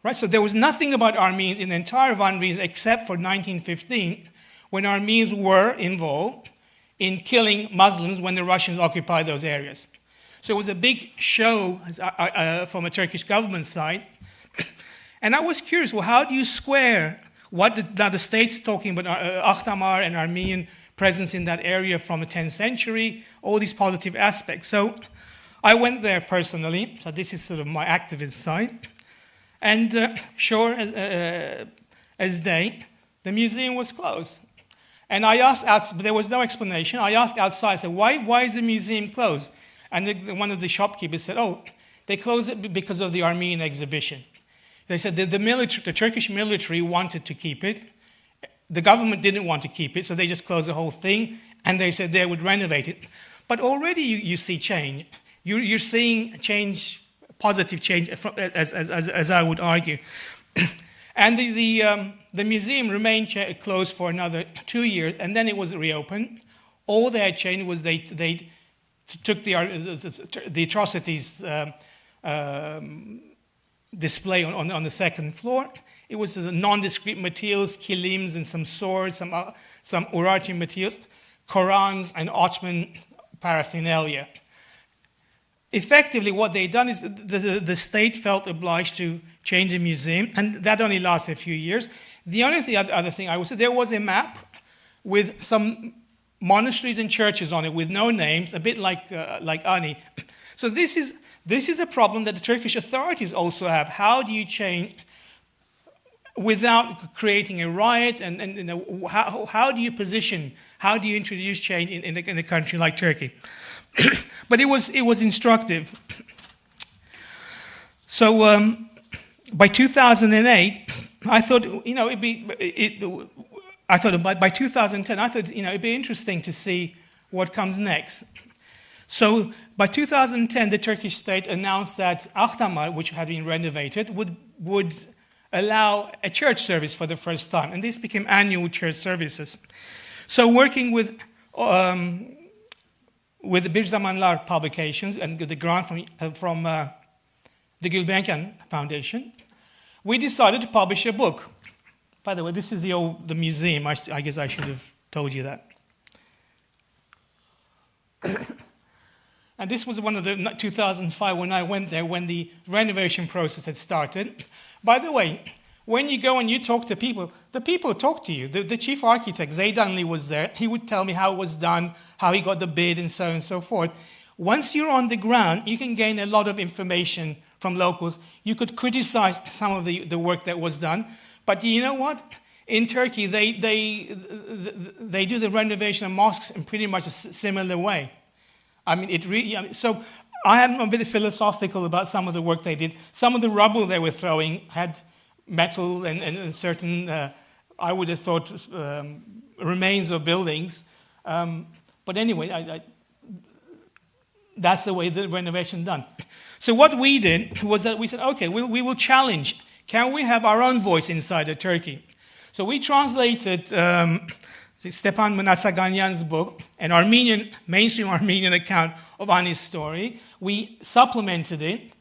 Right? So there was nothing about Armenians in the entire Van region except for 1915, when Armenians were involved in killing Muslims when the Russians occupied those areas. So it was a big show from a Turkish government side. And I was curious, well, how do you square what the state's talking about Ahtamar and Armenian presence in that area from the 10th century, all these positive aspects. So I went there personally. So this is sort of my activist side. And sure as day, the museum was closed. And I asked outside, but there was no explanation. I asked outside, I said, why is the museum closed? And one of the shopkeepers said, oh, they closed it because of the Armenian exhibition. They said that the Turkish military wanted to keep it. The government didn't want to keep it, so they just closed the whole thing, and they said they would renovate it. But already you see change. You're seeing change, positive change, as I would argue. And the museum remained closed for another 2 years, and then it was reopened. All they had changed was they took the atrocities display on the second floor. It was non-discrete materials, kilims and some swords, some Urartian materials, Korans and Ottoman paraphernalia. Effectively, what they'd done is the state felt obliged to change the museum, and that only lasted a few years. The only other thing I would say, there was a map with some monasteries and churches on it with no names, a bit like Ani. So this is a problem that the Turkish authorities also have. How do you change without creating a riot? And you know, how do you position? How do you introduce change in a country like Turkey? But it was instructive. So by 2008, I thought, you know, by 2010, I thought, you know, it'd be interesting to see what comes next. So by 2010, the Turkish state announced that Ahtamar, which had been renovated, would allow a church service for the first time, and this became annual church services. So working with the Bir Zamanlar publications and the grant from the Gulbenkian Foundation, we decided to publish a book. By the way, this is the museum. I guess I should have told you that. And this was one of the 2005 when I went there, when the renovation process had started. By the way, when you go and you talk to people, the people talk to you. The chief architect, Zaid Anli, was there. He would tell me how it was done, how he got the bid, and so on and so forth. Once you're on the ground, you can gain a lot of information from locals. You could criticize some of the work that was done. But you know what? In Turkey, they do the renovation of mosques in pretty much a similar way. I mean, so I am a bit philosophical about some of the work they did. Some of the rubble they were throwing had metal and certain, I would have thought, remains of buildings. But anyway, that's the way the renovation done. So what we did was that we said, okay, we will challenge. Can we have our own voice inside of Turkey? So we translated Stepan Mnatsaganyan's book, an mainstream Armenian account of Ani's story. We supplemented it,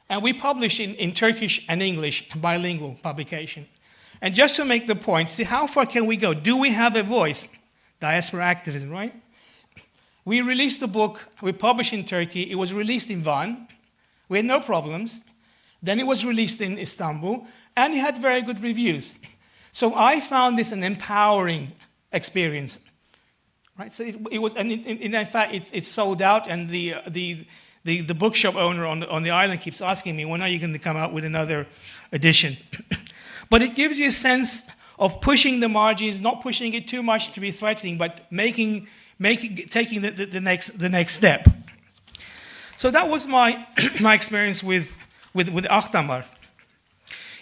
and we published in Turkish and English, bilingual publication. And just to make the point, see how far can we go? Do we have a voice? Diaspora activism, right? We released the book, we published in Turkey, it was released in Van, we had no problems. Then it was released in Istanbul, and it had very good reviews. So I found this an empowering experience, right? So it was, and in fact, it's sold out, and the bookshop owner on the island keeps asking me, when are you going to come out with another edition? But it gives you a sense of pushing the margins, not pushing it too much to be threatening, but taking the next step. So that was my experience with Ahtamar.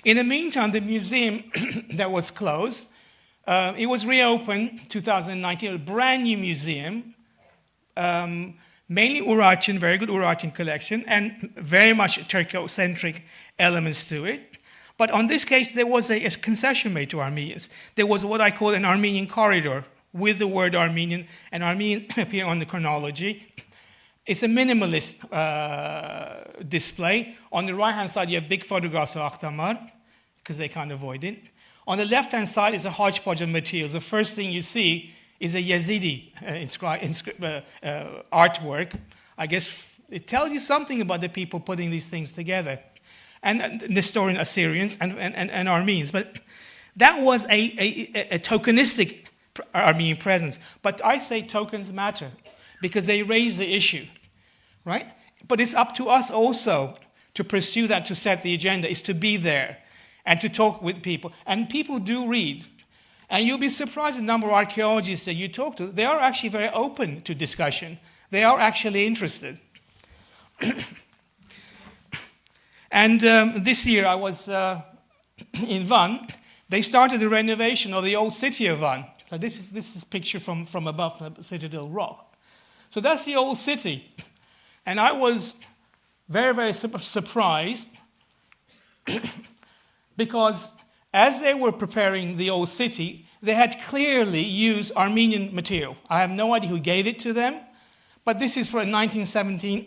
In the meantime, the museum that was closed, it was reopened 2019, a brand new museum, mainly Urartian, very good Urartian collection, and very much Turco-centric elements to it. But on this case, there was a concession made to Armenians. There was what I call an Armenian corridor with the word Armenian, and Armenians appear on the chronology. It's a minimalist display. On the right-hand side, you have big photographs of Ahtamar, because they can't avoid it. On the left-hand side is a hodgepodge of materials. The first thing you see is a Yazidi artwork. I guess it tells you something about the people putting these things together. And Nestorian Assyrians and Armenians. But that was a tokenistic Armenian presence. But I say tokens matter, because they raise the issue, right? But it's up to us also to pursue that, to set the agenda, is to be there and to talk with people. And people do read. And you'll be surprised at the number of archaeologists that you talk to. They are actually very open to discussion. They are actually interested. And this year I was in Van. They started the renovation of the old city of Van. So this is a picture from above the Citadel Rock. So that's the old city. And I was very, very surprised because as they were preparing the old city, they had clearly used Armenian material. I have no idea who gave it to them, But this is for a 1917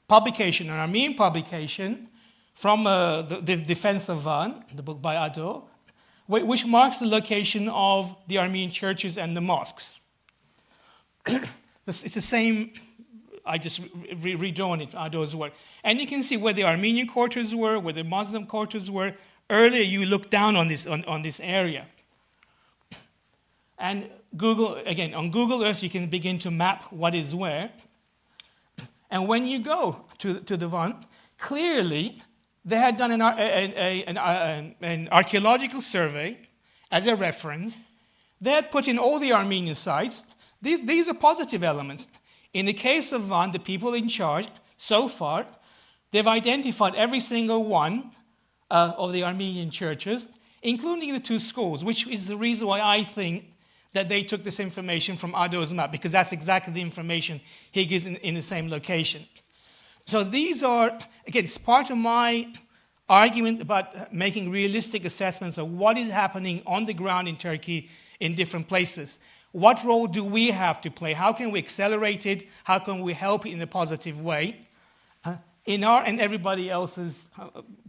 publication, an Armenian publication from the Defense of Van, the book by Ado, which marks the location of the Armenian churches and the mosques. It's the same, I just redrawn it, Ado's work. And you can see where the Armenian quarters were, where the Muslim quarters were. Earlier, you looked down on this area. And Google, again, on Google Earth, you can begin to map what is where. And when you go to the Van, clearly, they had done an archaeological survey as a reference. They had put in all the Armenian sites. These are positive elements. In the case of Van, the people in charge, so far, they've identified every single one of the Armenian churches, including the 2 schools, which is the reason why I think that they took this information from Ado's map, because that's exactly the information he gives in the same location. So these are, again, it's part of my argument about making realistic assessments of what is happening on the ground in Turkey in different places. What role do we have to play? How can we accelerate it? How can we help it in a positive way? In our and everybody else's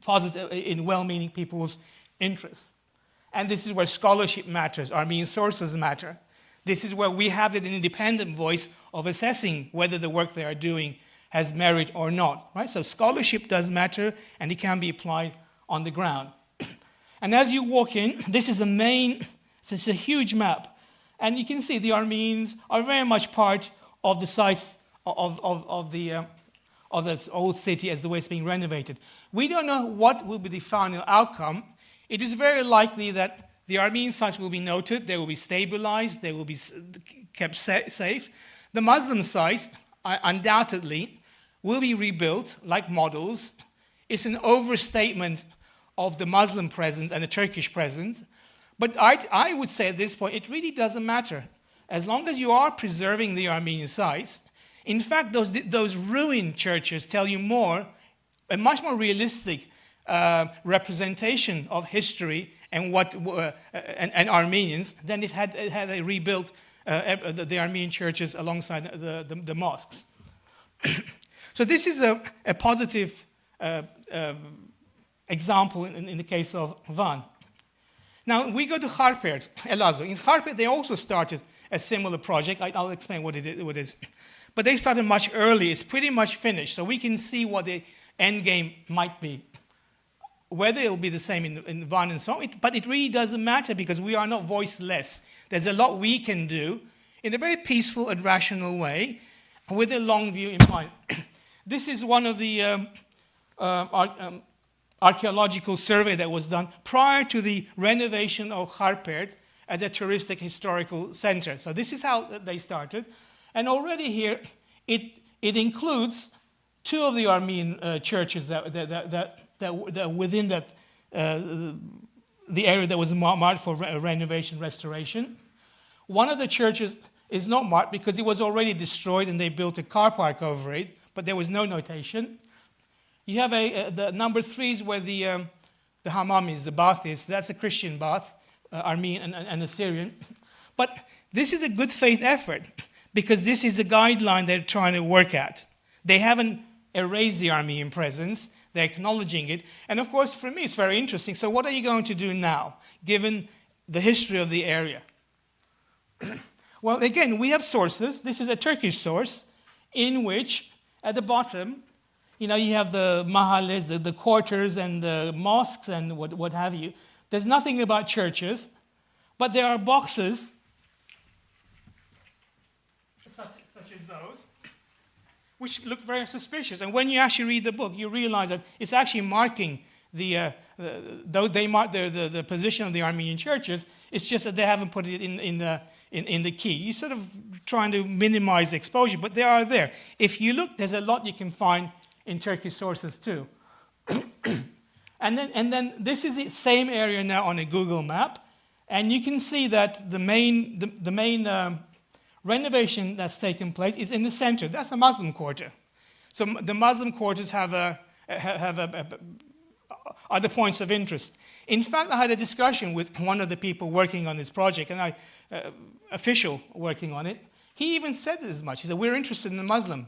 positive, in well-meaning people's interests. And this is where scholarship matters, Armenian sources matter. This is where we have an independent voice of assessing whether the work they are doing has merit or not. Right? So scholarship does matter, and it can be applied on the ground. And as you walk in, this is it's a huge map. And you can see the Armenians are very much part of the sites of the old city as the way it's being renovated. We don't know what will be the final outcome. It is very likely that the Armenian sites will be noted, they will be stabilized, they will be kept safe. The Muslim sites, undoubtedly, will be rebuilt like models. It's an overstatement of the Muslim presence and the Turkish presence. But I would say at this point, it really doesn't matter. As long as you are preserving the Armenian sites, in fact, those ruined churches tell you a much more realistic representation of history and and Armenians than if had they rebuilt the Armenian churches alongside the mosques. So this is a positive example in the case of Van. Now we go to Harpert, Elazığ. In Harpert, they also started a similar project. I'll explain what it is. But they started much early. It's pretty much finished, so we can see what the end game might be. Whether it'll be the same in Van and so on, but it really doesn't matter because we are not voiceless. There's a lot we can do in a very peaceful and rational way with a long view in mind. This is one of the archaeological survey that was done prior to the renovation of Harpert as a touristic historical center. So this is how they started. And already here, it includes 2 of the Armenian churches that within the area that was marked for renovation, restoration. One of the churches is not marked because it was already destroyed and they built a car park over it, but there was no notation. You have the number 3 is where the hammam is, the bath is. That's a Christian bath, Armenian and Assyrian. But this is a good faith effort because this is a guideline they're trying to work at. They haven't erased the Armenian presence. They're acknowledging it. And of course, for me, it's very interesting. So what are you going to do now, given the history of the area? Well, again, we have sources. This is a Turkish source in which, at the bottom, you have the mahalles, the quarters, and the mosques, and what have you. There's nothing about churches, but there are boxes, such as those, which look very suspicious. And when you actually read the book, you realize that it's actually marking though they mark the position of the Armenian churches, it's just that they haven't put it in the key. You're sort of trying to minimize exposure, but they are there. If you look, there's a lot you can find in Turkish sources too. and then this is the same area now on a Google map, and you can see that the main renovation that's taken place is in the center. That's a Muslim quarter. So the Muslim quarters have other points of interest. In fact, I had a discussion with one of the people working on this project, and official working on it, He even said it as much. He said, we're interested in the Muslim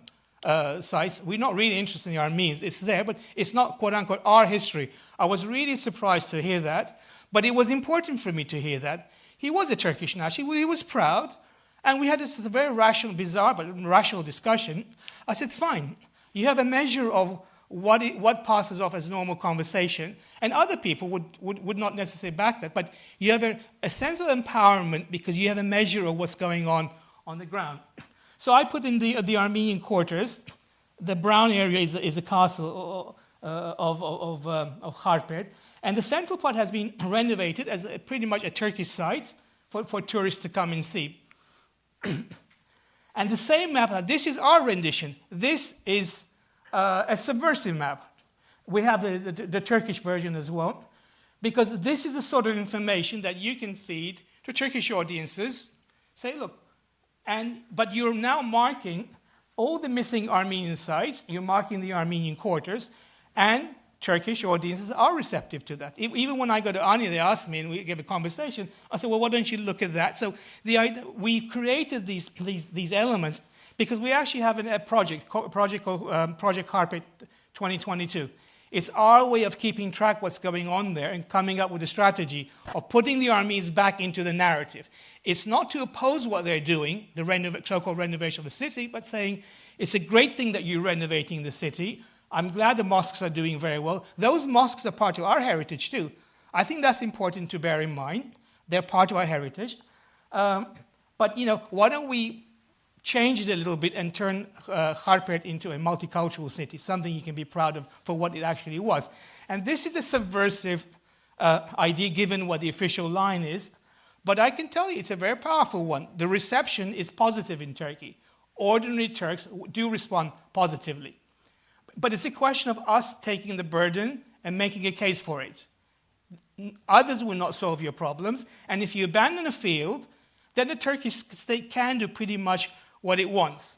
sites. We're not really interested in the Armenians. It's there, but it's not, quote unquote, our history. I was really surprised to hear that, but it was important for me to hear that. He was a Turkish national. He was proud, and we had this very rational, bizarre, but rational discussion. I said, fine. You have a measure of what passes off as normal conversation, and other people would not necessarily back that, but you have a sense of empowerment because you have a measure of what's going on the ground. So I put in the Armenian quarters. The brown area is a castle of Kharpet, and the central part has been renovated as pretty much a Turkish site for tourists to come and see. And the same map, this is our rendition. This is a subversive map. We have the Turkish version as well, because this is the sort of information that you can feed to Turkish audiences. Say, look, but you're now marking all the missing Armenian sites, you're marking the Armenian quarters, and Turkish audiences are receptive to that. Even when I go to Ani, they ask me, and we have a conversation, I say, well, why don't you look at that? So we've created these elements because we actually have a project called Project Kharpet 2022. It's our way of keeping track of what's going on there and coming up with a strategy of putting the Armenians back into the narrative. It's not to oppose what they're doing, the so-called renovation of the city, but saying it's a great thing that you're renovating the city. I'm glad the mosques are doing very well. Those mosques are part of our heritage too. I think that's important to bear in mind. They're part of our heritage. But why don't we change it a little bit and turn Kharpet into a multicultural city, something you can be proud of for what it actually was. And this is a subversive idea given what the official line is, but I can tell you it's a very powerful one. The reception is positive in Turkey. Ordinary Turks do respond positively. But it's a question of us taking the burden and making a case for it. Others will not solve your problems, and if you abandon a field, then the Turkish state can do pretty much what it wants.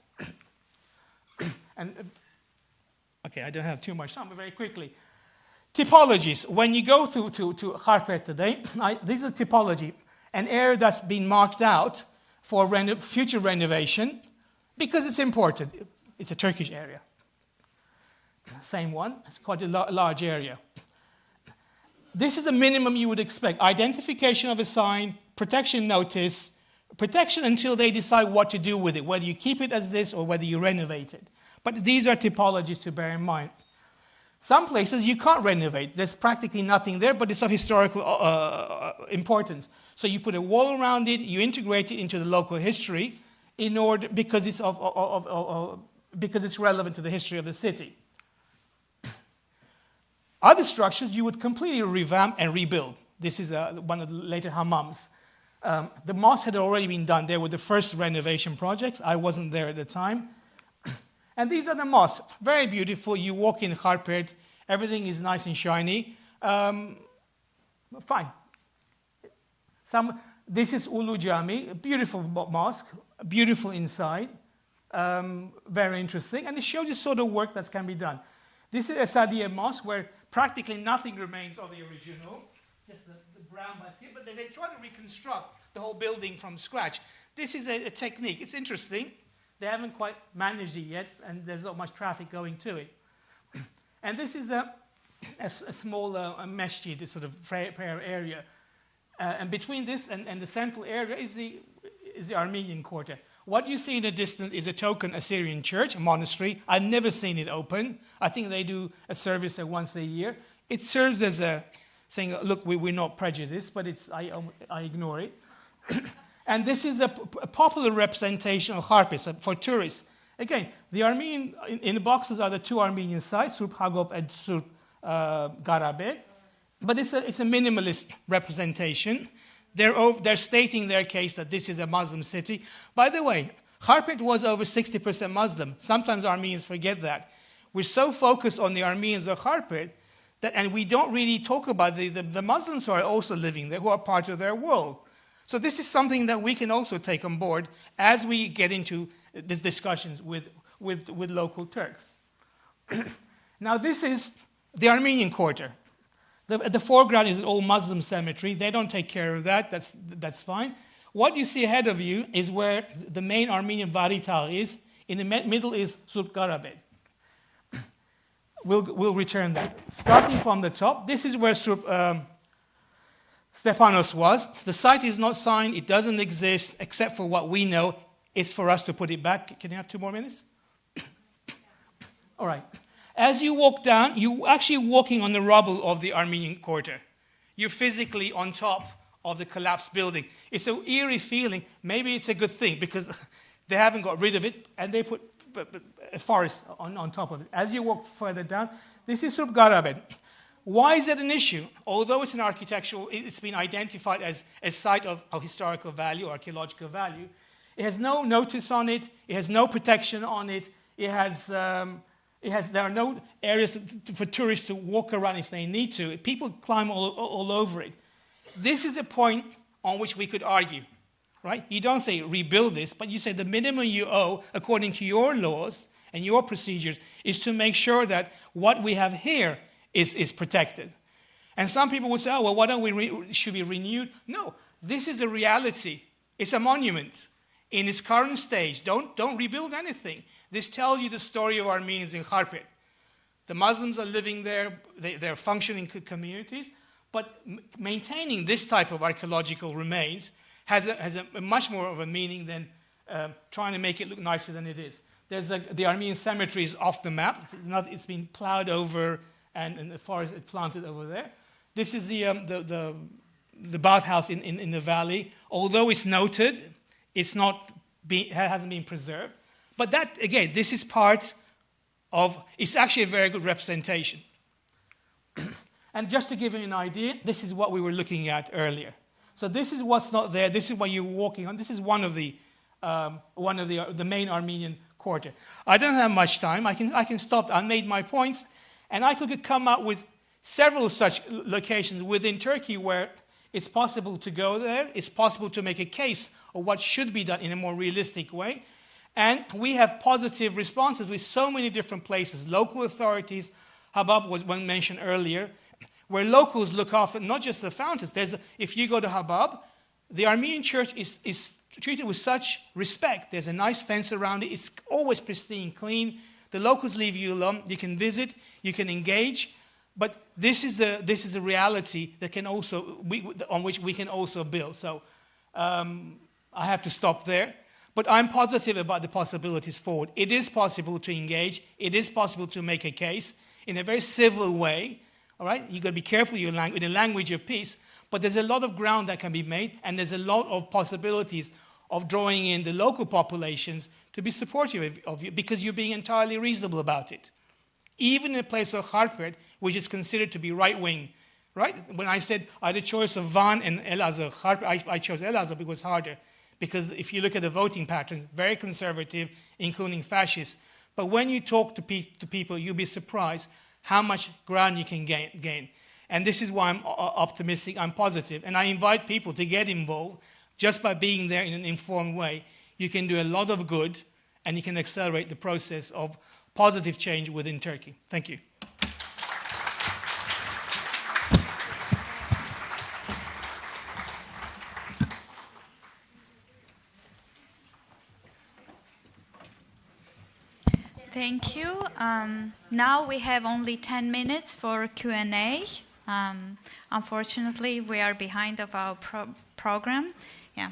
Okay, I don't have too much time, but very quickly. Typologies. When you go to Kharpet today, this is a typology, an area that's been marked out for future renovation because it's important. It's a Turkish area. Same one. It's quite a large area. This is the minimum you would expect. Identification of a sign, protection notice, protection until they decide what to do with it, whether you keep it as this or whether you renovate it. But these are typologies to bear in mind. Some places you can't renovate. There's practically nothing there, but it's of historical importance. So you put a wall around it, you integrate it into the local history because it's relevant to the history of the city. Other structures you would completely revamp and rebuild. This is one of the later hammams. The mosque had already been done. There were the first renovation projects. I wasn't there at the time. And these are the mosques. Very beautiful. You walk in Kharpet. Everything is nice and shiny. Fine. This is Ulu Jami, a beautiful mosque, beautiful inside, very interesting. And it shows you sort of work that can be done. This is Asadiye Mosque, where practically nothing remains of the original, just the brown lights here, but they try to reconstruct the whole building from scratch. This is a technique. It's interesting. They haven't quite managed it yet, and there's not much traffic going to it. And this is a small masjid, this sort of prayer area. And between this and the central area is the Armenian quarter. What you see in the distance is a token Assyrian church, a monastery. I've never seen it open. I think they do a service once a year. It serves as saying, look, we're not prejudiced, but I ignore it. And this is a popular representation of Kharpet for tourists. Again, the Armenian, in the boxes are the two Armenian sites, Surp Hagop and Surp Garabet. But it's a minimalist representation. They're stating their case that this is a Muslim city. By the way, Kharpet was over 60% Muslim. Sometimes Armenians forget that. We're so focused on the Armenians of Kharpet, and we don't really talk about the Muslims who are also living there, who are part of their world. So this is something that we can also take on board as we get into these discussions with local Turks. Now this is the Armenian quarter. The foreground is an old Muslim cemetery. They don't take care of that. That's fine. what you see ahead of you is where the main Armenian Varital is. In the middle is Surp Garabed. We'll return that. Starting from the top, this is where Surp Stephanos was. The site is not signed. It doesn't exist, except for what we know. It's for us to put it back. Can you have 2 more minutes? All right. As you walk down, you're actually walking on the rubble of the Armenian quarter. You're physically on top of the collapsed building. It's an eerie feeling. Maybe it's a good thing because they haven't got rid of it, and they put a forest on top of it. As you walk further down, this is Surp Garabed. Why is it an issue? Although it's an architectural, it's been identified as a site of historical value, archaeological value. It has no notice on it. It has no protection on it. There are no areas for tourists to walk around if they need to. People climb all over it. This is a point on which we could argue, right? You don't say rebuild this, but you say the minimum you owe, according to your laws and your procedures, is to make sure that what we have here is protected. And some people would say, oh, well, why don't we should be renewed? No, this is a reality. It's a monument in its current stage. Don't rebuild anything. This tells you the story of Armenians in Kharpet. The Muslims are living there, they're functioning communities, but maintaining this type of archaeological remains has a much more of a meaning than trying to make it look nicer than it is. The Armenian cemetery is off the map. It's been plowed over and the forest is planted over there. This is the bathhouse in the valley. Although it's noted, hasn't been preserved. But that, again, this is part of, it's actually a very good representation. And just to give you an idea, this is what we were looking at earlier. So this is what's not there. This is what you're walking on. This is one of the main Armenian quarter. I don't have much time. I can stop. I made my points, and I could come up with several such locations within Turkey where it's possible to go there. It's possible to make a case of what should be done in a more realistic way. And we have positive responses with so many different places. Local authorities, Habab was one mentioned earlier, where locals look after not just the fountains. If you go to Habab, the Armenian church is treated with such respect. There's a nice fence around it. It's always pristine, clean. The locals leave you alone. You can visit, you can engage. But this is a reality that can also on which we can also build. So I have to stop there. But I'm positive about the possibilities forward. It is possible to engage. It is possible to make a case in a very civil way. All right? You've got to be careful in the language of peace. But there's a lot of ground that can be made, and there's a lot of possibilities of drawing in the local populations to be supportive of you because you're being entirely reasonable about it. Even in a place of Kharpet, which is considered to be right-wing, right? When I said I had a choice of Van and Elazığ, I chose Elazığ because it was harder. Because if you look at the voting patterns, very conservative, including fascists. But when you talk to people, you'll be surprised how much ground you can gain. And this is why I'm optimistic, I'm positive. And I invite people to get involved. Just by being there in an informed way, you can do a lot of good, and you can accelerate the process of positive change within Turkey. Thank you. Thank you. Now we have only 10 minutes for Q&A. Unfortunately, we are behind of our program. Yeah.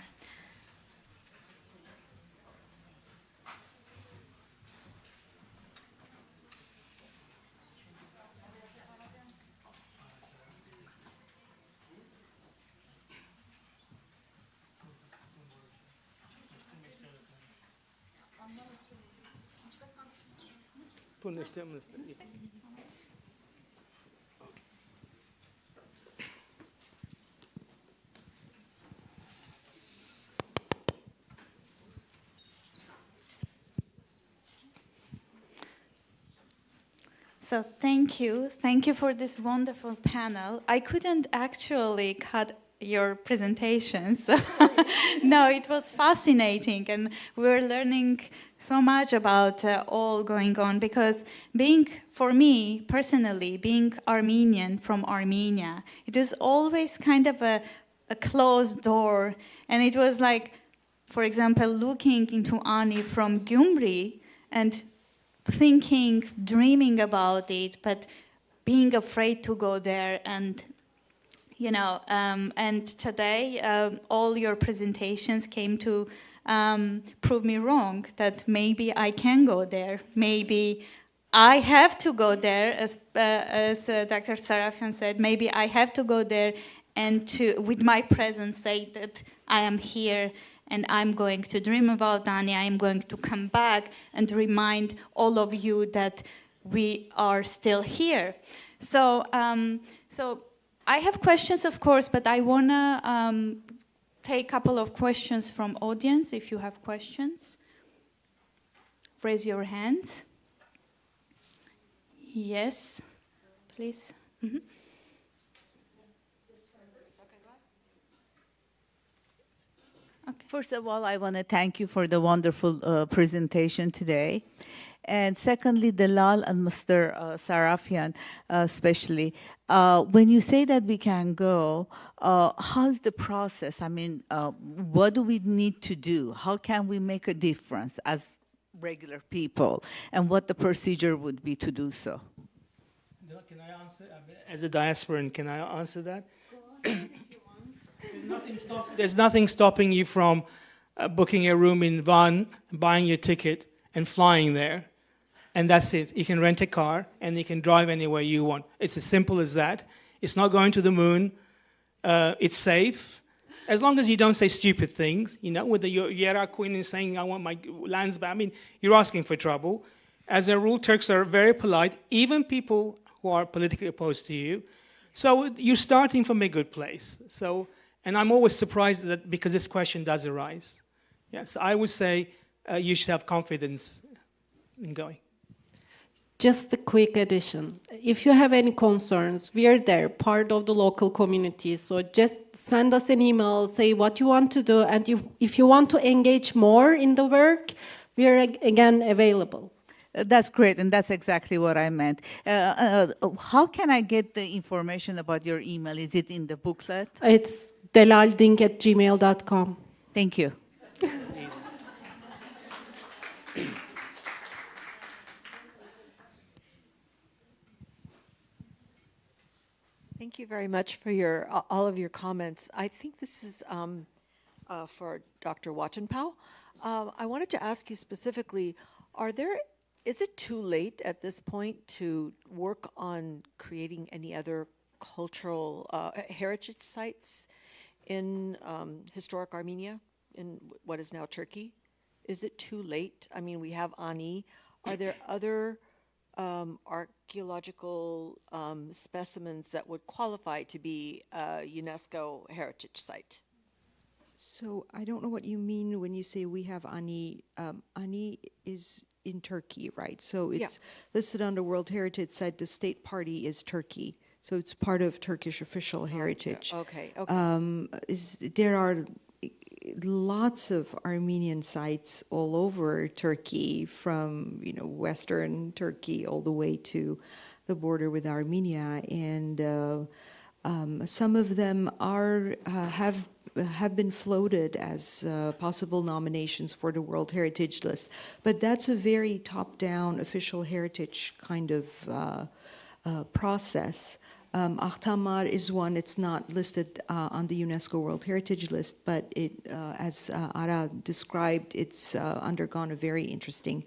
So thank you. Thank you for this wonderful panel. I couldn't actually cut your presentation. So no, it was fascinating. And we were learning so much about all going on because for me personally, being Armenian from Armenia, it is always kind of a a closed door. And it was like, for example, looking into Ani from Gyumri and thinking, dreaming about it, but being afraid to go there. And and today all your presentations came to prove me wrong, that maybe I can go there. Maybe I have to go there, as Dr. Sarafian said, maybe I have to go there and with my presence, say that I am here and I'm going to dream about Ani. I'm going to come back and remind all of you that we are still here. So I have questions, of course, but I want to take a couple of questions from audience. If you have questions, raise your hand. Yes, please. Mm-hmm. Okay. First of all, I want to thank you for the wonderful presentation today. And secondly, Delal and Mr. Sarafian especially, when you say that we can go, how's the process? I mean, what do we need to do? How can we make a difference as regular people? And what the procedure would be to do so? Can I answer? As a diasporan, can I answer that? There's nothing stopping you from booking a room in Van, buying your ticket, and flying there. And that's it. You can rent a car, and you can drive anywhere you want. It's as simple as that. It's not going to the moon. It's safe. As long as you don't say stupid things, with the Yera Queen is saying, I want my lands back. I mean, you're asking for trouble. As a rule, Turks are very polite, even people who are politically opposed to you. So you're starting from a good place. And I'm always surprised that because this question does arise. So I would say you should have confidence in going. Just a quick addition. If you have any concerns, we are there, part of the local community. So just send us an email, say what you want to do, and if you want to engage more in the work, we are again available. That's great, and that's exactly what I meant. How can I get the information about your email? Is it in the booklet? It's delaldink@gmail.com. Thank you. Thank you very much for all of your comments. I think this is for Dr. Wattenpau. I wanted to ask you specifically, is it too late at this point to work on creating any other cultural heritage sites in historic Armenia, in what is now Turkey? Is it too late? I mean, we have Ani. Are there other archaeological specimens that would qualify to be a UNESCO heritage site? So I don't know what you mean when you say we have Ani. Ani is in Turkey, right? So it's listed under World Heritage Site. The state party is Turkey. So it's part of Turkish official heritage. Okay. There are lots of Armenian sites all over Turkey, from Western Turkey all the way to the border with Armenia, and some of them have been floated as possible nominations for the World Heritage List, but that's a very top-down official heritage kind of process. Ahtamar is one. It's not listed on the UNESCO World Heritage List, but as Ara described, it's undergone a very interesting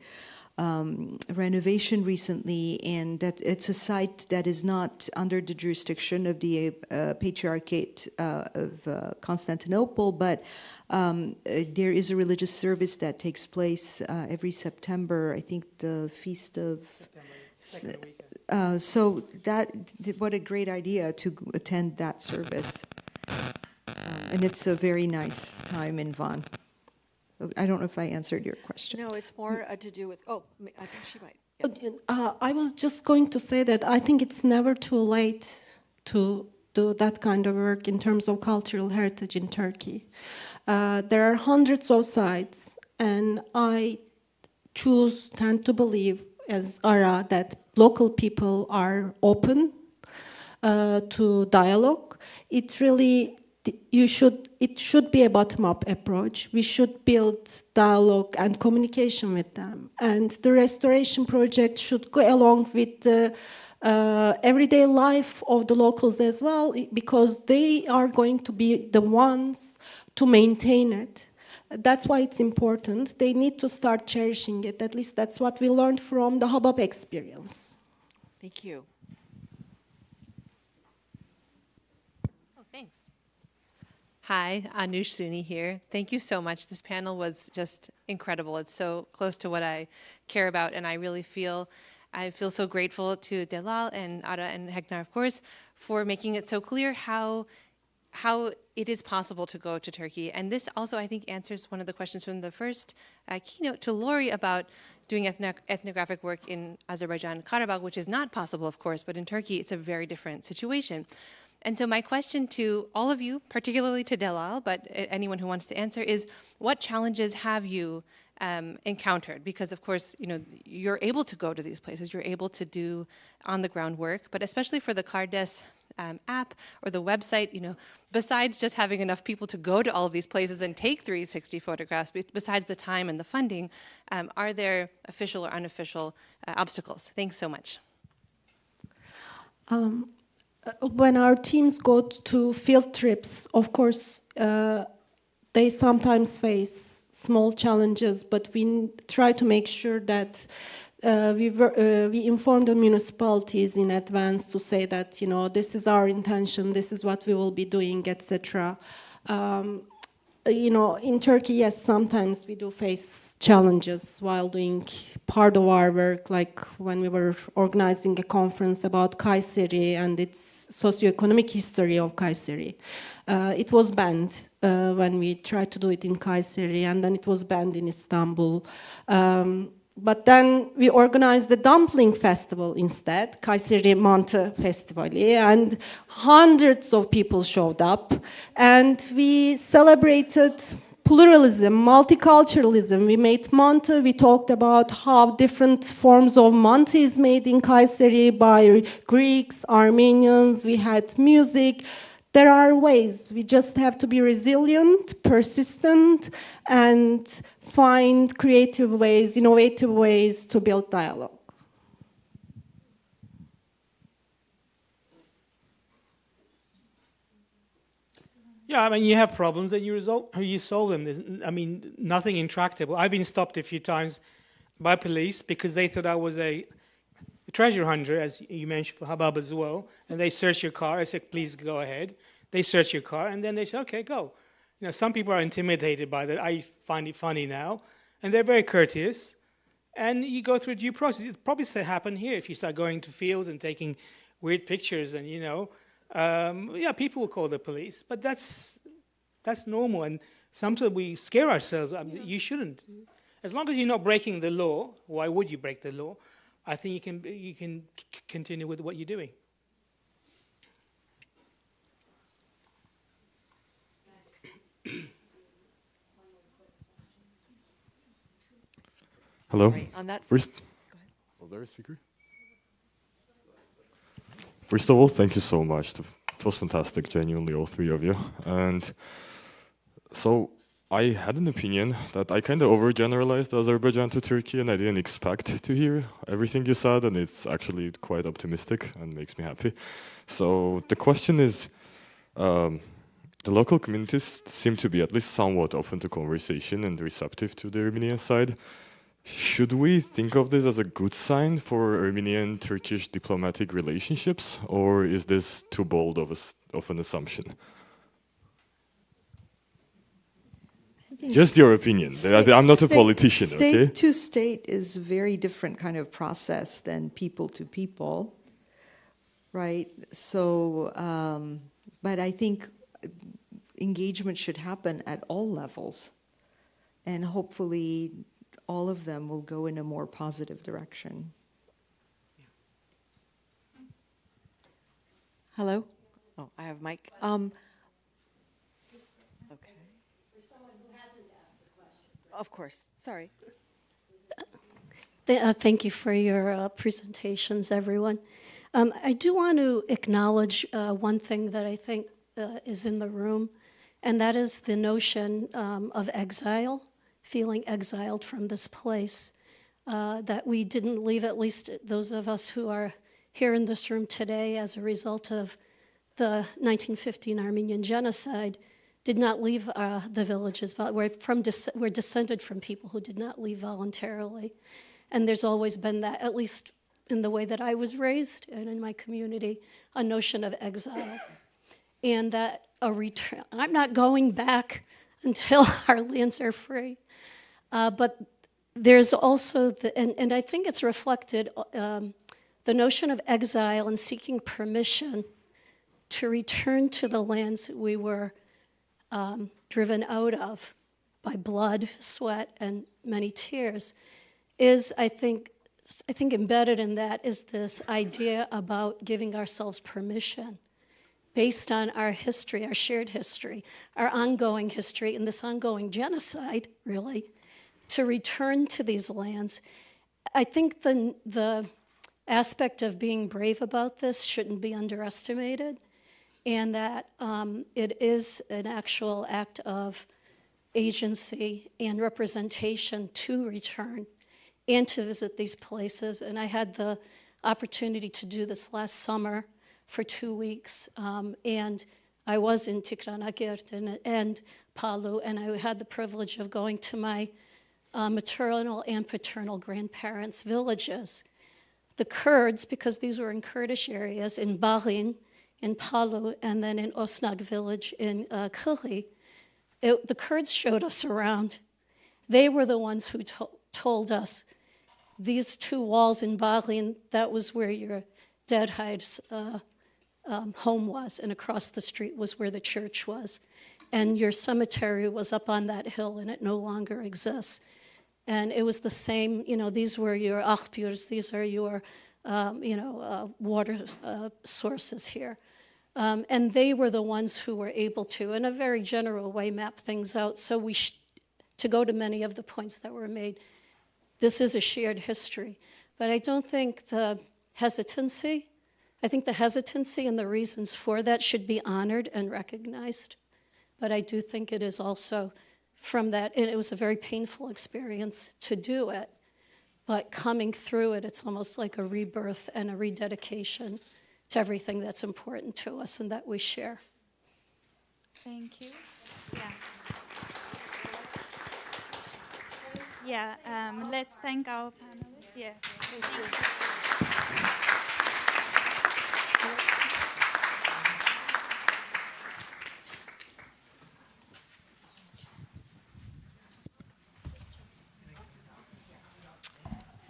renovation recently, and that it's a site that is not under the jurisdiction of the Patriarchate of Constantinople, but there is a religious service that takes place every September. I think the feast of... So what a great idea to attend that service. And it's a very nice time in Van. I don't know if I answered your question. No, it's more to do with, I think she might. Yeah. I was just going to say that I think it's never too late to do that kind of work in terms of cultural heritage in Turkey. There are hundreds of sites, and I tend to believe, as Ara, that local people are open to dialogue. It really it should be a bottom-up approach. We should build dialogue and communication with them. And the restoration project should go along with the everyday life of the locals as well, because they are going to be the ones to maintain it. That's why it's important. They need to start cherishing it. At least that's what we learned from the Habab experience. Thank you. Oh, thanks. Hi, Anush Suni here. Thank you so much. This panel was just incredible. It's so close to what I care about, and I really feel so grateful to Delal and Ada and Heknar, of course, for making it so clear how it is possible to go to Turkey. And this also, I think, answers one of the questions from the first keynote to Lori about doing ethnographic work in Azerbaijan, Karabakh, which is not possible, of course, but in Turkey, it's a very different situation. And so my question to all of you, particularly to Delal, but anyone who wants to answer, is what challenges have you encountered? Because of course, you're able to go to these places, you're able to do on-the-ground work, but especially for the Kardes app or the website, besides just having enough people to go to all of these places and take 360 photographs, besides the time and the funding, are there official or unofficial obstacles? Thanks so much. When our teams go to field trips, of course, they sometimes face small challenges, but we try to make sure that we inform the municipalities in advance to say that, this is our intention, this is what we will be doing, etc. In Turkey, yes, sometimes we do face challenges while doing part of our work, like when we were organizing a conference about Kayseri and its socioeconomic history of Kayseri. It was banned when we tried to do it in Kayseri, and then it was banned in Istanbul. But then we organized the dumpling festival instead, Kayseri Mantı Festivali, and hundreds of people showed up. And we celebrated pluralism, multiculturalism. We made mantı. We talked about how different forms of mantı is made in Kayseri by Greeks, Armenians. We had music. There are ways. We just have to be resilient, persistent, and find creative ways, innovative ways to build dialogue. Yeah, I mean, you have problems and you solve them. There's, nothing intractable. I've been stopped a few times by police because they thought I was a treasure hunter, as you mentioned for Habab as well, and they search your car. I said, please go ahead. They search your car, and then they say, okay, go. Some people are intimidated by that. I find it funny now, and they're very courteous. And you go through due process. It probably happen here if you start going to fields and taking weird pictures, and people will call the police. But that's normal, and sometimes we scare ourselves. You shouldn't. As long as you're not breaking the law, why would you break the law? I think you can continue with what you're doing. Hello. Right, on that First, was there a speaker? First of all, thank you so much. It was fantastic, genuinely, all three of you. And so I had an opinion that I kind of overgeneralized Azerbaijan to Turkey, and I didn't expect to hear everything you said, and it's actually quite optimistic and makes me happy. So the question is, the local communities seem to be at least somewhat open to conversation and receptive to the Armenian side. Should we think of this as a good sign for Armenian-Turkish diplomatic relationships, or is this too bold of an assumption? Just your opinion. I'm not a politician, okay? State to state is a very different kind of process than people to people, right? So, but I think engagement should happen at all levels, and hopefully all of them will go in a more positive direction. Hello? Oh, I have mic. Okay. For someone who hasn't asked the question. Of course. Sorry. Thank you for your presentations, everyone. I do want to acknowledge one thing that I think is in the room, and that is the notion of exile, feeling exiled from this place, that we didn't leave, at least those of us who are here in this room today as a result of the 1915 Armenian genocide, did not leave the villages. We're descended from people who did not leave voluntarily. And there's always been that, at least in the way that I was raised and in my community, a notion of exile. And that a return, I'm not going back until our lands are free. But there's also, and I think it's reflected, the notion of exile and seeking permission to return to the lands we were driven out of by blood, sweat, and many tears is, I think embedded in that is this idea about giving ourselves permission based on our history, our shared history, our ongoing history, and this ongoing genocide, really, to return to these lands. I think the aspect of being brave about this shouldn't be underestimated, and that it is an actual act of agency and representation to return and to visit these places. And I had the opportunity to do this last summer for 2 weeks, and I was in Tikranakert and Palu, and I had the privilege of going to my maternal and paternal grandparents' villages. The Kurds, because these were in Kurdish areas, in Baghin, in Palu, and then in Osnag village in Kili, the Kurds showed us around. They were the ones who told us, these 2 walls in Baghin, that was where your dead hide's home was, and across the street was where the church was. And your cemetery was up on that hill, and it no longer exists. And it was the same, these were your akhpurs, these are your, water sources here. And they were the ones who were able to, in a very general way, map things out. So to go to many of the points that were made, this is a shared history. But I don't think the hesitancy and the reasons for that should be honored and recognized. But I do think it is also from that, and it was a very painful experience to do it, but coming through it, it's almost like a rebirth and a rededication to everything that's important to us and that we share. Thank you. Let's thank our panelists. Yes. Thank you.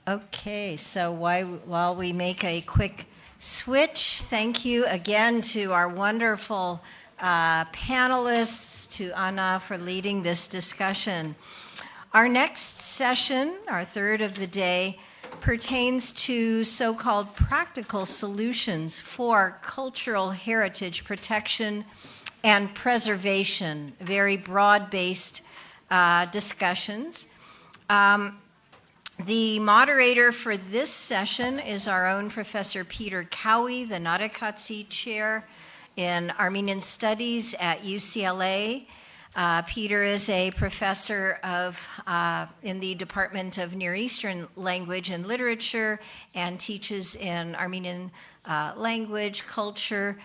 Okay, so while we make a quick switch, thank you again to our wonderful panelists, to Anna for leading this discussion. Our next session, our third of the day, pertains to so-called practical solutions for cultural heritage protection and preservation, very broad-based discussions. The moderator for this session is our own Professor Peter Cowie, the Nadekatsi Chair in Armenian Studies at UCLA. Peter is a professor in the Department of Near Eastern Language and Literature and teaches in Armenian language, culture,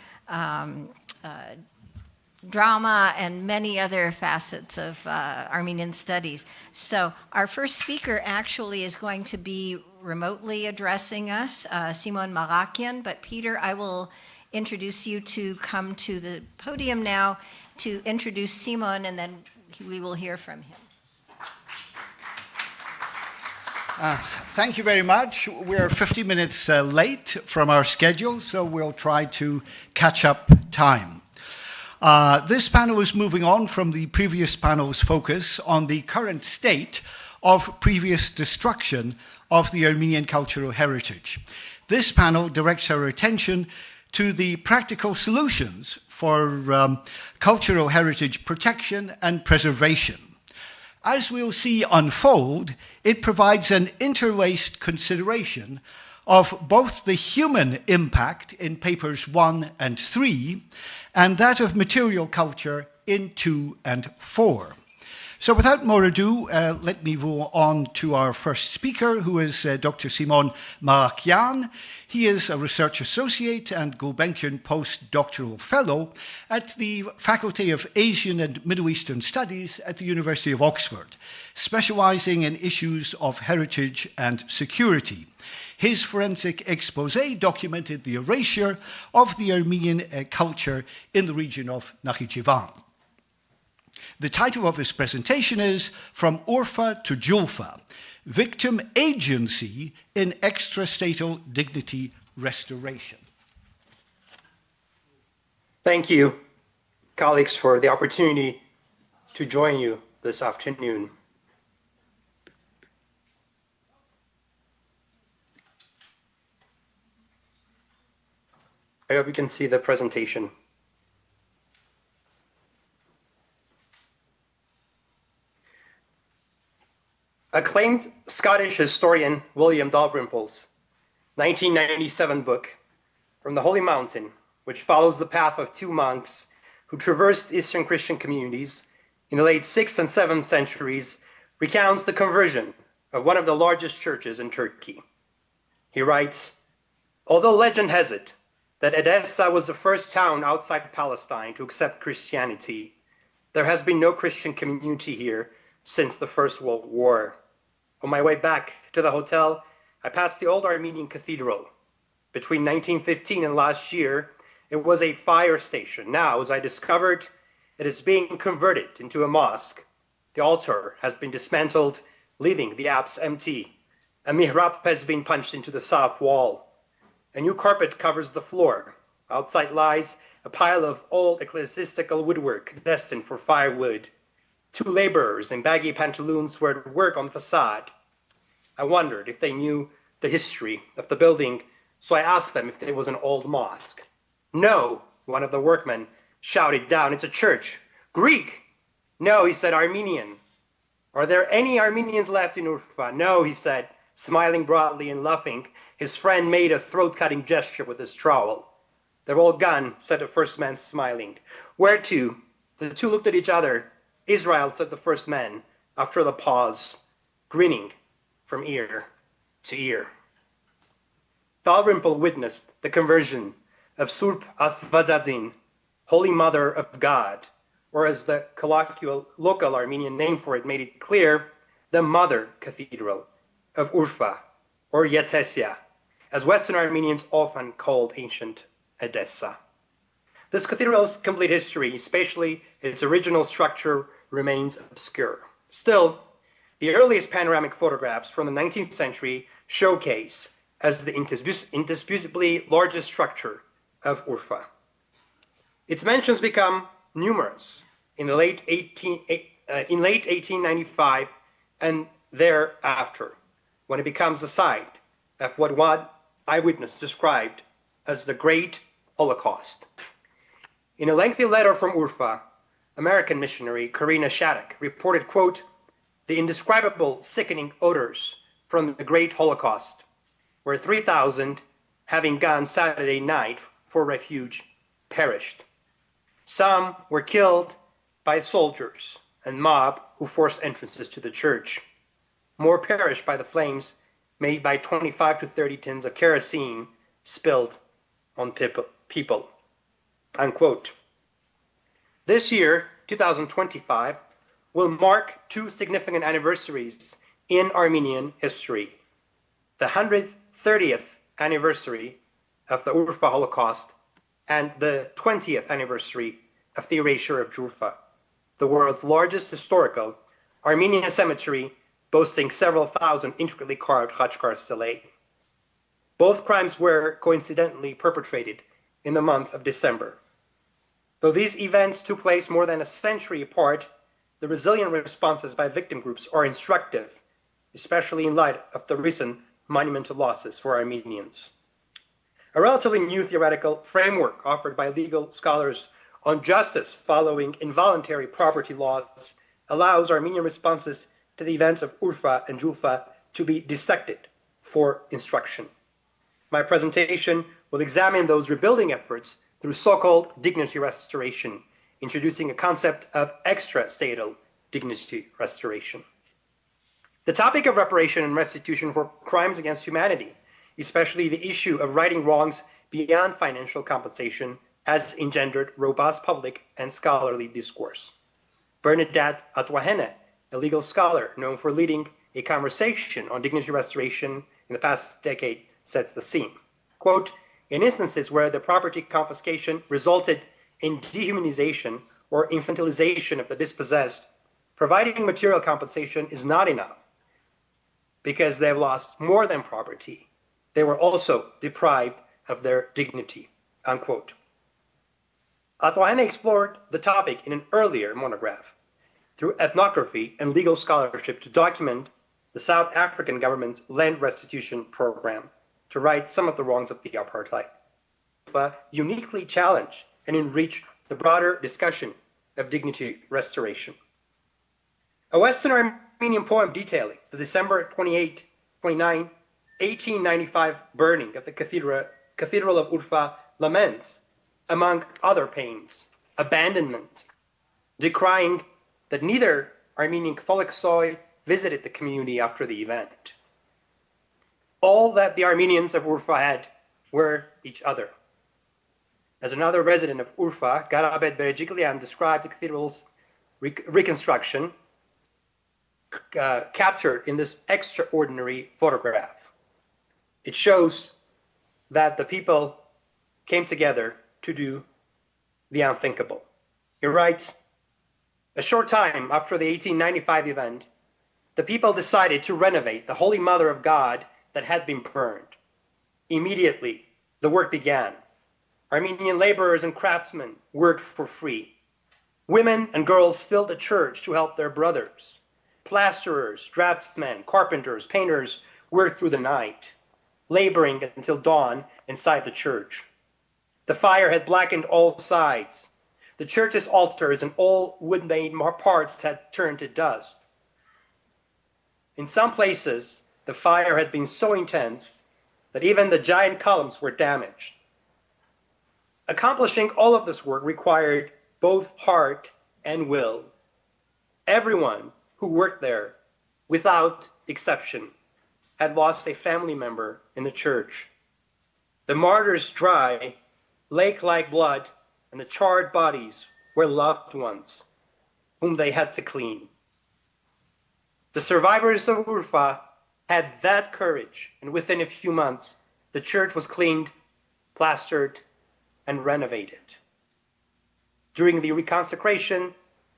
drama, and many other facets of Armenian studies. So our first speaker actually is going to be remotely addressing us, Simon Marakian, but Peter, I will introduce you to come to the podium now to introduce Simon, and then we will hear from him. Thank you very much. We're 50 minutes late from our schedule, so we'll try to catch up time. This panel is moving on from the previous panel's focus on the current state of previous destruction of the Armenian cultural heritage. This panel directs our attention to the practical solutions for cultural heritage protection and preservation. As we'll see unfold, it provides an interlaced consideration of both the human impact in papers 1 and 3 and that of material culture in 2 and 4. So without more ado, let me move on to our first speaker, who is Dr. Simon Marakian. He is a research associate and Gulbenkian postdoctoral fellow at the Faculty of Asian and Middle Eastern Studies at the University of Oxford, specializing in issues of heritage and security. His forensic expose documented the erasure of the Armenian culture in the region of Nakhichevan. The title of his presentation is From Urfa to Julfa, Victim Agency in Extrastatal Dignity Restoration. Thank you, colleagues, for the opportunity to join you this afternoon. I hope you can see the presentation. Acclaimed Scottish historian William Dalrymple's 1997 book, From the Holy Mountain, which follows the path of two monks who traversed Eastern Christian communities in the late 6th and 7th centuries, recounts the conversion of one of the largest churches in Turkey. He writes, although legend has it that Edessa was the first town outside Palestine to accept Christianity, there has been no Christian community here since the First World War. On my way back to the hotel, I passed the old Armenian cathedral. Between 1915 and last year, it was a fire station. Now, as I discovered, it is being converted into a mosque. The altar has been dismantled, leaving the apse empty. A mihrab has been punched into the south wall. A new carpet covers the floor. Outside lies a pile of old ecclesiastical woodwork destined for firewood. Two laborers in baggy pantaloons were at work on the facade. I wondered if they knew the history of the building, so I asked them if it was an old mosque. No, one of the workmen shouted down, it's a church. Greek! No, he said, Armenian. Are there any Armenians left in Urfa? No, he said, smiling broadly and laughing. His friend made a throat-cutting gesture with his trowel. They're all gone, said the first man, smiling. Where to? The two looked at each other. Israel, said the first man, after the pause, grinning from ear to ear. Dalrymple witnessed the conversion of Surp Asvadzadzin, Holy Mother of God, or as the colloquial local Armenian name for it made it clear, the Mother Cathedral of Urfa, or Yetesia, as Western Armenians often called ancient Edessa. This cathedral's complete history, especially its original structure, remains obscure. Still, the earliest panoramic photographs from the 19th century showcase as the indisputably largest structure of Urfa. Its mentions become numerous in the late 1895 and thereafter, when it becomes the site of what one eyewitness described as the Great Holocaust. In a lengthy letter from Urfa, American missionary Karina Shattuck reported, quote, the indescribable sickening odors from the Great Holocaust, where 3,000, having gone Saturday night for refuge, perished. Some were killed by soldiers and mob who forced entrances to the church. More perished by the flames made by 25 to 30 tons of kerosene spilled on people, unquote. This year, 2025, will mark two significant anniversaries in Armenian history. The 130th anniversary of the Urfa Holocaust and the 20th anniversary of the erasure of Julfa, the world's largest historical Armenian cemetery boasting several thousand intricately carved Khachkar stelae. Both crimes were coincidentally perpetrated in the month of December. Though these events took place more than a century apart, the resilient responses by victim groups are instructive, especially in light of the recent monumental losses for Armenians. A relatively new theoretical framework offered by legal scholars on justice following involuntary property laws allows Armenian responses to the events of Urfa and Julfa to be dissected for instruction. My presentation will examine those rebuilding efforts through so-called dignity restoration, introducing a concept of extra-statal dignity restoration. The topic of reparation and restitution for crimes against humanity, especially the issue of righting wrongs beyond financial compensation, has engendered robust public and scholarly discourse. Bernadette Atwahene, a legal scholar known for leading a conversation on dignity restoration in the past decade, sets the scene. Quote, in instances where the property confiscation resulted in dehumanization or infantilization of the dispossessed, providing material compensation is not enough because they have lost more than property. They were also deprived of their dignity, unquote. Atwahene explored the topic in an earlier monograph through ethnography and legal scholarship to document the South African government's land restitution program to right some of the wrongs of the apartheid. Uniquely challenge and enrich the broader discussion of dignity restoration. A Western Armenian poem detailing the December 29, 1895 burning of the Cathedral of Urfa laments, among other pains, abandonment, decrying that neither Armenian Catholic soy visited the community after the event. All that the Armenians of Urfa had were each other. As another resident of Urfa, Garabet Beregiklian, described the cathedral's reconstruction captured in this extraordinary photograph. It shows that the people came together to do the unthinkable. He writes, a short time after the 1895 event, the people decided to renovate the Holy Mother of God that had been burned. Immediately, the work began. Armenian laborers and craftsmen worked for free. Women and girls filled the church to help their brothers. Plasterers, draftsmen, carpenters, painters worked through the night, laboring until dawn inside the church. The fire had blackened all sides. The church's altars and all wood-made parts had turned to dust. In some places, the fire had been so intense that even the giant columns were damaged. Accomplishing all of this work required both heart and will. Everyone who worked there, without exception, had lost a family member in the church. The martyrs' dry, lake-like blood and the charred bodies were loved ones whom they had to clean. The survivors of Urfa had that courage, and within a few months, the church was cleaned, plastered, and renovated. During the reconsecration,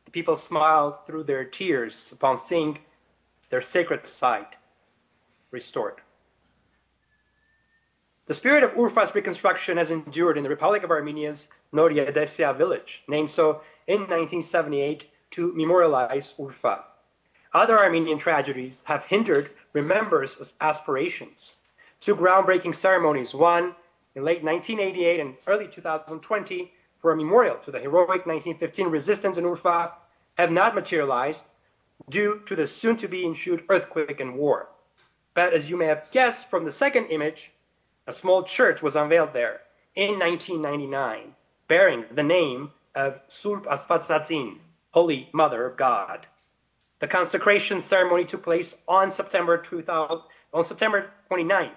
the people smiled through their tears upon seeing their sacred site restored. The spirit of Urfa's reconstruction has endured in the Republic of Armenia's Noria Desia village, named so in 1978 to memorialize Urfa. Other Armenian tragedies have hindered remembrance aspirations. Two groundbreaking ceremonies, one in late 1988 and early 2020 for a memorial to the heroic 1915 resistance in Urfa, have not materialized due to the soon-to-be ensued earthquake and war. But as you may have guessed from the second image, a small church was unveiled there in 1999, bearing the name of Surp Asfatsatin, Holy Mother of God. The consecration ceremony took place on September 29th,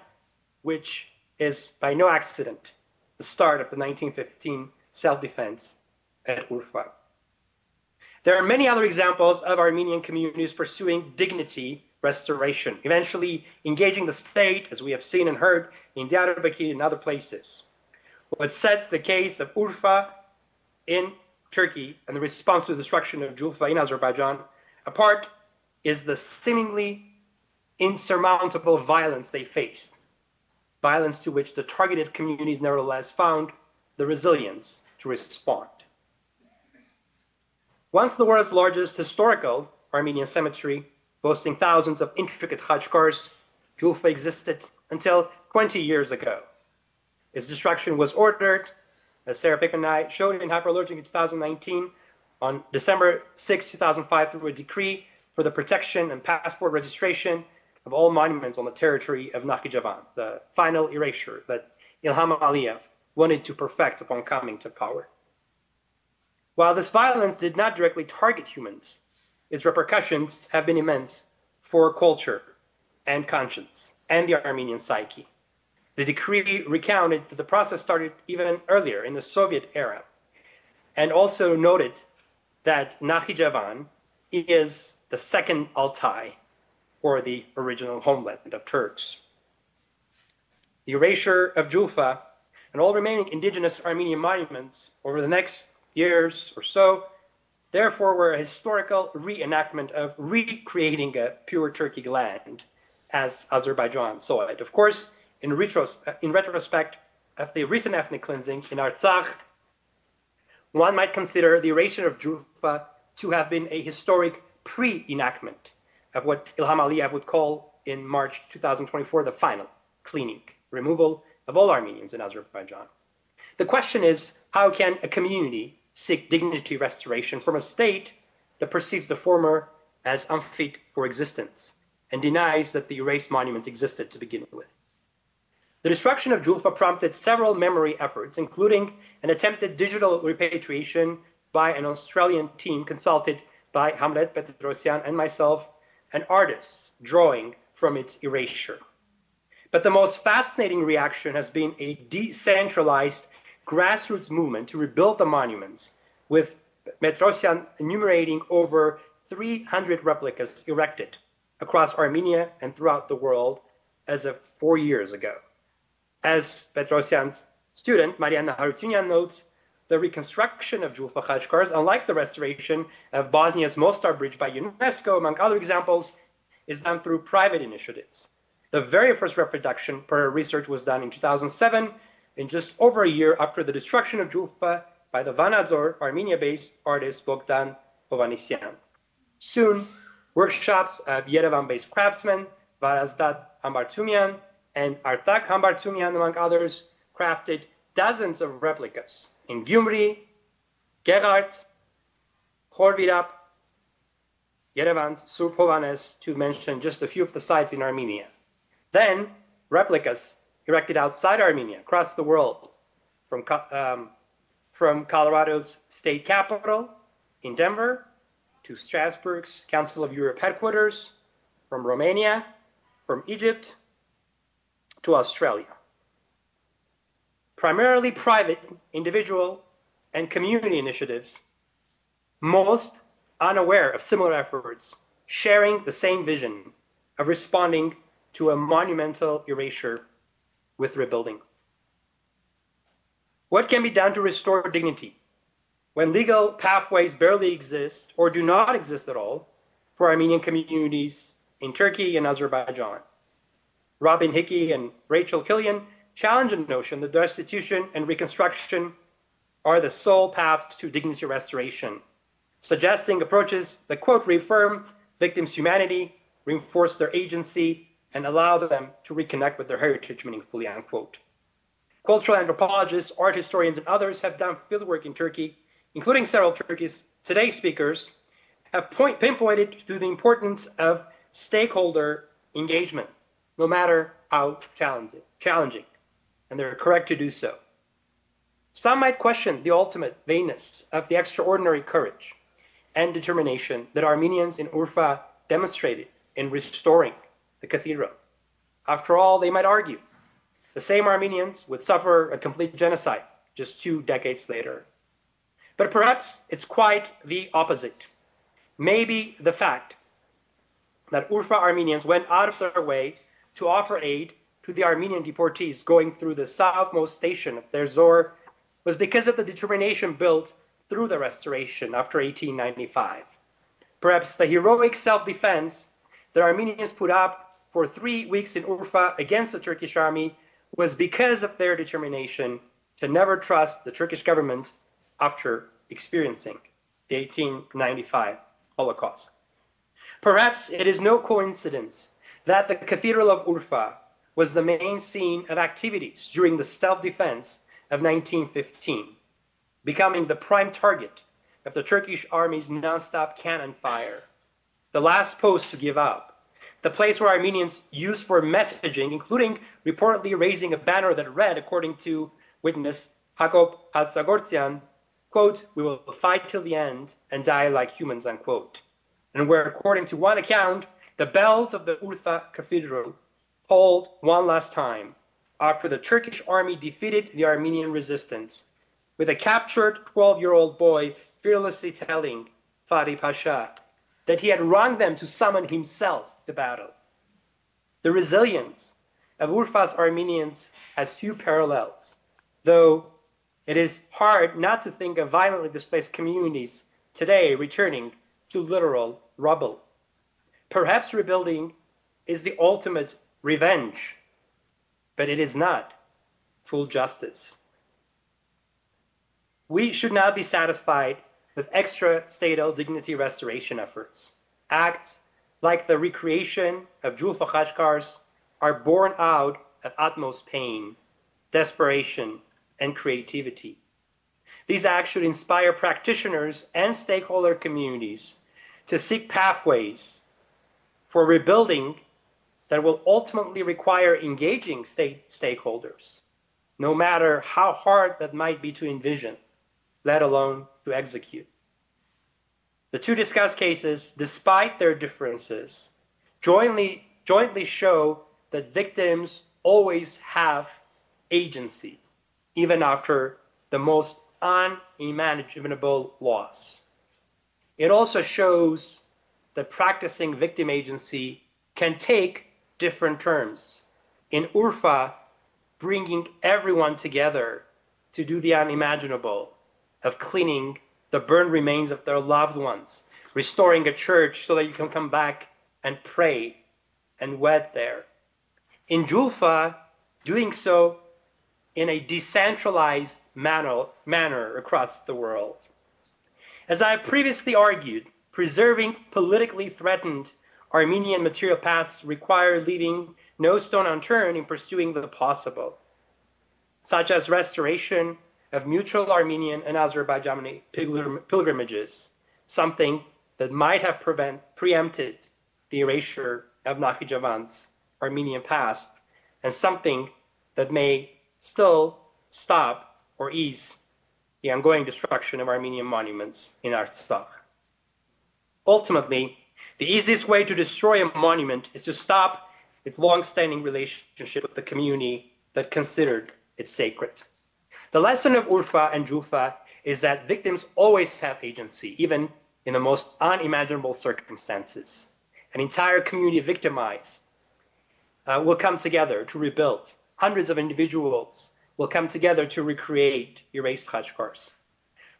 which is by no accident the start of the 1915 self-defense at Urfa. There are many other examples of Armenian communities pursuing dignity restoration, eventually engaging the state, as we have seen and heard in Diyarbakir and other places. What sets the case of Urfa in Turkey and the response to the destruction of Julfa in Azerbaijan apart is the seemingly insurmountable violence they faced, violence to which the targeted communities nevertheless found the resilience to respond. Once the world's largest historical Armenian cemetery, boasting thousands of intricate khachkars, Julfa existed until 20 years ago. Its destruction was ordered, as Sarah Pickman and I showed in Hyperallergic in 2019, on December 6, 2005, through a decree for the protection and passport registration of all monuments on the territory of Nakhichevan, the final erasure that Ilham Aliyev wanted to perfect upon coming to power. While this violence did not directly target humans, its repercussions have been immense for culture and conscience and the Armenian psyche. The decree recounted that the process started even earlier in the Soviet era, and also noted that Nakhichevan is the second Altai, or the original homeland of Turks. The erasure of Julfa and all remaining indigenous Armenian monuments over the next years or so, therefore, were a historical reenactment of recreating a pure Turkic land as Azerbaijan saw it. Of course, in retrospect of the recent ethnic cleansing in Artsakh, one might consider the erasure of Julfa to have been a historic pre-enactment of what Ilham Aliyev would call in March 2024 the final cleaning, removal of all Armenians in Azerbaijan. The question is, how can a community seek dignity restoration from a state that perceives the former as unfit for existence and denies that the erased monuments existed to begin with? The destruction of Julfa prompted several memory efforts, including an attempted digital repatriation by an Australian team consulted by Hamlet Petrosyan and myself, and artists drawing from its erasure. But the most fascinating reaction has been a decentralized grassroots movement to rebuild the monuments, with Petrosyan enumerating over 300 replicas erected across Armenia and throughout the world as of 4 years ago. As Petrosyan's student, Mariana Harutyunyan, notes, the reconstruction of Julfa Khachkars, unlike the restoration of Bosnia's Mostar Bridge by UNESCO, among other examples, is done through private initiatives. The very first reproduction per research was done in 2007, in just over a year after the destruction of Julfa by the Vanadzor Armenia-based artist Bogdan Ovanesyan. Soon, workshops of Yerevan-based craftsmen, Varazdat Hambartumian and Artak Hambartumian, among others, crafted dozens of replicas in Gyumri, Gerart, Khorvirap, Yerevan's Surpovanes, to mention just a few of the sites in Armenia. Then, replicas erected outside Armenia, across the world, from Colorado's state capital in Denver to Strasbourg's Council of Europe headquarters, from Romania, from Egypt to Australia. Primarily private, individual, and community initiatives, most unaware of similar efforts, sharing the same vision of responding to a monumental erasure with rebuilding. What can be done to restore dignity when legal pathways barely exist or do not exist at all for Armenian communities in Turkey and Azerbaijan? Robin Hickey and Rachel Killian challenge the notion that restitution and reconstruction are the sole paths to dignity restoration, suggesting approaches that, quote, reaffirm victims' humanity, reinforce their agency, and allow them to reconnect with their heritage meaningfully, unquote. Cultural anthropologists, art historians, and others have done fieldwork in Turkey, including several Turkish Today speakers, have pinpointed to the importance of stakeholder engagement, no matter how challenging, and they're correct to do so. Some might question the ultimate vainness of the extraordinary courage and determination that Armenians in Urfa demonstrated in restoring the cathedral. After all, they might argue, the same Armenians would suffer a complete genocide just 2 decades later. But perhaps it's quite the opposite. Maybe the fact that Urfa Armenians went out of their way to offer aid to the Armenian deportees going through the southmost station of their Zor was because of the determination built through the restoration after 1895. Perhaps the heroic self-defense that Armenians put up for 3 weeks in Urfa against the Turkish army was because of their determination to never trust the Turkish government after experiencing the 1895 Holocaust. Perhaps it is no coincidence that the Cathedral of Urfa was the main scene of activities during the self-defense of 1915, becoming the prime target of the Turkish army's non-stop cannon fire, the last post to give up, the place where Armenians used for messaging, including reportedly raising a banner that read, according to witness Jacob Hatzagortzian, quote, "We will fight till the end and die like humans," unquote. And where, according to one account, the bells of the Urfa Cathedral tolled one last time after the Turkish army defeated the Armenian resistance, with a captured 12-year-old boy fearlessly telling Fari Pasha that he had wronged them to summon himself to battle. The resilience of Urfa's Armenians has few parallels, though it is hard not to think of violently displaced communities today returning to literal rubble. Perhaps rebuilding is the ultimate revenge, but it is not full justice. We should not be satisfied with extra-statal dignity restoration efforts. Acts like the recreation of Julfa Khachkars are born out of utmost pain, desperation, and creativity. These acts should inspire practitioners and stakeholder communities to seek pathways for rebuilding that will ultimately require engaging stakeholders, no matter how hard that might be to envision, let alone to execute. The two discussed cases, despite their differences, jointly show that victims always have agency, even after the most unimaginable loss. It also shows that practicing victim agency can take different terms. In Urfa, bringing everyone together to do the unimaginable, of cleaning the burned remains of their loved ones, restoring a church so that you can come back and pray and wed there. In Julfa, doing so in a decentralized manner across the world. As I previously argued, preserving politically threatened Armenian material pasts require leaving no stone unturned in pursuing the possible, such as restoration of mutual Armenian and Azerbaijani pilgrimages, something that might have preempted the erasure of Nakhichevan's Armenian past, and something that may still stop or ease the ongoing destruction of Armenian monuments in Artsakh. Ultimately, the easiest way to destroy a monument is to stop its long-standing relationship with the community that considered it sacred. The lesson of Urfa and Julfa is that victims always have agency, even in the most unimaginable circumstances. An entire community victimized will come together to rebuild. Hundreds of individuals will come together to recreate erased Khachkars.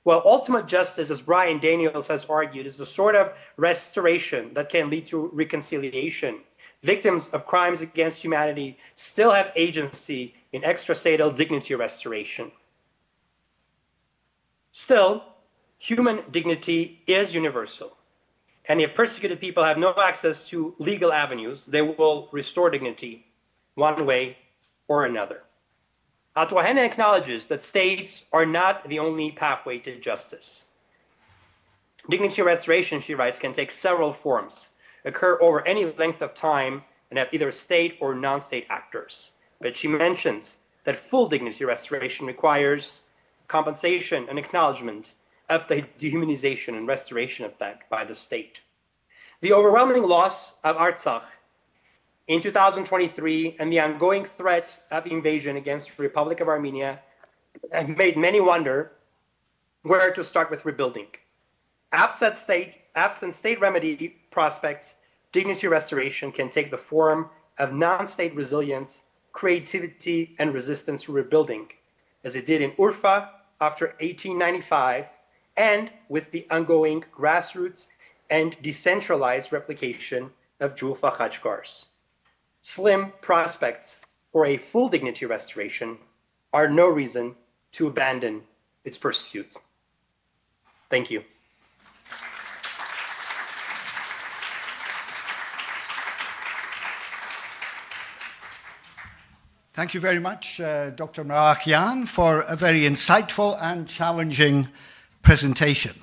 Well, ultimate justice, as Brian Daniels has argued, is the sort of restoration that can lead to reconciliation. Victims of crimes against humanity still have agency in extrastatal dignity restoration. Still, human dignity is universal. And if persecuted people have no access to legal avenues, they will restore dignity one way or another. Atuahene acknowledges that states are not the only pathway to justice. Dignity restoration, she writes, can take several forms, occur over any length of time, and have either state or non-state actors. But she mentions that full dignity restoration requires compensation and acknowledgement of the dehumanization and restoration of that by the state. The overwhelming loss of Artsakh in 2023 and the ongoing threat of invasion against the Republic of Armenia have made many wonder where to start with rebuilding. Absent state remedy prospects, dignity restoration can take the form of non-state resilience, creativity, and resistance to rebuilding, as it did in Urfa after 1895, and with the ongoing grassroots and decentralized replication of Julfa Khachkars. Slim prospects for a full dignity restoration are no reason to abandon its pursuit. Thank you. Thank you very much, Dr. Marakian, for a very insightful and challenging presentation.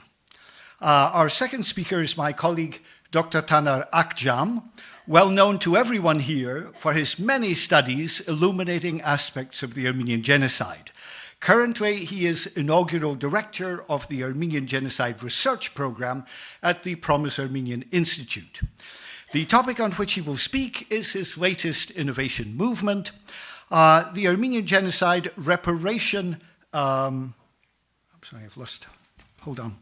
Our second speaker is my colleague, Dr. Taner Akjam, well known to everyone here for his many studies illuminating aspects of the Armenian genocide. Currently, he is inaugural director of the Armenian Genocide Research Program at the Promise Armenian Institute. The topic on which he will speak is his latest innovation movement, the Armenian Genocide Reparation. I'm sorry, I've lost. Hold on.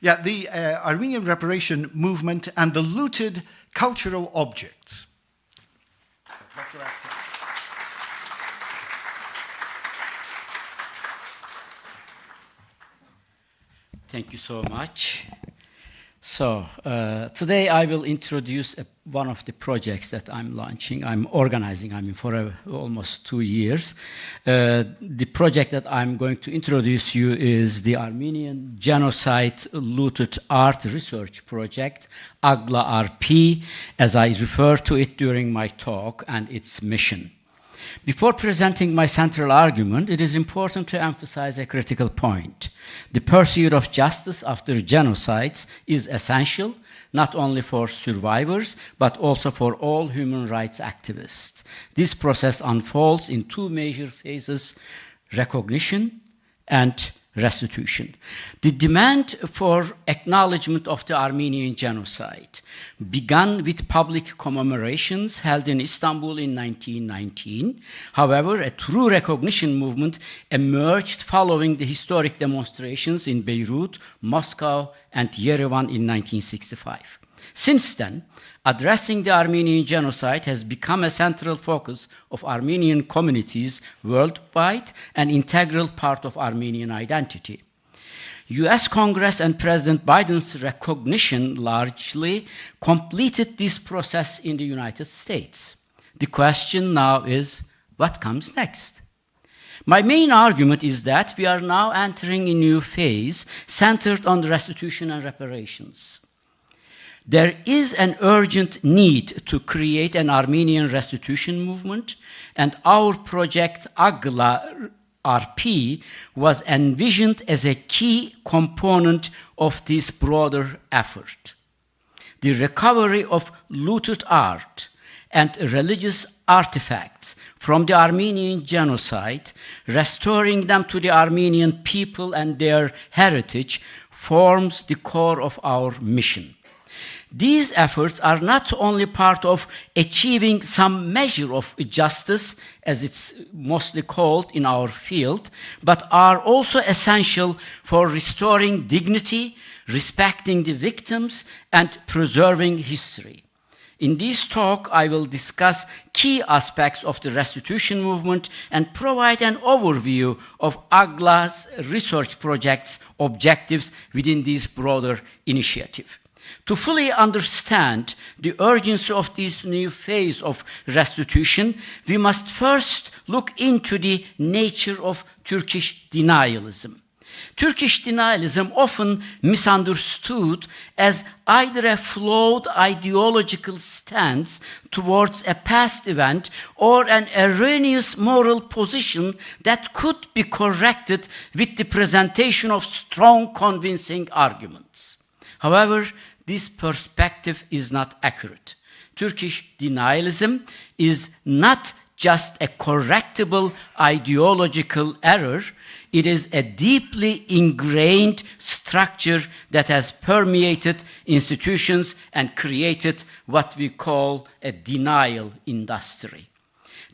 The Armenian Reparation Movement and the Looted Cultural Objects. Dr. Akhtar. Thank you so much. So today I will introduce one of the projects that I'm launching. I'm organizing, for almost 2 years. The project that I'm going to introduce you is the Armenian Genocide Looted Art Research Project, AGLA-RP, as I refer to it during my talk, and its mission. Before presenting my central argument, it is important to emphasize a critical point. The pursuit of justice after genocides is essential, not only for survivors, but also for all human rights activists. This process unfolds in 2 major phases: recognition and restitution. The demand for acknowledgement of the Armenian genocide began with public commemorations held in Istanbul in 1919. However, a true recognition movement emerged following the historic demonstrations in Beirut, Moscow, and Yerevan in 1965. Since then, addressing the Armenian genocide has become a central focus of Armenian communities worldwide, an integral part of Armenian identity. US Congress and President Biden's recognition largely completed this process in the United States. The question now is, what comes next? My main argument is that we are now entering a new phase centered on restitution and reparations. There is an urgent need to create an Armenian restitution movement, and our project AGLA-RP was envisioned as a key component of this broader effort. The recovery of looted art and religious artifacts from the Armenian genocide, restoring them to the Armenian people and their heritage, forms the core of our mission. These efforts are not only part of achieving some measure of justice, as it's mostly called in our field, but are also essential for restoring dignity, respecting the victims, and preserving history. In this talk, I will discuss key aspects of the restitution movement and provide an overview of AGLA's research project's objectives within this broader initiative. To fully understand the urgency of this new phase of restitution, we must first look into the nature of Turkish denialism. Turkish denialism, often misunderstood as either a flawed ideological stance towards a past event or an erroneous moral position that could be corrected with the presentation of strong, convincing arguments. However, this perspective is not accurate. Turkish denialism is not just a correctable ideological error, it is a deeply ingrained structure that has permeated institutions and created what we call a denial industry.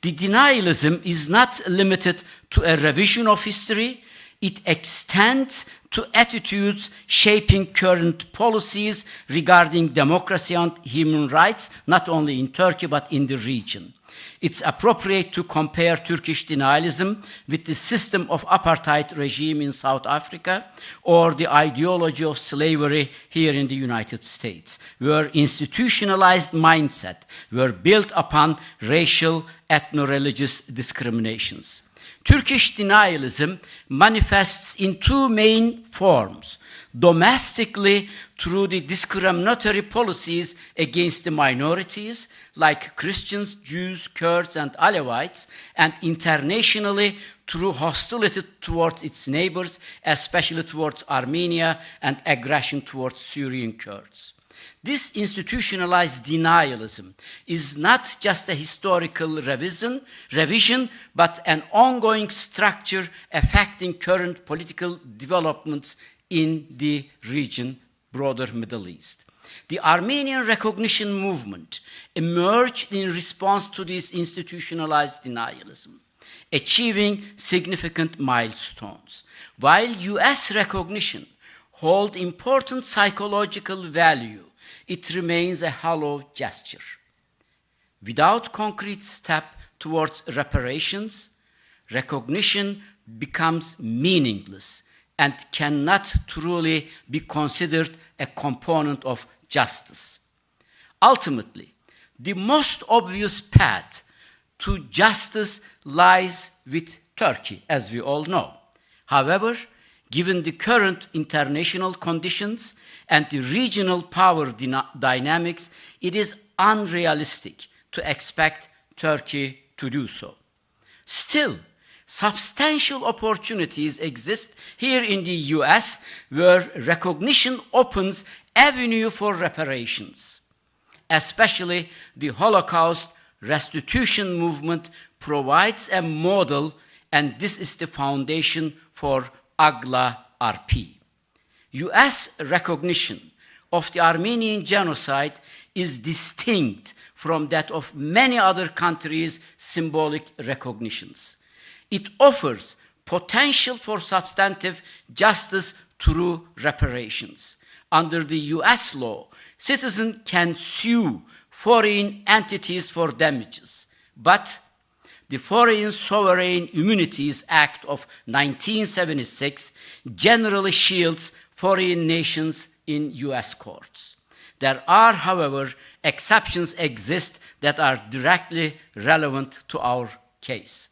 The denialism is not limited to a revision of history, it extends to attitudes shaping current policies regarding democracy and human rights, not only in Turkey but in the region. It's appropriate to compare Turkish denialism with the system of apartheid regime in South Africa or the ideology of slavery here in the United States, where institutionalized mindset were built upon racial, ethno-religious discriminations. Turkish denialism manifests in 2 main forms: domestically through the discriminatory policies against the minorities, like Christians, Jews, Kurds, and Alevites, and internationally through hostility towards its neighbors, especially towards Armenia, and aggression towards Syrian Kurds. This institutionalized denialism is not just a historical revision, but an ongoing structure affecting current political developments in the region, broader Middle East. The Armenian recognition movement emerged in response to this institutionalized denialism, achieving significant milestones. While US recognition holds important psychological value, it remains a hollow gesture. Without concrete step towards reparations, recognition becomes meaningless and cannot truly be considered a component of justice. Ultimately, the most obvious path to justice lies with Turkey, as we all know. However, given the current international conditions and the regional power dynamics, it is unrealistic to expect Turkey to do so. Still, substantial opportunities exist here in the US where recognition opens avenue for reparations. Especially the Holocaust restitution movement provides a model, and this is the foundation for AGLA-RP. US recognition of the Armenian genocide is distinct from that of many other countries' symbolic recognitions. It offers potential for substantive justice through reparations. Under the US law, citizens can sue foreign entities for damages, but the Foreign Sovereign Immunities Act of 1976 generally shields foreign nations in US courts. There are, however, exceptions exist that are directly relevant to our case.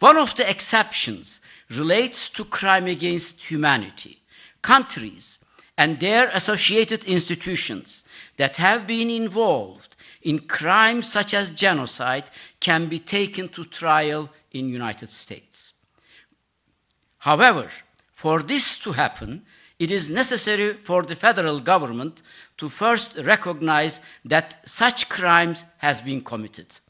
One of the exceptions relates to crime against humanity. Countries and their associated institutions that have been involved in crimes such as genocide can be taken to trial in the United States. However, for this to happen, it is necessary for the federal government to first recognize that such crimes has been committed.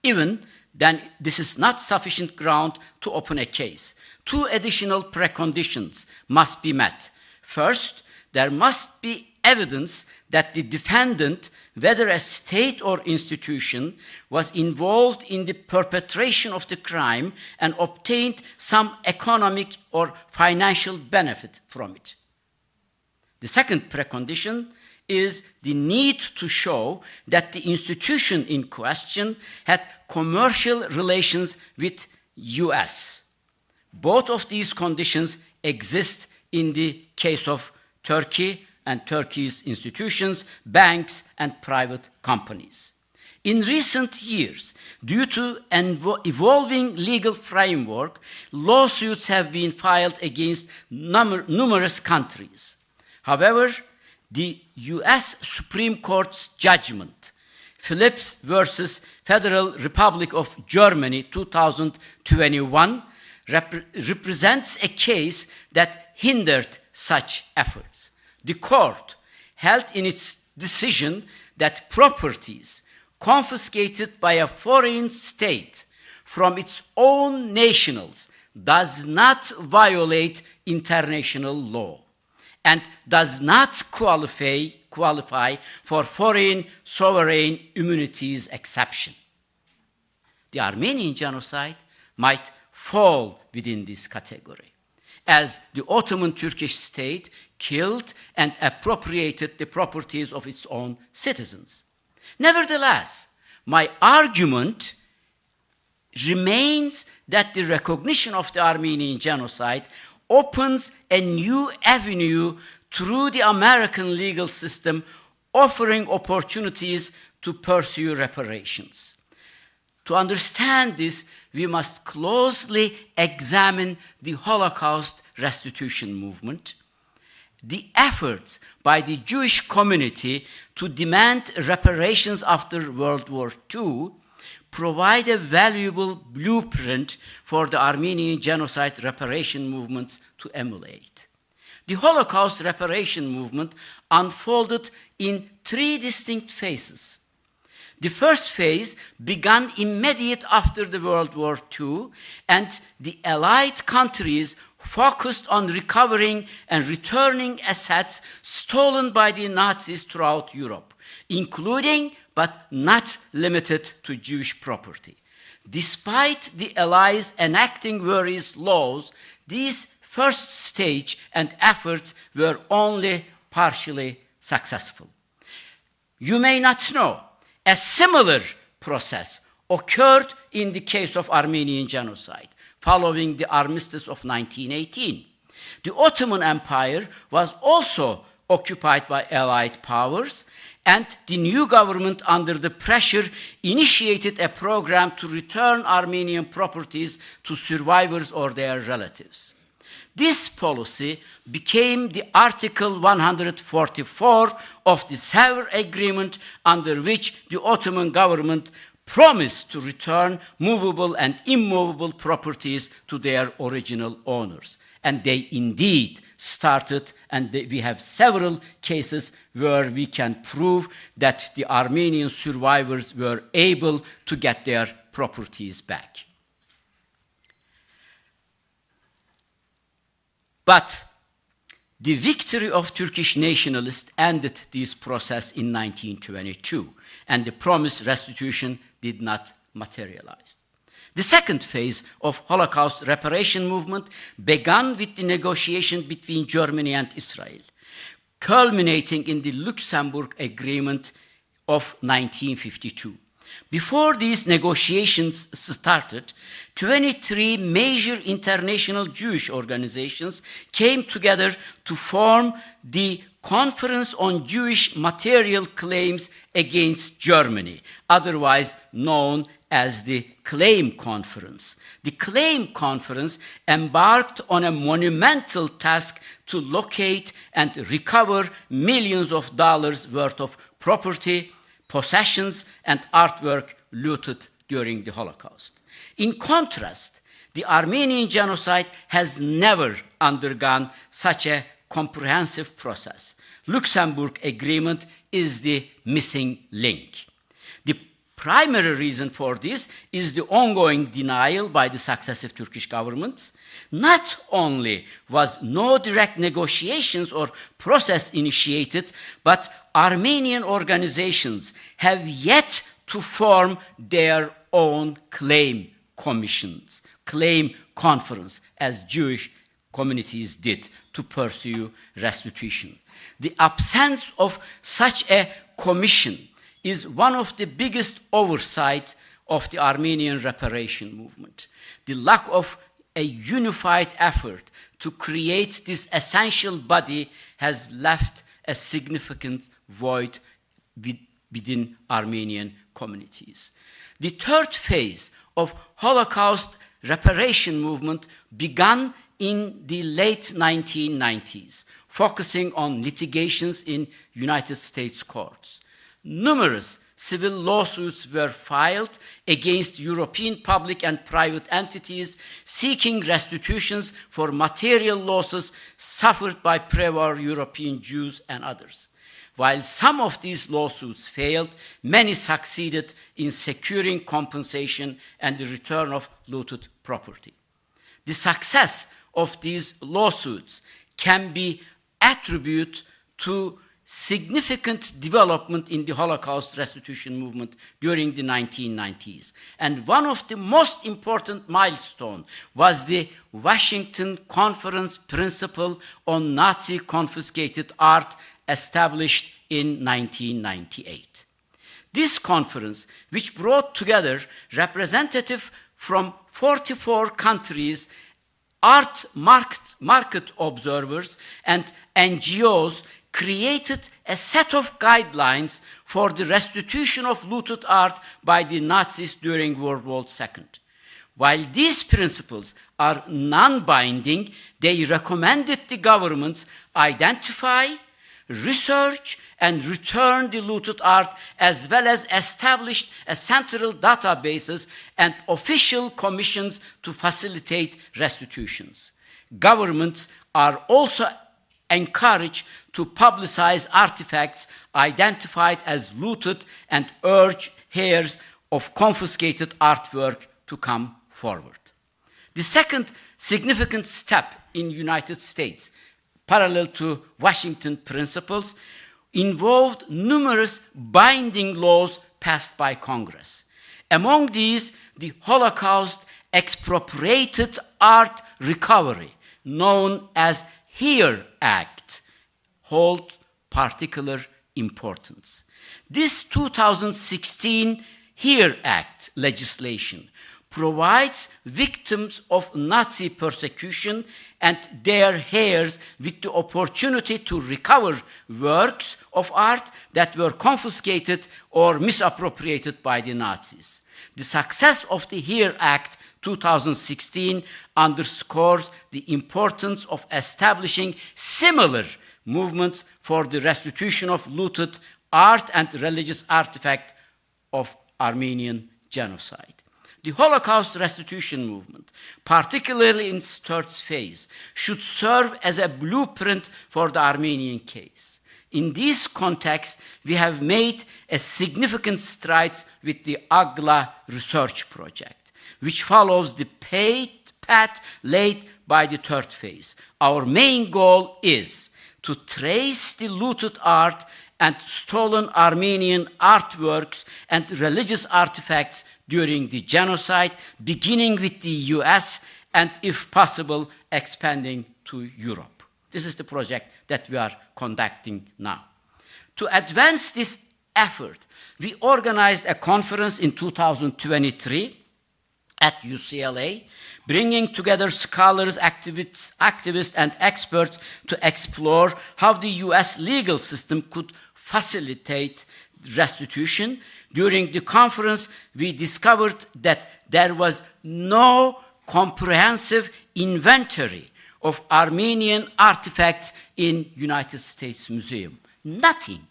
Even then, this is not sufficient ground to open a case. Two additional preconditions must be met. First, there must be evidence that the defendant, whether a state or institution, was involved in the perpetration of the crime and obtained some economic or financial benefit from it. The second precondition is the need to show that the institution in question had commercial relations with US. Both of these conditions exist in the case of Turkey and Turkey's institutions, banks, and private companies. In recent years, due to an evolving legal framework, lawsuits have been filed against numerous countries. However, the US Supreme Court's judgment, Phillips versus Federal Republic of Germany 2021, represents a case that hindered such efforts. The court held in its decision that properties confiscated by a foreign state from its own nationals does not violate international law and does not qualify for foreign sovereign immunities exception. The Armenian genocide might fall within this category, as the Ottoman Turkish state killed and appropriated the properties of its own citizens. Nevertheless, my argument remains that the recognition of the Armenian genocide opens a new avenue through the American legal system, offering opportunities to pursue reparations. To understand this, we must closely examine the Holocaust restitution movement, the efforts by the Jewish community to demand reparations after World War II provide a valuable blueprint for the Armenian genocide reparation movements to emulate. The Holocaust reparation movement unfolded in 3 distinct phases. The first phase began immediate after the World War II, and the Allied countries focused on recovering and returning assets stolen by the Nazis throughout Europe, including but not limited to Jewish property. Despite the Allies enacting various laws, these first stage and efforts were only partially successful. You may not know, a similar process occurred in the case of Armenian genocide, following the armistice of 1918. The Ottoman Empire was also occupied by Allied powers, and the new government, under the pressure, initiated a program to return Armenian properties to survivors or their relatives. This policy became the Article 144 of the Sevres Agreement, under which the Ottoman government promised to return movable and immovable properties to their original owners. And they indeed started, and we have several cases where we can prove that the Armenian survivors were able to get their properties back. But the victory of Turkish nationalists ended this process in 1922, and the promised restitution did not materialize. The second phase of Holocaust reparation movement began with the negotiation between Germany and Israel, culminating in the Luxembourg Agreement of 1952. Before these negotiations started, 23 major international Jewish organizations came together to form the Conference on Jewish Material Claims Against Germany, otherwise known as the Claim Conference. The Claim Conference embarked on a monumental task to locate and recover millions of dollars worth of property, possessions, and artwork looted during the Holocaust. In contrast, the Armenian genocide has never undergone such a comprehensive process. Luxembourg Agreement is the missing link. The primary reason for this is the ongoing denial by the successive Turkish governments. Not only was no direct negotiations or process initiated, but Armenian organizations have yet to form their own claim commissions, claim conference, as Jewish communities did to pursue restitution. The absence of such a commission is one of the biggest oversights of the Armenian reparation movement. The lack of a unified effort to create this essential body has left a significant void within Armenian communities. The third phase of Holocaust reparation movement began in the late 1990s, focusing on litigations in United States courts. Numerous civil lawsuits were filed against European public and private entities seeking restitutions for material losses suffered by pre-war European Jews and others. While some of these lawsuits failed, many succeeded in securing compensation and the return of looted property. The success of these lawsuits can be attributed to significant development in the Holocaust restitution movement during the 1990s. And one of the most important milestones was the Washington Conference Principle on Nazi Confiscated Art, established in 1998. This conference, which brought together representatives from 44 countries, art market observers, and NGOs, created a set of guidelines for the restitution of looted art by the Nazis during World War II. While these principles are non-binding, they recommended the governments identify, research, and return the looted art, as well as established a central databases and official commissions to facilitate restitutions. Governments are also encourage to publicize artifacts identified as looted and urge heirs of confiscated artwork to come forward. The second significant step in the United States, parallel to Washington principles, involved numerous binding laws passed by Congress. Among these, the Holocaust Expropriated Art Recovery, known as HERE Act, hold particular importance. This 2016 HERE Act legislation provides victims of Nazi persecution and their heirs with the opportunity to recover works of art that were confiscated or misappropriated by the Nazis. The success of the HERE Act 2016 underscores the importance of establishing similar movements for the restitution of looted art and religious artifacts of Armenian genocide. The Holocaust restitution movement, particularly in its third phase, should serve as a blueprint for the Armenian case. In this context, we have made a significant strides with the AGLA research project, which follows the path laid by the third phase. Our main goal is to trace the looted art and stolen Armenian artworks and religious artifacts during the genocide, beginning with the US and, if possible, expanding to Europe. This is the project that we are conducting now. To advance this effort, we organized a conference in 2023 at UCLA, bringing together scholars, activists, and experts to explore how the US legal system could facilitate restitution. During the conference, we discovered that there was no comprehensive inventory of Armenian artifacts in United States Museum. Nothing.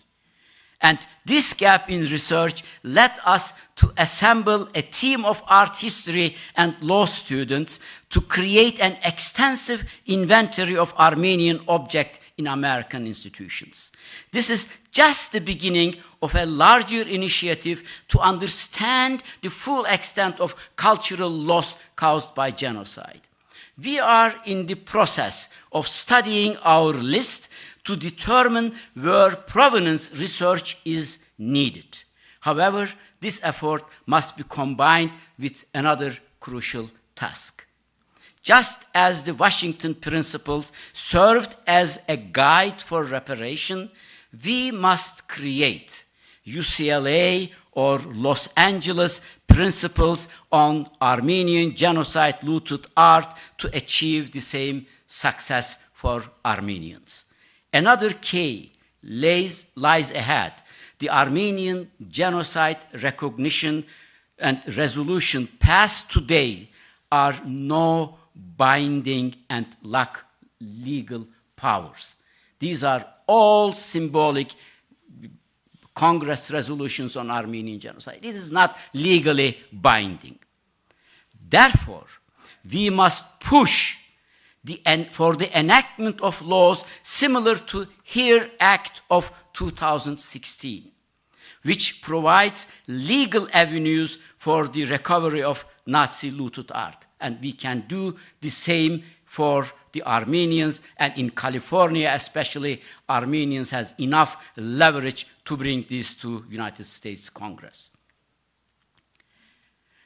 And this gap in research led us to assemble a team of art history and law students to create an extensive inventory of Armenian objects in American institutions. This is just the beginning of a larger initiative to understand the full extent of cultural loss caused by genocide. We are in the process of studying our list to determine where provenance research is needed. However, this effort must be combined with another crucial task. Just as the Washington principles served as a guide for reparation, we must create UCLA or Los Angeles principles on Armenian genocide looted art to achieve the same success for Armenians. Another key lies ahead. The Armenian genocide recognition and resolution passed today are no binding and lack legal powers. These are all symbolic Congress resolutions on Armenian genocide. It is not legally binding. Therefore, we must push for the enactment of laws similar to HERE Act of 2016, which provides legal avenues for the recovery of Nazi looted art. And we can do the same for the Armenians, and in California especially, Armenians has enough leverage to bring this to United States Congress.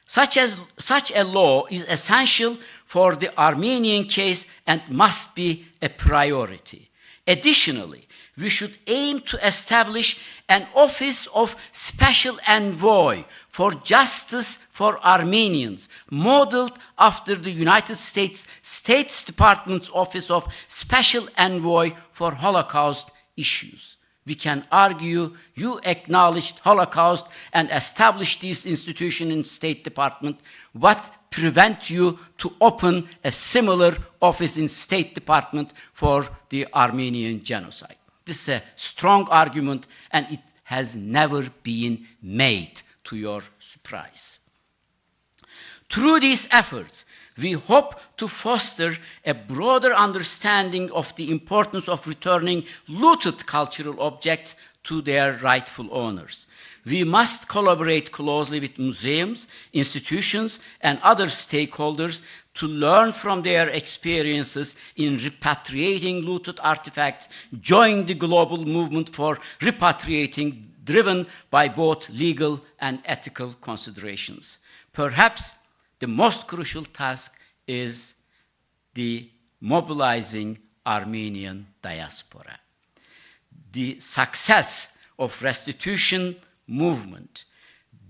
Such a law is essential for the Armenian case and must be a priority. Additionally, we should aim to establish an Office of Special Envoy for Justice for Armenians, modeled after the United States State Department's Office of Special Envoy for Holocaust Issues. We can argue you acknowledged Holocaust and established this institution in State Department. What prevents you to open a similar office in State Department for the Armenian genocide? This is a strong argument, and it has never been made, to your surprise. Through these efforts, we hope to foster a broader understanding of the importance of returning looted cultural objects to their rightful owners. We must collaborate closely with museums, institutions, and other stakeholders to learn from their experiences in repatriating looted artifacts, join the global movement for repatriating, driven by both legal and ethical considerations. Perhaps the most crucial task is the mobilizing Armenian diaspora. The success of restitution movement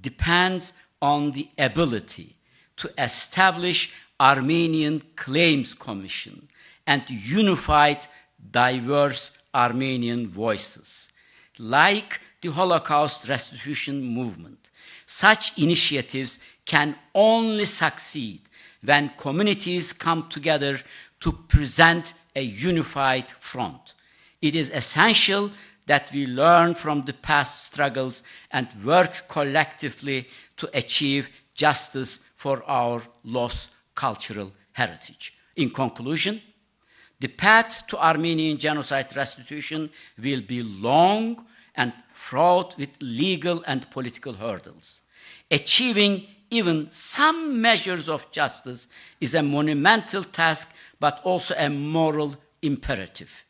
depends on the ability to establish Armenian Claims Commission and unified diverse Armenian voices. Like the Holocaust restitution movement, such initiatives can only succeed when communities come together to present a unified front. It is essential that we learn from the past struggles and work collectively to achieve justice for our lost cultural heritage. In conclusion, the path to Armenian genocide restitution will be long and fraught with legal and political hurdles. Achieving even some measures of justice is a monumental task, but also a moral imperative.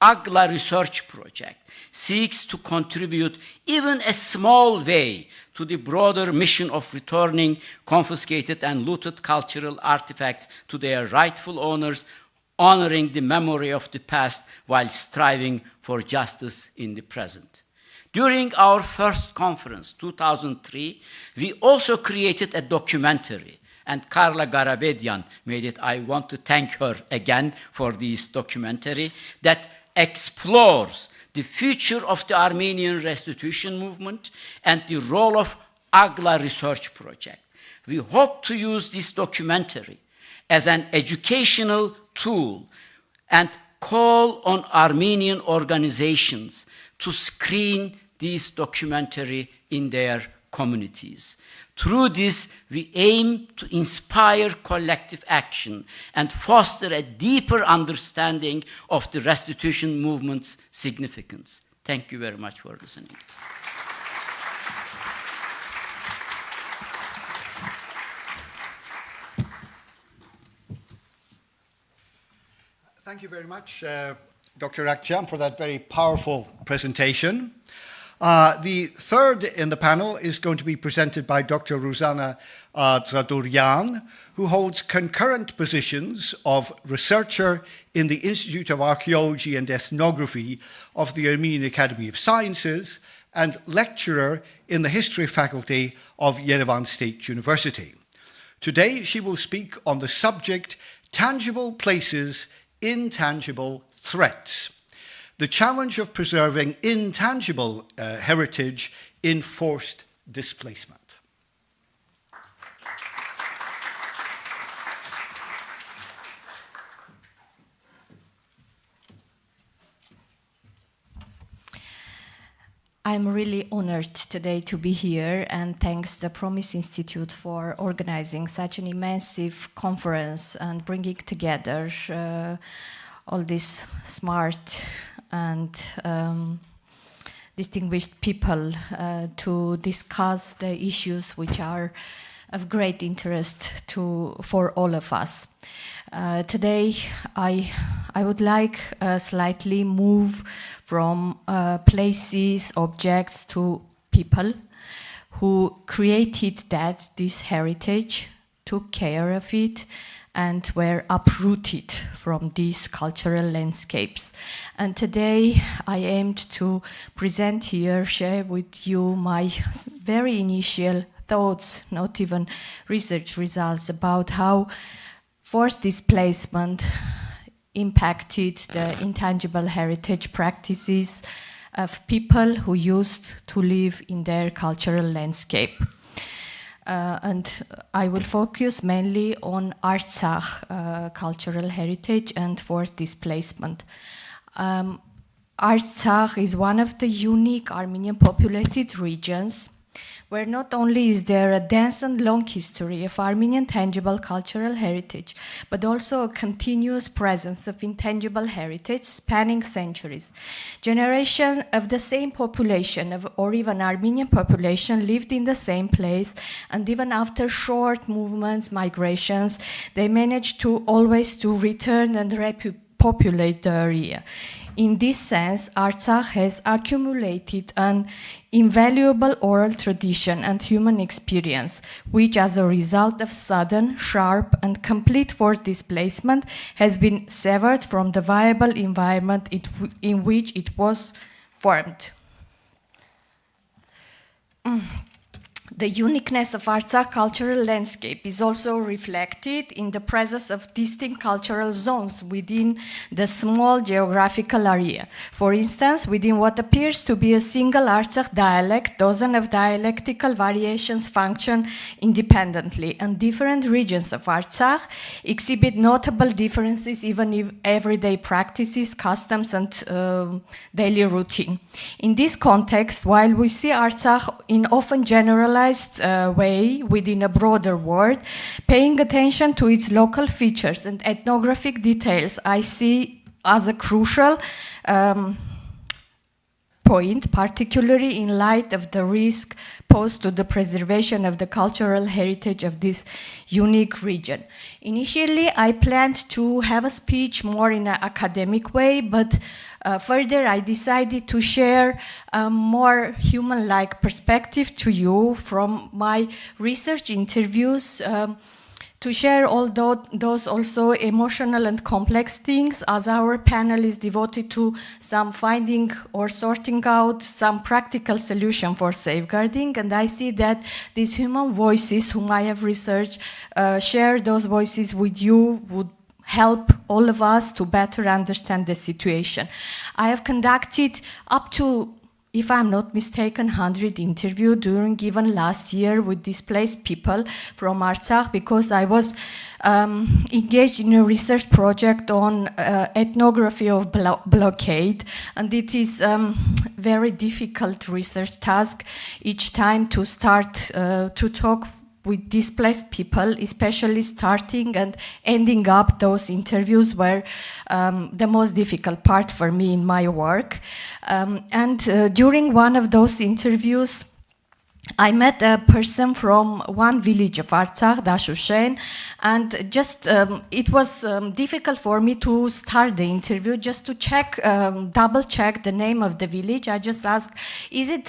AGLA Research Project seeks to contribute even a small way to the broader mission of returning confiscated and looted cultural artifacts to their rightful owners, honoring the memory of the past while striving for justice in the present. During our first conference, 2003, we also created a documentary, and Carla Garabedian made it. I want to thank her again for this documentary that explores the future of the Armenian restitution movement and the role of AGLA Research Project. We hope to use this documentary as an educational tool and call on Armenian organizations to screen this documentary in their communities. Through this, we aim to inspire collective action and foster a deeper understanding of the restitution movement's significance. Thank you very much for listening. Thank you very much, Dr. Akçam, for that very powerful presentation. The third in the panel is going to be presented by Dr. Ruzana Tradurian, who holds concurrent positions of researcher in the Institute of Archaeology and Ethnography of the Armenian Academy of Sciences and lecturer in the History Faculty of Yerevan State University. Today, she will speak on the subject, Tangible Places, Intangible Threats. The challenge of preserving intangible heritage in forced displacement. I'm really honored today to be here, and thanks the Promise Institute for organizing such an immense conference and bringing together all these smart and distinguished people to discuss the issues which are of great interest for all of us. Today, I would like slightly move from places, objects to people who created this heritage, took care of it, and were uprooted from these cultural landscapes. And today I aimed to present here, share with you my very initial thoughts, not even research results, about how forced displacement impacted the intangible heritage practices of people who used to live in their cultural landscape. And I will focus mainly on Artsakh cultural heritage and forced displacement. Artsakh is one of the unique Armenian populated regions where not only is there a dense and long history of Armenian tangible cultural heritage, but also a continuous presence of intangible heritage spanning centuries. Generations of the same population, or even Armenian population, lived in the same place, and even after short movements, migrations, they managed to always to return and repopulate the area. In this sense, Artsakh has accumulated an invaluable oral tradition and human experience, which as a result of sudden, sharp, and complete forced displacement has been severed from the viable environment in which it was formed. The uniqueness of Artsakh cultural landscape is also reflected in the presence of distinct cultural zones within the small geographical area. For instance, within what appears to be a single Artsakh dialect, dozens of dialectical variations function independently, and different regions of Artsakh exhibit notable differences even in everyday practices, customs, and daily routine. In this context, while we see Artsakh in often generalized way within a broader world, paying attention to its local features and ethnographic details, I see as a crucial point, particularly in light of the risk posed to the preservation of the cultural heritage of this unique region. Initially, I planned to have a speech more in an academic way, but further I decided to share a more human-like perspective to you from my research interviews, to share all those also emotional and complex things, as our panel is devoted to some finding or sorting out some practical solution for safeguarding. And I see that these human voices whom I have researched, share those voices with you would help all of us to better understand the situation. I have conducted up to, if I'm not mistaken, 100 interviews during even last year with displaced people from Artsakh, because I was engaged in a research project on ethnography of blockade, and it is very difficult research task each time to start to talk with displaced people, especially starting and ending up those interviews were the most difficult part for me in my work. During one of those interviews, I met a person from one village of Artsakh, Dashushen, and just it was difficult for me to start the interview just to check, double check the name of the village. I just asked, is it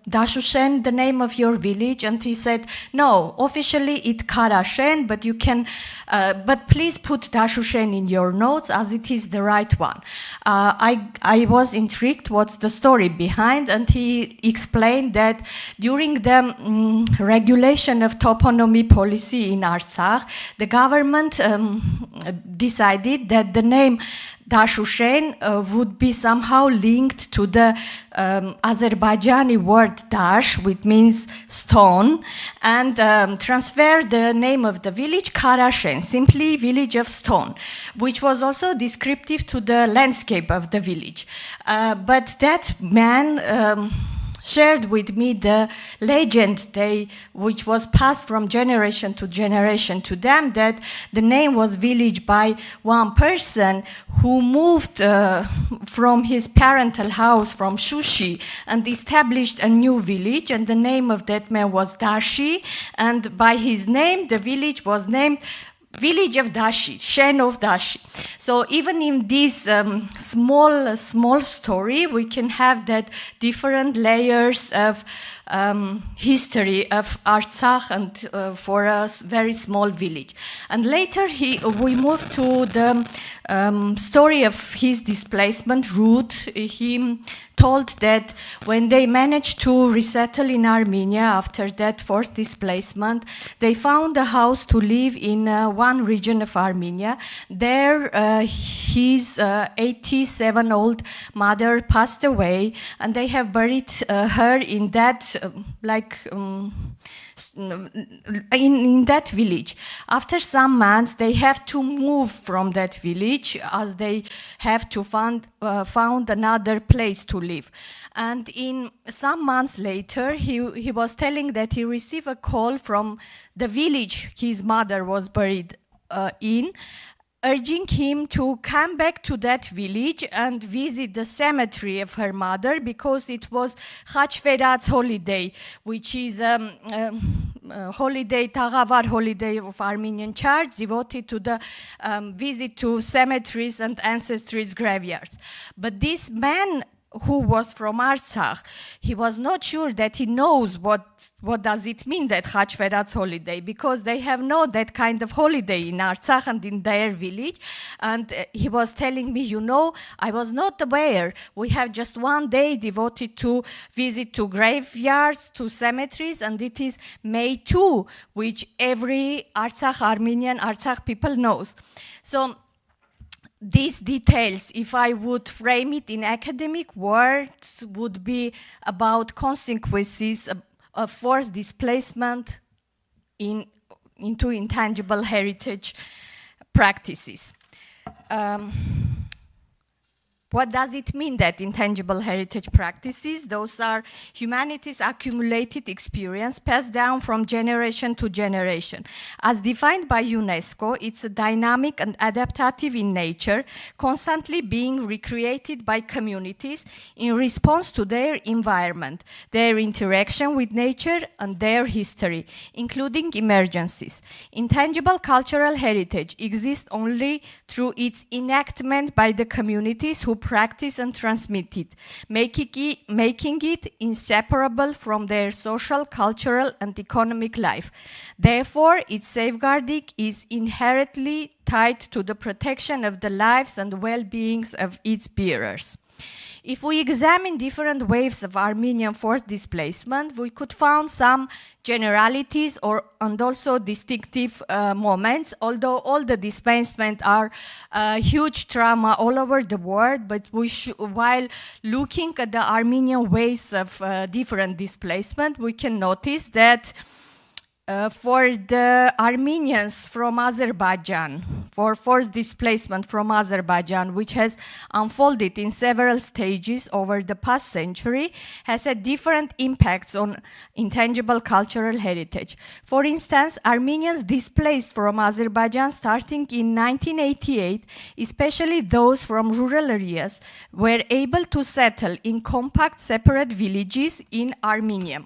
Dashushen, the name of your village? And he said, no, officially it's Karashen, but you can, but please put Dashushen in your notes as it is the right one. I was intrigued what's the story behind, and he explained that during the regulation of toponymy policy in Artsakh, the government decided that the name Dashushen would be somehow linked to the Azerbaijani word dash, which means stone, and transfer the name of the village Karashen, simply village of stone, which was also descriptive to the landscape of the village. But that man shared with me the legend which was passed from generation to generation to them, that the name was village by one person who moved from his parental house from Shushi and established a new village, and the name of that man was Dashi, and by his name the village was named Village of Dashi, Shen of Dashi. So even in this small story, we can have that different layers of history of Artsakh and for a very small village. And later we moved to the story of his displacement route. He told that when they managed to resettle in Armenia after that forced displacement, they found a house to live in one region of Armenia. There his 87-year-old mother passed away, and they have buried her in that in that village. After some months, they have to move from that village as they have to found another place to live. And in some months later, he was telling that he received a call from the village his mother was buried in, urging him to come back to that village and visit the cemetery of her mother, because it was Khachverat's holiday, which is holiday, Taghavar holiday of Armenian Church, devoted to the visit to cemeteries and ancestries' graveyards. But this man, who was from Artsakh, he was not sure that he knows what does it mean, that Khachverat's holiday, because they have no that kind of holiday in Artsakh and in their village. And he was telling me, you know, I was not aware. We have just one day devoted to visit to graveyards, to cemeteries, and it is May 2, which every Armenian Artsakh people knows. So these details, if I would frame it in academic words, would be about consequences of forced displacement into intangible heritage practices. What does it mean, that intangible heritage practices? Those are humanity's accumulated experience passed down from generation to generation. As defined by UNESCO, it's a dynamic and adaptive in nature, constantly being recreated by communities in response to their environment, their interaction with nature, and their history, including emergencies. Intangible cultural heritage exists only through its enactment by the communities who practice and transmit it, making it inseparable from their social, cultural, and economic life. Therefore, its safeguarding is inherently tied to the protection of the lives and well-beings of its bearers. If we examine different waves of Armenian forced displacement, we could find some generalities and also distinctive moments, although all the displacement are huge trauma all over the world. But while looking at the Armenian waves of different displacement, we can notice that for the Armenians from Azerbaijan, for forced displacement from Azerbaijan, which has unfolded in several stages over the past century, has had different impacts on intangible cultural heritage. For instance, Armenians displaced from Azerbaijan starting in 1988, especially those from rural areas, were able to settle in compact separate villages in Armenia.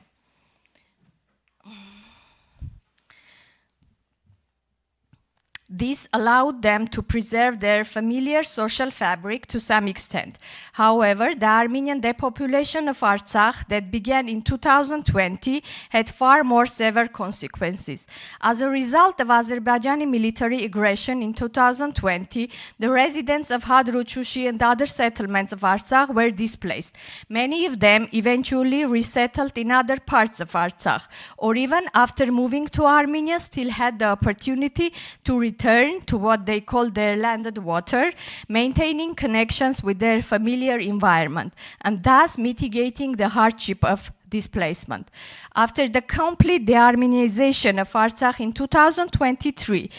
This allowed them to preserve their familiar social fabric to some extent. However, the Armenian depopulation of Artsakh that began in 2020 had far more severe consequences. As a result of Azerbaijani military aggression in 2020, the residents of Hadruchushi and other settlements of Artsakh were displaced. Many of them eventually resettled in other parts of Artsakh, or even after moving to Armenia, still had the opportunity to return to what they call their landed water, maintaining connections with their familiar environment, and thus mitigating the hardship of displacement. After the complete de-Armenianization of Artsakh in 2023,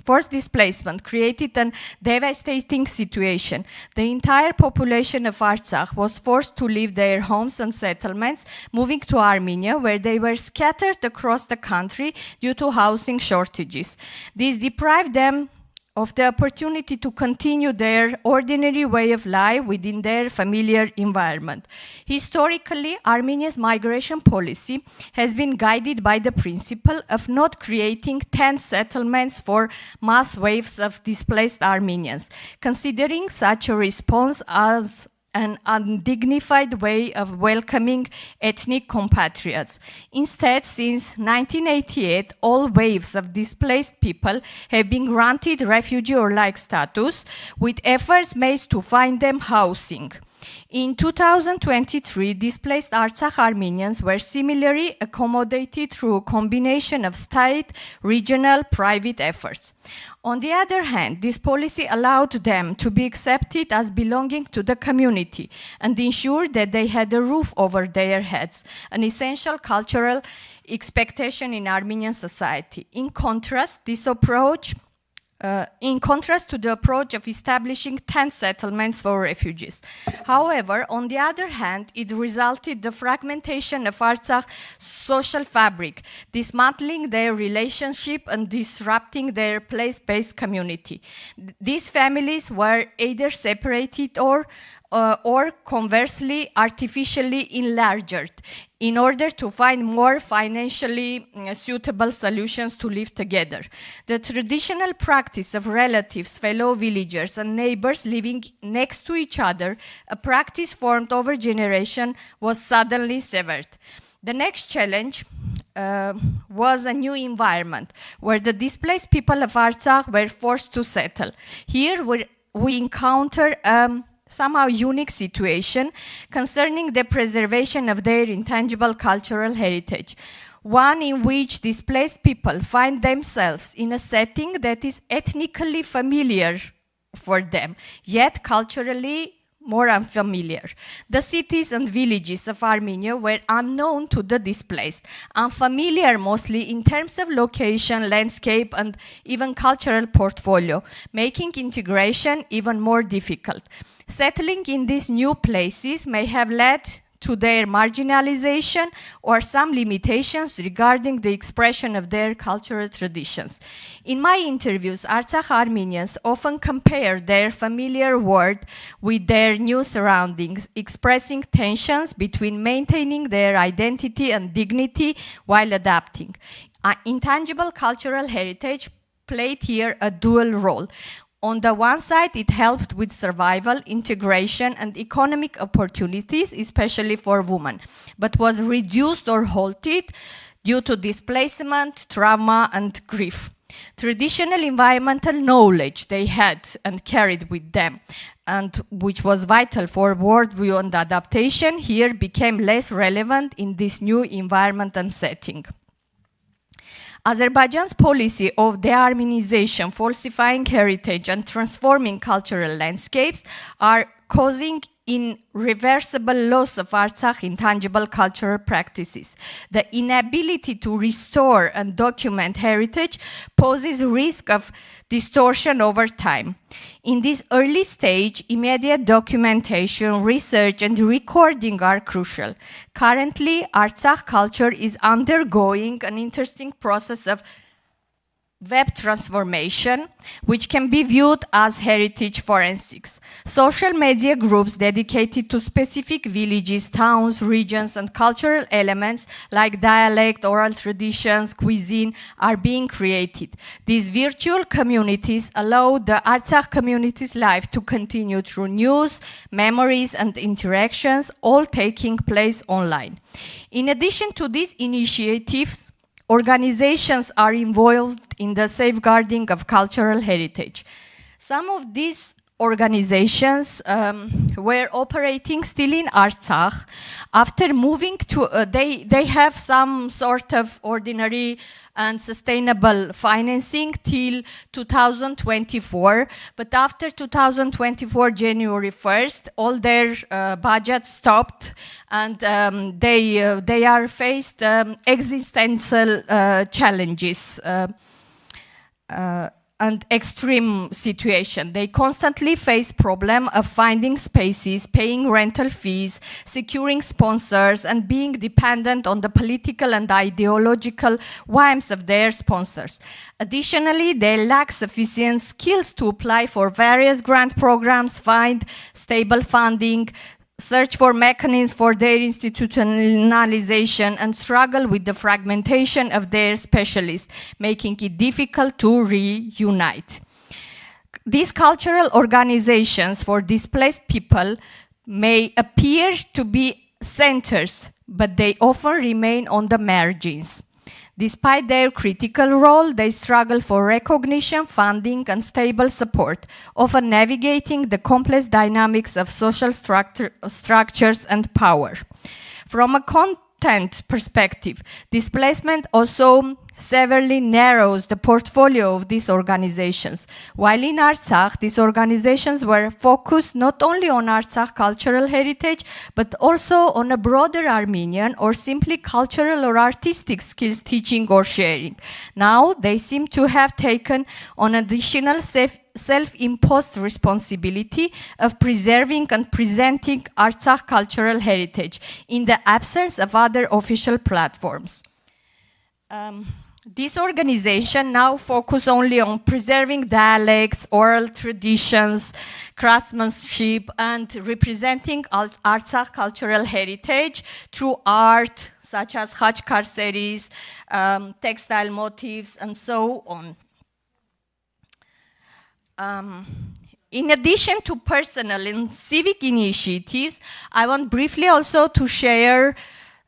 forced displacement created a devastating situation. The entire population of Artsakh was forced to leave their homes and settlements, moving to Armenia, where they were scattered across the country due to housing shortages. This deprived them of the opportunity to continue their ordinary way of life within their familiar environment. Historically, Armenia's migration policy has been guided by the principle of not creating tent settlements for mass waves of displaced Armenians, considering such a response as an undignified way of welcoming ethnic compatriots. Instead, since 1988, all waves of displaced people have been granted refugee or like status, with efforts made to find them housing. In 2023, displaced Artsakh Armenians were similarly accommodated through a combination of state, regional, private efforts. On the other hand, this policy allowed them to be accepted as belonging to the community and ensured that they had a roof over their heads, an essential cultural expectation in Armenian society. In contrast to the approach of establishing tent settlements for refugees. However, on the other hand, it resulted the fragmentation of Artsakh social fabric, dismantling their relationship and disrupting their place-based community. These families were either separated or conversely artificially enlarged in order to find more financially suitable solutions to live together. The traditional practice of relatives, fellow villagers, and neighbors living next to each other, a practice formed over generations, was suddenly severed. The next challenge was a new environment where the displaced people of Artsakh were forced to settle. Here we encounter somehow unique situation concerning the preservation of their intangible cultural heritage, one in which displaced people find themselves in a setting that is ethnically familiar for them, yet culturally more unfamiliar. The cities and villages of Armenia were unknown to the displaced, unfamiliar mostly in terms of location, landscape, and even cultural portfolio, making integration even more difficult. Settling in these new places may have led to their marginalization or some limitations regarding the expression of their cultural traditions. In my interviews, Artsakh Armenians often compare their familiar world with their new surroundings, expressing tensions between maintaining their identity and dignity while adapting. Intangible cultural heritage played here a dual role. On the one side, it helped with survival, integration, and economic opportunities, especially for women, but was reduced or halted due to displacement, trauma, and grief. Traditional environmental knowledge they had and carried with them, and which was vital for worldview and adaptation, here became less relevant in this new environment and setting. Azerbaijan's policy of de-Armenization, falsifying heritage, and transforming cultural landscapes are causing irreversible loss of Artsakh intangible cultural practices. The inability to restore and document heritage poses risk of distortion over time. In this early stage, immediate documentation, research, and recording are crucial. Currently, Artsakh culture is undergoing an interesting process of web transformation, which can be viewed as heritage forensics. Social media groups dedicated to specific villages, towns, regions, and cultural elements like dialect, oral traditions, cuisine are being created. These virtual communities allow the Artsakh community's life to continue through news, memories, and interactions, all taking place online. In addition to these initiatives, organizations are involved in the safeguarding of cultural heritage. Some of these organizations were operating still in Artsakh. After moving to, they have some sort of ordinary and sustainable financing till 2024. But after 2024, January 1st, all their budgets stopped, and they are faced existential challenges and extreme situation. They constantly face problem of finding spaces, paying rental fees, securing sponsors, and being dependent on the political and ideological whims of their sponsors. Additionally, they lack sufficient skills to apply for various grant programs, find stable funding, search for mechanisms for their institutionalization, and struggle with the fragmentation of their specialists, making it difficult to reunite. These cultural organizations for displaced people may appear to be centers, but they often remain on the margins. Despite their critical role, they struggle for recognition, funding, and stable support, often navigating the complex dynamics of social structures and power. From a content perspective, displacement also severely narrows the portfolio of these organizations. While in Artsakh, these organizations were focused not only on Artsakh cultural heritage, but also on a broader Armenian or simply cultural or artistic skills teaching or sharing. Now, they seem to have taken on additional self-imposed responsibility of preserving and presenting Artsakh cultural heritage in the absence of other official platforms. This organization now focus only on preserving dialects, oral traditions, craftsmanship, and representing Artsakh cultural heritage through art, such as khachkar series, textile motifs, and so on. In addition to personal and civic initiatives, I want briefly also to share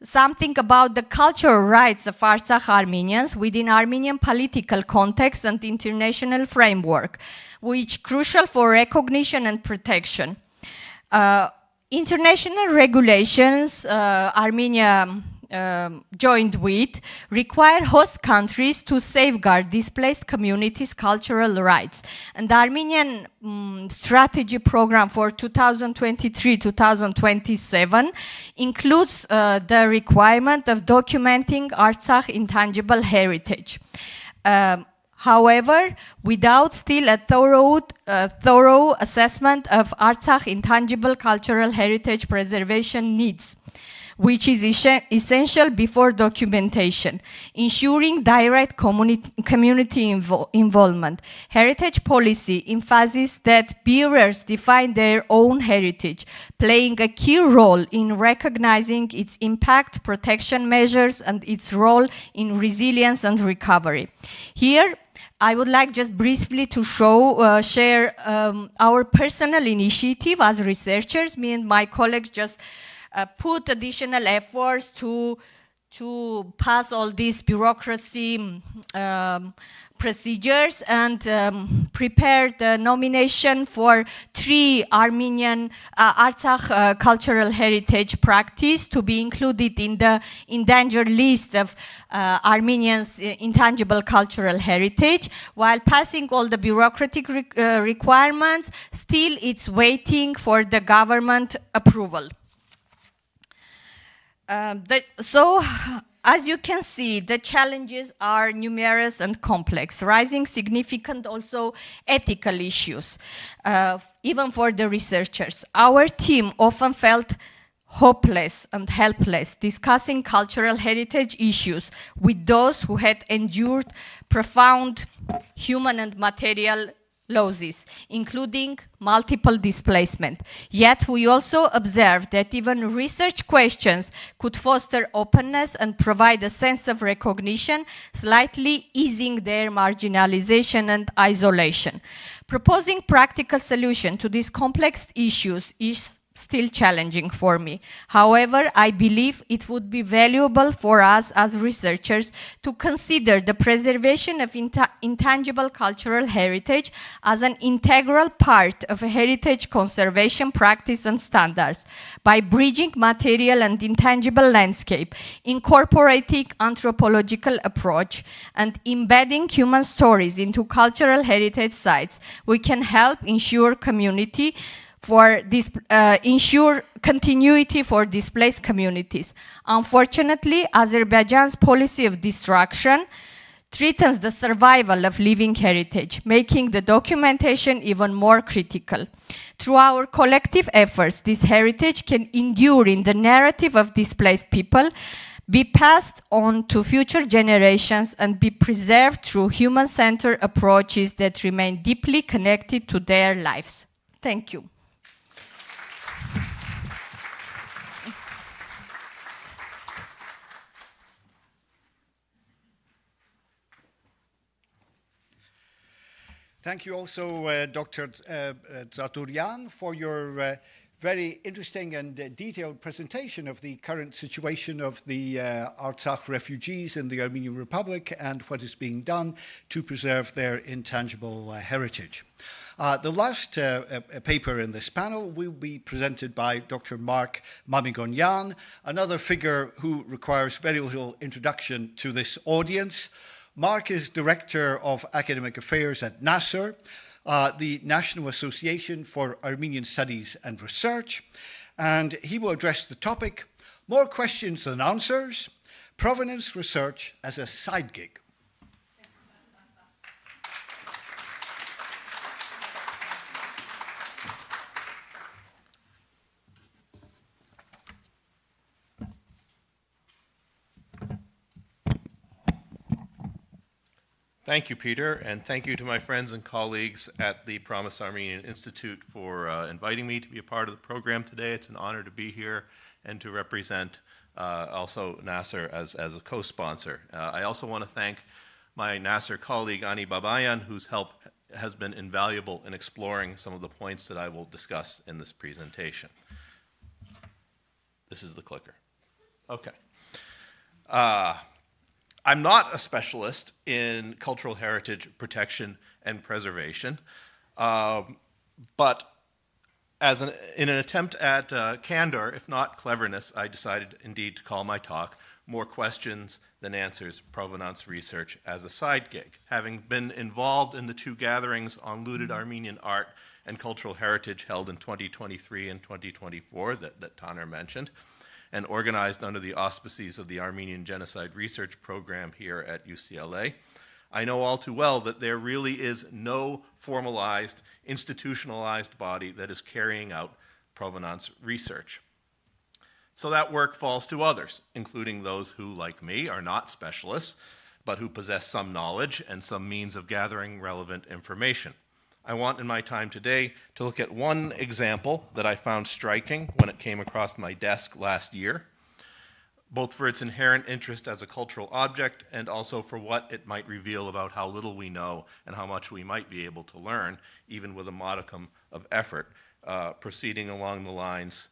something about the cultural rights of Artsakh Armenians within Armenian political context and international framework, which is crucial for recognition and protection. International regulations Armenia joined with require host countries to safeguard displaced communities' cultural rights. And the Armenian strategy program for 2023-2027 includes the requirement of documenting Artsakh intangible heritage. However, without still a thorough assessment of Artsakh intangible cultural heritage preservation needs, which is essential before documentation, ensuring direct community involvement. Heritage policy emphasizes that bearers define their own heritage, playing a key role in recognizing its impact, protection measures, and its role in resilience and recovery. Here, I would like just briefly to share our personal initiative as researchers. Me and my colleagues just put additional efforts to pass all these bureaucracy procedures and prepare the nomination for 3 Armenian Artsakh cultural heritage practice to be included in the endangered list of Armenians' intangible cultural heritage. While passing all the bureaucratic requirements, still it's waiting for the government approval. As you can see, the challenges are numerous and complex, raising significant also ethical issues, even for the researchers. Our team often felt hopeless and helpless discussing cultural heritage issues with those who had endured profound human and material losses, including multiple displacement. Yet we also observed that even research questions could foster openness and provide a sense of recognition, slightly easing their marginalization and isolation. Proposing practical solutions to these complex issues is still challenging for me. However, I believe it would be valuable for us as researchers to consider the preservation of intangible cultural heritage as an integral part of a heritage conservation practice and standards by bridging material and intangible landscape, incorporating anthropological approach, and embedding human stories into cultural heritage sites. We can help ensure ensure continuity for displaced communities. Unfortunately, Azerbaijan's policy of destruction threatens the survival of living heritage, making the documentation even more critical. Through our collective efforts, this heritage can endure in the narrative of displaced people, be passed on to future generations, and be preserved through human-centered approaches that remain deeply connected to their lives. Thank you. Thank you also, Dr. Zaturyan, for your very interesting and detailed presentation of the current situation of the Artsakh refugees in the Armenian Republic and what is being done to preserve their intangible heritage. The last paper in this panel will be presented by Dr. Mark Mamigonyan, another figure who requires very little introduction to this audience. Mark is Director of Academic Affairs at NASER, the National Association for Armenian Studies and Research, and he will address the topic, More Questions Than Answers, Provenance Research as a Side Gig. Thank you, Peter, and thank you to my friends and colleagues at the Promise Armenian Institute for inviting me to be a part of the program today. It's an honor to be here and to represent also NASER as a co-sponsor. I also want to thank my NASER colleague, Ani Babayan, whose help has been invaluable in exploring some of the points that I will discuss in this presentation. This is the clicker. Okay. I'm not a specialist in cultural heritage protection and preservation, but in an attempt at candor, if not cleverness, I decided indeed to call my talk More Questions Than Answers, Provenance Research as a Side Gig. Having been involved in the two gatherings on looted Armenian art and cultural heritage held in 2023 and 2024 that Taner mentioned, and organized under the auspices of the Armenian Genocide Research Program here at UCLA, I know all too well that there really is no formalized, institutionalized body that is carrying out provenance research. So that work falls to others, including those who, like me, are not specialists, but who possess some knowledge and some means of gathering relevant information. I want in my time today to look at one example that I found striking when it came across my desk last year, both for its inherent interest as a cultural object and also for what it might reveal about how little we know and how much we might be able to learn, even with a modicum of effort, proceeding along the lines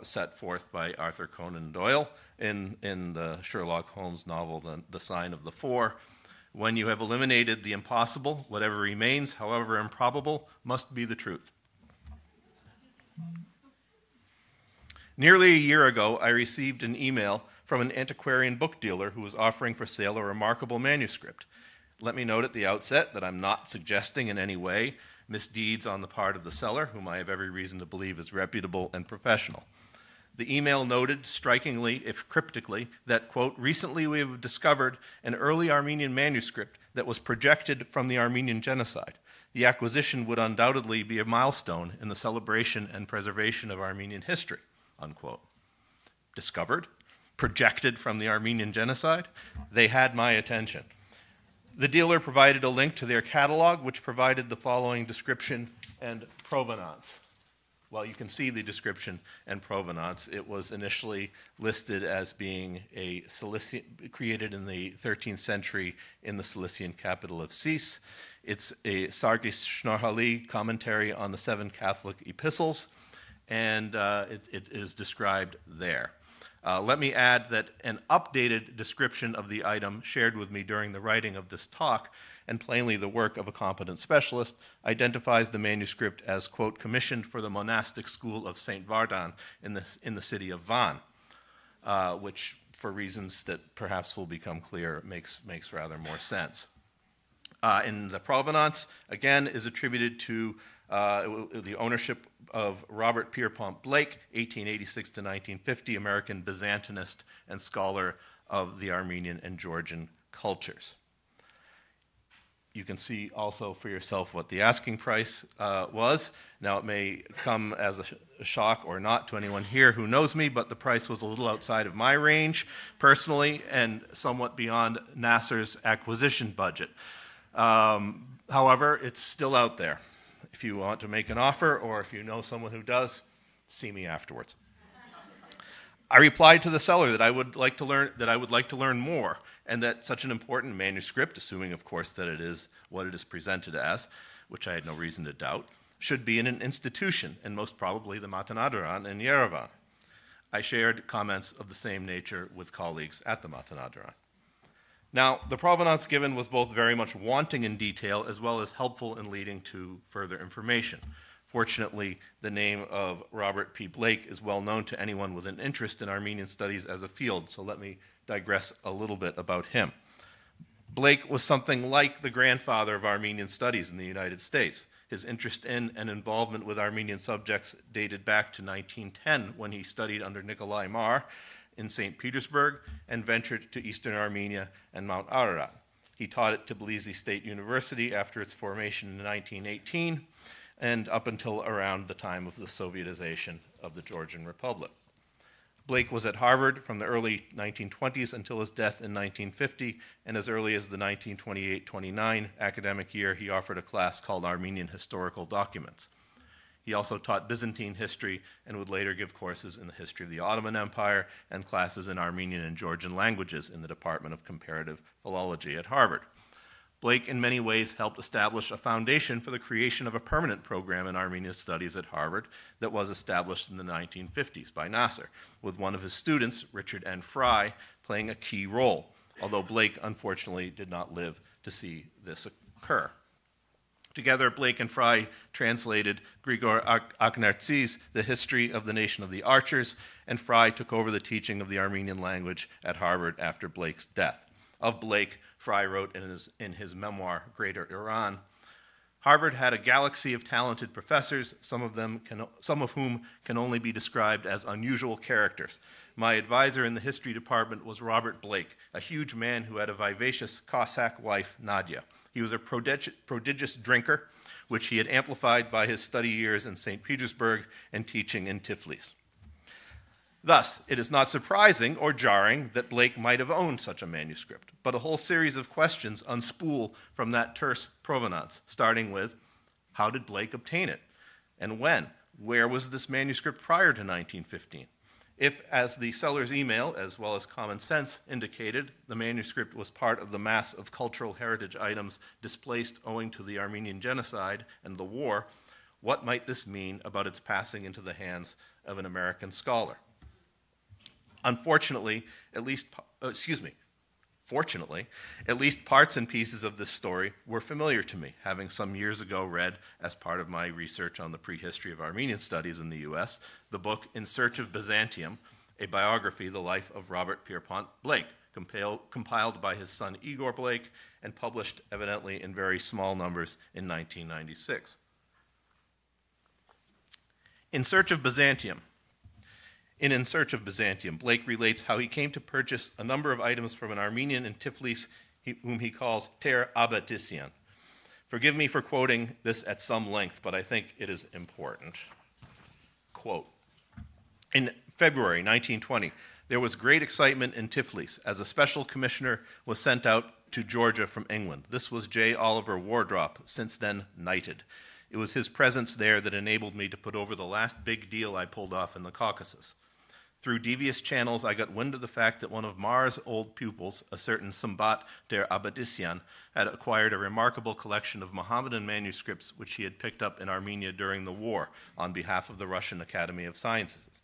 set forth by Arthur Conan Doyle in the Sherlock Holmes novel, The Sign of the Four. When you have eliminated the impossible, whatever remains, however improbable, must be the truth. Nearly a year ago, I received an email from an antiquarian book dealer who was offering for sale a remarkable manuscript. Let me note at the outset that I'm not suggesting in any way misdeeds on the part of the seller, whom I have every reason to believe is reputable and professional. The email noted, strikingly, if cryptically, that, quote, recently we have discovered an early Armenian manuscript that was projected from the Armenian genocide. The acquisition would undoubtedly be a milestone in the celebration and preservation of Armenian history, unquote. Discovered? Projected from the Armenian genocide? They had my attention. The dealer provided a link to their catalog, which provided the following description and provenance. Well, you can see the description and provenance. It was initially listed as being a Cilician, created in the 13th century in the Cilician capital of Sis. It's a Sargis Shnorhali commentary on the 7 Catholic epistles, and it is described there. Let me add that an updated description of the item shared with me during the writing of this talk, and plainly the work of a competent specialist, identifies the manuscript as, quote, commissioned for the monastic school of St. Vardan in the city of Van, which, for reasons that perhaps will become clear, makes rather more sense. In the provenance, again, is attributed to the ownership of Robert Pierpont Blake, 1886 to 1950, American Byzantinist and scholar of the Armenian and Georgian cultures. You can see also for yourself what the asking price was. Now, it may come as a shock or not to anyone here who knows me, but the price was a little outside of my range personally and somewhat beyond NASER's acquisition budget. However, it's still out there. If you want to make an offer or if you know someone who does, see me afterwards. I replied to the seller that I would like to learn more, and that such an important manuscript, assuming of course that it is what it is presented as, which I had no reason to doubt, should be in an institution, and most probably the Matenadaran in Yerevan. I shared comments of the same nature with colleagues at the Matenadaran. Now, the provenance given was both very much wanting in detail as well as helpful in leading to further information. Fortunately, the name of Robert P. Blake is well known to anyone with an interest in Armenian studies as a field, so let me digress a little bit about him. Blake was something like the grandfather of Armenian studies in the United States. His interest in and involvement with Armenian subjects dated back to 1910 when he studied under Nikolai Marr in St. Petersburg and ventured to Eastern Armenia and Mount Ararat. He taught at Tbilisi State University after its formation in 1918 and up until around the time of the Sovietization of the Georgian Republic. Blake was at Harvard from the early 1920s until his death in 1950, and as early as the 1928-29 academic year, he offered a class called Armenian Historical Documents. He also taught Byzantine history and would later give courses in the history of the Ottoman Empire and classes in Armenian and Georgian languages in the Department of Comparative Philology at Harvard. Blake, in many ways, helped establish a foundation for the creation of a permanent program in Armenian studies at Harvard that was established in the 1950s by Nasser, with one of his students, Richard N. Fry, playing a key role, although Blake, unfortunately, did not live to see this occur. Together, Blake and Fry translated Grigor Akhnartsi's The History of the Nation of the Archers, and Fry took over the teaching of the Armenian language at Harvard after Blake's death. Of Blake, Fry wrote in his memoir, Greater Iran, Harvard had a galaxy of talented professors, some of whom can only be described as unusual characters. My advisor in the history department was Robert Blake, a huge man who had a vivacious Cossack wife, Nadia. He was a prodigious drinker, which he had amplified by his study years in St. Petersburg and teaching in Tiflis. Thus, it is not surprising or jarring that Blake might have owned such a manuscript, but a whole series of questions unspool from that terse provenance, starting with, how did Blake obtain it? And when? Where was this manuscript prior to 1915? If, as the seller's email, as well as common sense indicated, the manuscript was part of the mass of cultural heritage items displaced owing to the Armenian genocide and the war, what might this mean about its passing into the hands of an American scholar? Unfortunately, fortunately, at least parts and pieces of this story were familiar to me, having some years ago read, as part of my research on the prehistory of Armenian studies in the US, the book In Search of Byzantium, a biography, The Life of Robert Pierpont Blake, compiled by his son Igor Blake and published evidently in very small numbers in 1996. In Search of Byzantium, Blake relates how he came to purchase a number of items from an Armenian in Tiflis whom he calls Ter Abatisyan. Forgive me for quoting this at some length, but I think it is important. Quote, in February 1920, there was great excitement in Tiflis as a special commissioner was sent out to Georgia from England. This was J. Oliver Wardrop, since then knighted. It was his presence there that enabled me to put over the last big deal I pulled off in the Caucasus. Through devious channels, I got wind of the fact that one of Mar's old pupils, a certain Sambat der Abadisyan, had acquired a remarkable collection of Mohammedan manuscripts which he had picked up in Armenia during the war on behalf of the Russian Academy of Sciences.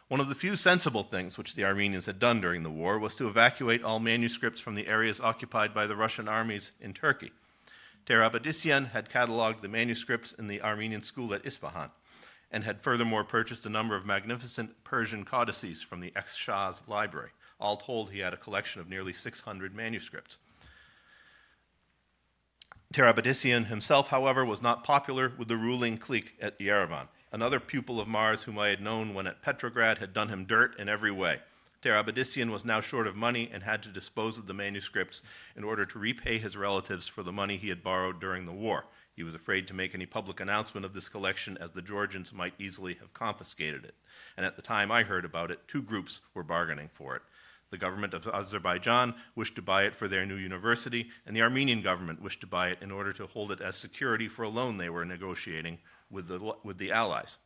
One of the few sensible things which the Armenians had done during the war was to evacuate all manuscripts from the areas occupied by the Russian armies in Turkey. Ter Abadisyan had cataloged the manuscripts in the Armenian school at Isfahan, and had furthermore purchased a number of magnificent Persian codices from the ex-Shah's library. All told, he had a collection of nearly 600 manuscripts. Ter Abadisyan himself, however, was not popular with the ruling clique at Yerevan. Another pupil of Mar's whom I had known when at Petrograd had done him dirt in every way. Ter Abadisyan was now short of money and had to dispose of the manuscripts in order to repay his relatives for the money he had borrowed during the war. He was afraid to make any public announcement of this collection as the Georgians might easily have confiscated it. And at the time I heard about it, two groups were bargaining for it. The government of Azerbaijan wished to buy it for their new university, and the Armenian government wished to buy it in order to hold it as security for a loan they were negotiating with the Allies.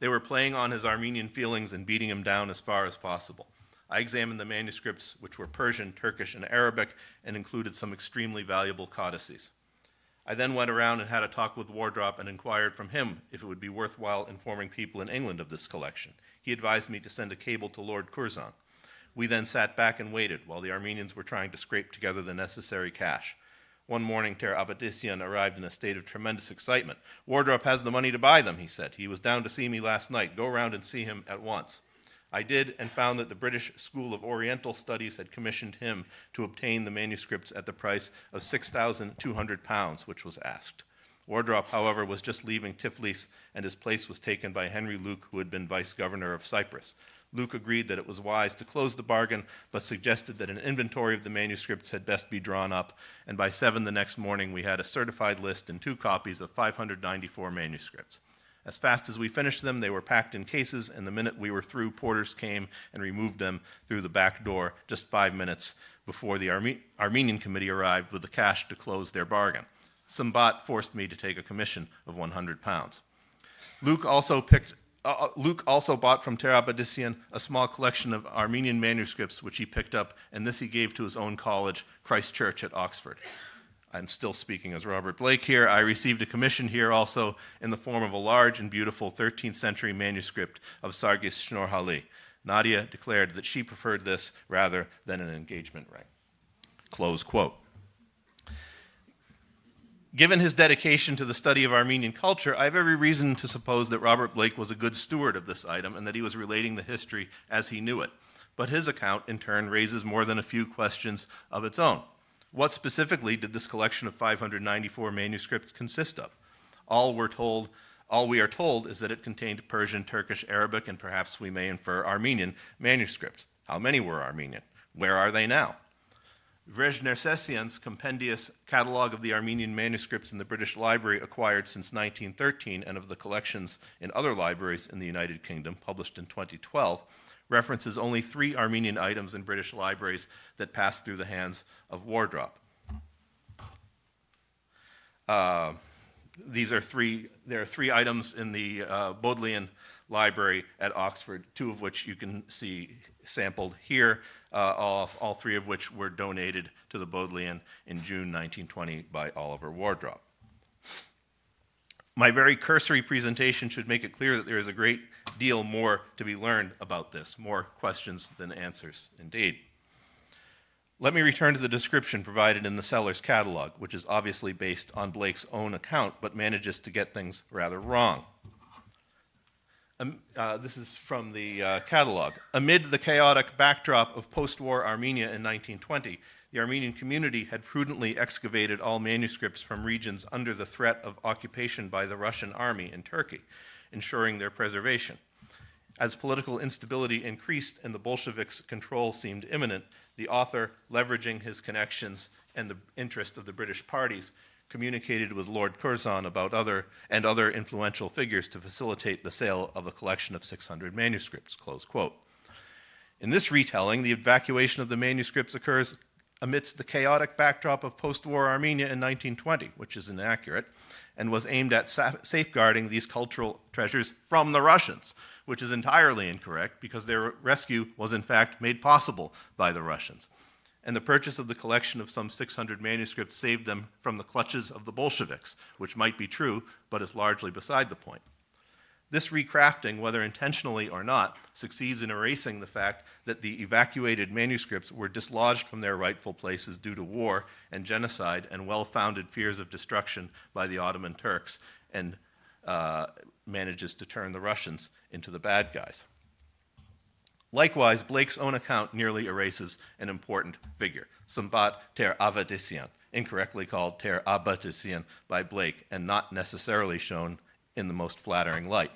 They were playing on his Armenian feelings and beating him down as far as possible. I examined the manuscripts, which were Persian, Turkish, and Arabic, and included some extremely valuable codices. I then went around and had a talk with Wardrop and inquired from him if it would be worthwhile informing people in England of this collection. He advised me to send a cable to Lord Curzon. We then sat back and waited while the Armenians were trying to scrape together the necessary cash. One morning, Ter Abadisian arrived in a state of tremendous excitement. Wardrop has the money to buy them, he said. He was down to see me last night. Go round and see him at once. I did, and found that the British School of Oriental Studies had commissioned him to obtain the manuscripts at the price of £6,200, which was asked. Wardrop, however, was just leaving Tiflis, and his place was taken by Henry Luke, who had been vice-governor of Cyprus. Luke agreed that it was wise to close the bargain, but suggested that an inventory of the manuscripts had best be drawn up, and by 7 the next morning we had a certified list and 2 copies of 594 manuscripts. As fast as we finished them, they were packed in cases, and the minute we were through, porters came and removed them through the back door just 5 minutes before the Armenian committee arrived with the cash to close their bargain. Sambat forced me to take a commission of £100. Luke also bought from Ter Abadisian a small collection of Armenian manuscripts, which he picked up, and this he gave to his own college, Christ Church at Oxford. I'm still speaking as Robert Blake here. I received a commission here also in the form of a large and beautiful 13th century manuscript of Sargis Shnorhali. Nadia declared that she preferred this rather than an engagement ring. Close quote. Given his dedication to the study of Armenian culture, I have every reason to suppose that Robert Blake was a good steward of this item and that he was relating the history as he knew it. But his account, in turn, raises more than a few questions of its own. What specifically did this collection of 594 manuscripts consist of? All we are told is that it contained Persian, Turkish, Arabic, and perhaps we may infer Armenian manuscripts. How many were Armenian? Where are they now? Vrej Nersessian's compendious catalog of the Armenian manuscripts in the British Library acquired since 1913 and of the collections in other libraries in the United Kingdom, published in 2012, references only 3 Armenian items in British libraries that passed through the hands of Wardrop. There are 3 items in the Bodleian Library at Oxford, 2 of which you can see sampled here, all 3 of which were donated to the Bodleian in June 1920 by Oliver Wardrop. My very cursory presentation should make it clear that there is a great deal more to be learned about this, more questions than answers, indeed. Let me return to the description provided in the seller's catalog, which is obviously based on Blake's own account, but manages to get things rather wrong. This is from the catalog. Amid the chaotic backdrop of post-war Armenia in 1920, the Armenian community had prudently excavated all manuscripts from regions under the threat of occupation by the Russian army in Turkey, ensuring their preservation. As political instability increased and the Bolsheviks' control seemed imminent, the author, leveraging his connections and the interest of the British parties, communicated with Lord Curzon about other influential figures to facilitate the sale of a collection of 600 manuscripts, close quote. In this retelling, the evacuation of the manuscripts occurs amidst the chaotic backdrop of post-war Armenia in 1920, which is inaccurate, and was aimed at safeguarding these cultural treasures from the Russians, which is entirely incorrect because their rescue was in fact made possible by the Russians. And the purchase of the collection of some 600 manuscripts saved them from the clutches of the Bolsheviks, which might be true, but is largely beside the point. This recrafting, whether intentionally or not, succeeds in erasing the fact that the evacuated manuscripts were dislodged from their rightful places due to war and genocide and well-founded fears of destruction by the Ottoman Turks, and manages to turn the Russians into the bad guys. Likewise, Blake's own account nearly erases an important figure, Sambat Ter Avadisian, incorrectly called Ter Abadisian by Blake, and not necessarily shown in the most flattering light.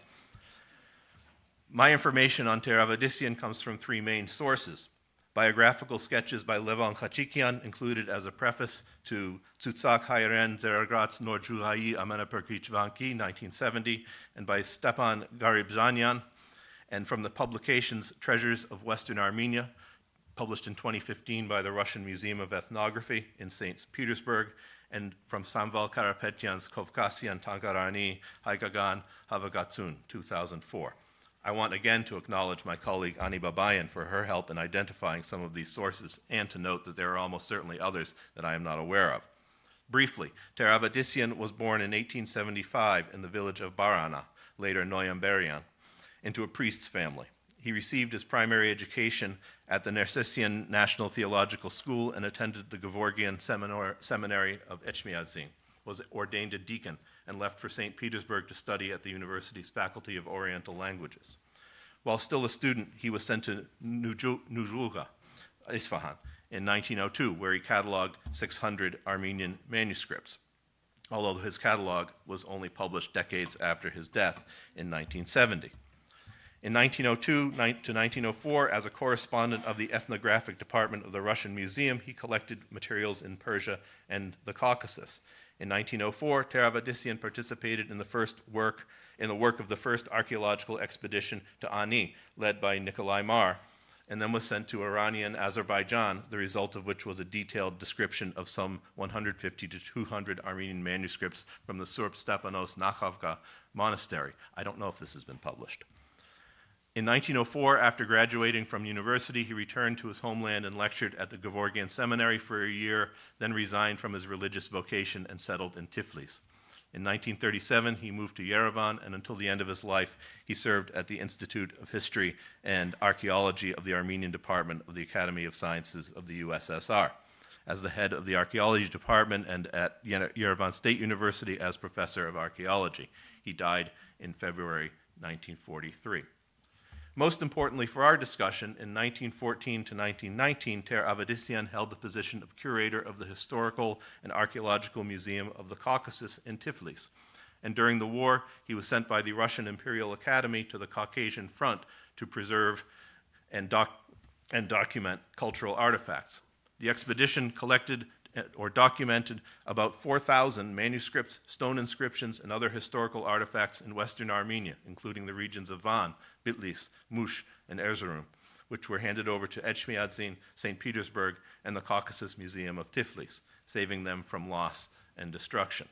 My information on Ter Avadisian comes from 3 main sources. Biographical sketches by Levon Khachikian, included as a preface to Tsutsak Hayren Zeragrats Norjuhayi Amanaperkichvanki, 1970, and by Stepan Garibzhanyan, and from the publications Treasures of Western Armenia, published in 2015 by the Russian Museum of Ethnography in St. Petersburg, and from Samvel Karapetyan's Caucasian Tankarani Haikagan Havagatsun, 2004. I want again to acknowledge my colleague Ani Babayan for her help in identifying some of these sources, and to note that there are almost certainly others that I am not aware of. Briefly, Teravadisian was born in 1875 in the village of Barana, later Noyamberian, into a priest's family. He received his primary education at the Nersessian National Theological School and attended the Gevorgian Seminary of Etchmiadzin, was ordained a deacon, and left for St. Petersburg to study at the university's Faculty of Oriental Languages. While still a student, he was sent to Nujulga, Isfahan, in 1902, where he cataloged 600 Armenian manuscripts, although his catalog was only published decades after his death in 1970. In 1902 to 1904, as a correspondent of the ethnographic department of the Russian Museum, he collected materials in Persia and the Caucasus. In 1904, Teravadisian participated in the work of the first archaeological expedition to Ani, led by Nikolai Marr, and then was sent to Iranian Azerbaijan, the result of which was a detailed description of some 150 to 200 Armenian manuscripts from the Surp Stepanos Nakhavka monastery. I don't know if this has been published. In 1904, after graduating from university, he returned to his homeland and lectured at the Gevorgian Seminary for a year, then resigned from his religious vocation and settled in Tiflis. In 1937, he moved to Yerevan, and until the end of his life, he served at the Institute of History and Archaeology of the Armenian Department of the Academy of Sciences of the USSR, as the head of the Archaeology Department, and at Yerevan State University as Professor of Archaeology. He died in February 1943. Most importantly for our discussion, in 1914 to 1919, Teravadisian held the position of curator of the Historical and Archaeological Museum of the Caucasus in Tiflis. And during the war, he was sent by the Russian Imperial Academy to the Caucasian front to preserve and document cultural artifacts. The expedition collected or documented about 4,000 manuscripts, stone inscriptions, and other historical artifacts in Western Armenia, including the regions of Van, Bitlis, Mush, and Erzurum, which were handed over to Etchmiadzin, St. Petersburg, and the Caucasus Museum of Tiflis, saving them from loss and destruction.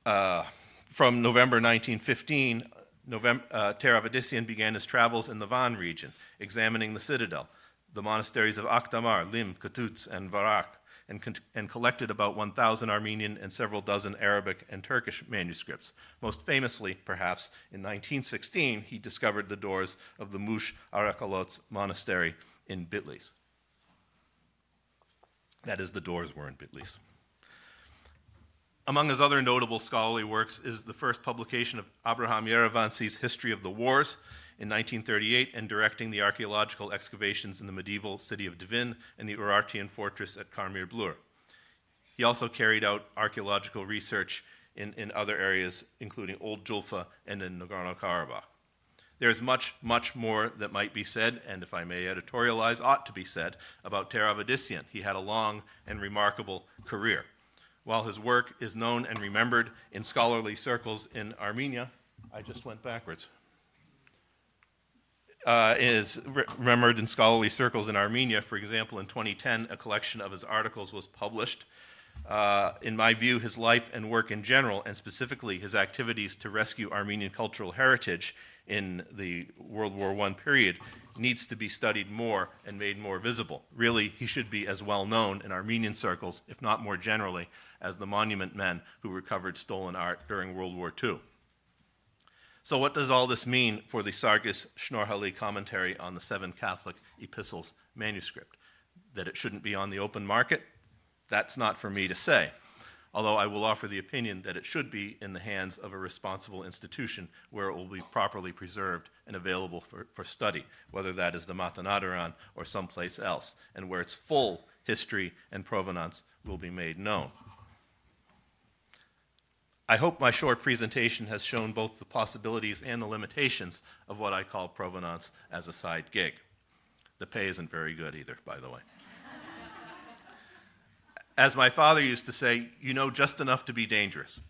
From November 1915, Teravadisian began his travels in the Van region, examining the citadel, the monasteries of Akhdamar, Lim, Katuts, and Varak, and collected about 1,000 Armenian and several dozen Arabic and Turkish manuscripts. Most famously, perhaps, in 1916, he discovered the doors of the Mush Arakalots monastery in Bitlis. That is, the doors were in Bitlis. Among his other notable scholarly works is the first publication of Abraham Yerevansi's History of the Wars, in 1938, and directing the archaeological excavations in the medieval city of Divin and the Urartian fortress at Karmir Blur. He also carried out archaeological research in other areas, including Old Julfa and in Nagorno-Karabakh. There's much, much more that might be said, and if I may editorialize, ought to be said, about Teravadisian. He had a long and remarkable career. While his work is known and remembered in scholarly circles in Armenia, I just went backwards. Is remembered in scholarly circles in Armenia. For example, in 2010, a collection of his articles was published. In my view, his life and work in general, and specifically his activities to rescue Armenian cultural heritage in the World War I period, needs to be studied more and made more visible. Really, he should be as well known in Armenian circles, if not more generally, as the monument men who recovered stolen art during World War II. So what does all this mean for the Sargis Shnorhali commentary on the 7 Catholic epistles manuscript? That it shouldn't be on the open market? That's not for me to say, although I will offer the opinion that it should be in the hands of a responsible institution where it will be properly preserved and available for study, whether that is the Matanadaran or someplace else, and where its full history and provenance will be made known. I hope my short presentation has shown both the possibilities and the limitations of what I call provenance as a side gig. The pay isn't very good either, by the way. As my father used to say, you know just enough to be dangerous.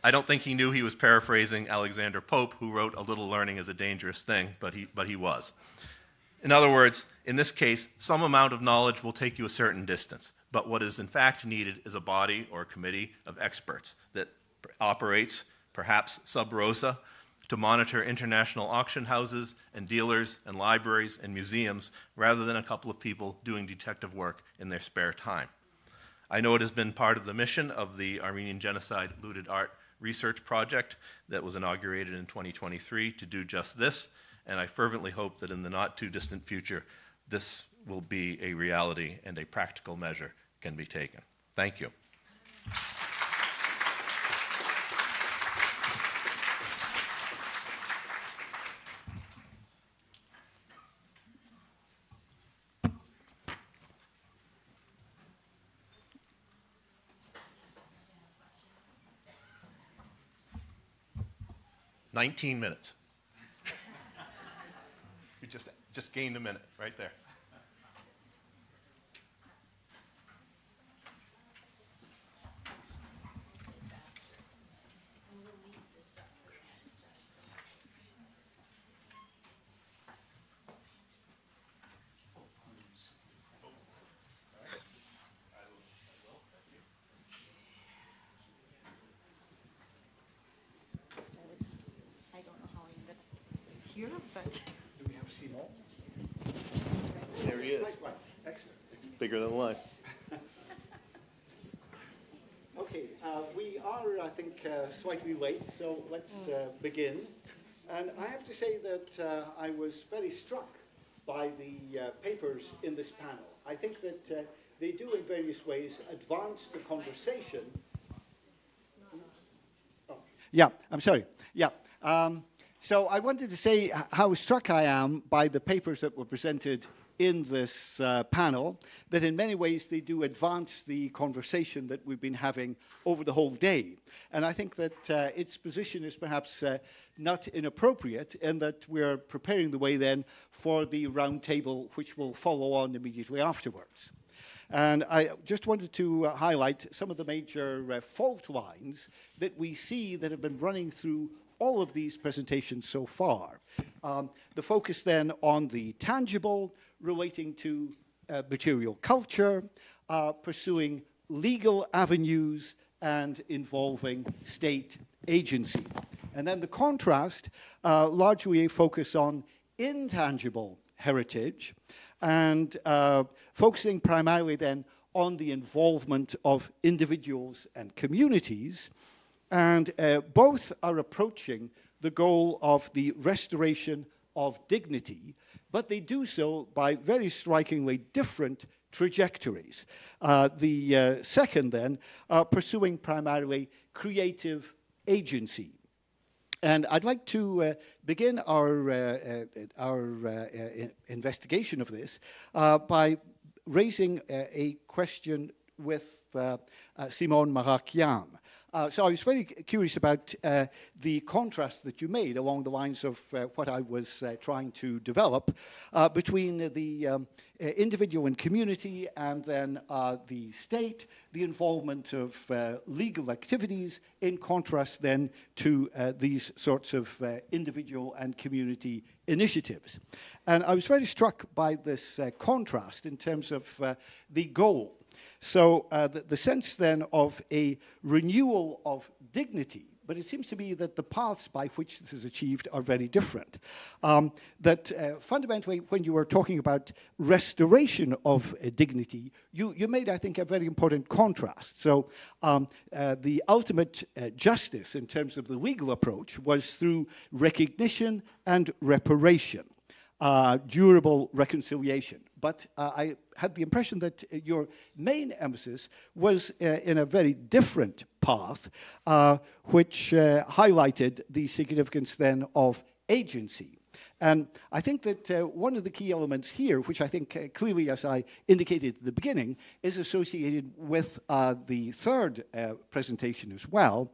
I don't think he knew he was paraphrasing Alexander Pope, who wrote "A little learning is a dangerous thing," but he was. In other words, in this case, some amount of knowledge will take you a certain distance, but what is in fact needed is a body or a committee of experts that operates, perhaps sub rosa, to monitor international auction houses and dealers and libraries and museums rather than a couple of people doing detective work in their spare time. I know it has been part of the mission of the Armenian Genocide Looted Art Research Project that was inaugurated in 2023 to do just this, and I fervently hope that in the not too distant future, this will be a reality and a practical measure can be taken. Thank you. "19 minutes. You just gained a minute right there. Here, but Do we have Simon? There he is. Excellent. Bigger than life. Okay, we are, I think, slightly late, so let's begin. And I have to say that I was very struck by the papers in this panel. I think that they do in various ways advance the conversation. Oh. Yeah, I'm sorry. Yeah. So I wanted to say how struck I am by the papers that were presented in this panel, that in many ways they do advance the conversation that we've been having over the whole day. And I think that its position is perhaps not inappropriate in that we're preparing the way then for the round table which will follow on immediately afterwards. And I just wanted to highlight some of the major fault lines that we see that have been running through all of these presentations so far. The focus then on the tangible relating to material culture, pursuing legal avenues, and involving state agency. And then the contrast, largely a focus on intangible heritage, and focusing primarily then on the involvement of individuals and communities. And both are approaching the goal of the restoration of dignity, but they do so by very strikingly different trajectories. The second then, pursuing primarily creative agency. And I'd like to begin our investigation of this by raising a question with Simon Marakian. So I was very curious about the contrast that you made along the lines of what I was trying to develop between the individual and community and then the state, the involvement of legal activities, in contrast then to these sorts of individual and community initiatives. And I was very struck by this contrast in terms of the goal. So the sense then of a renewal of dignity, but it seems to me that the paths by which this is achieved are very different. Fundamentally, when you were talking about restoration of dignity, you made, I think, a very important contrast. So the ultimate justice in terms of the legal approach was through recognition and reparation. Durable reconciliation. But I had the impression that your main emphasis was in a very different path, which highlighted the significance then of agency. And I think that one of the key elements here, which I think clearly, as I indicated at the beginning, is associated with the third presentation as well,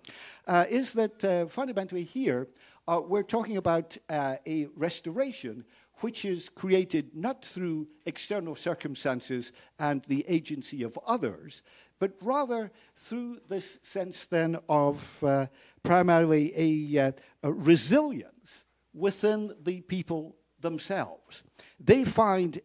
is that fundamentally here, we're talking about a restoration which is created not through external circumstances and the agency of others, but rather through this sense then of primarily a resilience within the people themselves. They find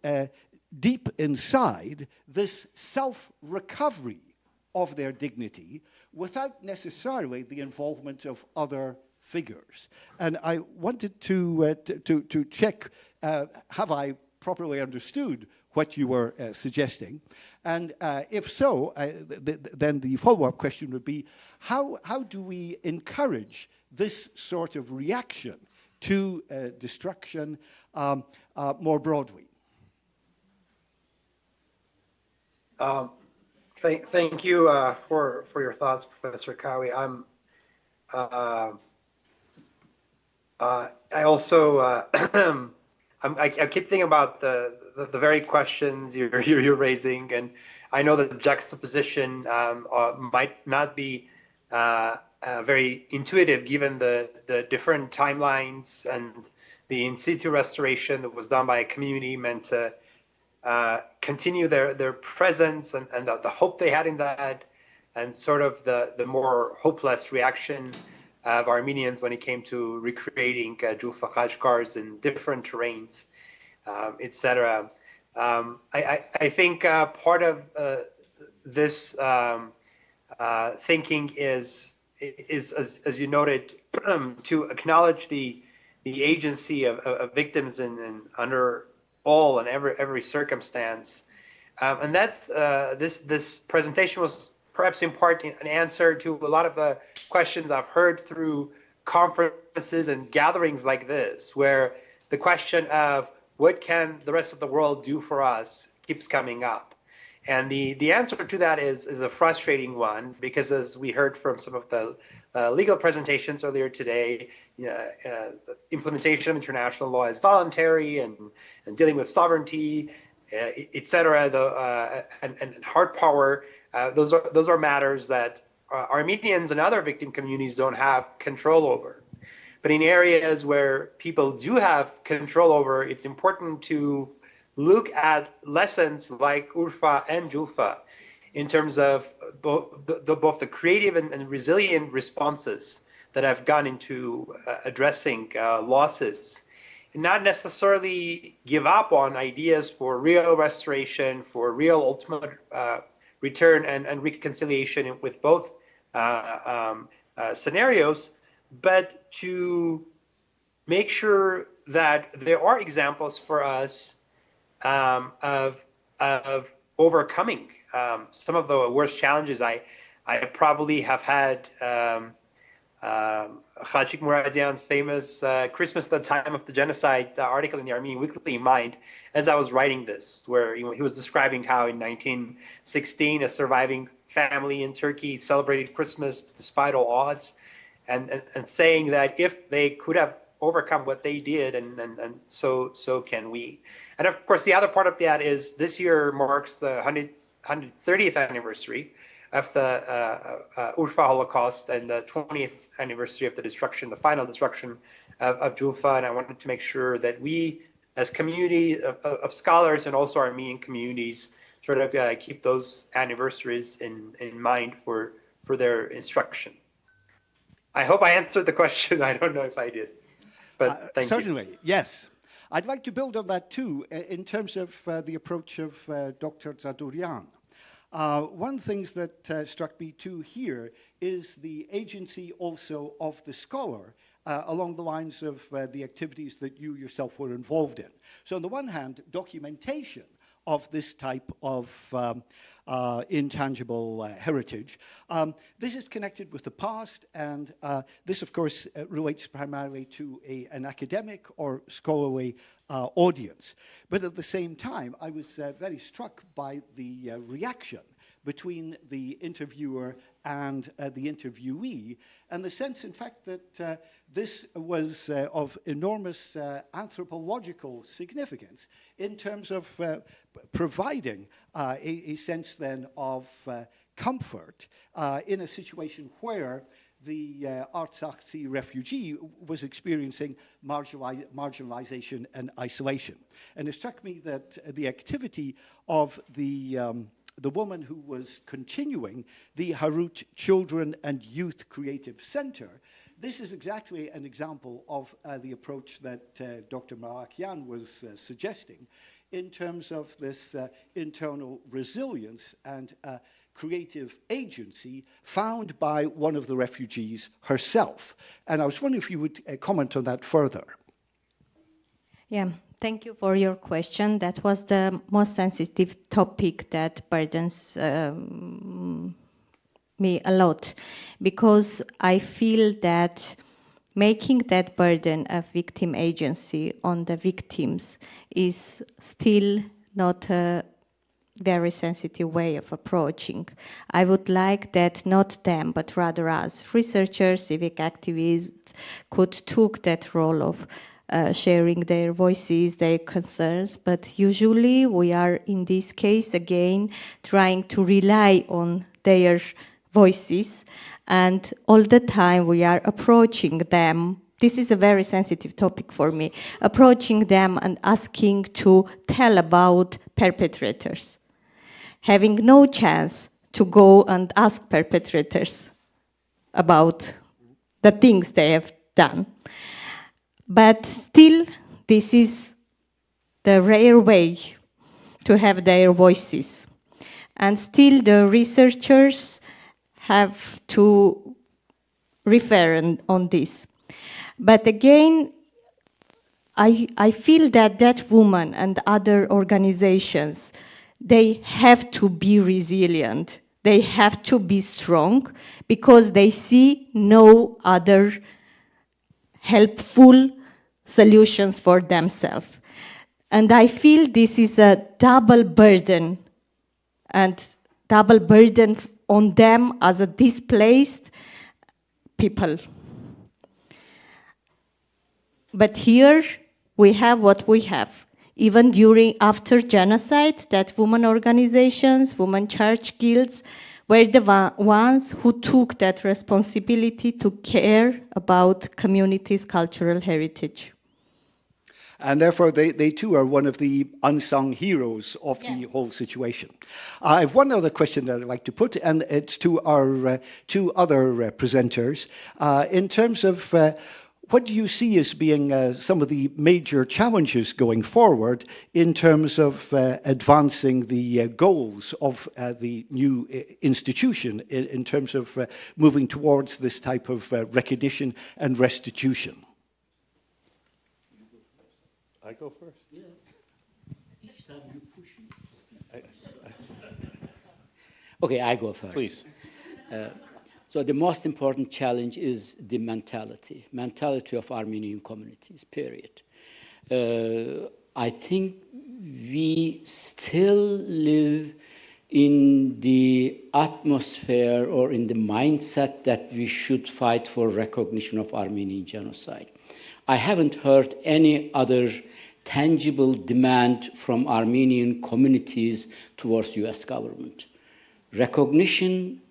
deep inside this self-recovery of their dignity without necessarily the involvement of other figures. And I wanted to check, have I properly understood what you were suggesting? And if so, then the follow-up question would be, how do we encourage this sort of reaction to destruction more broadly? Thank you for your thoughts, Professor Kawi. I also I keep thinking about the very questions you're raising, and I know that the juxtaposition might not be very intuitive given the different timelines and the in situ restoration that was done by a community meant to continue their presence and the hope they had in that, and sort of the more hopeless reaction of Armenians when it came to recreating Julfa Khashgars in different terrains, etc. I think part of this thinking is as you noted, to acknowledge the agency of victims in under all and every circumstance, and that's this presentation was perhaps in part an answer to a lot of the questions I've heard through conferences and gatherings like this, where the question of what can the rest of the world do for us keeps coming up. And the answer to that is a frustrating one, because as we heard from some of the legal presentations earlier today, implementation of international law is voluntary, and dealing with sovereignty, etc., and hard power, those are matters that Armenians and other victim communities don't have control over. But in areas where people do have control over, it's important to look at lessons like Urfa and Julfa in terms of both the creative and resilient responses that have gone into addressing losses, and not necessarily give up on ideas for real restoration, for real ultimate return and reconciliation with both scenarios, but to make sure that there are examples for us of overcoming some of the worst challenges. I probably have had Khachik Muradian's famous Christmas at the Time of the Genocide article in the Armenian Weekly in mind as I was writing this, where he was describing how in 1916 a surviving family in Turkey celebrated Christmas despite all odds, and saying that if they could have overcome what they did, and so can we. And of course, the other part of that is this year marks the 130th anniversary of the Urfa Holocaust and the 20th anniversary of the destruction, the final destruction of Julfa. And I wanted to make sure that we, as community of scholars and also Armenian communities, sort of keep those anniversaries in mind for their instruction. I hope I answered the question. I don't know if I did, but thank you. Certainly, yes. I'd like to build on that too, in terms of the approach of Dr. Zadurian. One of the things that struck me too here is the agency also of the scholar along the lines of the activities that you yourself were involved in. So on the one hand, documentation of this type of intangible heritage. This is connected with the past, and this, of course, relates primarily to an academic or scholarly audience. But at the same time, I was very struck by the reaction between the interviewer and the interviewee, and the sense, in fact, that this was of enormous anthropological significance in terms of providing a sense then of comfort in a situation where the Artsakhi refugee was experiencing marginalization and isolation. And it struck me that the activity of the woman who was continuing the Harut Children and Youth Creative Center, this is exactly an example of the approach that Dr. Marakian was suggesting in terms of this internal resilience and creative agency found by one of the refugees herself. And I was wondering if you would comment on that further. Yeah, thank you for your question. That was the most sensitive topic that burdens me a lot, because I feel that making that burden of victim agency on the victims is still not a very sensitive way of approaching. I would like that not them, but rather us, researchers, civic activists, could take that role of sharing their voices, their concerns, but usually we are, in this case, again, trying to rely on their voices, and all the time we are approaching them. This is a very sensitive topic for me, approaching them and asking to tell about perpetrators, having no chance to go and ask perpetrators about the things they have done. But still, this is the rare way to have their voices. And still, the researchers have to refer on this. But again, I feel that that woman and other organizations, they have to be resilient. They have to be strong because they see no other helpful solutions for themselves. And I feel this is a double burden, and double burden on them as a displaced people. But here we have what we have. Even after genocide, that women organizations, women church guilds, were the ones who took that responsibility to care about communities' cultural heritage. And therefore, they too are one of the unsung heroes of the whole situation. I have one other question that I'd like to put, and it's to our two other presenters. In terms of what do you see as being some of the major challenges going forward in terms of advancing the goals of the new institution, in terms of moving towards this type of recognition and restitution? I go first. Yeah. Each time you push me. Okay, I go first. Please. So the most important challenge is the mentality of Armenian communities, period. I think we still live in the atmosphere or in the mindset that we should fight for recognition of Armenian genocide. I haven't heard any other tangible demand from Armenian communities towards US government. Recognition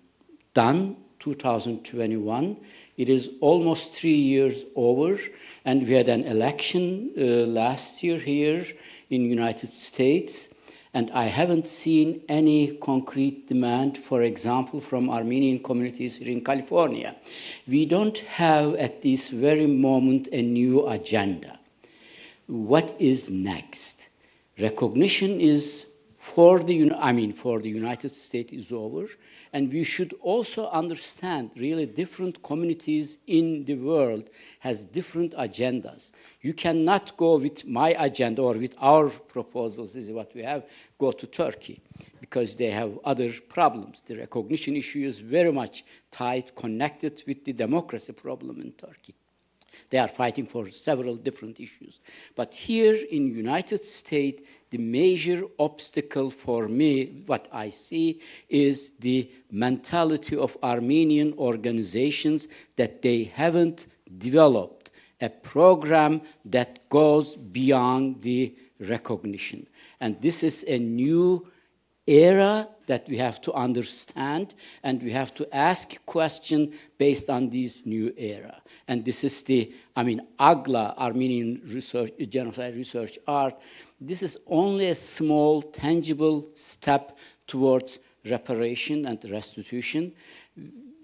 done 2021. It is almost 3 years over, and we had an election last year here in the United States, and I haven't seen any concrete demand, for example, from Armenian communities here in California. We don't have at this very moment a new agenda. What is next? Recognition is for the United States is over, and we should also understand really different communities in the world has different agendas. You cannot go with my agenda or with our proposals, this is what we have, go to Turkey, because they have other problems. The recognition issue is very much tied, connected with the democracy problem in Turkey. They are fighting for several different issues. But here in the United States, the major obstacle for me, what I see, is the mentality of Armenian organizations that they haven't developed a program that goes beyond the recognition. And this is a new era that we have to understand, and we have to ask questions based on this new era. And this is the, AGLA, Armenian Genocide Research Art. This is only a small, tangible step towards reparation and restitution.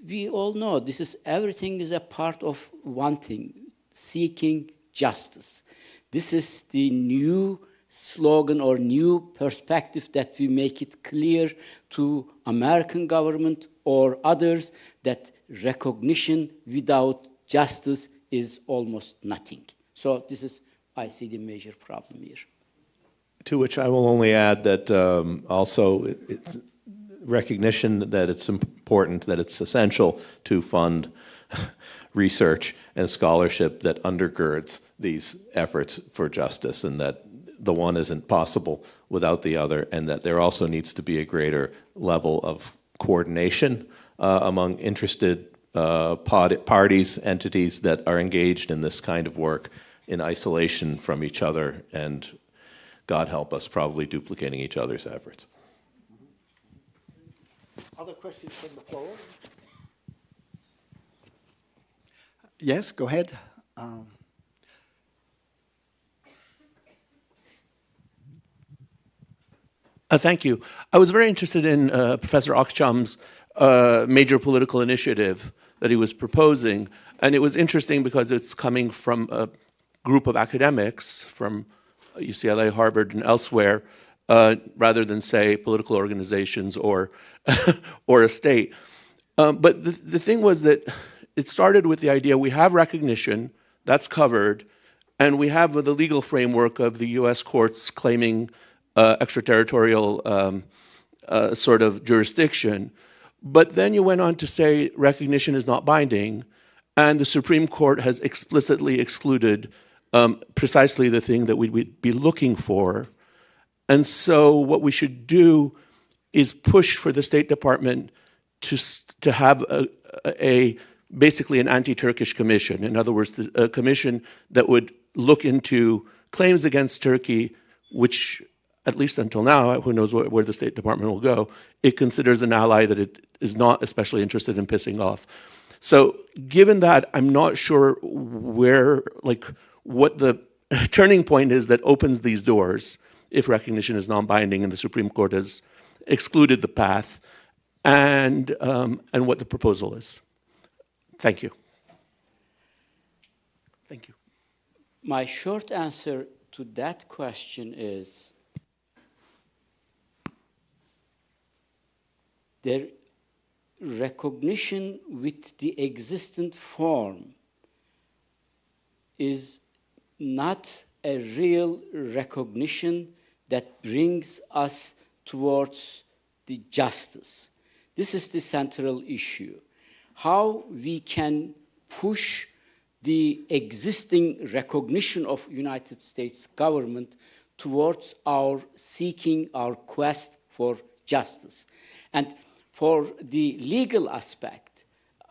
We all know everything is a part of one thing, seeking justice. This is the new slogan or new perspective that we make it clear to American government or others that recognition without justice is almost nothing. So this is, I see, the major problem here. To which I will only add that also it's recognition that it's important, that it's essential to fund research and scholarship that undergirds these efforts for justice, and that the one isn't possible without the other, and that there also needs to be a greater level of coordination among interested parties, entities that are engaged in this kind of work in isolation from each other, and God help us, probably duplicating each other's efforts. Other questions from the floor? Yes, go ahead. Thank you. I was very interested in Professor Akçam's major political initiative that he was proposing, and it was interesting because it's coming from a group of academics from UCLA, Harvard, and elsewhere, rather than, say, political organizations or or a state. But the thing was that it started with the idea we have recognition, that's covered, and we have the legal framework of the U.S. courts claiming extraterritorial sort of jurisdiction. But then you went on to say recognition is not binding, and the Supreme Court has explicitly excluded precisely the thing that we'd be looking for. And so what we should do is push for the State Department to have basically an anti-Turkish commission. In other words, a commission that would look into claims against Turkey, which, at least until now, who knows where the State Department will go, it considers an ally that it is not especially interested in pissing off. So given that, I'm not sure what the turning point is that opens these doors if recognition is non-binding and the Supreme Court has excluded the path, and what the proposal is. Thank you. Thank you. My short answer to that question is the recognition with the existent form is not a real recognition that brings us towards the justice. This is the central issue. How we can push the existing recognition of United States government towards our seeking, our quest for justice. And for the legal aspect,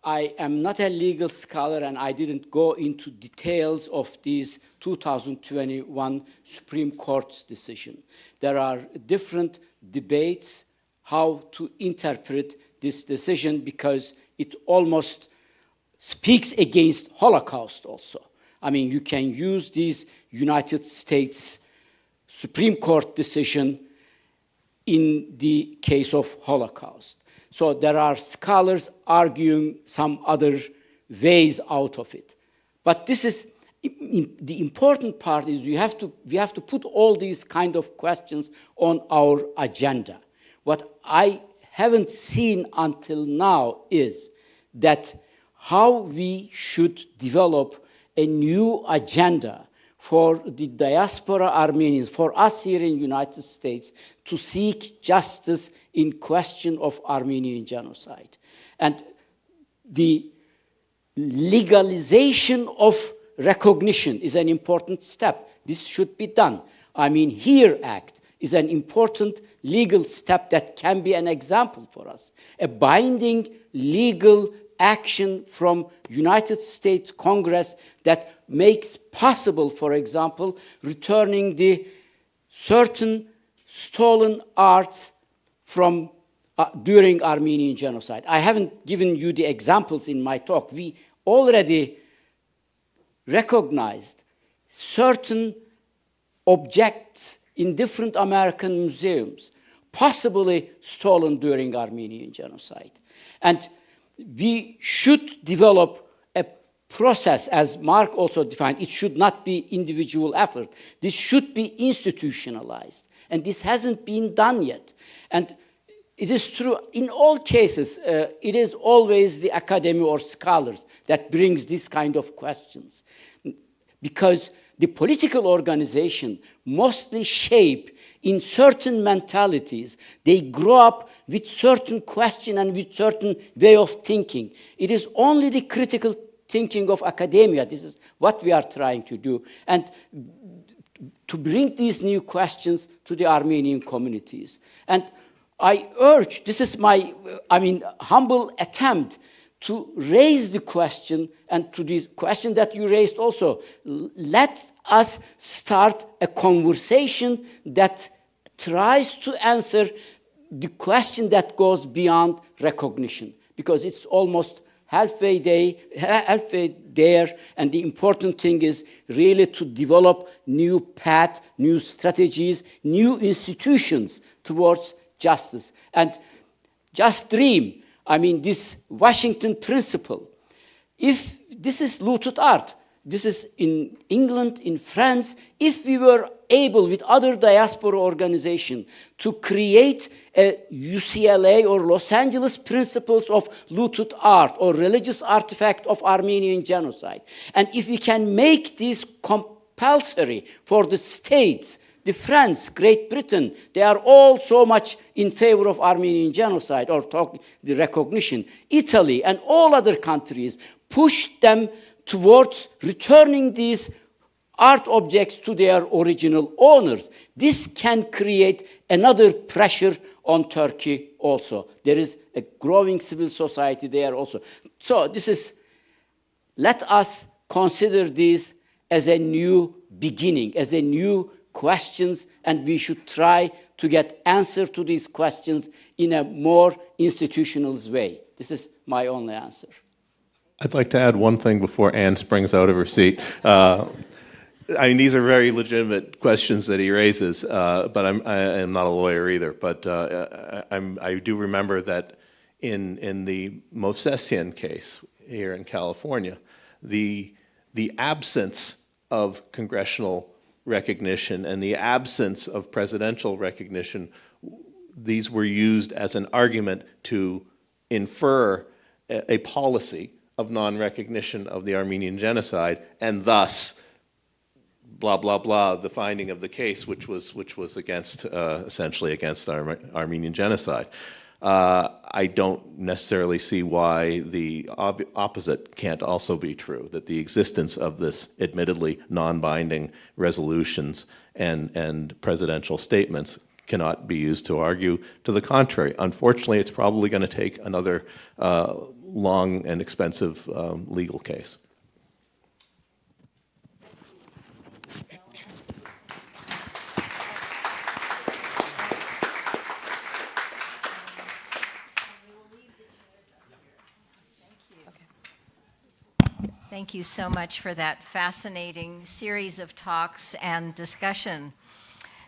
I am not a legal scholar and I didn't go into details of these 2021 Supreme Court's decision. There are different debates how to interpret this decision because it almost speaks against Holocaust also. I mean, you can use these United States Supreme Court decision in the case of Holocaust. So there are scholars arguing some other ways out of it. But this is, the important part is we have to put all these kind of questions on our agenda. What I haven't seen until now is that how we should develop a new agenda for the diaspora Armenians, for us here in the United States, to seek justice in question of Armenian genocide. And the legalization of recognition is an important step. This should be done. I mean, HERE Act is an important legal step that can be an example for us. A binding legal action from United States Congress that makes possible, for example, returning the certain stolen arts from during Armenian genocide. I haven't given you the examples in my talk. We already recognized certain objects in different American museums, possibly stolen during Armenian genocide. And we should develop a process, as Mark also defined, it should not be individual effort. This should be institutionalized. And this hasn't been done yet. And it is true, in all cases, it is always the academy or scholars that brings this kind of questions. Because the political organization mostly shape in certain mentalities. They grow up with certain question and with certain way of thinking. It is only the critical thinking of academia. This is what we are trying to do. And to bring these new questions to the Armenian communities. And I urge, this is my, humble attempt to raise the question, and to the question that you raised also, let us start a conversation that tries to answer the question that goes beyond recognition, because it's almost halfway there, and the important thing is really to develop new path, new strategies, new institutions towards justice. And just dream, this Washington principle, if this is looted art, this is in England, in France, if we were able with other diaspora organizations to create a UCLA or Los Angeles principles of looted art or religious artifact of Armenian genocide, and if we can make this compulsory for the states, the France, Great Britain, they are all so much in favor of Armenian genocide or the recognition. Italy and all other countries push them towards returning these art objects to their original owners. This can create another pressure on Turkey also. There is a growing civil society there also. So let us consider this as a new beginning, as a new questions, and we should try to get answer to these questions in a more institutional way. This is my only answer. I'd like to add one thing before Anne springs out of her seat. These are very legitimate questions that he raises, but I am not a lawyer either. But I do remember that in the Movsesian case here in California, the absence of congressional recognition and the absence of presidential recognition, these were used as an argument to infer a policy of non-recognition of the Armenian genocide, and thus, blah, blah, blah, the finding of the case, which was against, essentially against Armenian genocide. I don't necessarily see why the opposite can't also be true, that the existence of this admittedly non-binding resolutions and presidential statements cannot be used to argue to the contrary. Unfortunately, it's probably going to take another long and expensive legal case. Thank you so much for that fascinating series of talks and discussion.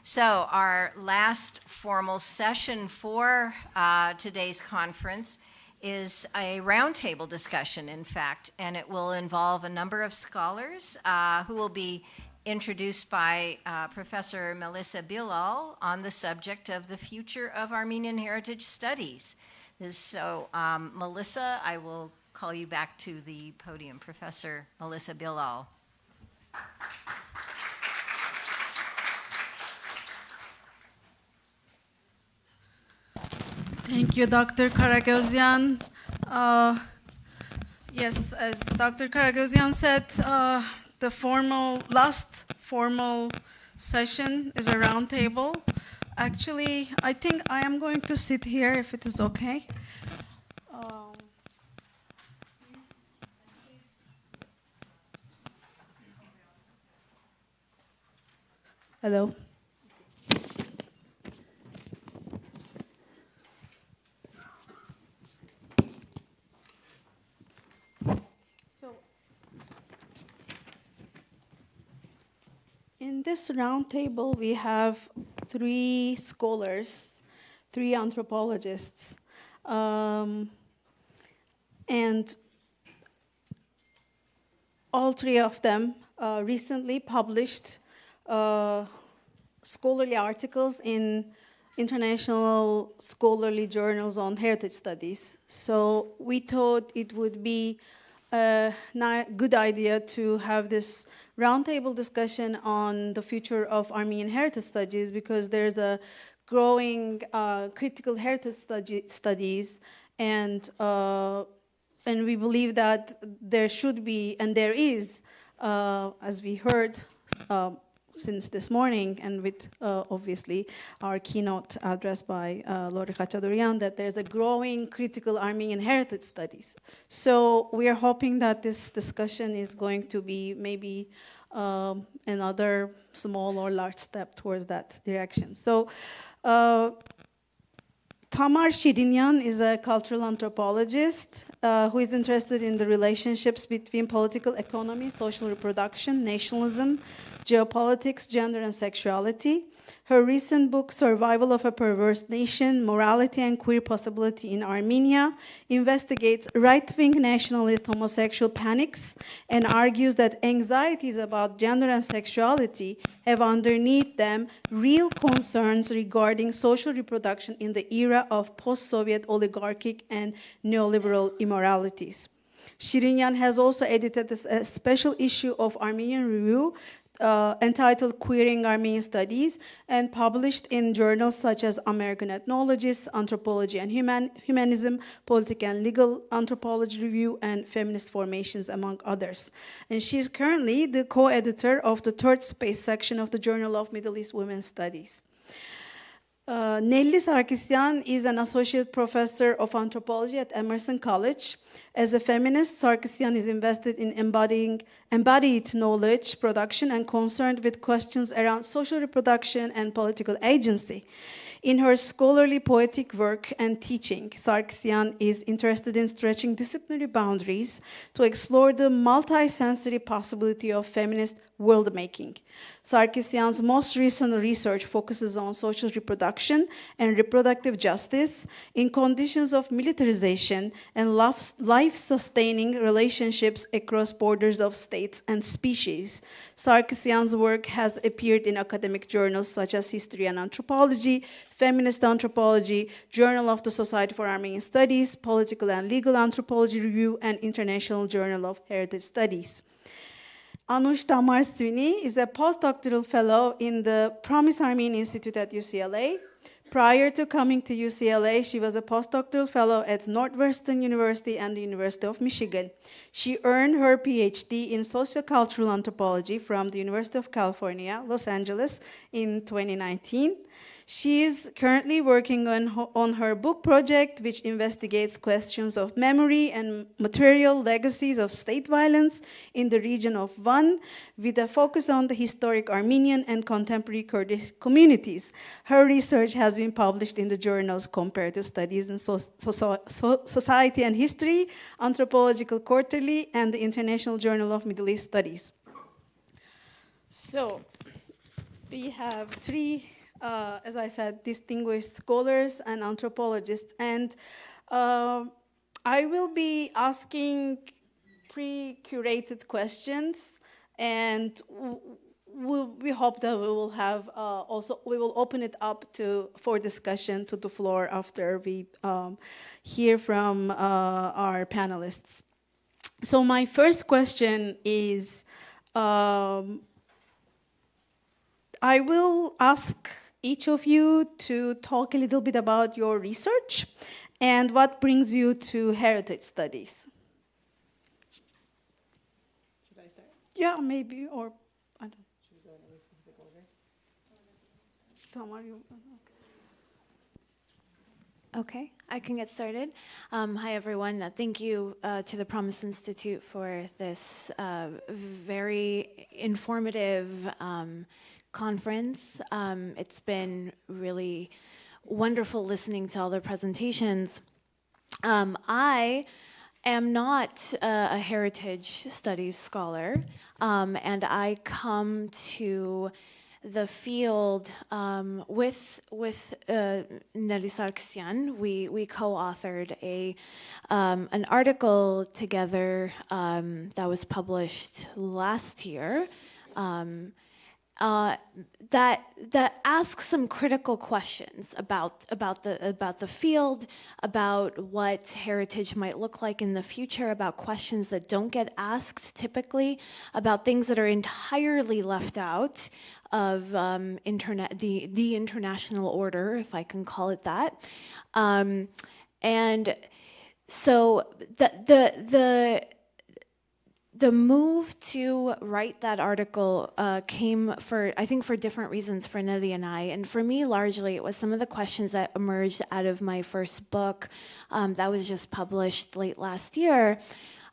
So our last formal session for today's conference is a roundtable discussion, in fact, and it will involve a number of scholars who will be introduced by Professor Melissa Bilal on the subject of the future of Armenian heritage studies. So Melissa, I will call you back to the podium. Professor Melissa Bilal. Thank you, Dr. Karagosian. Yes, as Dr. Karagosian said, the last formal session is a roundtable. Actually, I think I am going to sit here if it is okay. Hello. In this roundtable, we have 3 scholars, 3 anthropologists, and all three of them recently published scholarly articles in international scholarly journals on heritage studies. So we thought it would be a good idea to have this roundtable discussion on the future of Armenian heritage studies, because there's a growing critical heritage studies, and we believe that there should be, and there is, as we heard since this morning, and with obviously our keynote address by Lori Khachadurian, that there's a growing critical Armenian heritage studies. So we are hoping that this discussion is going to be maybe another small or large step towards that direction. So Tamar Shirinyan is a cultural anthropologist who is interested in the relationships between political economy, social reproduction, nationalism, geopolitics, gender, and sexuality. Her recent book, Survival of a Perverse Nation, Morality and Queer Possibility in Armenia, investigates right-wing nationalist homosexual panics and argues that anxieties about gender and sexuality have underneath them real concerns regarding social reproduction in the era of post-Soviet oligarchic and neoliberal immoralities. Shirinyan has also edited a special issue of Armenian Review entitled Queering Armenian Studies, and published in journals such as American Ethnologist, Anthropology and Humanism, Political and Legal Anthropology Review, and Feminist Formations, among others. And she is currently the co-editor of the third space section of the Journal of Middle East Women's Studies. Nelly Sarkisyan is an associate professor of anthropology at Emerson College. As a feminist, Sarkisyan is invested in embodied knowledge production and concerned with questions around social reproduction and political agency. In her scholarly poetic work and teaching, Sarkisyan is interested in stretching disciplinary boundaries to explore the multi-sensory possibility of feminist world-making. Sarkisyan's most recent research focuses on social reproduction and reproductive justice in conditions of militarization and life-sustaining relationships across borders of states and species. Sarkisyan's work has appeared in academic journals such as History and Anthropology, Feminist Anthropology, Journal of the Society for Armenian Studies, Political and Legal Anthropology Review, and International Journal of Heritage Studies. Anush Tamar Swini is a postdoctoral fellow in the Promise Armenian Institute at UCLA. Prior to coming to UCLA, she was a postdoctoral fellow at Northwestern University and the University of Michigan. She earned her PhD in sociocultural anthropology from the University of California, Los Angeles, in 2019. She is currently working on her book project, which investigates questions of memory and material legacies of state violence in the region of Van, with a focus on the historic Armenian and contemporary Kurdish communities. Her research has been published in the journals Comparative Studies in Society and History, Anthropological Quarterly, and the International Journal of Middle East Studies. So, we have three as I said, distinguished scholars and anthropologists. And I will be asking pre-curated questions, and we hope that we will have we will open it up for discussion to the floor after we hear from our panelists. So my first question is, I will ask each of you to talk a little bit about your research and what brings you to heritage studies. Should I start? Yeah, maybe, or I don't know. Should we go in any specific order? Tamar, you? Okay, I can get started. Hi, everyone. Thank you to the Promise Institute for this very informative conference. It's been really wonderful listening to all the presentations. I am not a heritage studies scholar, and I come to the field with Nelly Sargsyan. We co-authored an article together that was published last year. That asks some critical questions about the field, about what heritage might look like in the future, about questions that don't get asked typically, about things that are entirely left out of the international order, if I can call it that, and so the move to write that article came I think for different reasons for Nelly and I. And for me, largely, it was some of the questions that emerged out of my first book that was just published late last year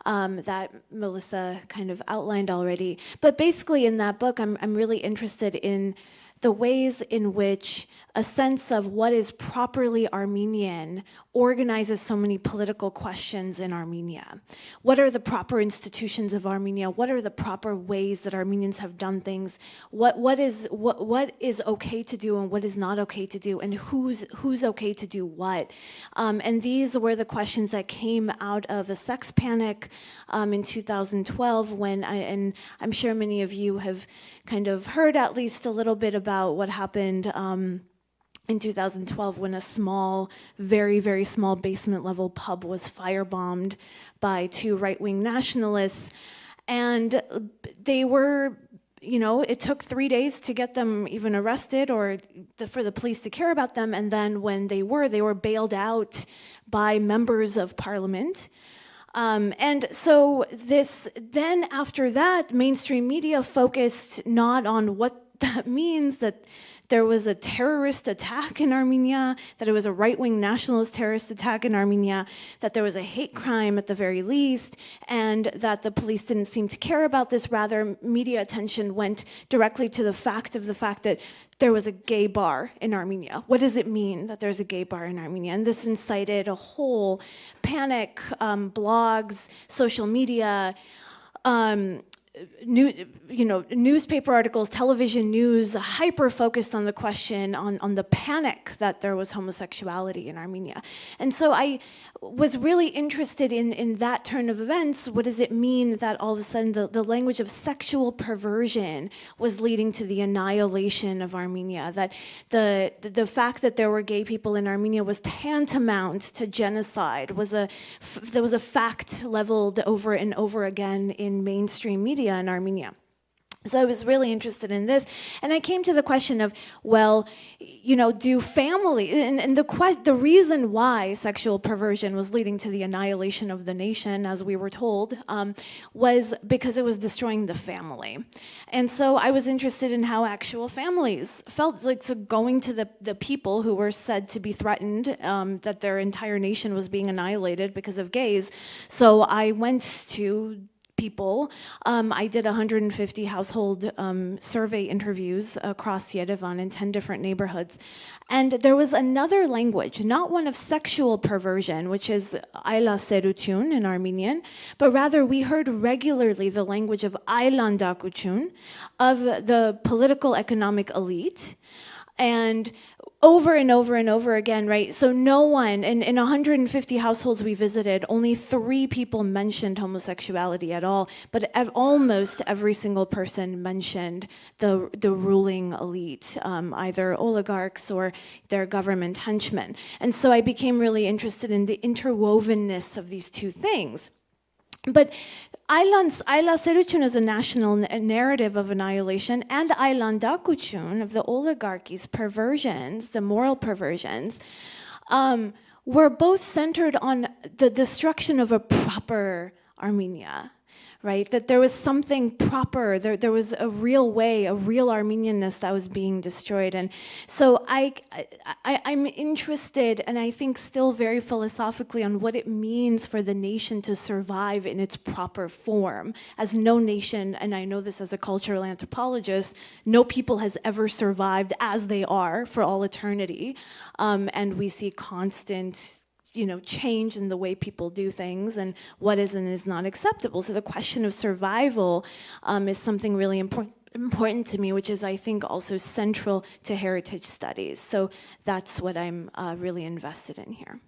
that Melissa kind of outlined already. But basically in that book, I'm really interested in the ways in which a sense of what is properly Armenian organizes so many political questions in Armenia. What are the proper institutions of Armenia? What are the proper ways that Armenians have done things? What is okay to do and what is not okay to do, and who's okay to do what? And these were the questions that came out of a sex panic in 2012 when and I'm sure many of you have kind of heard at least a little bit about what happened in 2012 when a small, very, very small basement level pub was firebombed by two right-wing nationalists. And they were, it took 3 days to get them even arrested or for the police to care about them. And then when they were bailed out by members of parliament. And so then after that, mainstream media focused not on what that means, that there was a terrorist attack in Armenia, that it was a right-wing nationalist terrorist attack in Armenia, that there was a hate crime at the very least, and that the police didn't seem to care about this. Rather, media attention went directly to the fact that there was a gay bar in Armenia. What does it mean that there's a gay bar in Armenia? And this incited a whole panic, blogs, social media, newspaper articles, television news, hyper focused on the question, on the panic that there was homosexuality in Armenia. And so I was really interested in that turn of events. What does it mean that all of a sudden the language of sexual perversion was leading to the annihilation of Armenia? That the fact that there were gay people in Armenia was tantamount to genocide, there was a fact leveled over and over again in mainstream media in Armenia. So I was really interested in this, and I came to the question of, well, do family, and the reason why sexual perversion was leading to the annihilation of the nation, as we were told, was because it was destroying the family. And so I was interested in how actual families felt, like, so going to the people who were said to be threatened, that their entire nation was being annihilated because of gays. So I went to people. I did 150 household survey interviews across Yerevan in 10 different neighborhoods. And there was another language, not one of sexual perversion, which is ayla serutun in Armenian, but rather we heard regularly the language of aylandakuchun, of the political economic elite. And over and over and over again, right? So no one, in 150 households we visited, only 3 people mentioned homosexuality at all, but almost every single person mentioned the ruling elite, either oligarchs or their government henchmen. And so I became really interested in the interwovenness of these two things. But Ayla Seruchun is a national narrative of annihilation, and Aylan Dakuchun of the oligarchy's perversions, the moral perversions, were both centered on the destruction of a proper Armenia, right? That there was something proper, there was a real way, a real Armenianness that was being destroyed. And so I'm interested, and I think still very philosophically, on what it means for the nation to survive in its proper form. As no nation, and I know this as a cultural anthropologist, no people has ever survived as they are for all eternity. And we see constant change in the way people do things and what is and is not acceptable. So the question of survival is something really important. important to me, which is, I think, also central to heritage studies. So that's what I'm really invested in here.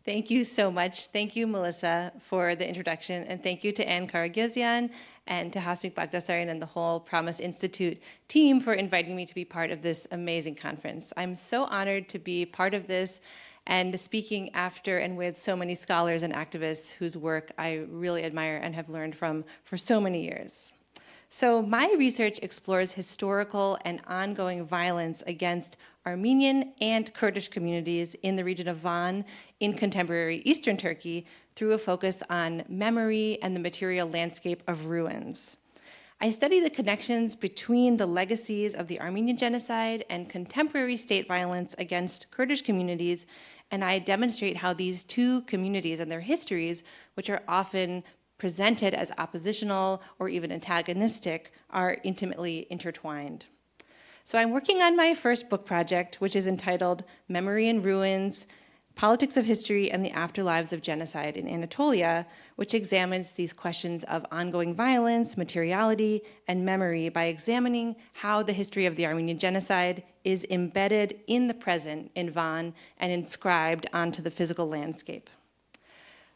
Thank you so much. Thank you, Melissa, for the introduction, and thank you to Anne Karagözyan and to Hasmik Bagdasaryan and the whole Promise Institute team for inviting me to be part of this amazing conference. I'm so honored to be part of this and speaking after and with so many scholars and activists whose work I really admire and have learned from for so many years. So my research explores historical and ongoing violence against Armenian and Kurdish communities in the region of Van in contemporary Eastern Turkey through a focus on memory and the material landscape of ruins. I study the connections between the legacies of the Armenian genocide and contemporary state violence against Kurdish communities, and I demonstrate how these two communities and their histories, which are often presented as oppositional or even antagonistic, are intimately intertwined. So I'm working on my first book project, which is entitled Memory and Ruins, Politics of History and the Afterlives of Genocide in Anatolia, which examines these questions of ongoing violence, materiality, and memory by examining how the history of the Armenian genocide is embedded in the present in Van and inscribed onto the physical landscape.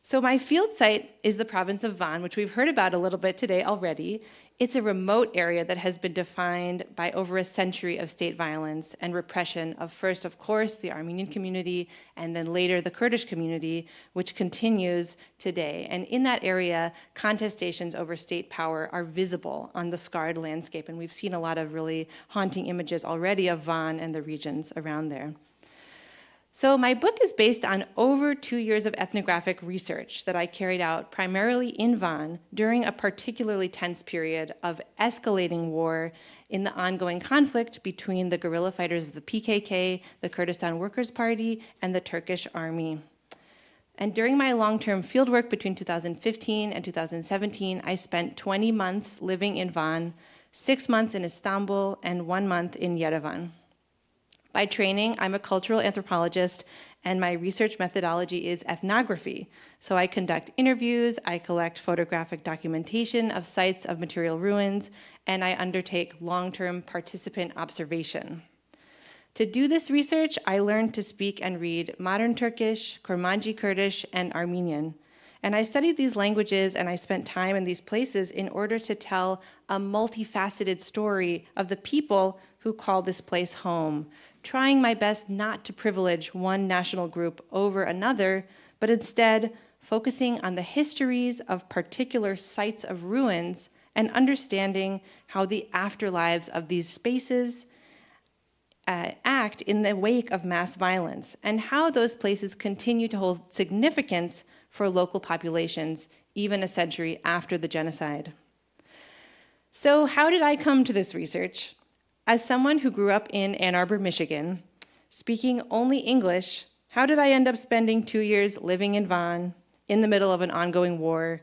So my field site is the province of Van, which we've heard about a little bit today already. It's a remote area that has been defined by over a century of state violence and repression of first, of course, the Armenian community, and then later the Kurdish community, which continues today. And in that area, contestations over state power are visible on the scarred landscape, and we've seen a lot of really haunting images already of Van and the regions around there. So my book is based on over 2 years of ethnographic research that I carried out primarily in Van during a particularly tense period of escalating war in the ongoing conflict between the guerrilla fighters of the PKK, the Kurdistan Workers' Party, and the Turkish army. And during my long-term fieldwork between 2015 and 2017, I spent 20 months living in Van, 6 months in Istanbul, and 1 month in Yerevan. By training, I'm a cultural anthropologist, and my research methodology is ethnography. So I conduct interviews, I collect photographic documentation of sites of material ruins, and I undertake long-term participant observation. To do this research, I learned to speak and read modern Turkish, Kurmanji Kurdish, and Armenian. And I studied these languages and I spent time in these places in order to tell a multifaceted story of the people who call this place home, trying my best not to privilege one national group over another, but instead focusing on the histories of particular sites of ruins and understanding how the afterlives of these spaces act in the wake of mass violence, and how those places continue to hold significance for local populations even a century after the genocide. So how did I come to this research? As someone who grew up in Ann Arbor, Michigan, speaking only English, how did I end up spending 2 years living in Van, in the middle of an ongoing war,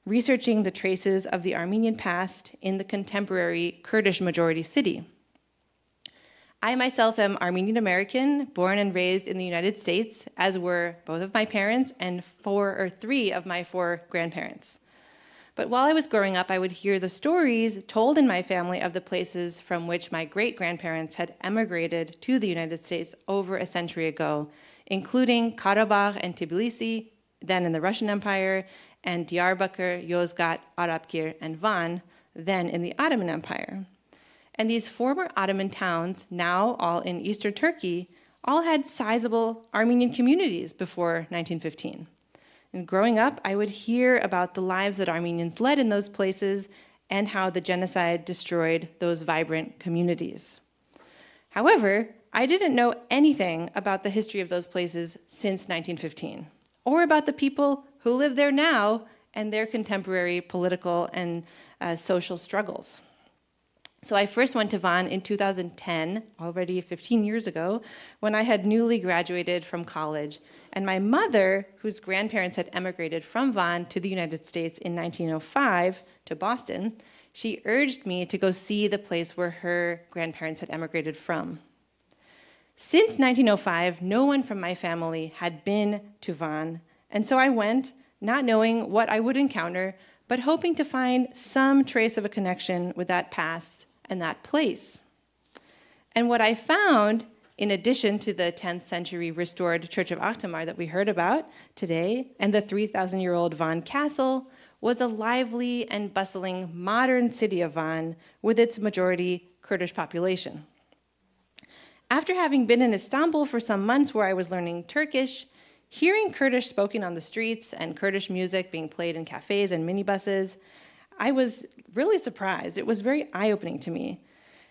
researching the traces of the Armenian past in the contemporary Kurdish majority city? I myself am Armenian American, born and raised in the United States, as were both of my parents and 3 of my 4 grandparents. But while I was growing up, I would hear the stories told in my family of the places from which my great-grandparents had emigrated to the United States over a century ago, including Karabakh and Tbilisi, then in the Russian Empire, and Diyarbakir, Yozgat, Arapkir, and Van, then in the Ottoman Empire. And these former Ottoman towns, now all in eastern Turkey, all had sizable Armenian communities before 1915. And growing up, I would hear about the lives that Armenians led in those places and how the genocide destroyed those vibrant communities. However, I didn't know anything about the history of those places since 1915, or about the people who live there now and their contemporary political and social struggles. So I first went to Van in 2010, already 15 years ago, when I had newly graduated from college. And my mother, whose grandparents had emigrated from Van to the United States in 1905 to Boston, she urged me to go see the place where her grandparents had emigrated from. Since 1905, no one from my family had been to Van, And so I went, not knowing what I would encounter, but hoping to find some trace of a connection with that past and that place. And what I found, in addition to the 10th century restored Church of Achtamar that we heard about today, and the 3,000-year-old Van Castle, was a lively and bustling modern city of Van with its majority Kurdish population. After having been in Istanbul for some months where I was learning Turkish, hearing Kurdish spoken on the streets and Kurdish music being played in cafes and minibuses, I was really surprised. It was very eye-opening to me.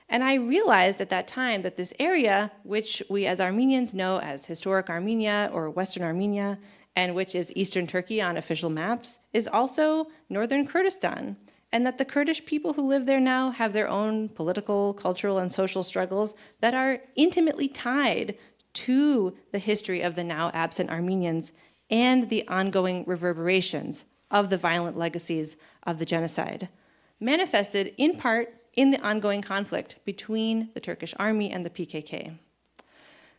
And I realized at that time that this area, which we as Armenians know as historic Armenia or Western Armenia, and which is Eastern Turkey on official maps, is also northern Kurdistan, and that the Kurdish people who live there now have their own political, cultural, and social struggles that are intimately tied to the history of the now absent Armenians and the ongoing reverberations of the violent legacies of the genocide, manifested in part in the ongoing conflict between the Turkish army and the PKK.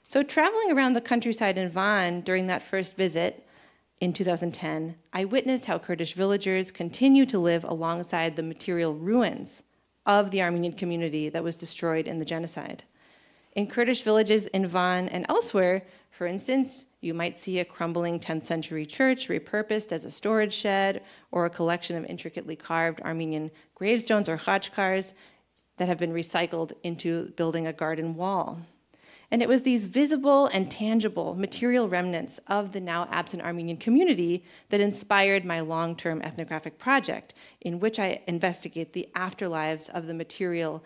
So traveling around the countryside in Van during that first visit in 2010, I witnessed how Kurdish villagers continue to live alongside the material ruins of the Armenian community that was destroyed in the genocide. In Kurdish villages in Van and elsewhere, for instance, you might see a crumbling 10th century church repurposed as a storage shed or a collection of intricately carved Armenian gravestones or khachkars that have been recycled into building a garden wall. And it was these visible and tangible material remnants of the now absent Armenian community that inspired my long-term ethnographic project, in which I investigate the afterlives of the material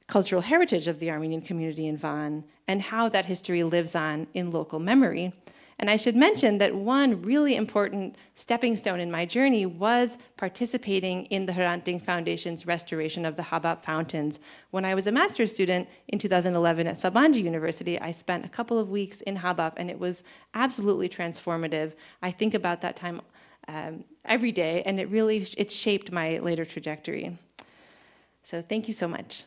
cultural heritage of the Armenian community in Van and how that history lives on in local memory. And I should mention that one really important stepping stone in my journey was participating in the Hrant Dink Foundation's restoration of the Habab fountains. When I was a master's student in 2011 at Sabancı University, I spent a couple of weeks in Habab, and it was absolutely transformative. I think about that time every day, and it shaped my later trajectory. So thank you so much.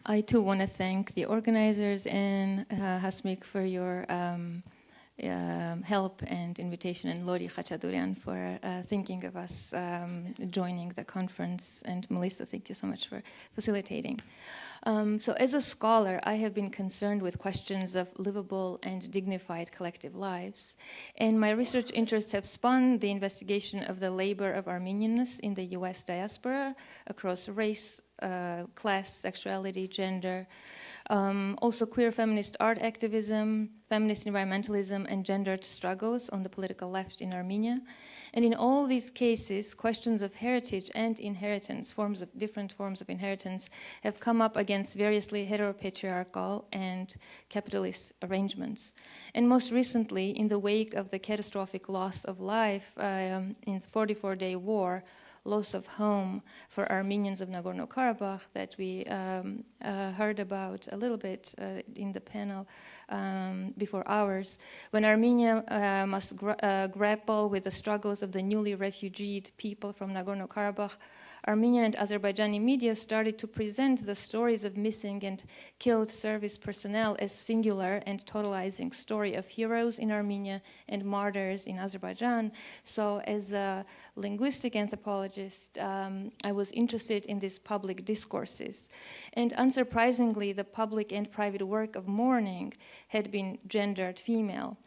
I too want to thank the organizers and Hasmik for your help and invitation, and Lori Khachadurian for thinking of us joining the conference, and Melissa, thank you so much for facilitating. So as a scholar, I have been concerned with questions of livable and dignified collective lives, and my research interests have spun the investigation of the labor of Armenianness in the US diaspora across race, class, sexuality, gender, also queer feminist art activism, feminist environmentalism, and gendered struggles on the political left in Armenia. And in all these cases, questions of heritage and inheritance, different forms of inheritance, have come up against variously heteropatriarchal and capitalist arrangements. And most recently, in the wake of the catastrophic loss of life in the 44-day war, loss of home for Armenians of Nagorno-Karabakh that we heard about a little bit in the panel before ours, when Armenia must grapple with the struggles of the newly refugeed people from Nagorno-Karabakh, Armenian and Azerbaijani media started to present the stories of missing and killed service personnel as singular and totalizing story of heroes in Armenia and martyrs in Azerbaijan. So as a linguistic anthropologist, I was interested in these public discourses. And unsurprisingly, the public and private work of mourning had been gendered female,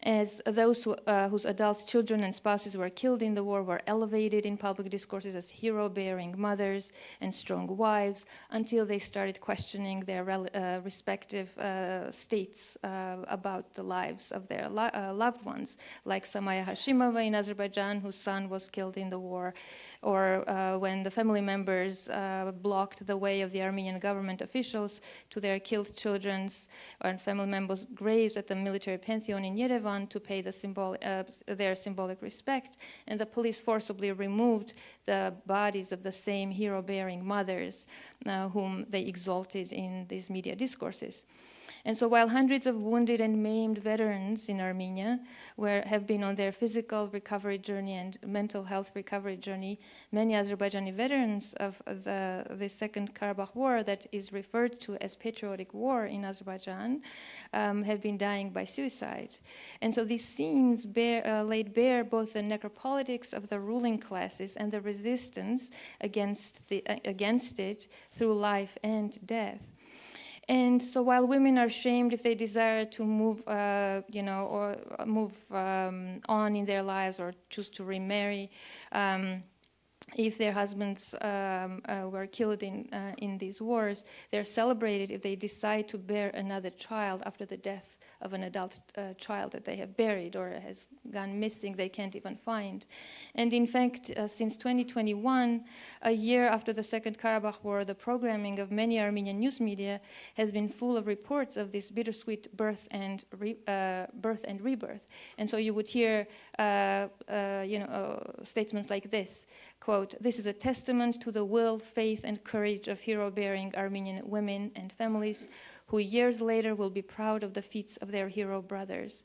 as those whose adults, children, and spouses were killed in the war were elevated in public discourses as hero-bearing mothers and strong wives, until they started questioning their respective states about the lives of their loved ones, like Samaya Hashimova in Azerbaijan, whose son was killed in the war, or when the family members blocked the way of the Armenian government officials to their killed children's and family members' graves at the military pantheon in Yerevan to pay their symbolic respect, and the police forcibly removed the bodies of the same hero-bearing mothers whom they exalted in these media discourses. And so while hundreds of wounded and maimed veterans in Armenia have been on their physical recovery journey and mental health recovery journey, many Azerbaijani veterans of the Second Karabakh War, that is referred to as patriotic war in Azerbaijan, have been dying by suicide. And so these scenes laid bare both the necropolitics of the ruling classes and the resistance against it through life and death. And so while women are shamed if they desire to move, or move on in their lives or choose to remarry, if their husbands were killed in these wars, they're celebrated if they decide to bear another child after the death of an adult child that they have buried or has gone missing, they can't even find. And in fact, since 2021, a year after the Second Karabakh War, the programming of many Armenian news media has been full of reports of this bittersweet birth and rebirth. And so you would hear statements like this, quote, "This is a testament to the will, faith, and courage of hero-bearing Armenian women and families who years later will be proud of the feats of their hero brothers."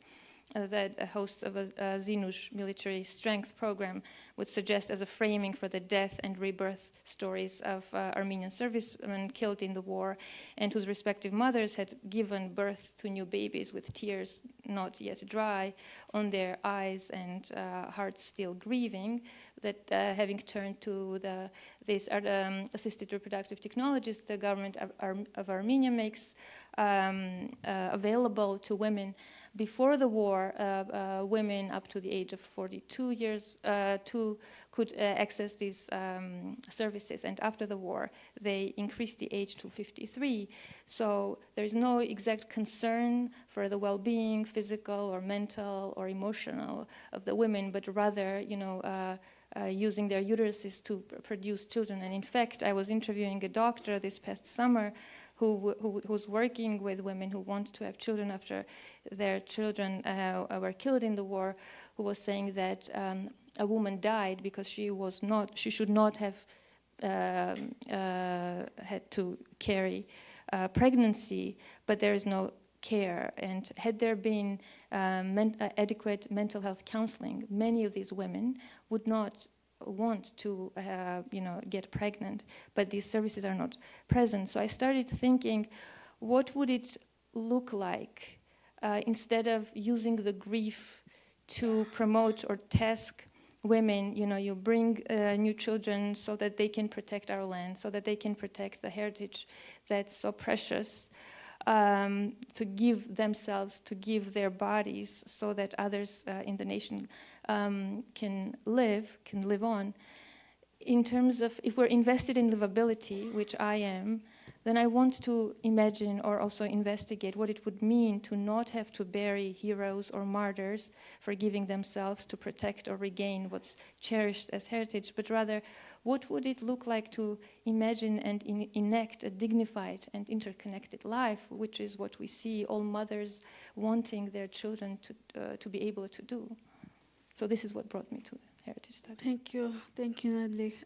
That hosts of a Zinush military strength program would suggest as a framing for the death and rebirth stories of Armenian servicemen killed in the war and whose respective mothers had given birth to new babies with tears not yet dry on their eyes and hearts still grieving, that having turned to these assisted reproductive technologies the government of Armenia makes available to women. Before the war, women up to the age of 42 years could access these services, and after the war, they increased the age to 53. So there is no exact concern for the well-being, physical or mental or emotional, of the women, but rather, using their uteruses to produce children. And in fact, I was interviewing a doctor this past summer who's working with women who want to have children after their children were killed in the war, who was saying that a woman died because she should not have had to carry pregnancy, but there is no care. And had there been adequate mental health counseling, many of these women would not want to get pregnant, but these services are not present. So I started thinking, what would it look like instead of using the grief to promote or task women, you bring new children so that they can protect our land, so that they can protect the heritage that's so precious, to give themselves, to give their bodies so that others in the nation can live on. In terms of, if we're invested in livability, which I am, then I want to imagine or also investigate what it would mean to not have to bury heroes or martyrs for giving themselves to protect or regain what's cherished as heritage, but rather, what would it look like to imagine and enact a dignified and interconnected life, which is what we see all mothers wanting their children to be able to do. So this is what brought me to heritage study. Thank you, Natalie.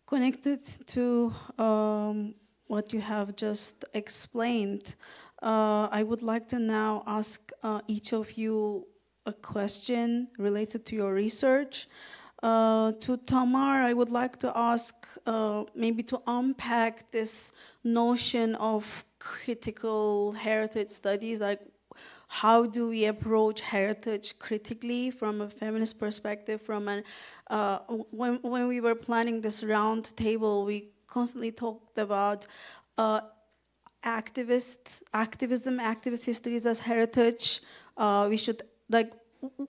Connected to what you have just explained, I would like to now ask each of you a question related to your research. To Tamar, I would like to ask maybe to unpack this notion of critical heritage studies, like how do we approach heritage critically from a feminist perspective? When we were planning this round table, we constantly talked about activist histories as heritage.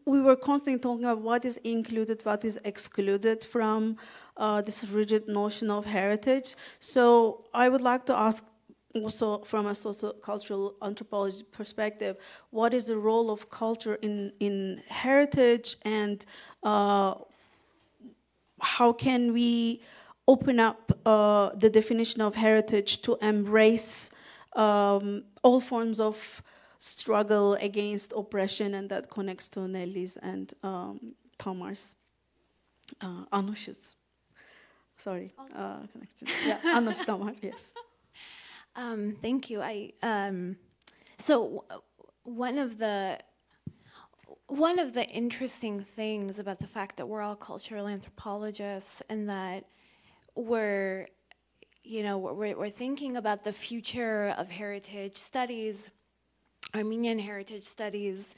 We were constantly talking about what is included, what is excluded from this rigid notion of heritage. So I would like to ask, also from a sociocultural anthropology perspective, what is the role of culture in heritage, and how can we open up the definition of heritage to embrace all forms of struggle against oppression, and that connects to Nelly's and Tamar's, Anush's Sorry, connection. Yeah, Anna Stamar, yes. Thank you. So one of the interesting things about the fact that we're all cultural anthropologists and that we're thinking about the future of heritage studies, Armenian heritage studies,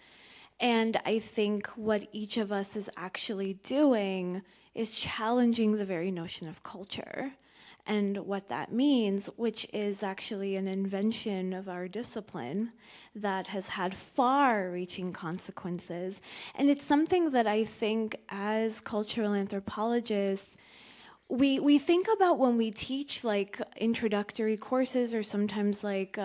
and I think what each of us is actually doing is challenging the very notion of culture and what that means, which is actually an invention of our discipline that has had far-reaching consequences. And it's something that I think as cultural anthropologists, we think about when we teach like introductory courses or sometimes like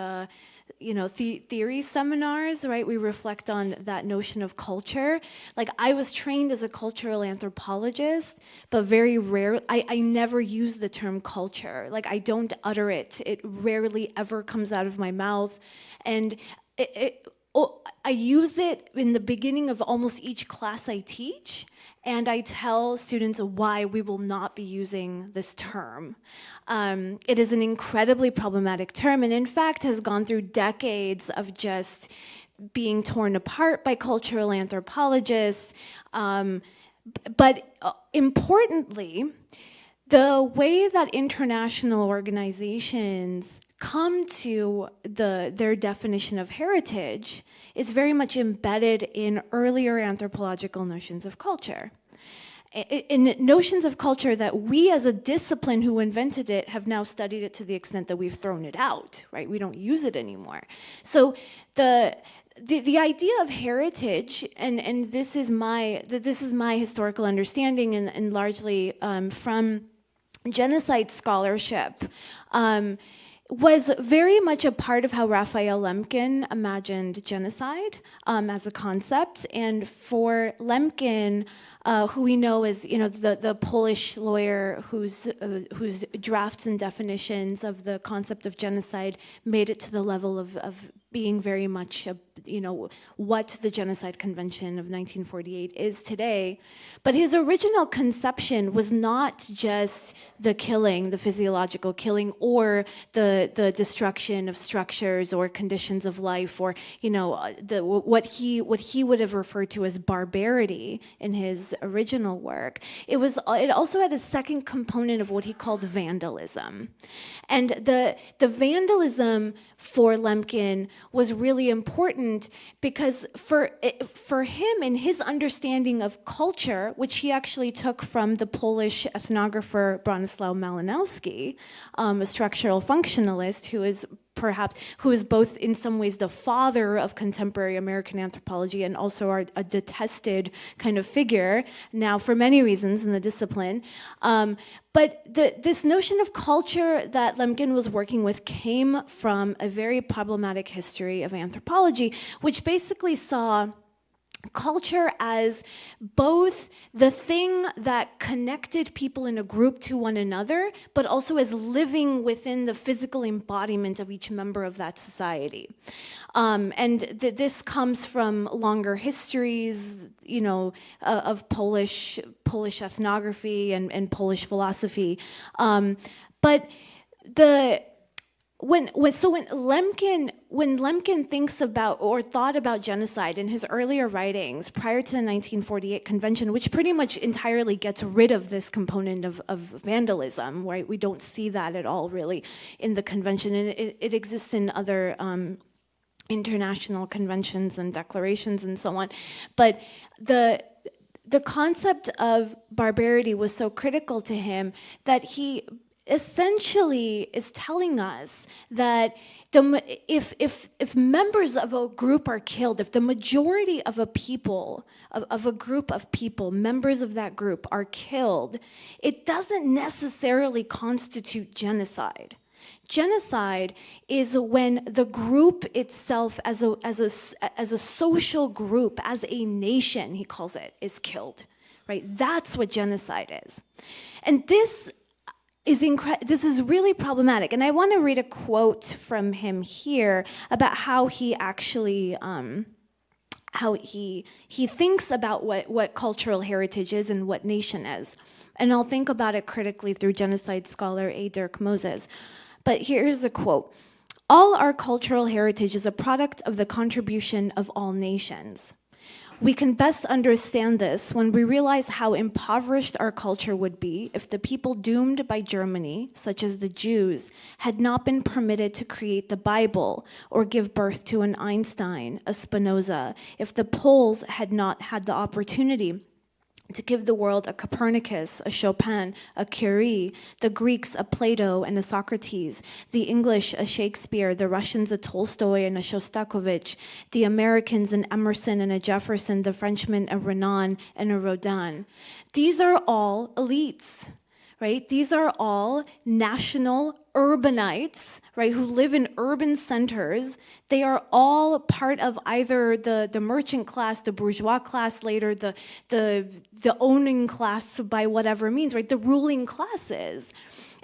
theory seminars, right? We reflect on that notion of culture. Like I was trained as a cultural anthropologist, but very rarely, I never use the term culture. Like I don't utter it. It rarely ever comes out of my mouth. And I use it in the beginning of almost each class I teach, and I tell students why we will not be using this term. It is an incredibly problematic term, and in fact has gone through decades of just being torn apart by cultural anthropologists. But importantly, the way that international organizations come to their definition of heritage is very much embedded in earlier anthropological notions of culture. In notions of culture that we as a discipline who invented it have now studied it to the extent that we've thrown it out, right? We don't use it anymore. So the idea of heritage, and this is my historical understanding and largely from genocide scholarship, was very much a part of how Raphael Lemkin imagined genocide as a concept. And for Lemkin, who we know as the Polish lawyer whose drafts and definitions of the concept of genocide made it to the level of being very much what the Genocide Convention of 1948 is today. But his original conception was not just the killing, the physiological killing, or the destruction of structures or conditions of life, or what he would have referred to as barbarity in his original work. It also had a second component of what he called vandalism. And the vandalism for Lemkin was really important because for him and his understanding of culture, which he actually took from the Polish ethnographer Bronislaw Malinowski, a structural functionalist who is both in some ways the father of contemporary American anthropology and also a detested kind of figure now for many reasons in the discipline. But this notion of culture that Lemkin was working with came from a very problematic history of anthropology, which basically saw culture as both the thing that connected people in a group to one another, but also as living within the physical embodiment of each member of that society. And this comes from longer histories, of Polish ethnography and Polish philosophy. But when Lemkin thinks about or thought about genocide in his earlier writings prior to the 1948 convention, which pretty much entirely gets rid of this component of vandalism, right? We don't see that at all really in the convention, and it exists in other international conventions and declarations and so on. But the concept of barbarity was so critical to him that he essentially is telling us that if members of a group are killed, if the majority of a people, of a group of people, members of that group are killed, it doesn't necessarily constitute genocide. Genocide is when the group itself, as a social group, as a nation, he calls it, is killed, right? That's what genocide is, and this is really problematic. And I want to read a quote from him here about how he actually how he thinks about what cultural heritage is and what nation is. And I'll think about it critically through genocide scholar A. Dirk Moses. But here's the quote. All our cultural heritage is a product of the contribution of all nations. We can best understand this when we realize how impoverished our culture would be if the people doomed by Germany, such as the Jews, had not been permitted to create the Bible or give birth to an Einstein, a Spinoza, if the Poles had not had the opportunity to give the world a Copernicus, a Chopin, a Curie, the Greeks a Plato and a Socrates, the English a Shakespeare, the Russians a Tolstoy and a Shostakovich, the Americans an Emerson and a Jefferson, the Frenchmen a Renan and a Rodin. These are all elites, right? These are all national urbanites, right, who live in urban centers. They are all part of either the merchant class, the bourgeois class later, the owning class by whatever means, right, the ruling classes.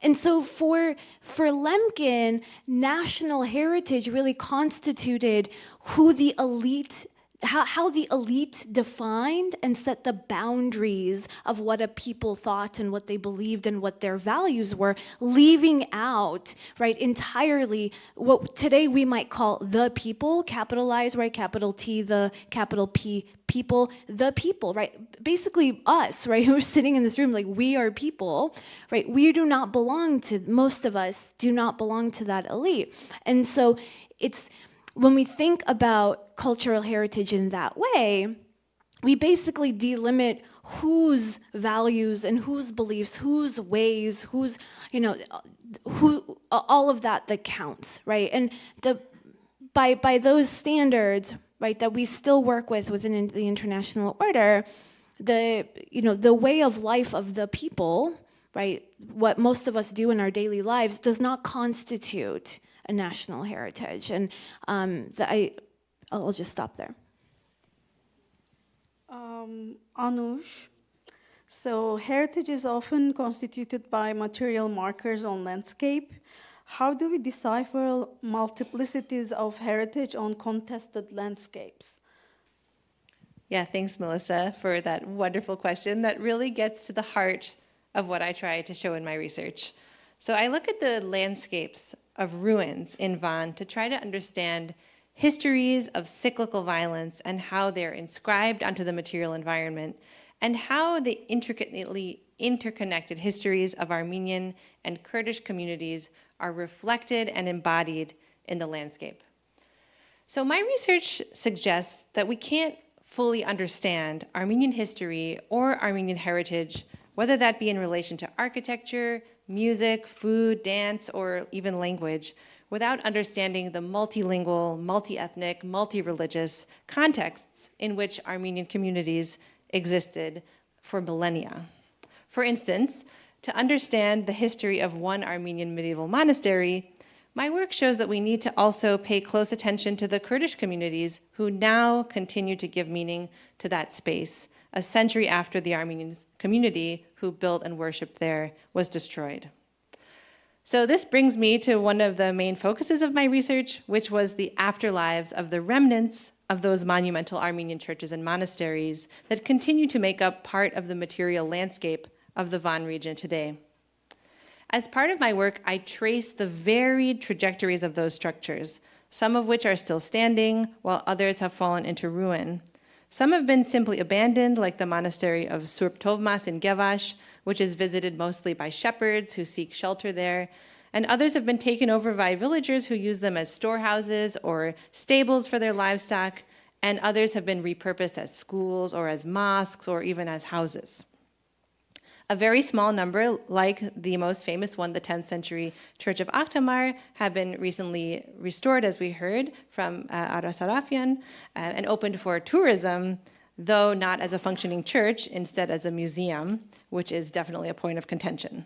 And so for Lemkin, national heritage really constituted who the elite, how the elite defined and set the boundaries of what a people thought and what they believed and what their values were, leaving out, right, entirely what today we might call the people, capitalized, right, capital T, the capital P, people, the people, right, basically us, right, who are sitting in this room, like we are people, right, we do not belong to, most of us do not belong to that elite. And so it's, when we think about cultural heritage in that way, we basically delimit whose values and whose beliefs, whose ways, whose, who, all of that counts, right? And by those standards, right, that we still work with within the international order, the way of life of the people, right, what most of us do in our daily lives does not constitute a national heritage. And I'll just stop there. Anush, so heritage is often constituted by material markers on landscape. How do we decipher multiplicities of heritage on contested landscapes? Yeah, thanks, Melissa, for that wonderful question that really gets to the heart of what I try to show in my research. So I look at the landscapes of ruins in Van to try to understand histories of cyclical violence and how they're inscribed onto the material environment, and how the intricately interconnected histories of Armenian and Kurdish communities are reflected and embodied in the landscape. So my research suggests that we can't fully understand Armenian history or Armenian heritage, whether that be in relation to architecture, music, food, dance, or even language, without understanding the multilingual, multi-ethnic, multi-religious contexts in which Armenian communities existed for millennia. For instance, to understand the history of one Armenian medieval monastery, my work shows that we need to also pay close attention to the Kurdish communities who now continue to give meaning to that space, a century after the Armenian community who built and worshipped there was destroyed. So this brings me to one of the main focuses of my research, which was the afterlives of the remnants of those monumental Armenian churches and monasteries that continue to make up part of the material landscape of the Van region today. As part of my work, I traced the varied trajectories of those structures, some of which are still standing, while others have fallen into ruin. Some have been simply abandoned, like the monastery of Surp Tovmas in Gevash, which is visited mostly by shepherds who seek shelter there, and others have been taken over by villagers who use them as storehouses or stables for their livestock, and others have been repurposed as schools or as mosques or even as houses. A very small number, like the most famous one, the 10th century Church of Akhtamar, have been recently restored, as we heard, from Ara Sarafian, and opened for tourism, though not as a functioning church, instead as a museum, which is definitely a point of contention.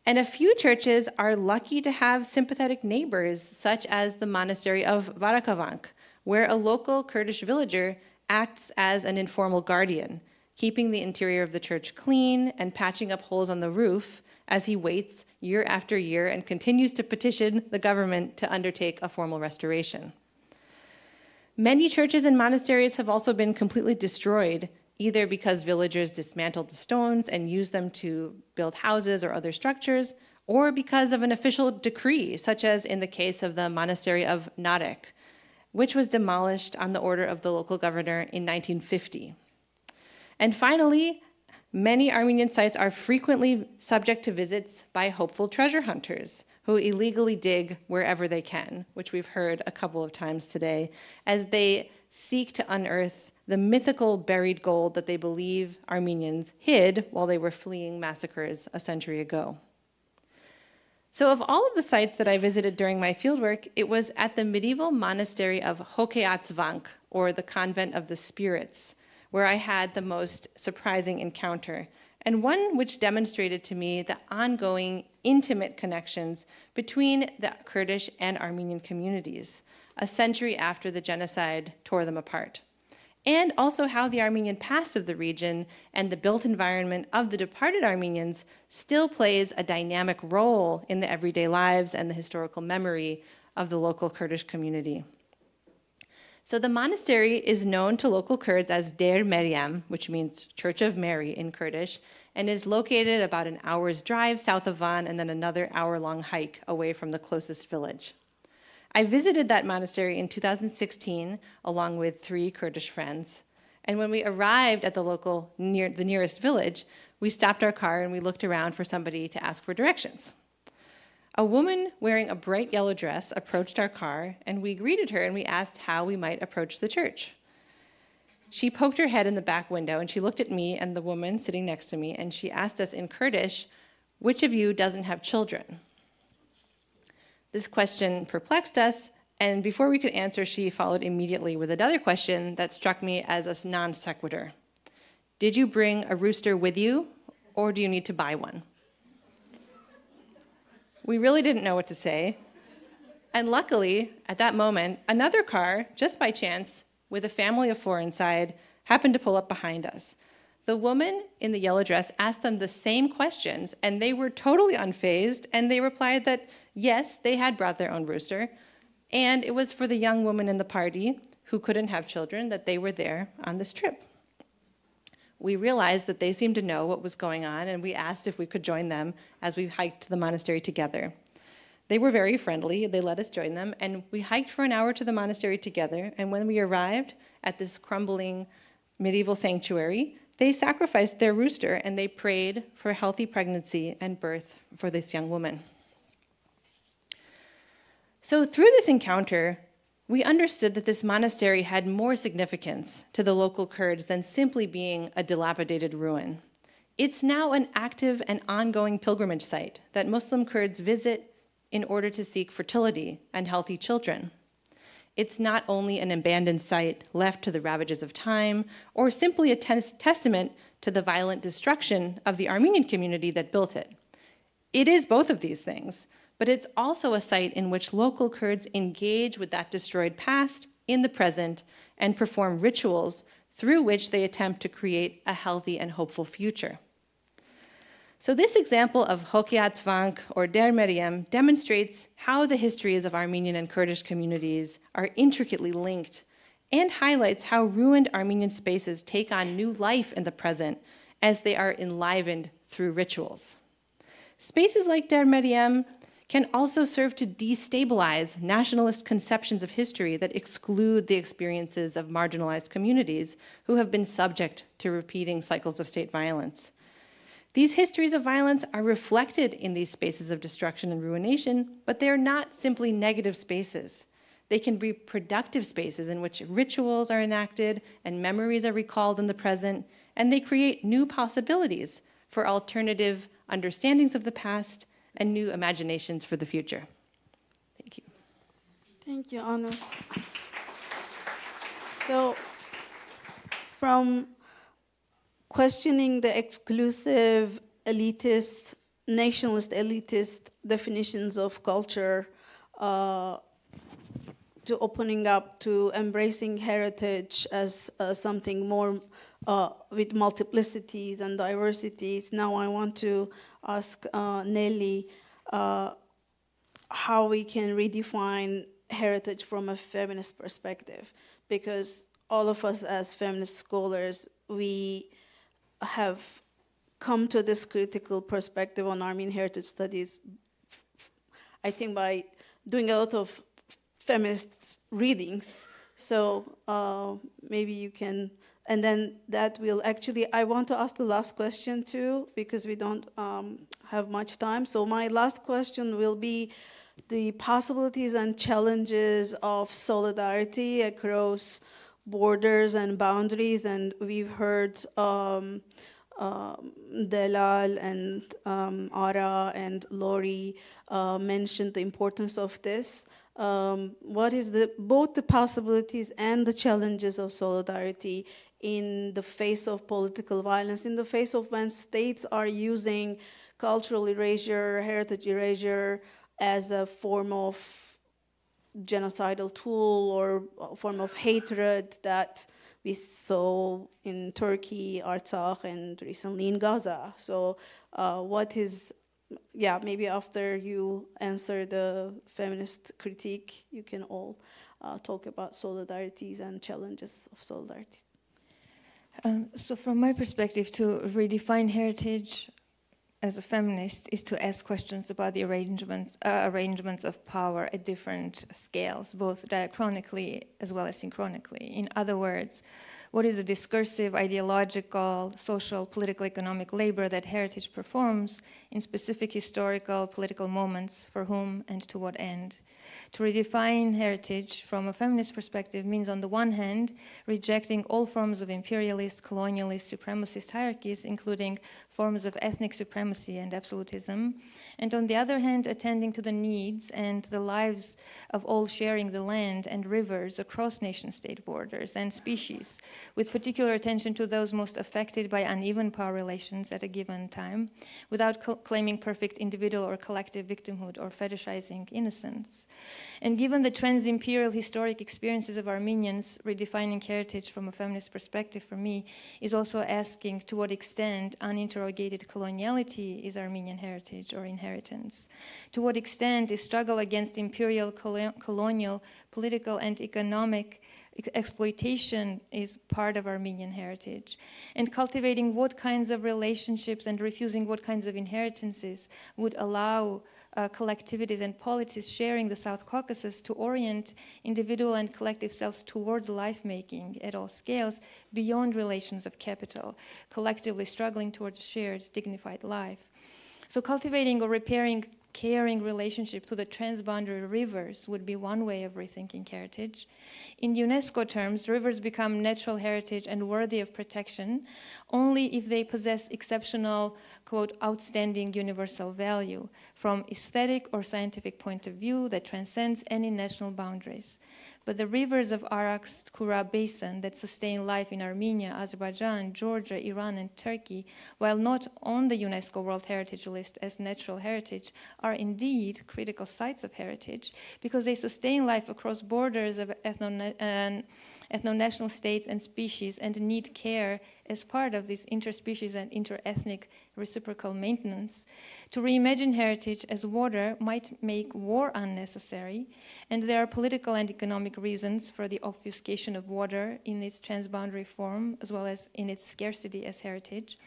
And a few churches are lucky to have sympathetic neighbors, such as the monastery of Varakavank, where a local Kurdish villager acts as an informal guardian, keeping the interior of the church clean and patching up holes on the roof as he waits year after year and continues to petition the government to undertake a formal restoration. Many churches and monasteries have also been completely destroyed, either because villagers dismantled the stones and used them to build houses or other structures, or because of an official decree, such as in the case of the monastery of Narek, which was demolished on the order of the local governor in 1950. And finally, many Armenian sites are frequently subject to visits by hopeful treasure hunters who illegally dig wherever they can, which we've heard a couple of times today, as they seek to unearth the mythical buried gold that they believe Armenians hid while they were fleeing massacres a century ago. So of all of the sites that I visited during my fieldwork, it was at the medieval monastery of Hokeatsvank, or the Convent of the Spirits, where I had the most surprising encounter, and one which demonstrated to me the ongoing intimate connections between the Kurdish and Armenian communities, a century after the genocide tore them apart. And also how the Armenian past of the region and the built environment of the departed Armenians still plays a dynamic role in the everyday lives and the historical memory of the local Kurdish community. So the monastery is known to local Kurds as Der Meryem, which means Church of Mary in Kurdish, and is located about an hour's drive south of Van and then another hour-long hike away from the closest village. I visited that monastery in 2016 along with 3 Kurdish friends. And when we arrived at the nearest village, we stopped our car and we looked around for somebody to ask for directions. A woman wearing a bright yellow dress approached our car, and we greeted her and we asked how we might approach the church. She poked her head in the back window and she looked at me and the woman sitting next to me, and she asked us in Kurdish, "Which of you doesn't have children?" This question perplexed us, and before we could answer, she followed immediately with another question that struck me as a non sequitur. "Did you bring a rooster with you, or do you need to buy one?" We really didn't know what to say. And luckily, at that moment, another car, just by chance, with a family of 4 inside, happened to pull up behind us. The woman in the yellow dress asked them the same questions, and they were totally unfazed, and they replied that, yes, they had brought their own rooster, and it was for the young woman in the party who couldn't have children that they were there on this trip. We realized that they seemed to know what was going on, and we asked if we could join them as we hiked to the monastery together. They were very friendly. They let us join them, and we hiked for an hour to the monastery together, and when we arrived at this crumbling medieval sanctuary, they sacrificed their rooster, and they prayed for a healthy pregnancy and birth for this young woman. So through this encounter, we understood that this monastery had more significance to the local Kurds than simply being a dilapidated ruin. It's now an active and ongoing pilgrimage site that Muslim Kurds visit in order to seek fertility and healthy children. It's not only an abandoned site left to the ravages of time, or simply a testament to the violent destruction of the Armenian community that built it. It is both of these things, but it's also a site in which local Kurds engage with that destroyed past in the present and perform rituals through which they attempt to create a healthy and hopeful future. So this example of Hokeatsvank or Der Meryem demonstrates how the histories of Armenian and Kurdish communities are intricately linked, and highlights how ruined Armenian spaces take on new life in the present as they are enlivened through rituals. Spaces like Der Meryem can also serve to destabilize nationalist conceptions of history that exclude the experiences of marginalized communities who have been subject to repeating cycles of state violence. These histories of violence are reflected in these spaces of destruction and ruination, but they are not simply negative spaces. They can be productive spaces in which rituals are enacted and memories are recalled in the present, and they create new possibilities for alternative understandings of the past and new imaginations for the future. Thank you. Thank you, Anu. So, from questioning the exclusive, elitist, nationalist elitist definitions of culture to opening up to embracing heritage as something more with multiplicities and diversities. Now I want to ask Nelly how we can redefine heritage from a feminist perspective. because all of us as feminist scholars, we have come to this critical perspective on Armenian heritage studies, I think, by doing a lot of feminist readings. So maybe you can, and then that will actually, I want to ask the last question too, because we don't have much time. So my last question will be the possibilities and challenges of solidarity across borders and boundaries. And we've heard Delal and Ara and Lori mentioned the importance of this. What is both the possibilities and the challenges of solidarity in the face of political violence, in the face of when states are using cultural erasure, heritage erasure as a form of genocidal tool or a form of hatred that we saw in Turkey, Artsakh, and recently in Gaza. So what is, maybe after you answer the feminist critique, you can all talk about solidarities and challenges of solidarities. So from my perspective, to redefine heritage as a feminist is to ask questions about the arrangements of power at different scales, both diachronically as well as synchronically. In other words, what is the discursive, ideological, social, political, economic labor that heritage performs in specific historical, political moments, for whom and to what end? To redefine heritage from a feminist perspective means, on the one hand, rejecting all forms of imperialist, colonialist, supremacist hierarchies, including forms of ethnic supremacy and absolutism, and on the other hand, attending to the needs and the lives of all sharing the land and rivers across nation-state borders and species, with particular attention to those most affected by uneven power relations at a given time, without claiming perfect individual or collective victimhood or fetishizing innocence. And given the trans-imperial historic experiences of Armenians, redefining heritage from a feminist perspective for me is also asking to what extent uninterrogated coloniality is Armenian heritage or inheritance. To what extent is struggle against imperial, colonial, political, and economic exploitation is part of Armenian heritage, and cultivating what kinds of relationships and refusing what kinds of inheritances would allow collectivities and polities sharing the South Caucasus to orient individual and collective selves towards life-making at all scales beyond relations of capital, collectively struggling towards a shared, dignified life. So cultivating or repairing caring relationship to the transboundary rivers would be one way of rethinking heritage. In UNESCO terms, rivers become natural heritage and worthy of protection only if they possess exceptional, quote, outstanding universal value from aesthetic or scientific point of view that transcends any national boundaries. But the rivers of Araks-Kura basin that sustain life in Armenia, Azerbaijan, Georgia, Iran, and Turkey, while not on the UNESCO World Heritage List as natural heritage, are indeed critical sites of heritage because they sustain life across borders of ethno-national states and species and need care as part of this interspecies and inter-ethnic reciprocal maintenance. To reimagine heritage as water might make war unnecessary, and there are political and economic reasons for the obfuscation of water in its transboundary form as well as in its scarcity as heritage.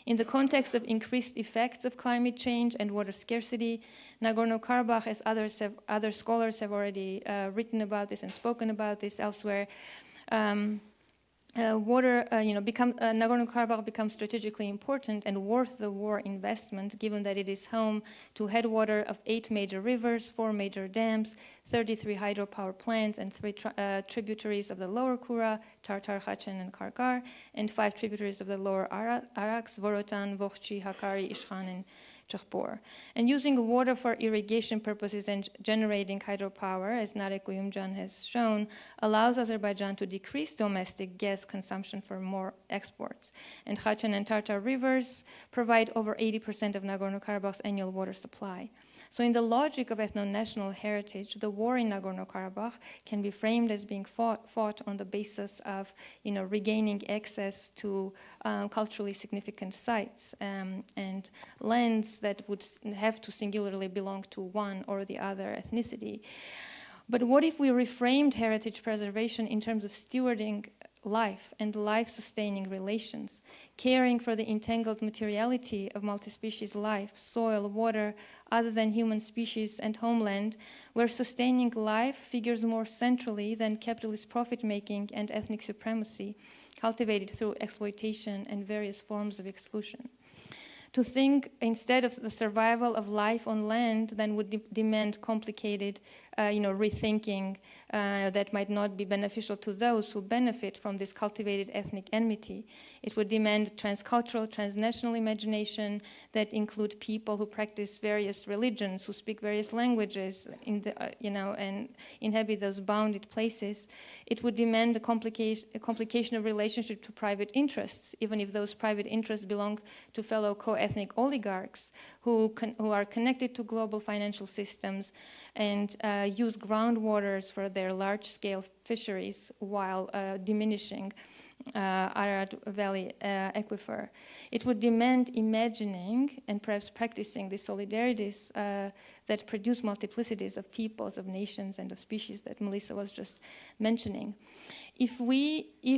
In the context of increased effects of climate change and water scarcity, Nagorno-Karabakh, as other scholars have already written about this and spoken about this elsewhere, Nagorno-Karabakh becomes strategically important and worth the war investment, given that it is home to headwater of 8 major rivers, 4 major dams, 33 hydropower plants, and 3 tributaries of the lower Kura, Tartar, Khachen, and Karkar, and 5 tributaries of the lower Araks, Vorotan, Vokhchi, Hakkari, Ishkhan, and Chahpor. And using water for irrigation purposes and generating hydropower, as Narek Uyumjan has shown, allows Azerbaijan to decrease domestic gas consumption for more exports. And Khachen and Tartar rivers provide over 80% of Nagorno-Karabakh's annual water supply. So in the logic of ethno-national heritage, the war in Nagorno-Karabakh can be framed as being fought on the basis of, regaining access to culturally significant sites and lands that would have to singularly belong to one or the other ethnicity. But what if we reframed heritage preservation in terms of stewarding life and life-sustaining relations, caring for the entangled materiality of multi-species life, soil, water, other than human species, and homeland, where sustaining life figures more centrally than capitalist profit-making and ethnic supremacy, cultivated through exploitation and various forms of exclusion. To think instead of the survival of life on land then would demand complicated, rethinking that might not be beneficial to those who benefit from this cultivated ethnic enmity. It would demand transcultural, transnational imagination that include people who practice various religions, who speak various languages, and inhabit those bounded places. It would demand a complication of relationship to private interests, even if those private interests belong to fellow co-ethnic oligarchs who are connected to global financial systems and use groundwaters for their large-scale fisheries while diminishing Ararat Valley aquifer. It would demand imagining and perhaps practicing the solidarities that produce multiplicities of peoples, of nations, and of species that Melissa was just mentioning. If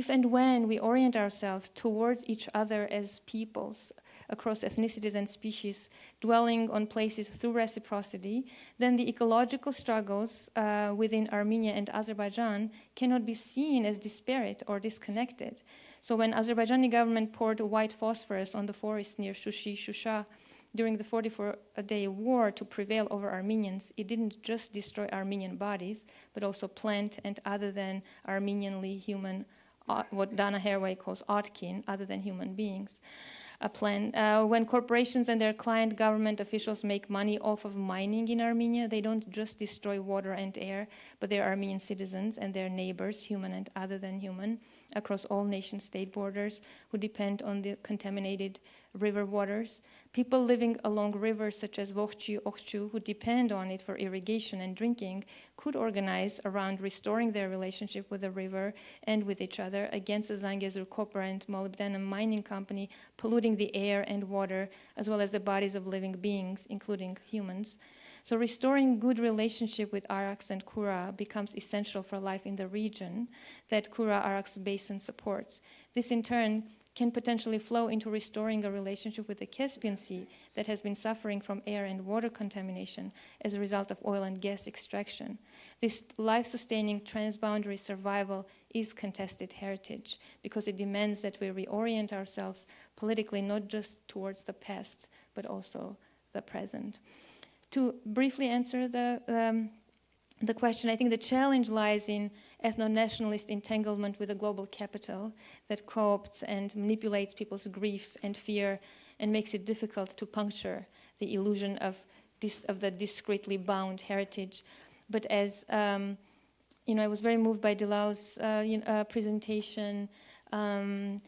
and when we orient ourselves towards each other as peoples across ethnicities and species, dwelling on places through reciprocity, then the ecological struggles within Armenia and Azerbaijan cannot be seen as disparate or disconnected. So when Azerbaijani government poured white phosphorus on the forests near Shusha during the 44-day war to prevail over Armenians, it didn't just destroy Armenian bodies, but also plant and other than Armenianly human, what Dana Haraway calls Otkin, other than human beings. When corporations and their client government officials make money off of mining in Armenia, they don't just destroy water and air, but their Armenian citizens and their neighbors, human and other than human, across all nation-state borders who depend on the contaminated river waters. People living along rivers such as Vokhchi, Okhchu, who depend on it for irrigation and drinking, could organize around restoring their relationship with the river and with each other against the Zangezur copper and molybdenum mining company polluting the air and water, as well as the bodies of living beings, including humans. So restoring good relationship with Arax and Kura becomes essential for life in the region that Kura-Arax basin supports. This in turn can potentially flow into restoring a relationship with the Caspian Sea that has been suffering from air and water contamination as a result of oil and gas extraction. This life-sustaining transboundary survival is contested heritage because it demands that we reorient ourselves politically not just towards the past, but also the present. To briefly answer the question, I think the challenge lies in ethno-nationalist entanglement with a global capital that co-opts and manipulates people's grief and fear and makes it difficult to puncture the illusion of the discretely bound heritage. But as I was very moved by Dilal's presentation and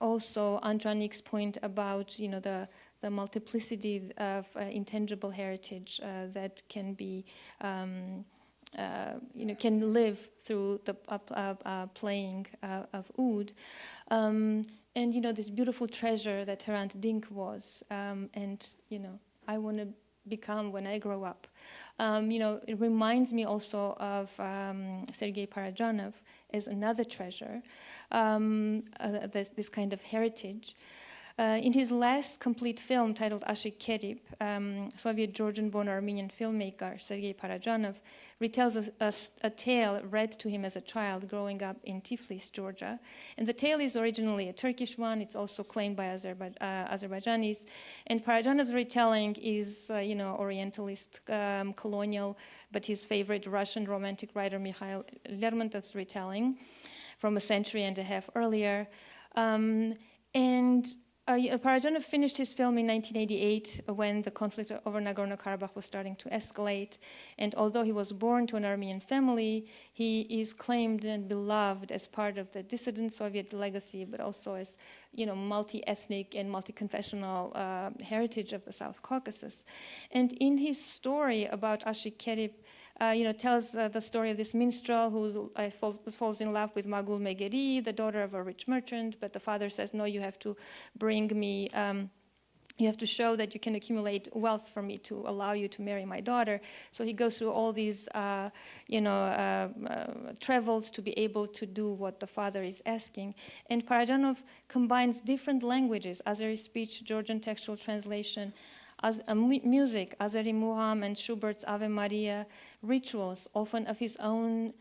also Antranik's point about the multiplicity of intangible heritage that can be, can live through the playing of oud. And, this beautiful treasure that Hrant Dink was, and, I want to become when I grow up. It reminds me also of Sergei Parajanov as another treasure, this kind of heritage. In his last complete film titled Ashik Kerib, Soviet Georgian-born Armenian filmmaker Sergei Parajanov retells a tale read to him as a child growing up in Tiflis, Georgia. And the tale is originally a Turkish one. It's also claimed by Azerbaijanis. And Parajanov's retelling is, Orientalist, colonial, but his favorite Russian romantic writer Mikhail Lermontov's retelling from a century and a half earlier. Parajanov finished his film in 1988 when the conflict over Nagorno-Karabakh was starting to escalate. And although he was born to an Armenian family, he is claimed and beloved as part of the dissident Soviet legacy, but also as, multi-ethnic and multi-confessional heritage of the South Caucasus. And in his story about Ashik Kerib, tells the story of this minstrel who falls in love with Magul Megheri, the daughter of a rich merchant, but the father says, no, you have to bring me you have to show that you can accumulate wealth for me to allow you to marry my daughter. So he goes through all these, travels to be able to do what the father is asking. And Parajanov combines different languages, Azeri speech, Georgian textual translation, music, Azeri Muham and Schubert's Ave Maria, rituals, often of his own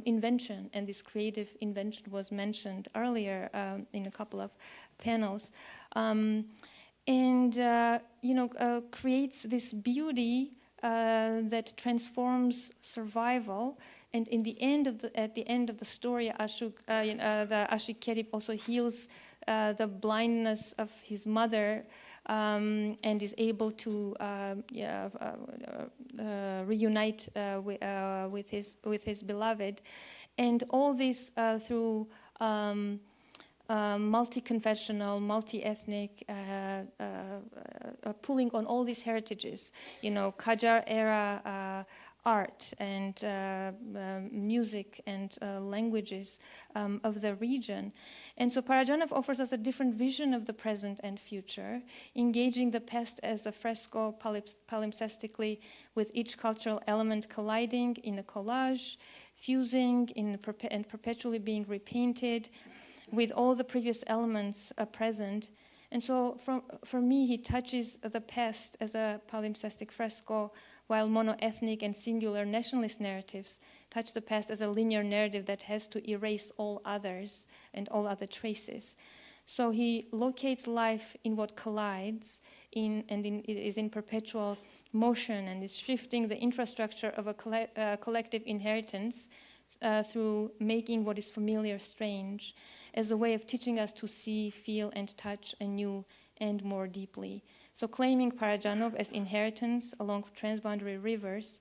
invention. And this creative invention was mentioned earlier in a couple of panels. Creates this beauty that transforms survival. And at the end of the story, the Ashik Kerib also heals the blindness of his mother and is able to reunite with his beloved, and all this through. Multi-confessional, multi-ethnic, pulling on all these heritages, Qajar era art and music and languages of the region. And so Parajanov offers us a different vision of the present and future, engaging the past as a fresco palimpsestically with each cultural element colliding in a collage, fusing and perpetually being repainted, with all the previous elements present. And so for me, he touches the past as a palimpsestic fresco, while monoethnic and singular nationalist narratives touch the past as a linear narrative that has to erase all others and all other traces. So he locates life in what collides is in perpetual motion, and is shifting the infrastructure of a collective inheritance through making what is familiar strange, as a way of teaching us to see, feel, and touch anew and more deeply. So claiming Parajanov as inheritance along transboundary rivers,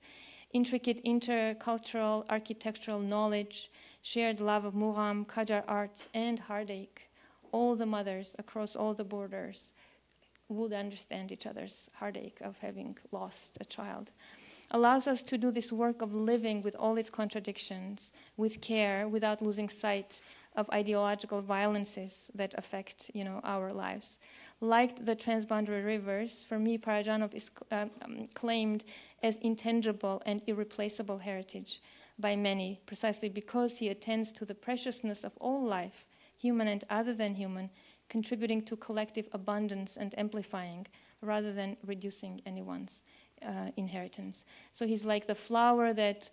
intricate intercultural architectural knowledge, shared love of Mugham, Qajar arts, and heartache, all the mothers across all the borders would understand each other's heartache of having lost a child, allows us to do this work of living with all its contradictions, with care, without losing sight of ideological violences that affect, our lives. Like the transboundary rivers, for me, Parajanov is claimed as intangible and irreplaceable heritage by many, precisely because he attends to the preciousness of all life, human and other than human, contributing to collective abundance and amplifying, rather than reducing anyone's inheritance. So he's like the flower that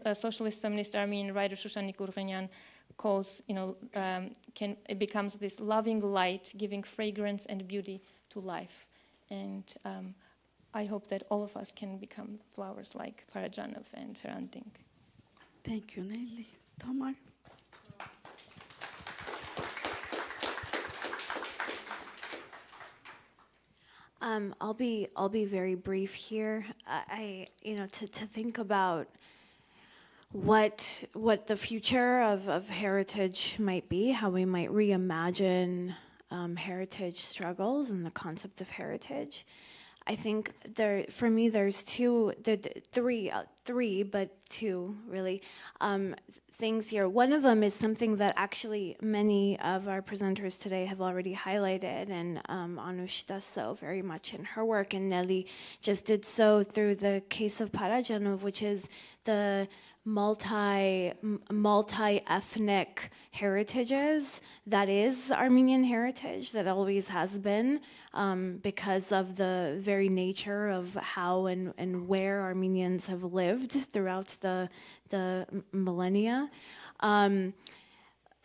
socialist feminist Armenian writer Shushan Nikurghenyan calls, it becomes this loving light, giving fragrance and beauty to life. And I hope that all of us can become flowers like Parajanov and Hrant Dink. Thank you, Nelly. Tamar? I'll be very brief here. To think about what the future of heritage might be, how we might reimagine heritage struggles and the concept of heritage. I think for me there's three, but two really things here. One of them is something that actually many of our presenters today have already highlighted, and Anush does so very much in her work, and Nelly just did so through the case of Parajanov, which is the multi-ethnic heritages that is Armenian heritage, that always has been, because of the very nature of how and where Armenians have lived throughout the millennia.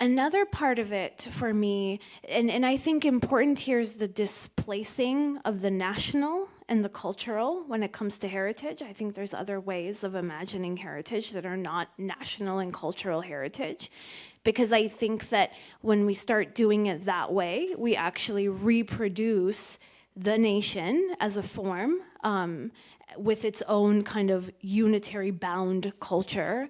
Another part of it for me, and I think important here, is the displacing of the national and the cultural when it comes to heritage. I think there's other ways of imagining heritage that are not national and cultural heritage, because I think that when we start doing it that way, we actually reproduce the nation as a form with its own kind of unitary bound culture.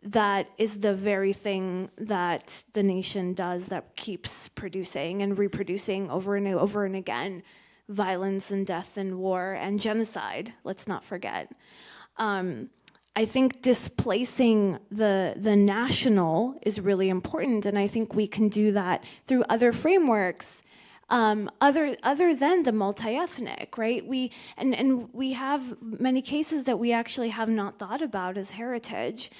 That is the very thing that the nation does, that keeps producing and reproducing over and over and again violence and death and war and genocide, let's not forget. I think displacing the national is really important, and I think we can do that through other frameworks other than the multi-ethnic, right? We have many cases that we actually have not thought about as heritage.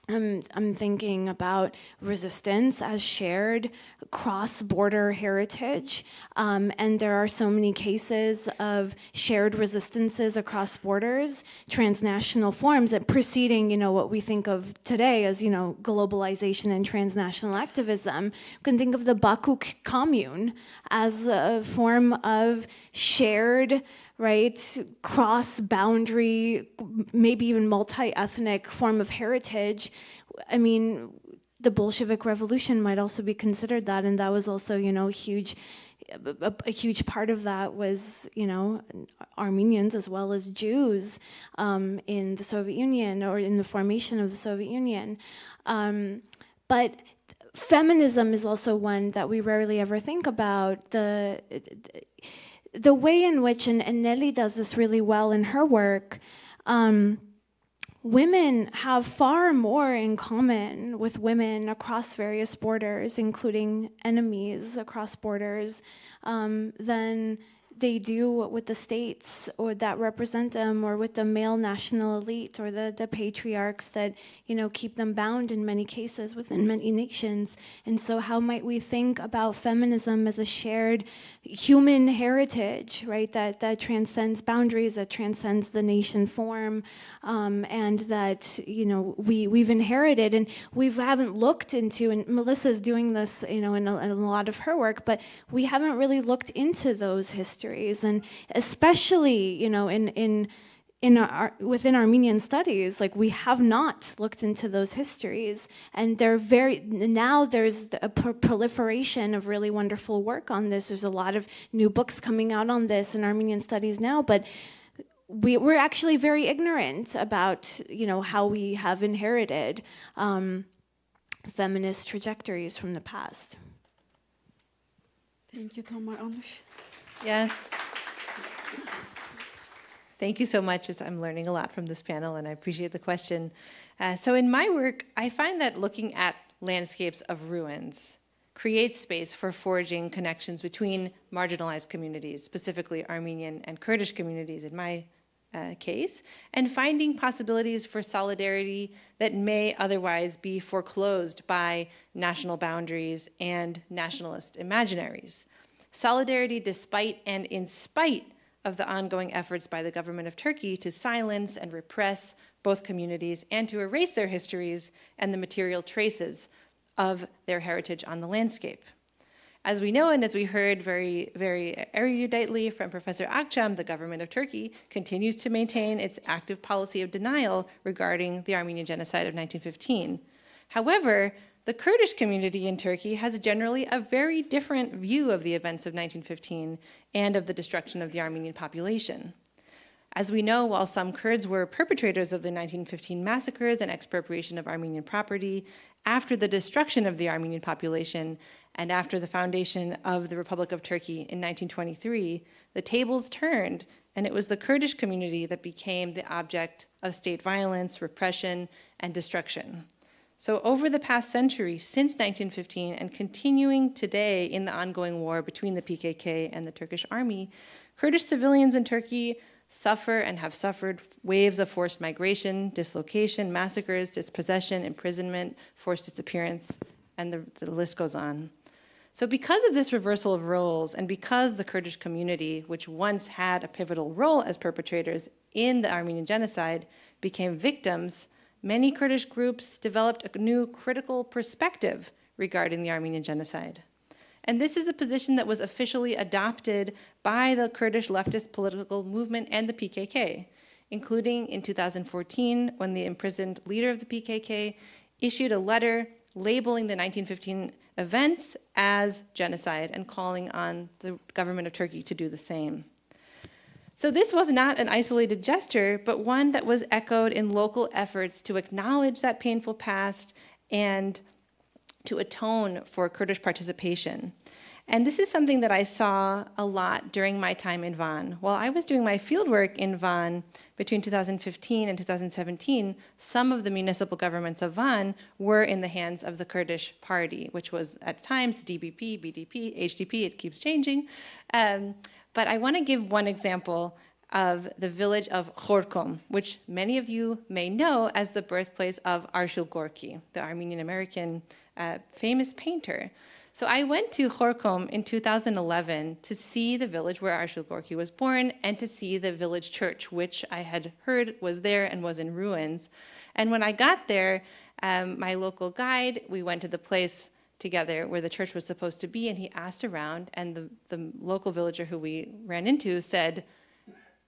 I'm thinking about resistance as shared cross-border heritage, and there are so many cases of shared resistances across borders, transnational forms that preceding, what we think of today as, globalization and transnational activism. We can think of the Baku Commune as a form of shared, right, cross-boundary, maybe even multi-ethnic form of heritage. I mean, the Bolshevik Revolution might also be considered that, and that was also, a huge part of that was, Armenians as well as Jews in the Soviet Union or in the formation of the Soviet Union. But feminism is also one that we rarely ever think about. The way in which, and Nelly does this really well in her work, women have far more in common with women across various borders, including enemies across borders, than they do with the states or that represent them, or with the male national elite or the patriarchs that keep them bound in many cases within many nations. And so how might we think about feminism as a shared human heritage, right, that transcends boundaries, that transcends the nation form, and that we've inherited, and we haven't looked into, and Melissa's doing this in a lot of her work, but we haven't really looked into those histories. And especially, within Armenian studies, like, we have not looked into those histories, and now there's a proliferation of really wonderful work on this. There's a lot of new books coming out on this in Armenian studies now, but we're actually very ignorant about, how we have inherited feminist trajectories from the past. Thank you, Tamar. Anush. Yeah. Thank you so much. I'm learning a lot from this panel, and I appreciate the question. So in my work, I find that looking at landscapes of ruins creates space for forging connections between marginalized communities, specifically Armenian and Kurdish communities in my case, and finding possibilities for solidarity that may otherwise be foreclosed by national boundaries and nationalist imaginaries. Solidarity despite and in spite of the ongoing efforts by the government of Turkey to silence and repress both communities and to erase their histories and the material traces of their heritage on the landscape. As we know, and as we heard very, very eruditely from Professor Akçam, the government of Turkey continues to maintain its active policy of denial regarding the Armenian genocide of 1915. However, the Kurdish community in Turkey has generally a very different view of the events of 1915 and of the destruction of the Armenian population. As we know, while some Kurds were perpetrators of the 1915 massacres and expropriation of Armenian property, after the destruction of the Armenian population and after the foundation of the Republic of Turkey in 1923, the tables turned, and it was the Kurdish community that became the object of state violence, repression, and destruction. So over the past century, since 1915, and continuing today in the ongoing war between the PKK and the Turkish army, Kurdish civilians in Turkey suffer and have suffered waves of forced migration, dislocation, massacres, dispossession, imprisonment, forced disappearance, and the list goes on. So because of this reversal of roles, and because the Kurdish community, which once had a pivotal role as perpetrators in the Armenian genocide, became victims, many Kurdish groups developed a new critical perspective regarding the Armenian genocide. And this is the position that was officially adopted by the Kurdish leftist political movement and the PKK, including in 2014 when the imprisoned leader of the PKK issued a letter labeling the 1915 events as genocide and calling on the government of Turkey to do the same. So this was not an isolated gesture, but one that was echoed in local efforts to acknowledge that painful past and to atone for Kurdish participation. And this is something that I saw a lot during my time in Van. While I was doing my fieldwork in Van between 2015 and 2017, some of the municipal governments of Van were in the hands of the Kurdish party, which was at times DBP, BDP, HDP, it keeps changing. But I want to give one example of the village of Khorkom, which many of you may know as the birthplace of Arshil Gorky, the Armenian-American famous painter. So I went to Khorkom in 2011 to see the village where Arshil Gorky was born and to see the village church, which I had heard was there and was in ruins. And when I got there, my local guide, we went to the place together where the church was supposed to be, and he asked around, and the local villager who we ran into said,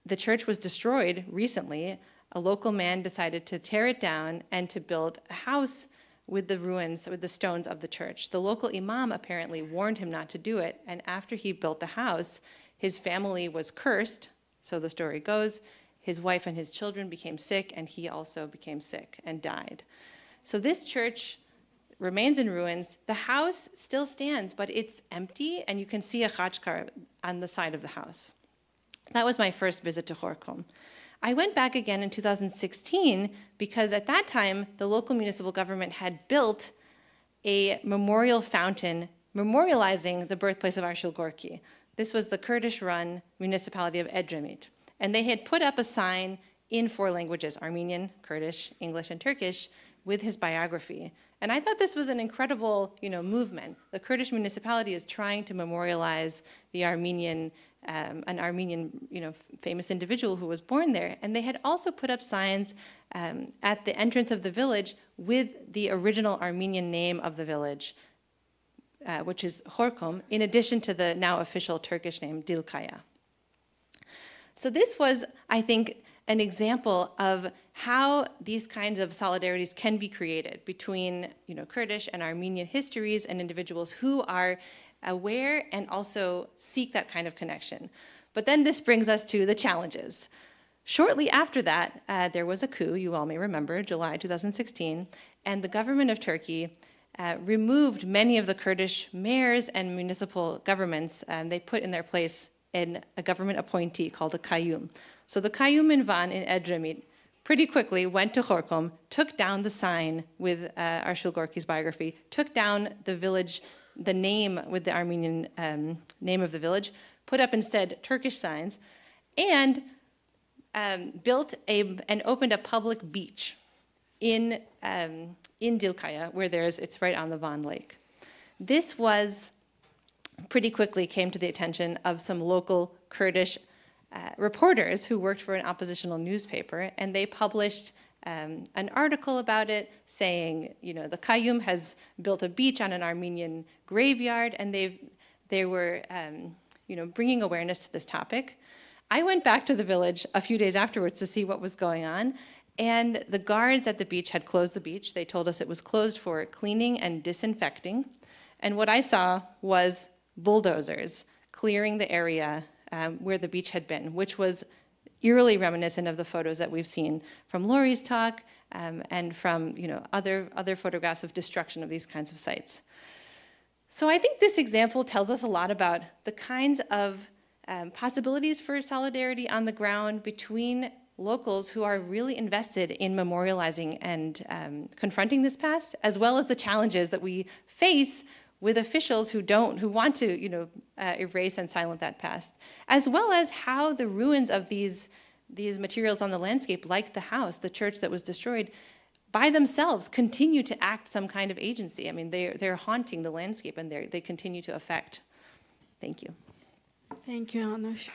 the church was destroyed recently. A local man decided to tear it down and to build a house with the ruins, with the stones of the church. The local imam apparently warned him not to do it, and after he built the house, his family was cursed, so the story goes. His wife and his children became sick, and he also became sick and died. So this church remains in ruins. The house still stands, but it's empty, and you can see a khachkar on the side of the house. That was my first visit to Khorkom. I went back again in 2016 because at that time, the local municipal government had built a memorial fountain memorializing the birthplace of Arshil Gorky. This was the Kurdish-run municipality of Edremit. And they had put up a sign in 4 languages, Armenian, Kurdish, English, and Turkish, with his biography. And I thought this was an incredible, movement. The Kurdish municipality is trying to memorialize the Armenian an Armenian, famous individual who was born there. And they had also put up signs at the entrance of the village with the original Armenian name of the village, which is Khorkom, in addition to the now official Turkish name, Dilkaya. So this was, I think, an example of how these kinds of solidarities can be created between, Kurdish and Armenian histories and individuals who are aware and also seek that kind of connection. But then this brings us to the challenges. Shortly after that, there was a coup, you all may remember, July 2016, and the government of Turkey removed many of the Kurdish mayors and municipal governments, and they put in their place a government appointee called a Kayyum. So the Kayyum in Van, in Edremit, pretty quickly went to Khorkom, took down the sign with Arshil Gorky's biography, took down the village, the name with the Armenian name of the village, put up instead Turkish signs, and built and opened a public beach in Dilkaya, where it's right on the Van Lake. This was pretty quickly came to the attention of some local Kurdish reporters who worked for an oppositional newspaper, and they published an article about it saying, the Kayyum has built a beach on an Armenian graveyard, and they were, bringing awareness to this topic. I went back to the village a few days afterwards to see what was going on, and the guards at the beach had closed the beach. They told us it was closed for cleaning and disinfecting, and what I saw was bulldozers clearing the area where the beach had been, which was eerily reminiscent of the photos that we've seen from Lori's talk and from other photographs of destruction of these kinds of sites. So I think this example tells us a lot about the kinds of possibilities for solidarity on the ground between locals who are really invested in memorializing and confronting this past, as well as the challenges that we face with officials who want to, erase and silence that past, as well as how the ruins of these materials on the landscape, like the house, the church that was destroyed, by themselves continue to act some kind of agency. I mean, they're haunting the landscape, and they continue to affect. Thank you. Thank you, Anush.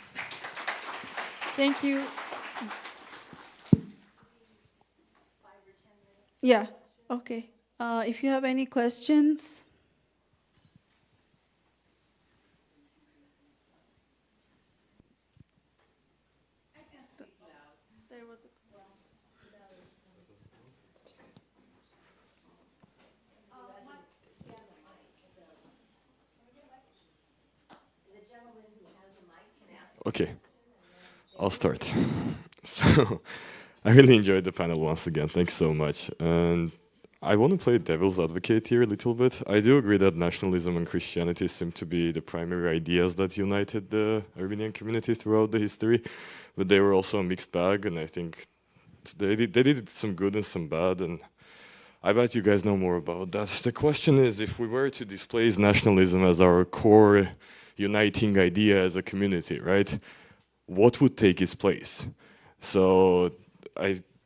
Thank you. Yeah. Okay. If you have any questions. Okay, I'll start. So, I really enjoyed the panel once again. Thanks so much. And I want to play devil's advocate here a little bit. I do agree that nationalism and Christianity seem to be the primary ideas that united the Armenian community throughout the history, but they were also a mixed bag, and I think they did some good and some bad, and I bet you guys know more about that. The question is, if we were to displace nationalism as our core uniting idea as a community, right, what would take its place? So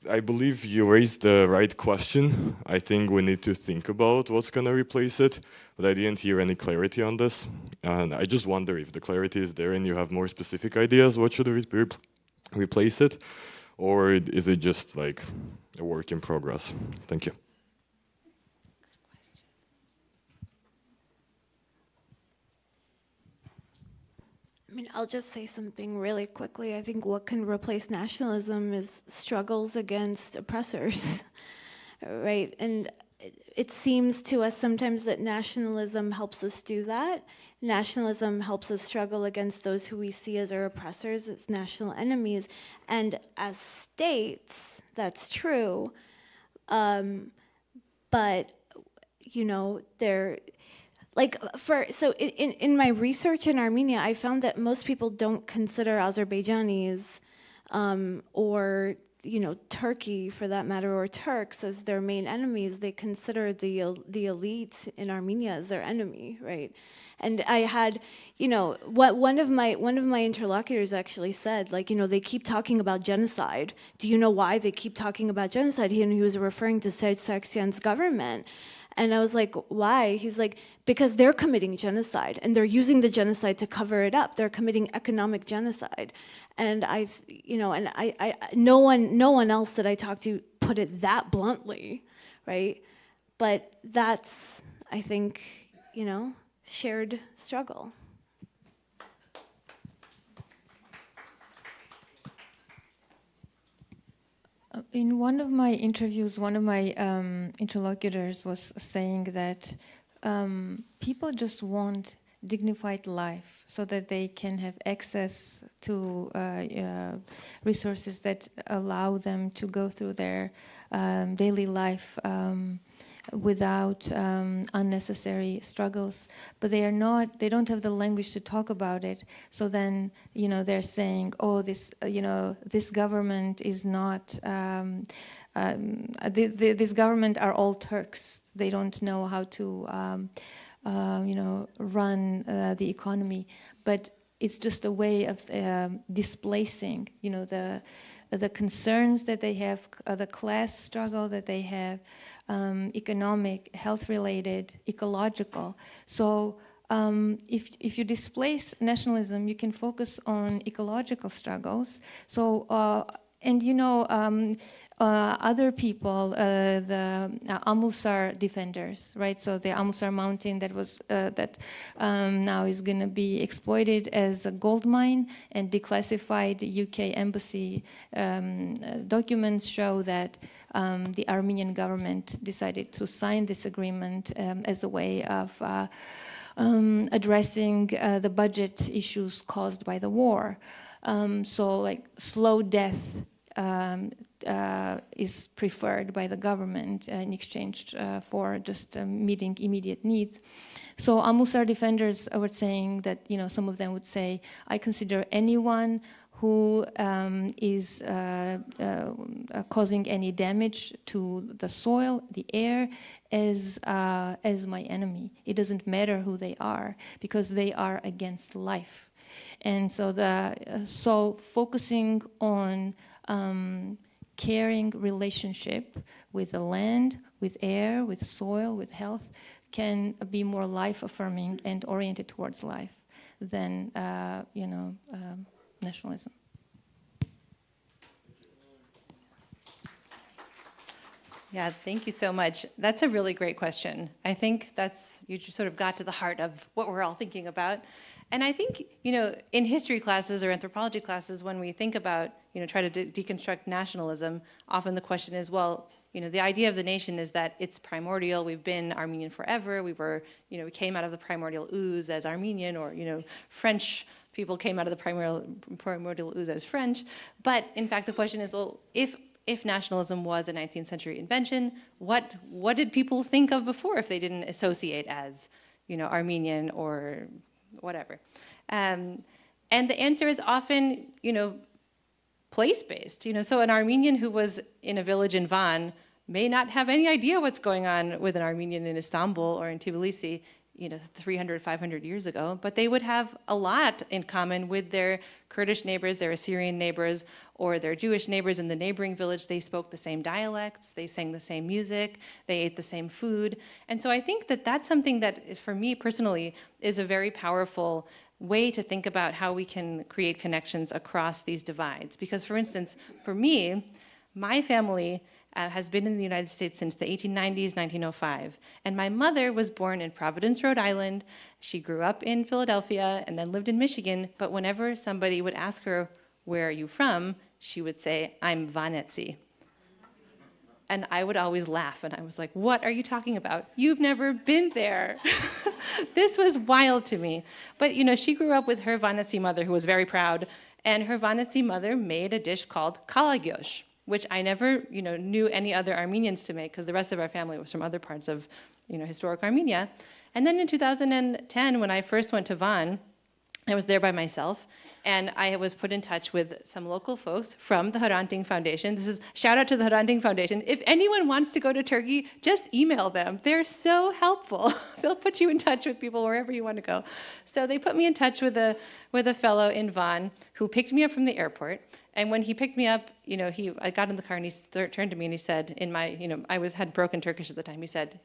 I believe you raised the right question. I think we need to think about what's going to replace it, but I didn't hear any clarity on this. And I just wonder if the clarity is there and you have more specific ideas, what should replace it? Or is it just like a work in progress? Thank you. I mean, I'll just say something really quickly. I think what can replace nationalism is struggles against oppressors, right? And it seems to us sometimes that nationalism helps us do that. Nationalism helps us struggle against those who we see as our oppressors, as national enemies. And as states, that's true. But, you know, so in my research in Armenia, I found that most people don't consider Azerbaijanis or, you know, Turkey for that matter, or Turks as their main enemies. They consider the elite in Armenia as their enemy, right? And I had, you know, one of my interlocutors actually said, like, you know, they keep talking about genocide. Do you know why they keep talking about genocide? He was referring to Serge Sargsyan's government. And I was like, why? He's like, because they're committing genocide and they're using the genocide to cover it up. They're committing economic genocide. And no one else that I talked to put it that bluntly, right? But that's, I think, you know, shared struggle. In one of my interviews, one of my interlocutors was saying that people just want dignified life so that they can have access to resources that allow them to go through their daily life without unnecessary struggles, but they don't have the language to talk about it. So then, you know, they're saying, oh, this government is not, this government are all Turks. They don't know how to, run the economy. But it's just a way of displacing, you know, the concerns that they have, the class struggle that they have, economic, health-related, ecological. So if you displace nationalism, you can focus on ecological struggles. So, and you know, other people, the Amulsar defenders, right? So the Amulsar mountain that was now is going to be exploited as a gold mine, and declassified UK embassy documents show that the Armenian government decided to sign this agreement as a way of addressing the budget issues caused by the war. So like slow death is preferred by the government in exchange for just meeting immediate needs. So Amulsar defenders were saying that, you know, some of them would say, I consider anyone who is causing any damage to the soil, the air, as my enemy. It doesn't matter who they are, because they are against life. And so so focusing on caring relationship with the land, with air, with soil, with health, can be more life-affirming and oriented towards life than nationalism. Yeah, thank you so much. That's a really great question. I think you just sort of got to the heart of what we're all thinking about. And I think, you know, in history classes or anthropology classes, when we think about, you know, try to deconstruct nationalism, often the question is, well, you know, the idea of the nation is that it's primordial. We've been Armenian forever. We came out of the primordial ooze as Armenian, or, you know, French people came out of the primordial ooze as French. But in fact, the question is, well, if if nationalism was a 19th century invention, what did people think of before if they didn't associate as, Armenian or whatever? And the answer is often, place-based. So an Armenian who was in a village in Van may not have any idea what's going on with an Armenian in Istanbul or in Tbilisi, 300, 500 years ago, but they would have a lot in common with their Kurdish neighbors, their Assyrian neighbors, or their Jewish neighbors in the neighboring village. They spoke the same dialects, they sang the same music, they ate the same food. And so I think that that's something that, for me personally, is a very powerful way to think about how we can create connections across these divides. Because, for instance, for me, my family has been in the United States since the 1890s, 1905. And my mother was born in Providence, Rhode Island. She grew up in Philadelphia and then lived in Michigan. But whenever somebody would ask her, "Where are you from?" she would say, "I'm Vanetsi." And I would always laugh. And I was like, "What are you talking about? You've never been there." This was wild to me. But, she grew up with her Vanetsi mother, who was very proud. And her Vanetsi mother made a dish called kalagyosh, which I never, knew any other Armenians to make, because the rest of our family was from other parts of, historic Armenia. And then in 2010, when I first went to Van, I was there by myself, and I was put in touch with some local folks from the Hrant Foundation. This is shout out to the Hrant Foundation. If anyone wants to go to Turkey, just email them. They're so helpful. They'll put you in touch with people wherever you want to go. So they put me in touch with a fellow in Van who picked me up from the airport. And when he picked me up, I got in the car and he turned to me and he said, I had broken Turkish at the time. He said,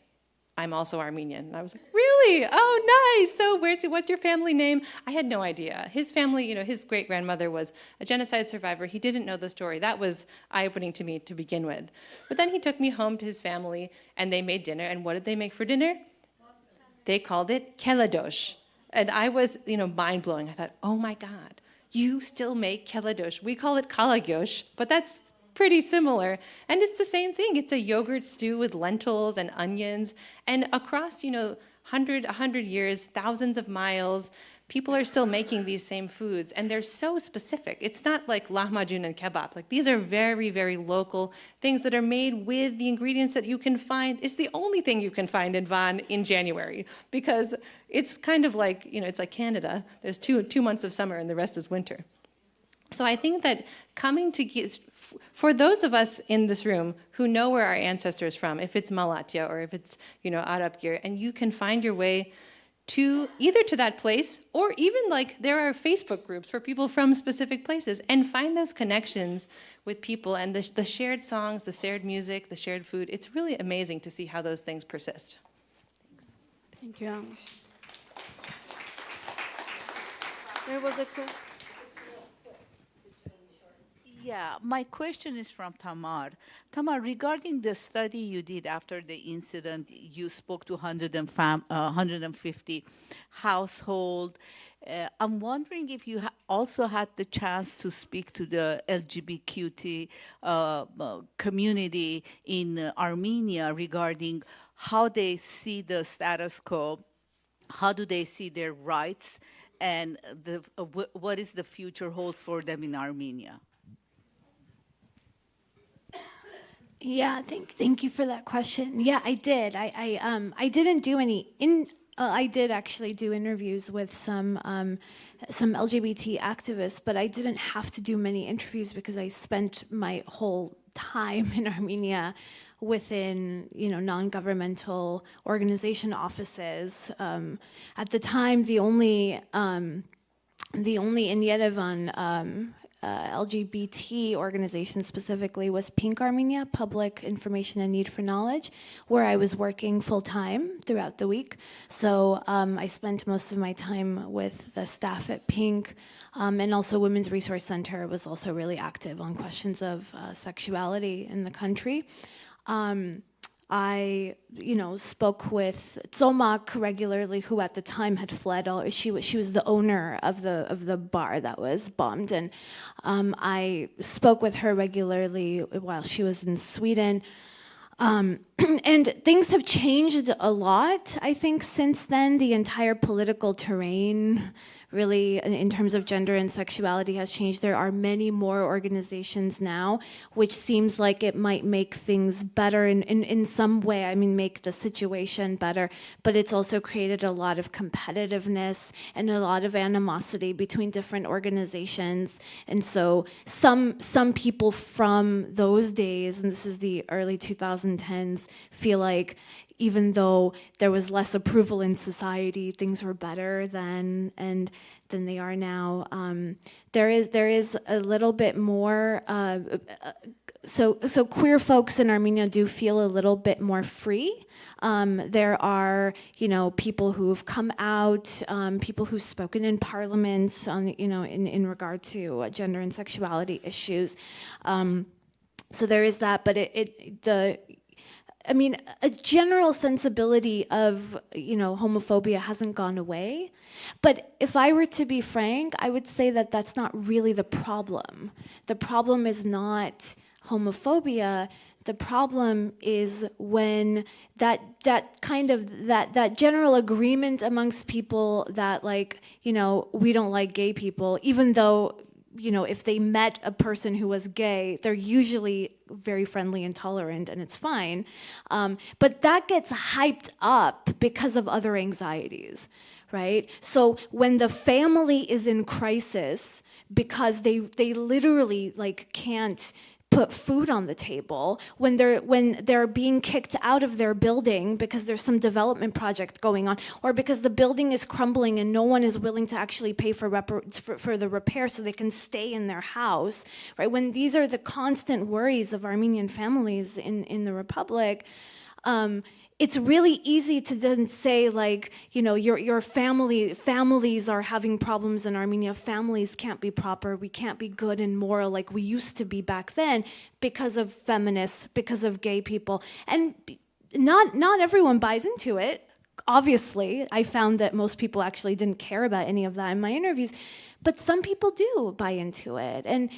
"I'm also Armenian." And I was like, "Really? Oh, nice. So what's your family name?" I had no idea. His family, his great-grandmother was a genocide survivor. He didn't know the story. That was eye-opening to me to begin with. But then he took me home to his family and they made dinner. And what did they make for dinner? They called it keladosh. And I was, mind-blowing. I thought, oh my God, you still make keladosh. We call it kalagyosh, but that's pretty similar. And it's the same thing. It's a yogurt stew with lentils and onions. And across, 100 years, thousands of miles, people are still making these same foods. And they're so specific. It's not like lahmacun and kebab. Like, these are very, very local things that are made with the ingredients that you can find. It's the only thing you can find in Van in January, because it's kind of like, it's like Canada. There's two months of summer and the rest is winter. So I think that for those of us in this room who know where our ancestors from, if it's Malatya or if it's, Arapgir, and you can find your way to either to that place, or even there are Facebook groups for people from specific places, and find those connections with people and the shared songs, the shared music, the shared food. It's really amazing to see how those things persist. Thank you, Anish. There was a question. Yeah, my question is from Tamar. Tamar, regarding the study you did after the incident, you spoke to 150 households. I'm wondering if you also had the chance to speak to the LGBTQ community in Armenia regarding how they see the status quo, how do they see their rights, and what is the future holds for them in Armenia. Yeah, thank you for that question. Yeah, I did. I didn't do any I did actually do interviews with some LGBT activists, but I didn't have to do many interviews because I spent my whole time in Armenia within, non-governmental organization offices. At the time, the only in Yerevan LGBT organization specifically was Pink Armenia, Public Information and Need for Knowledge, where I was working full-time throughout the week. So I spent most of my time with the staff at Pink, and also Women's Resource Center was also really active on questions of sexuality in the country. I, spoke with Tzomak regularly, who at the time had fled. She was the owner of the bar that was bombed, and I spoke with her regularly while she was in Sweden. And things have changed a lot, I think, since then. The entire political terrain really, in terms of gender and sexuality, has changed. There are many more organizations now, which seems like it might make things better in some way. I mean, make the situation better, but it's also created a lot of competitiveness and a lot of animosity between different organizations. And so some people from those days, and this is the early 2010s, feel like even though there was less approval in society, things were better then than they are now. There is a little bit more. So queer folks in Armenia do feel a little bit more free. There are, people who've come out, people who've spoken in parliament on, in regard to gender and sexuality issues. So there is that, but a general sensibility of, homophobia hasn't gone away. But if I were to be frank, I would say that that's not really the problem. The problem is not homophobia. The problem is when that general agreement amongst people that, we don't like gay people, even though, if they met a person who was gay, they're usually very friendly and tolerant, and it's fine. But that gets hyped up because of other anxieties, right? So when the family is in crisis because they literally can't put food on the table, when they're being kicked out of their building because there's some development project going on, or because the building is crumbling and no one is willing to actually pay for the repair so they can stay in their house, right? When these are the constant worries of Armenian families in the Republic, it's really easy to then say, your families are having problems in Armenia. Families can't be proper. We can't be good and moral like we used to be back then because of feminists, because of gay people. And not everyone buys into it. Obviously, I found that most people actually didn't care about any of that in my interviews, but some people do buy into it, and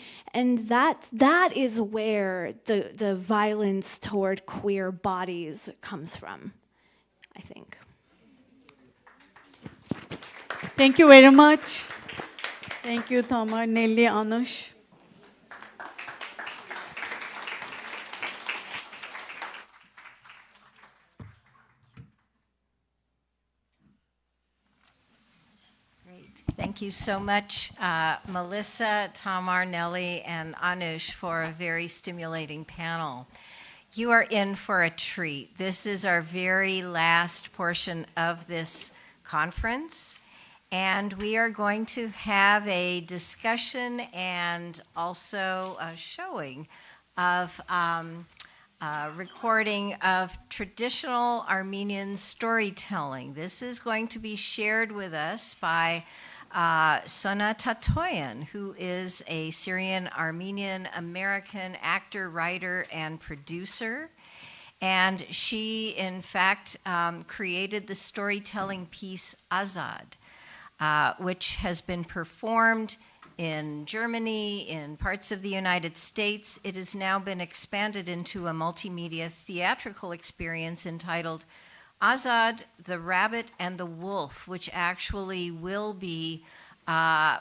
that is where the violence toward queer bodies comes from, I think. Thank you very much. Thank you, Tamar, Nelly, Anush. Thank you so much, Melissa, Tamar, Nelly, and Anush, for a very stimulating panel. You are in for a treat. This is our very last portion of this conference, and we are going to have a discussion and also a showing of recording of traditional Armenian storytelling. This is going to be shared with us by Sona Tatoyan, who is a Syrian Armenian American actor, writer, and producer. And she, in fact, created the storytelling piece Azad, which has been performed in Germany, in parts of the United States. It has now been expanded into a multimedia theatrical experience entitled Azad, the Rabbit and the Wolf, which actually will be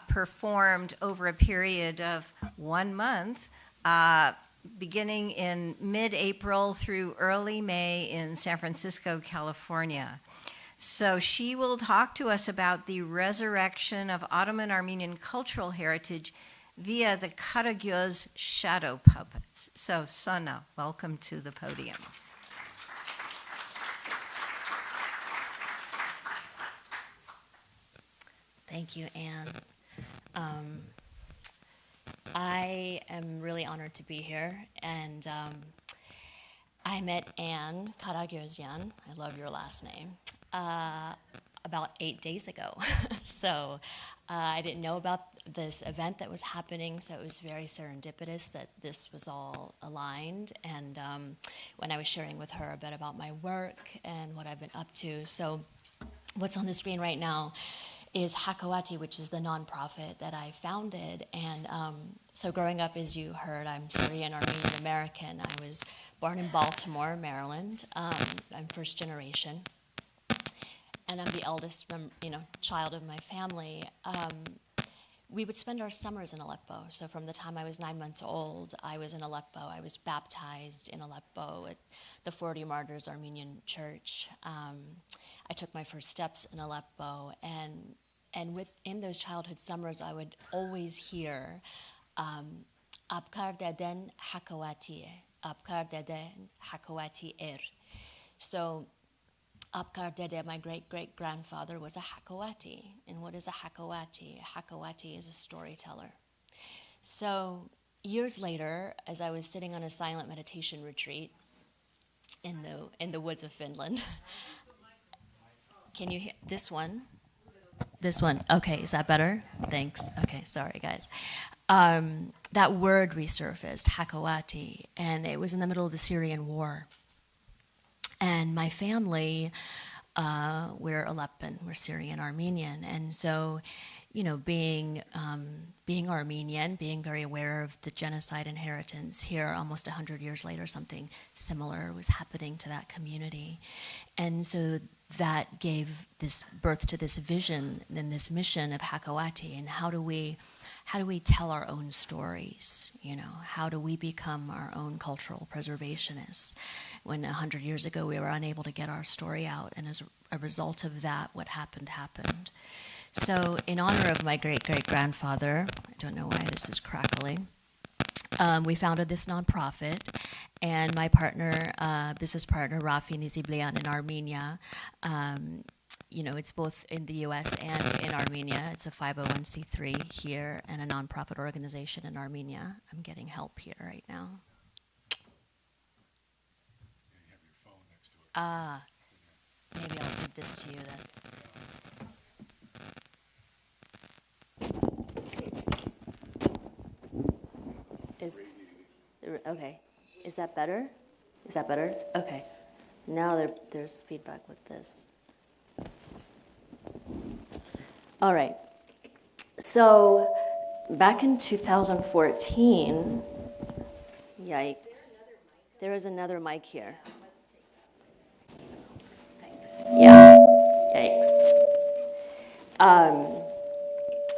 performed over a period of 1 month, beginning in mid-April through early May in San Francisco, California. So she will talk to us about the resurrection of Ottoman Armenian cultural heritage via the Karagöz shadow puppets. So Sona, welcome to the podium. Thank you, Anne. I am really honored to be here, and I met Anne Karagözyan, I love your last name, about 8 days ago. So I didn't know about this event that was happening, so it was very serendipitous that this was all aligned. And when I was sharing with her a bit about my work and what I've been up to, so what's on the screen right now is Hakawati, which is the nonprofit that I founded. And so growing up, as you heard, I'm Syrian Armenian American. I was born in Baltimore, Maryland. I'm first generation. and I'm the eldest, child of my family. We would spend our summers in Aleppo. So from the time I was 9 months old, I was in Aleppo. I was baptized in Aleppo at the 40 Martyrs Armenian Church. I took my first steps in Aleppo, and within those childhood summers, I would always hear Abkar deden hakawati, Abkar deden hakawati er. So Abkar Dede, my great-great-grandfather, was a Hakawati. And what is a Hakawati? A Hakawati is a storyteller. So years later, as I was sitting on a silent meditation retreat in the woods of Finland, can you hear this one? This one. Okay, is that better? Thanks. Okay, sorry, guys. That word resurfaced, Hakawati, and it was in the middle of the Syrian war. And my family, we're Aleppan, we're Syrian Armenian, and so, being Armenian, being very aware of the genocide inheritance here, almost 100 years later, something similar was happening to that community, and so that gave this birth to this vision and this mission of Hakawati. And how do we tell our own stories? How do we become our own cultural preservationists? When 100 years ago we were unable to get our story out, and as a result of that, what happened. So in honor of my great-great-grandfather, I don't know why this is crackling, we founded this nonprofit, and my business partner, Rafi Niziblian in Armenia, it's both in the US and in Armenia. It's a 501c3 here and a nonprofit organization in Armenia. I'm getting help here right now. Maybe I'll give this to you then. Okay. Is that better? Okay. Now there's feedback with this. All right. So back in 2014, yikes, there is another mic here. Yeah, yikes.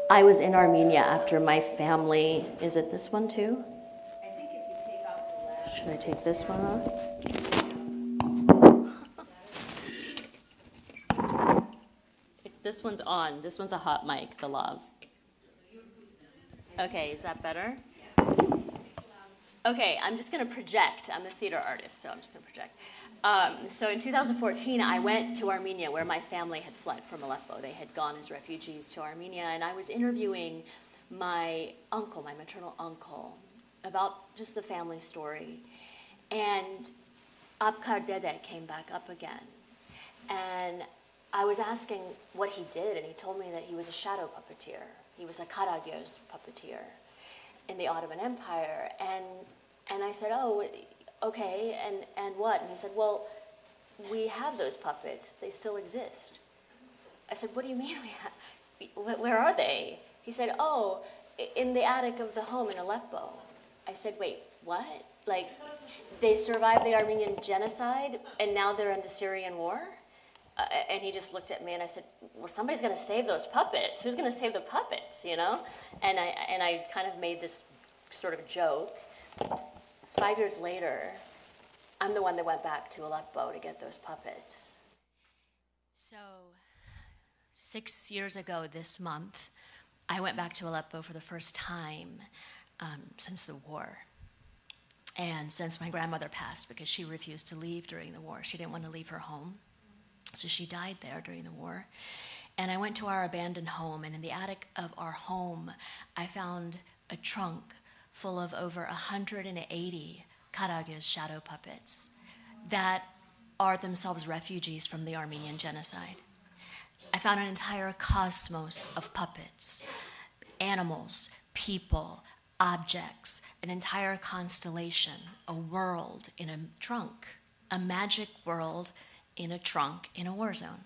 I was in Armenia after my family, is it this one too? I think if you take off the last. Should I take this one off? This one's on. This one's a hot mic, the lav. Okay, is that better? Okay, I'm just going to project. I'm a theater artist, so I'm just going to project. So in 2014, I went to Armenia, where my family had fled from Aleppo. They had gone as refugees to Armenia, and I was interviewing my uncle, my maternal uncle, about just the family story. And Abkar Dede came back up again. And I was asking what he did, and he told me that he was a shadow puppeteer. He was a Karagöz puppeteer in the Ottoman Empire. And I said, oh, okay, and what? And he said, well, we have those puppets. They still exist. I said, what do you mean we have? Where are they? He said, oh, in the attic of the home in Aleppo. I said, wait, what? Like, they survived the Armenian genocide, and now they're in the Syrian war? And he just looked at me, and I said, well, somebody's going to save those puppets. Who's going to save the puppets, And I kind of made this sort of joke. 5 years later, I'm the one that went back to Aleppo to get those puppets. So 6 years ago this month, I went back to Aleppo for the first time since the war. And since my grandmother passed, because she refused to leave during the war. She didn't want to leave her home. So she died there during the war. And I went to our abandoned home, and in the attic of our home, I found a trunk full of over 180 Karagöz shadow puppets that are themselves refugees from the Armenian genocide. I found an entire cosmos of puppets, animals, people, objects, an entire constellation, a world in a trunk, a magic world in a trunk in a war zone.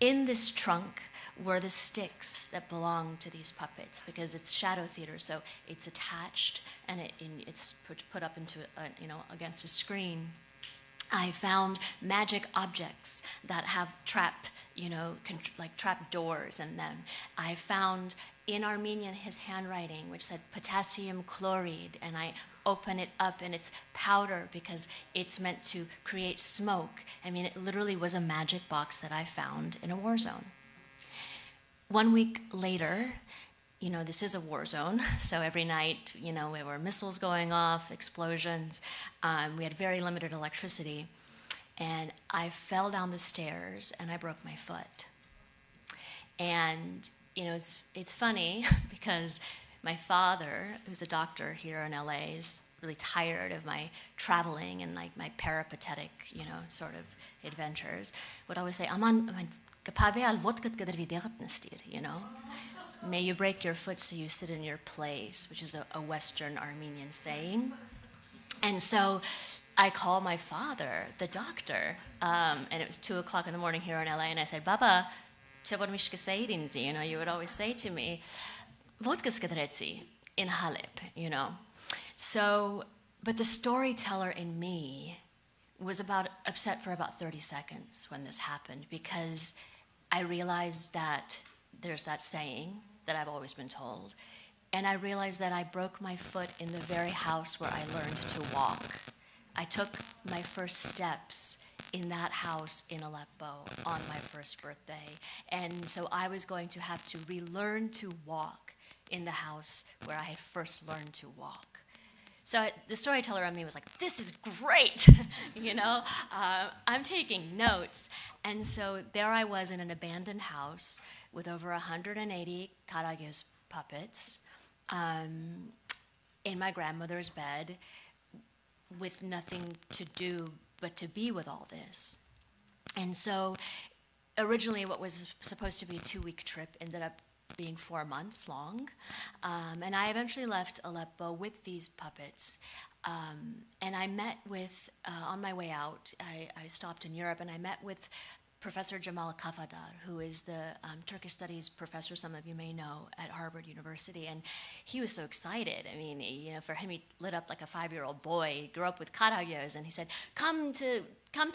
In this trunk were the sticks that belong to these puppets, because it's shadow theater, so it's attached and it's put up into against a screen. I found magic objects that have trap doors in them. I found in Armenian his handwriting, which said potassium chloride, and I open it up and it's powder because it's meant to create smoke. I mean, it literally was a magic box that I found in a war zone. 1 week later, this is a war zone, so every night, there were missiles going off, explosions. We had very limited electricity. And I fell down the stairs and I broke my foot. And, it's funny because my father, who's a doctor here in LA, is really tired of my traveling and like my peripatetic, sort of adventures, would always say, may you break your foot so you sit in your place, which is a Western Armenian saying. And so I called my father, the doctor, and it was 2 o'clock in the morning here in LA, and I said, Baba, you would always say to me, in Halep, So, but the storyteller in me was upset for about 30 seconds when this happened, because I realized that there's that saying that I've always been told, and I realized that I broke my foot in the very house where I learned to walk. I took my first steps in that house in Aleppo on my first birthday. And so I was going to have to relearn to walk in the house where I had first learned to walk. So the storyteller on me was like, this is great, I'm taking notes. And so there I was in an abandoned house with over 180 Karagöz puppets in my grandmother's bed, with nothing to do but to be with all this. And so originally what was supposed to be a 2-week trip ended up being 4 months long. And I eventually left Aleppo with these puppets. And I met with, on my way out, I stopped in Europe and I met with Professor Jamal Kafadar, who is the Turkish Studies professor, some of you may know, at Harvard University. And he was so excited. I mean, for him, he lit up like a 5-year-old boy. He grew up with Karagöz, and he said, come to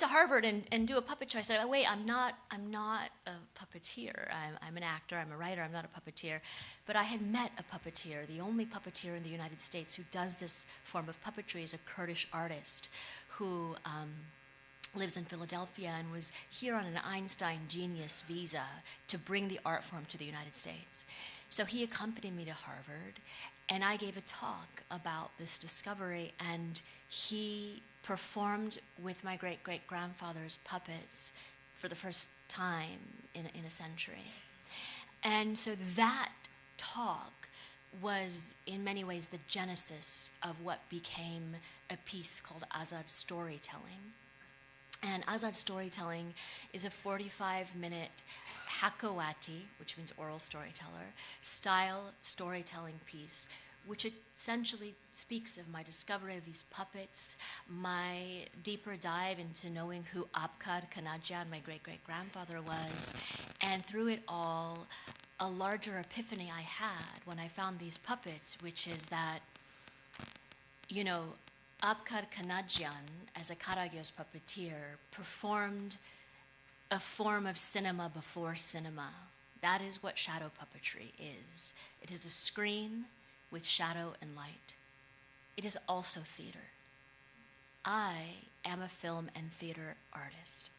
Harvard and do a puppet show. I said, oh, wait, I'm not a puppeteer. I'm an actor, I'm a writer, I'm not a puppeteer. But I had met a puppeteer. The only puppeteer in the United States who does this form of puppetry is a Kurdish artist who lives in Philadelphia and was here on an Einstein Genius visa to bring the art form to the United States. So he accompanied me to Harvard, and I gave a talk about this discovery, and he performed with my great-great-grandfather's puppets for the first time in a century. And so that talk was in many ways the genesis of what became a piece called Azad Storytelling. And Azad Storytelling is a 45-minute hakawati, which means oral storyteller, style storytelling piece, which essentially speaks of my discovery of these puppets, my deeper dive into knowing who Abkar Kanadjian, my great-great-grandfather, was, and through it all, a larger epiphany I had when I found these puppets, which is that, Abkar Kanadjian, as a Karagöz puppeteer, performed a form of cinema before cinema. That is what shadow puppetry is. It is a screen with shadow and light. It is also theater. I am a film and theater artist.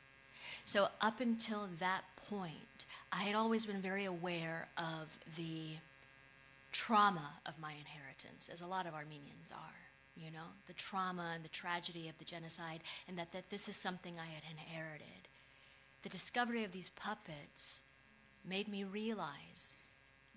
So up until that point, I had always been very aware of the trauma of my inheritance, as a lot of Armenians are. The trauma and the tragedy of the genocide, and that this is something I had inherited. The discovery of these puppets made me realize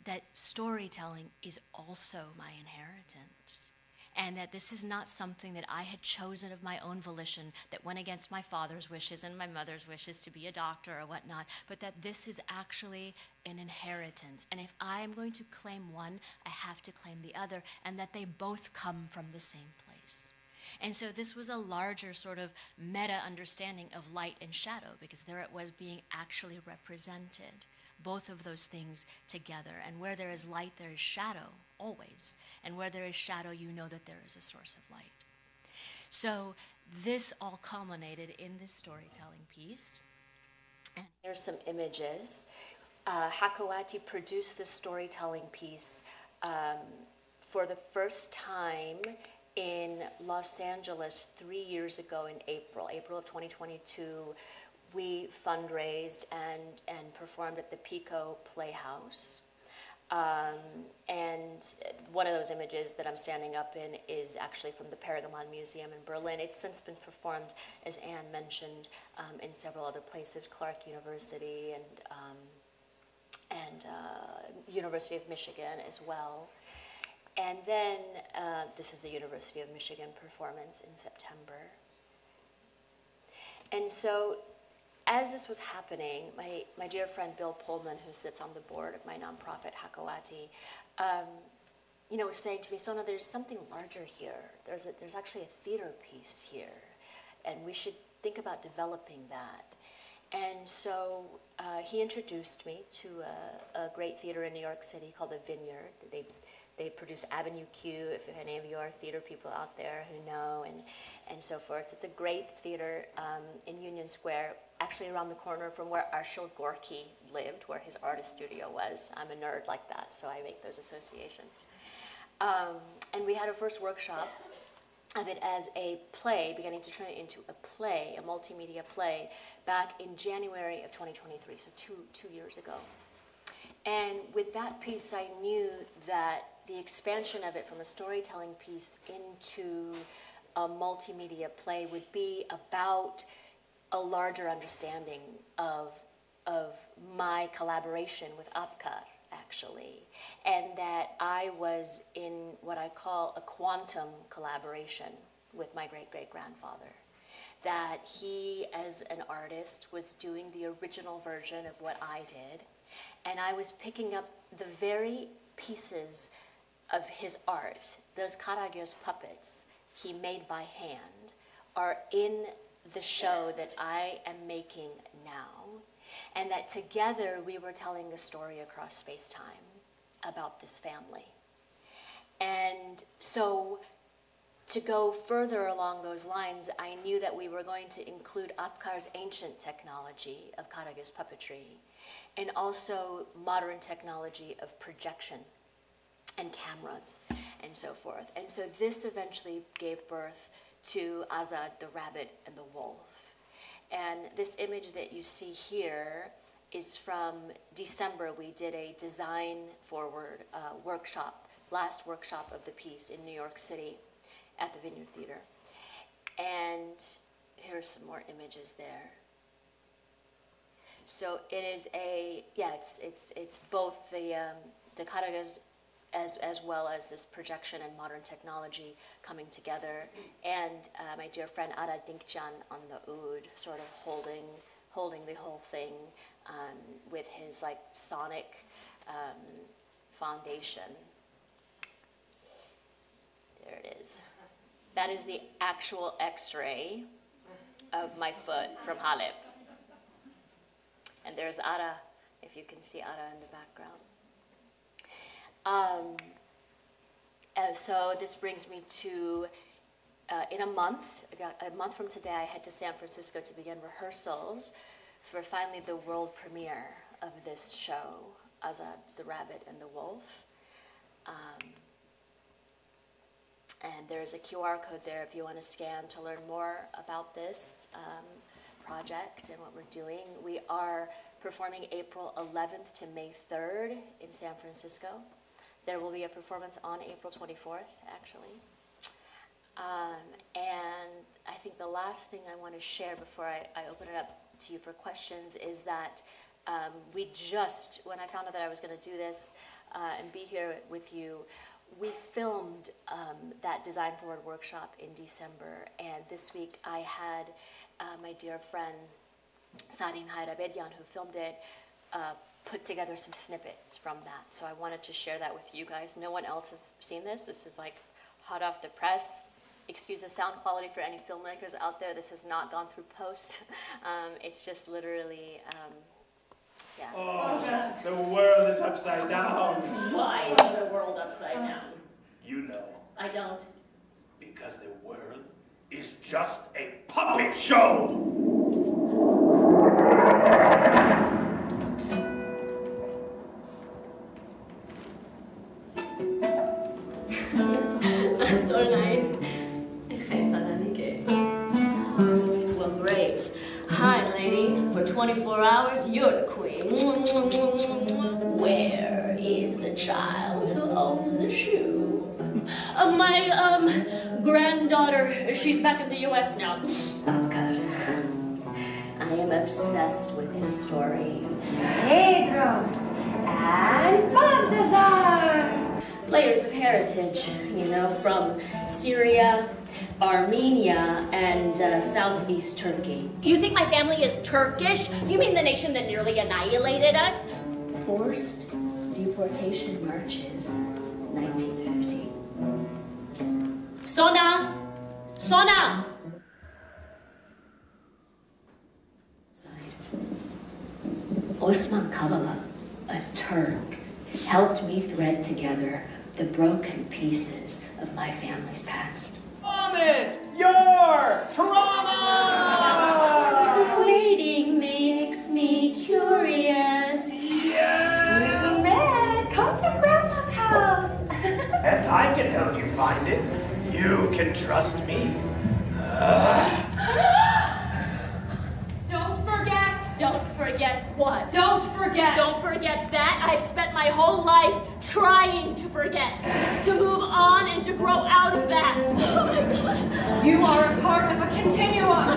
that storytelling is also my inheritance, and that this is not something that I had chosen of my own volition, that went against my father's wishes and my mother's wishes to be a doctor or whatnot, but that this is actually an inheritance. And if I am going to claim one, I have to claim the other, and that they both come from the same place. And so this was a larger sort of meta understanding of light and shadow, because there it was being actually represented, both of those things together. And where there is light, there is shadow, always. And where there is shadow, you know that there is a source of light. So this all culminated in this storytelling piece. And here's some images. Hakawati produced this storytelling piece for the first time in Los Angeles 3 years ago in April of 2022. We fundraised and performed at the Pico Playhouse. And one of those images that I'm standing up in is actually from the Pergamon Museum in Berlin. It's since been performed, as Anne mentioned, in several other places, Clark University and University of Michigan as well. And then this is the University of Michigan performance in September. And so as this was happening, my dear friend Bill Pullman, who sits on the board of my nonprofit Hakawati, was saying to me, Sona, there's something larger here. There's actually a theater piece here, and we should think about developing that. And so he introduced me to a great theater in New York City called the Vineyard. They produce Avenue Q, if any of you are theater people out there who know, and so forth. It's a great theater in Union Square, actually around the corner from where Arshil Gorky lived, where his artist studio was. I'm a nerd like that, so I make those associations. And we had a first workshop of it as a play, beginning to turn it into a play, a multimedia play, back in January of 2023, so two years ago. And with that piece, I knew that the expansion of it from a storytelling piece into a multimedia play would be about a larger understanding of my collaboration with Apkar, actually, and that I was in what I call a quantum collaboration with my great-great-grandfather. That he, as an artist, was doing the original version of what I did, and I was picking up the very pieces of his art. Those Karagöz puppets he made by hand are in the show that I am making now, and that together we were telling a story across space-time about this family. And so to go further along those lines, I knew that we were going to include Apkar's ancient technology of Karagöz puppetry, and also modern technology of projection and cameras and so forth. And so this eventually gave birth to Azad, the rabbit, and the wolf. And this image that you see here is from December. We did a design forward workshop, last workshop of the piece in New York City at the Vineyard Theater. And here's some more images there. So it is it's both the Karagöz as well as this projection and modern technology coming together, and my dear friend Ara Dinkcan on the oud, sort of holding the whole thing with his like sonic foundation. There it is. That is the actual X-ray of my foot from Halep. And there's Ara, if you can see Ara in the background. So this brings me to, in a month from today, I head to San Francisco to begin rehearsals for finally the world premiere of this show, Azad, the Rabbit and the Wolf. And there's a QR code there if you want to scan to learn more about this project and what we're doing. We are performing April 11th to May 3rd in San Francisco. There will be a performance on April 24th, actually. And I think the last thing I want to share before I open it up to you for questions is that we just, when I found out that I was going to do this and be here with you, we filmed that Design Forward workshop in December, and this week I had my dear friend Sarin Hayrabedian, who filmed it, put together some snippets from that. So I wanted to share that with you guys. No one else has seen this. This is like hot off the press. Excuse the sound quality for any filmmakers out there. This has not gone through post. It's just literally, yeah. Oh, the world is upside down. Why is the world upside down? You know. I don't. Because the world is just a puppet show. Well, great. Hi, lady. For 24 hours, you're the queen. Where is the child who owns the shoe? My granddaughter. She's back in the U.S. now. Oh, God. I am obsessed with his story. Pedros and Balthazar. Layers of heritage, you know, from Syria, Armenia, and southeast Turkey. You think my family is Turkish? You mean the nation that nearly annihilated us? Forced deportation marches, 1950. Sona! Sona! Signed. Osman Kavala, a Turk, helped me thread together the broken pieces of my family's past. Vomit your trauma! Waiting makes me curious. Yes! Red, come to Grandma's house. And I can help you find it. You can trust me. Don't forget what? Don't forget. Don't forget that. I've spent my whole life trying to forget, to move on and to grow out of that. Oh my God. You are a part of a continuum.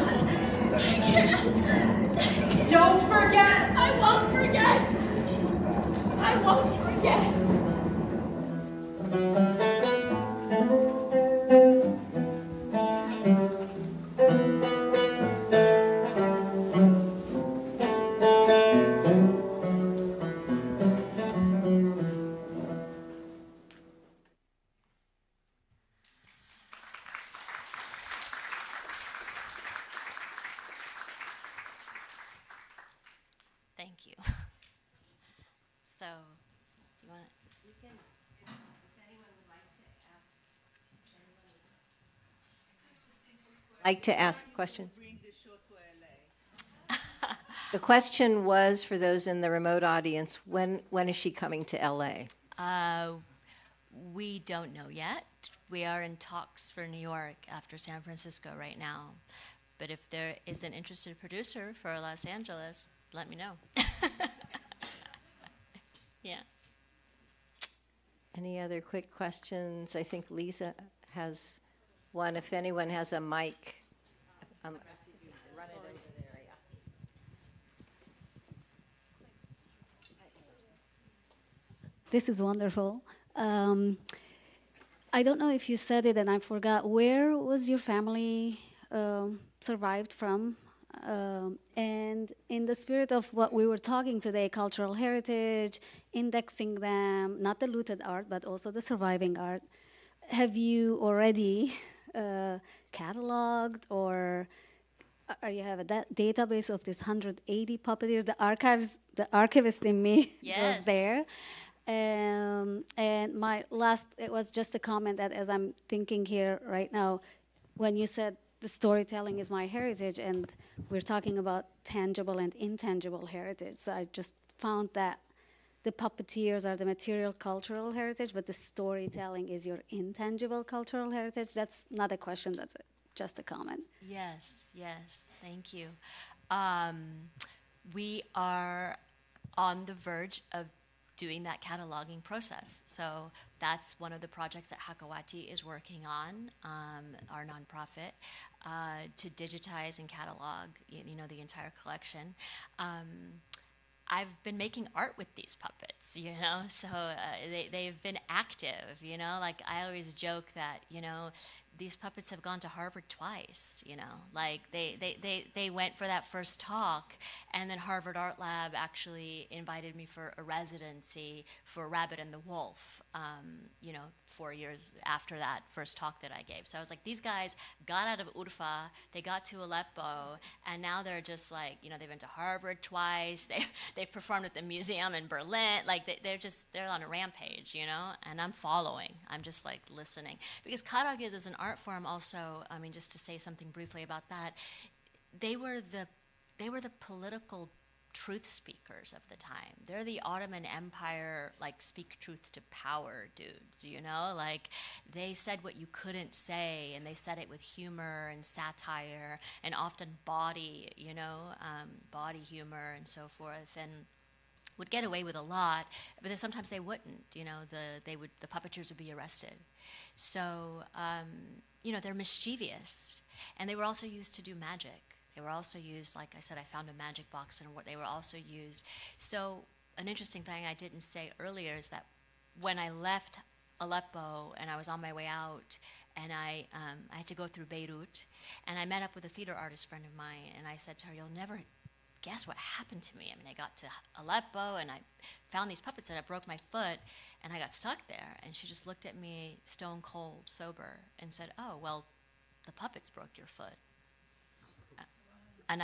Don't forget. I won't forget. I won't forget. Thank you. So, do you want? We can, if anyone would like to ask questions. The question was for those in the remote audience: when is she coming to LA? We don't know yet. We are in talks for New York after San Francisco right now. But if there is an interested producer for Los Angeles, let me know. Yeah. Any other quick questions? I think Lisa has one. If anyone has a mic, run it over there. Yeah. This is wonderful. I don't know if you said it and I forgot. Where was your family survived from? And in the spirit of what we were talking today, cultural heritage, indexing them, not the looted art, but also the surviving art, have you already cataloged or you have a database of this 180 puppeteers? The archivist in me was there. And my last, it was just a comment that as I'm thinking here right now, when you said the storytelling is my heritage, and we're talking about tangible and intangible heritage. So I just found that the puppeteers are the material cultural heritage, but the storytelling is your intangible cultural heritage. That's not a question, that's just a comment. Yes, thank you. We are on the verge of doing that cataloging process. So that's one of the projects that Hakawati is working on, our nonprofit, to digitize and catalog, the entire collection. I've been making art with these puppets, so they've been active, like I always joke that, these puppets have gone to Harvard twice, like they went for that first talk, and then Harvard Art Lab actually invited me for a residency for Rabbit and the Wolf, 4 years after that first talk that I gave. So I was like, these guys got out of Urfa, they got to Aleppo, and now they're just like, they've been to Harvard twice, they've performed at the museum in Berlin, like they're on a rampage, and I'm following, I'm just like listening. Because Caucasus is an art form also, I mean, just to say something briefly about that, they were the political truth speakers of the time. They're the Ottoman Empire, like, speak truth to power dudes, you know? Like, they said what you couldn't say, and they said it with humor and satire, and often body, you know, body humor and so forth, and would get away with a lot, but then sometimes they wouldn't, you know, the puppeteers would be arrested. So, you know, they're mischievous, and they were also used to do magic. They were also used, like I said, I found a magic box, and they were also used. So an interesting thing I didn't say earlier is that when I left Aleppo and I was on my way out, and I had to go through Beirut, and I met up with a theater artist friend of mine, and I said to her, "You'll never guess what happened to me." I mean, I got to Aleppo, and I found these puppets, and I broke my foot, and I got stuck there. And she just looked at me stone cold, sober, and said, "Oh, well, the puppets broke your foot." And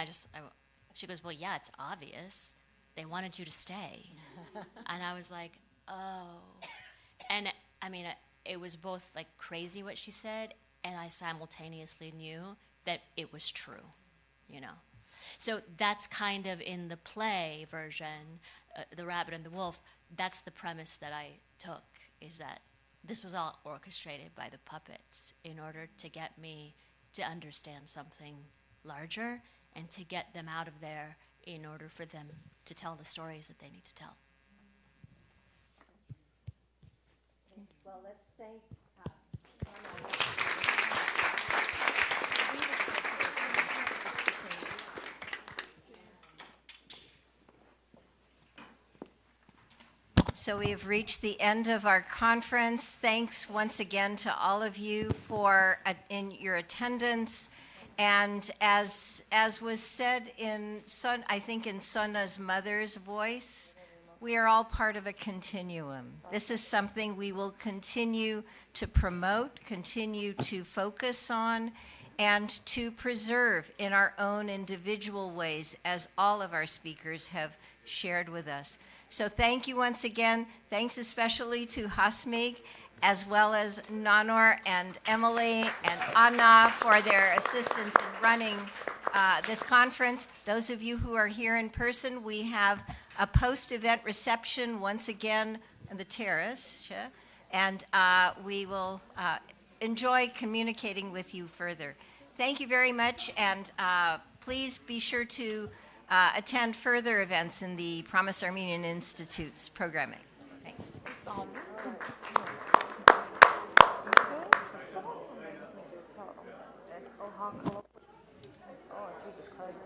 she goes, "Well, yeah, it's obvious. They wanted you to stay." And I was like, "Oh." And I mean, it was both like crazy what she said, and I simultaneously knew that it was true, you know. So that's kind of in the play version, The Rabbit and the Wolf, that's the premise that I took, is that this was all orchestrated by the puppets in order to get me to understand something larger and to get them out of there in order for them to tell the stories that they need to tell. Well, let's thank So we have reached the end of our conference. Thanks once again to all of you for in your attendance. And as was said in I think in Sonna's mother's voice, we are all part of a continuum. This is something we will continue to promote, continue to focus on, and to preserve in our own individual ways, as all of our speakers have shared with us. So thank you once again. Thanks especially to Hasmig, as well as Nanor and Emily and Anna for their assistance in running this conference. Those of you who are here in person, we have a post-event reception once again on the terrace, and we will enjoy communicating with you further. Thank you very much, and please be sure to attend further events in the Promise Armenian Institute's programming. Thanks. Oh, Jesus Christ.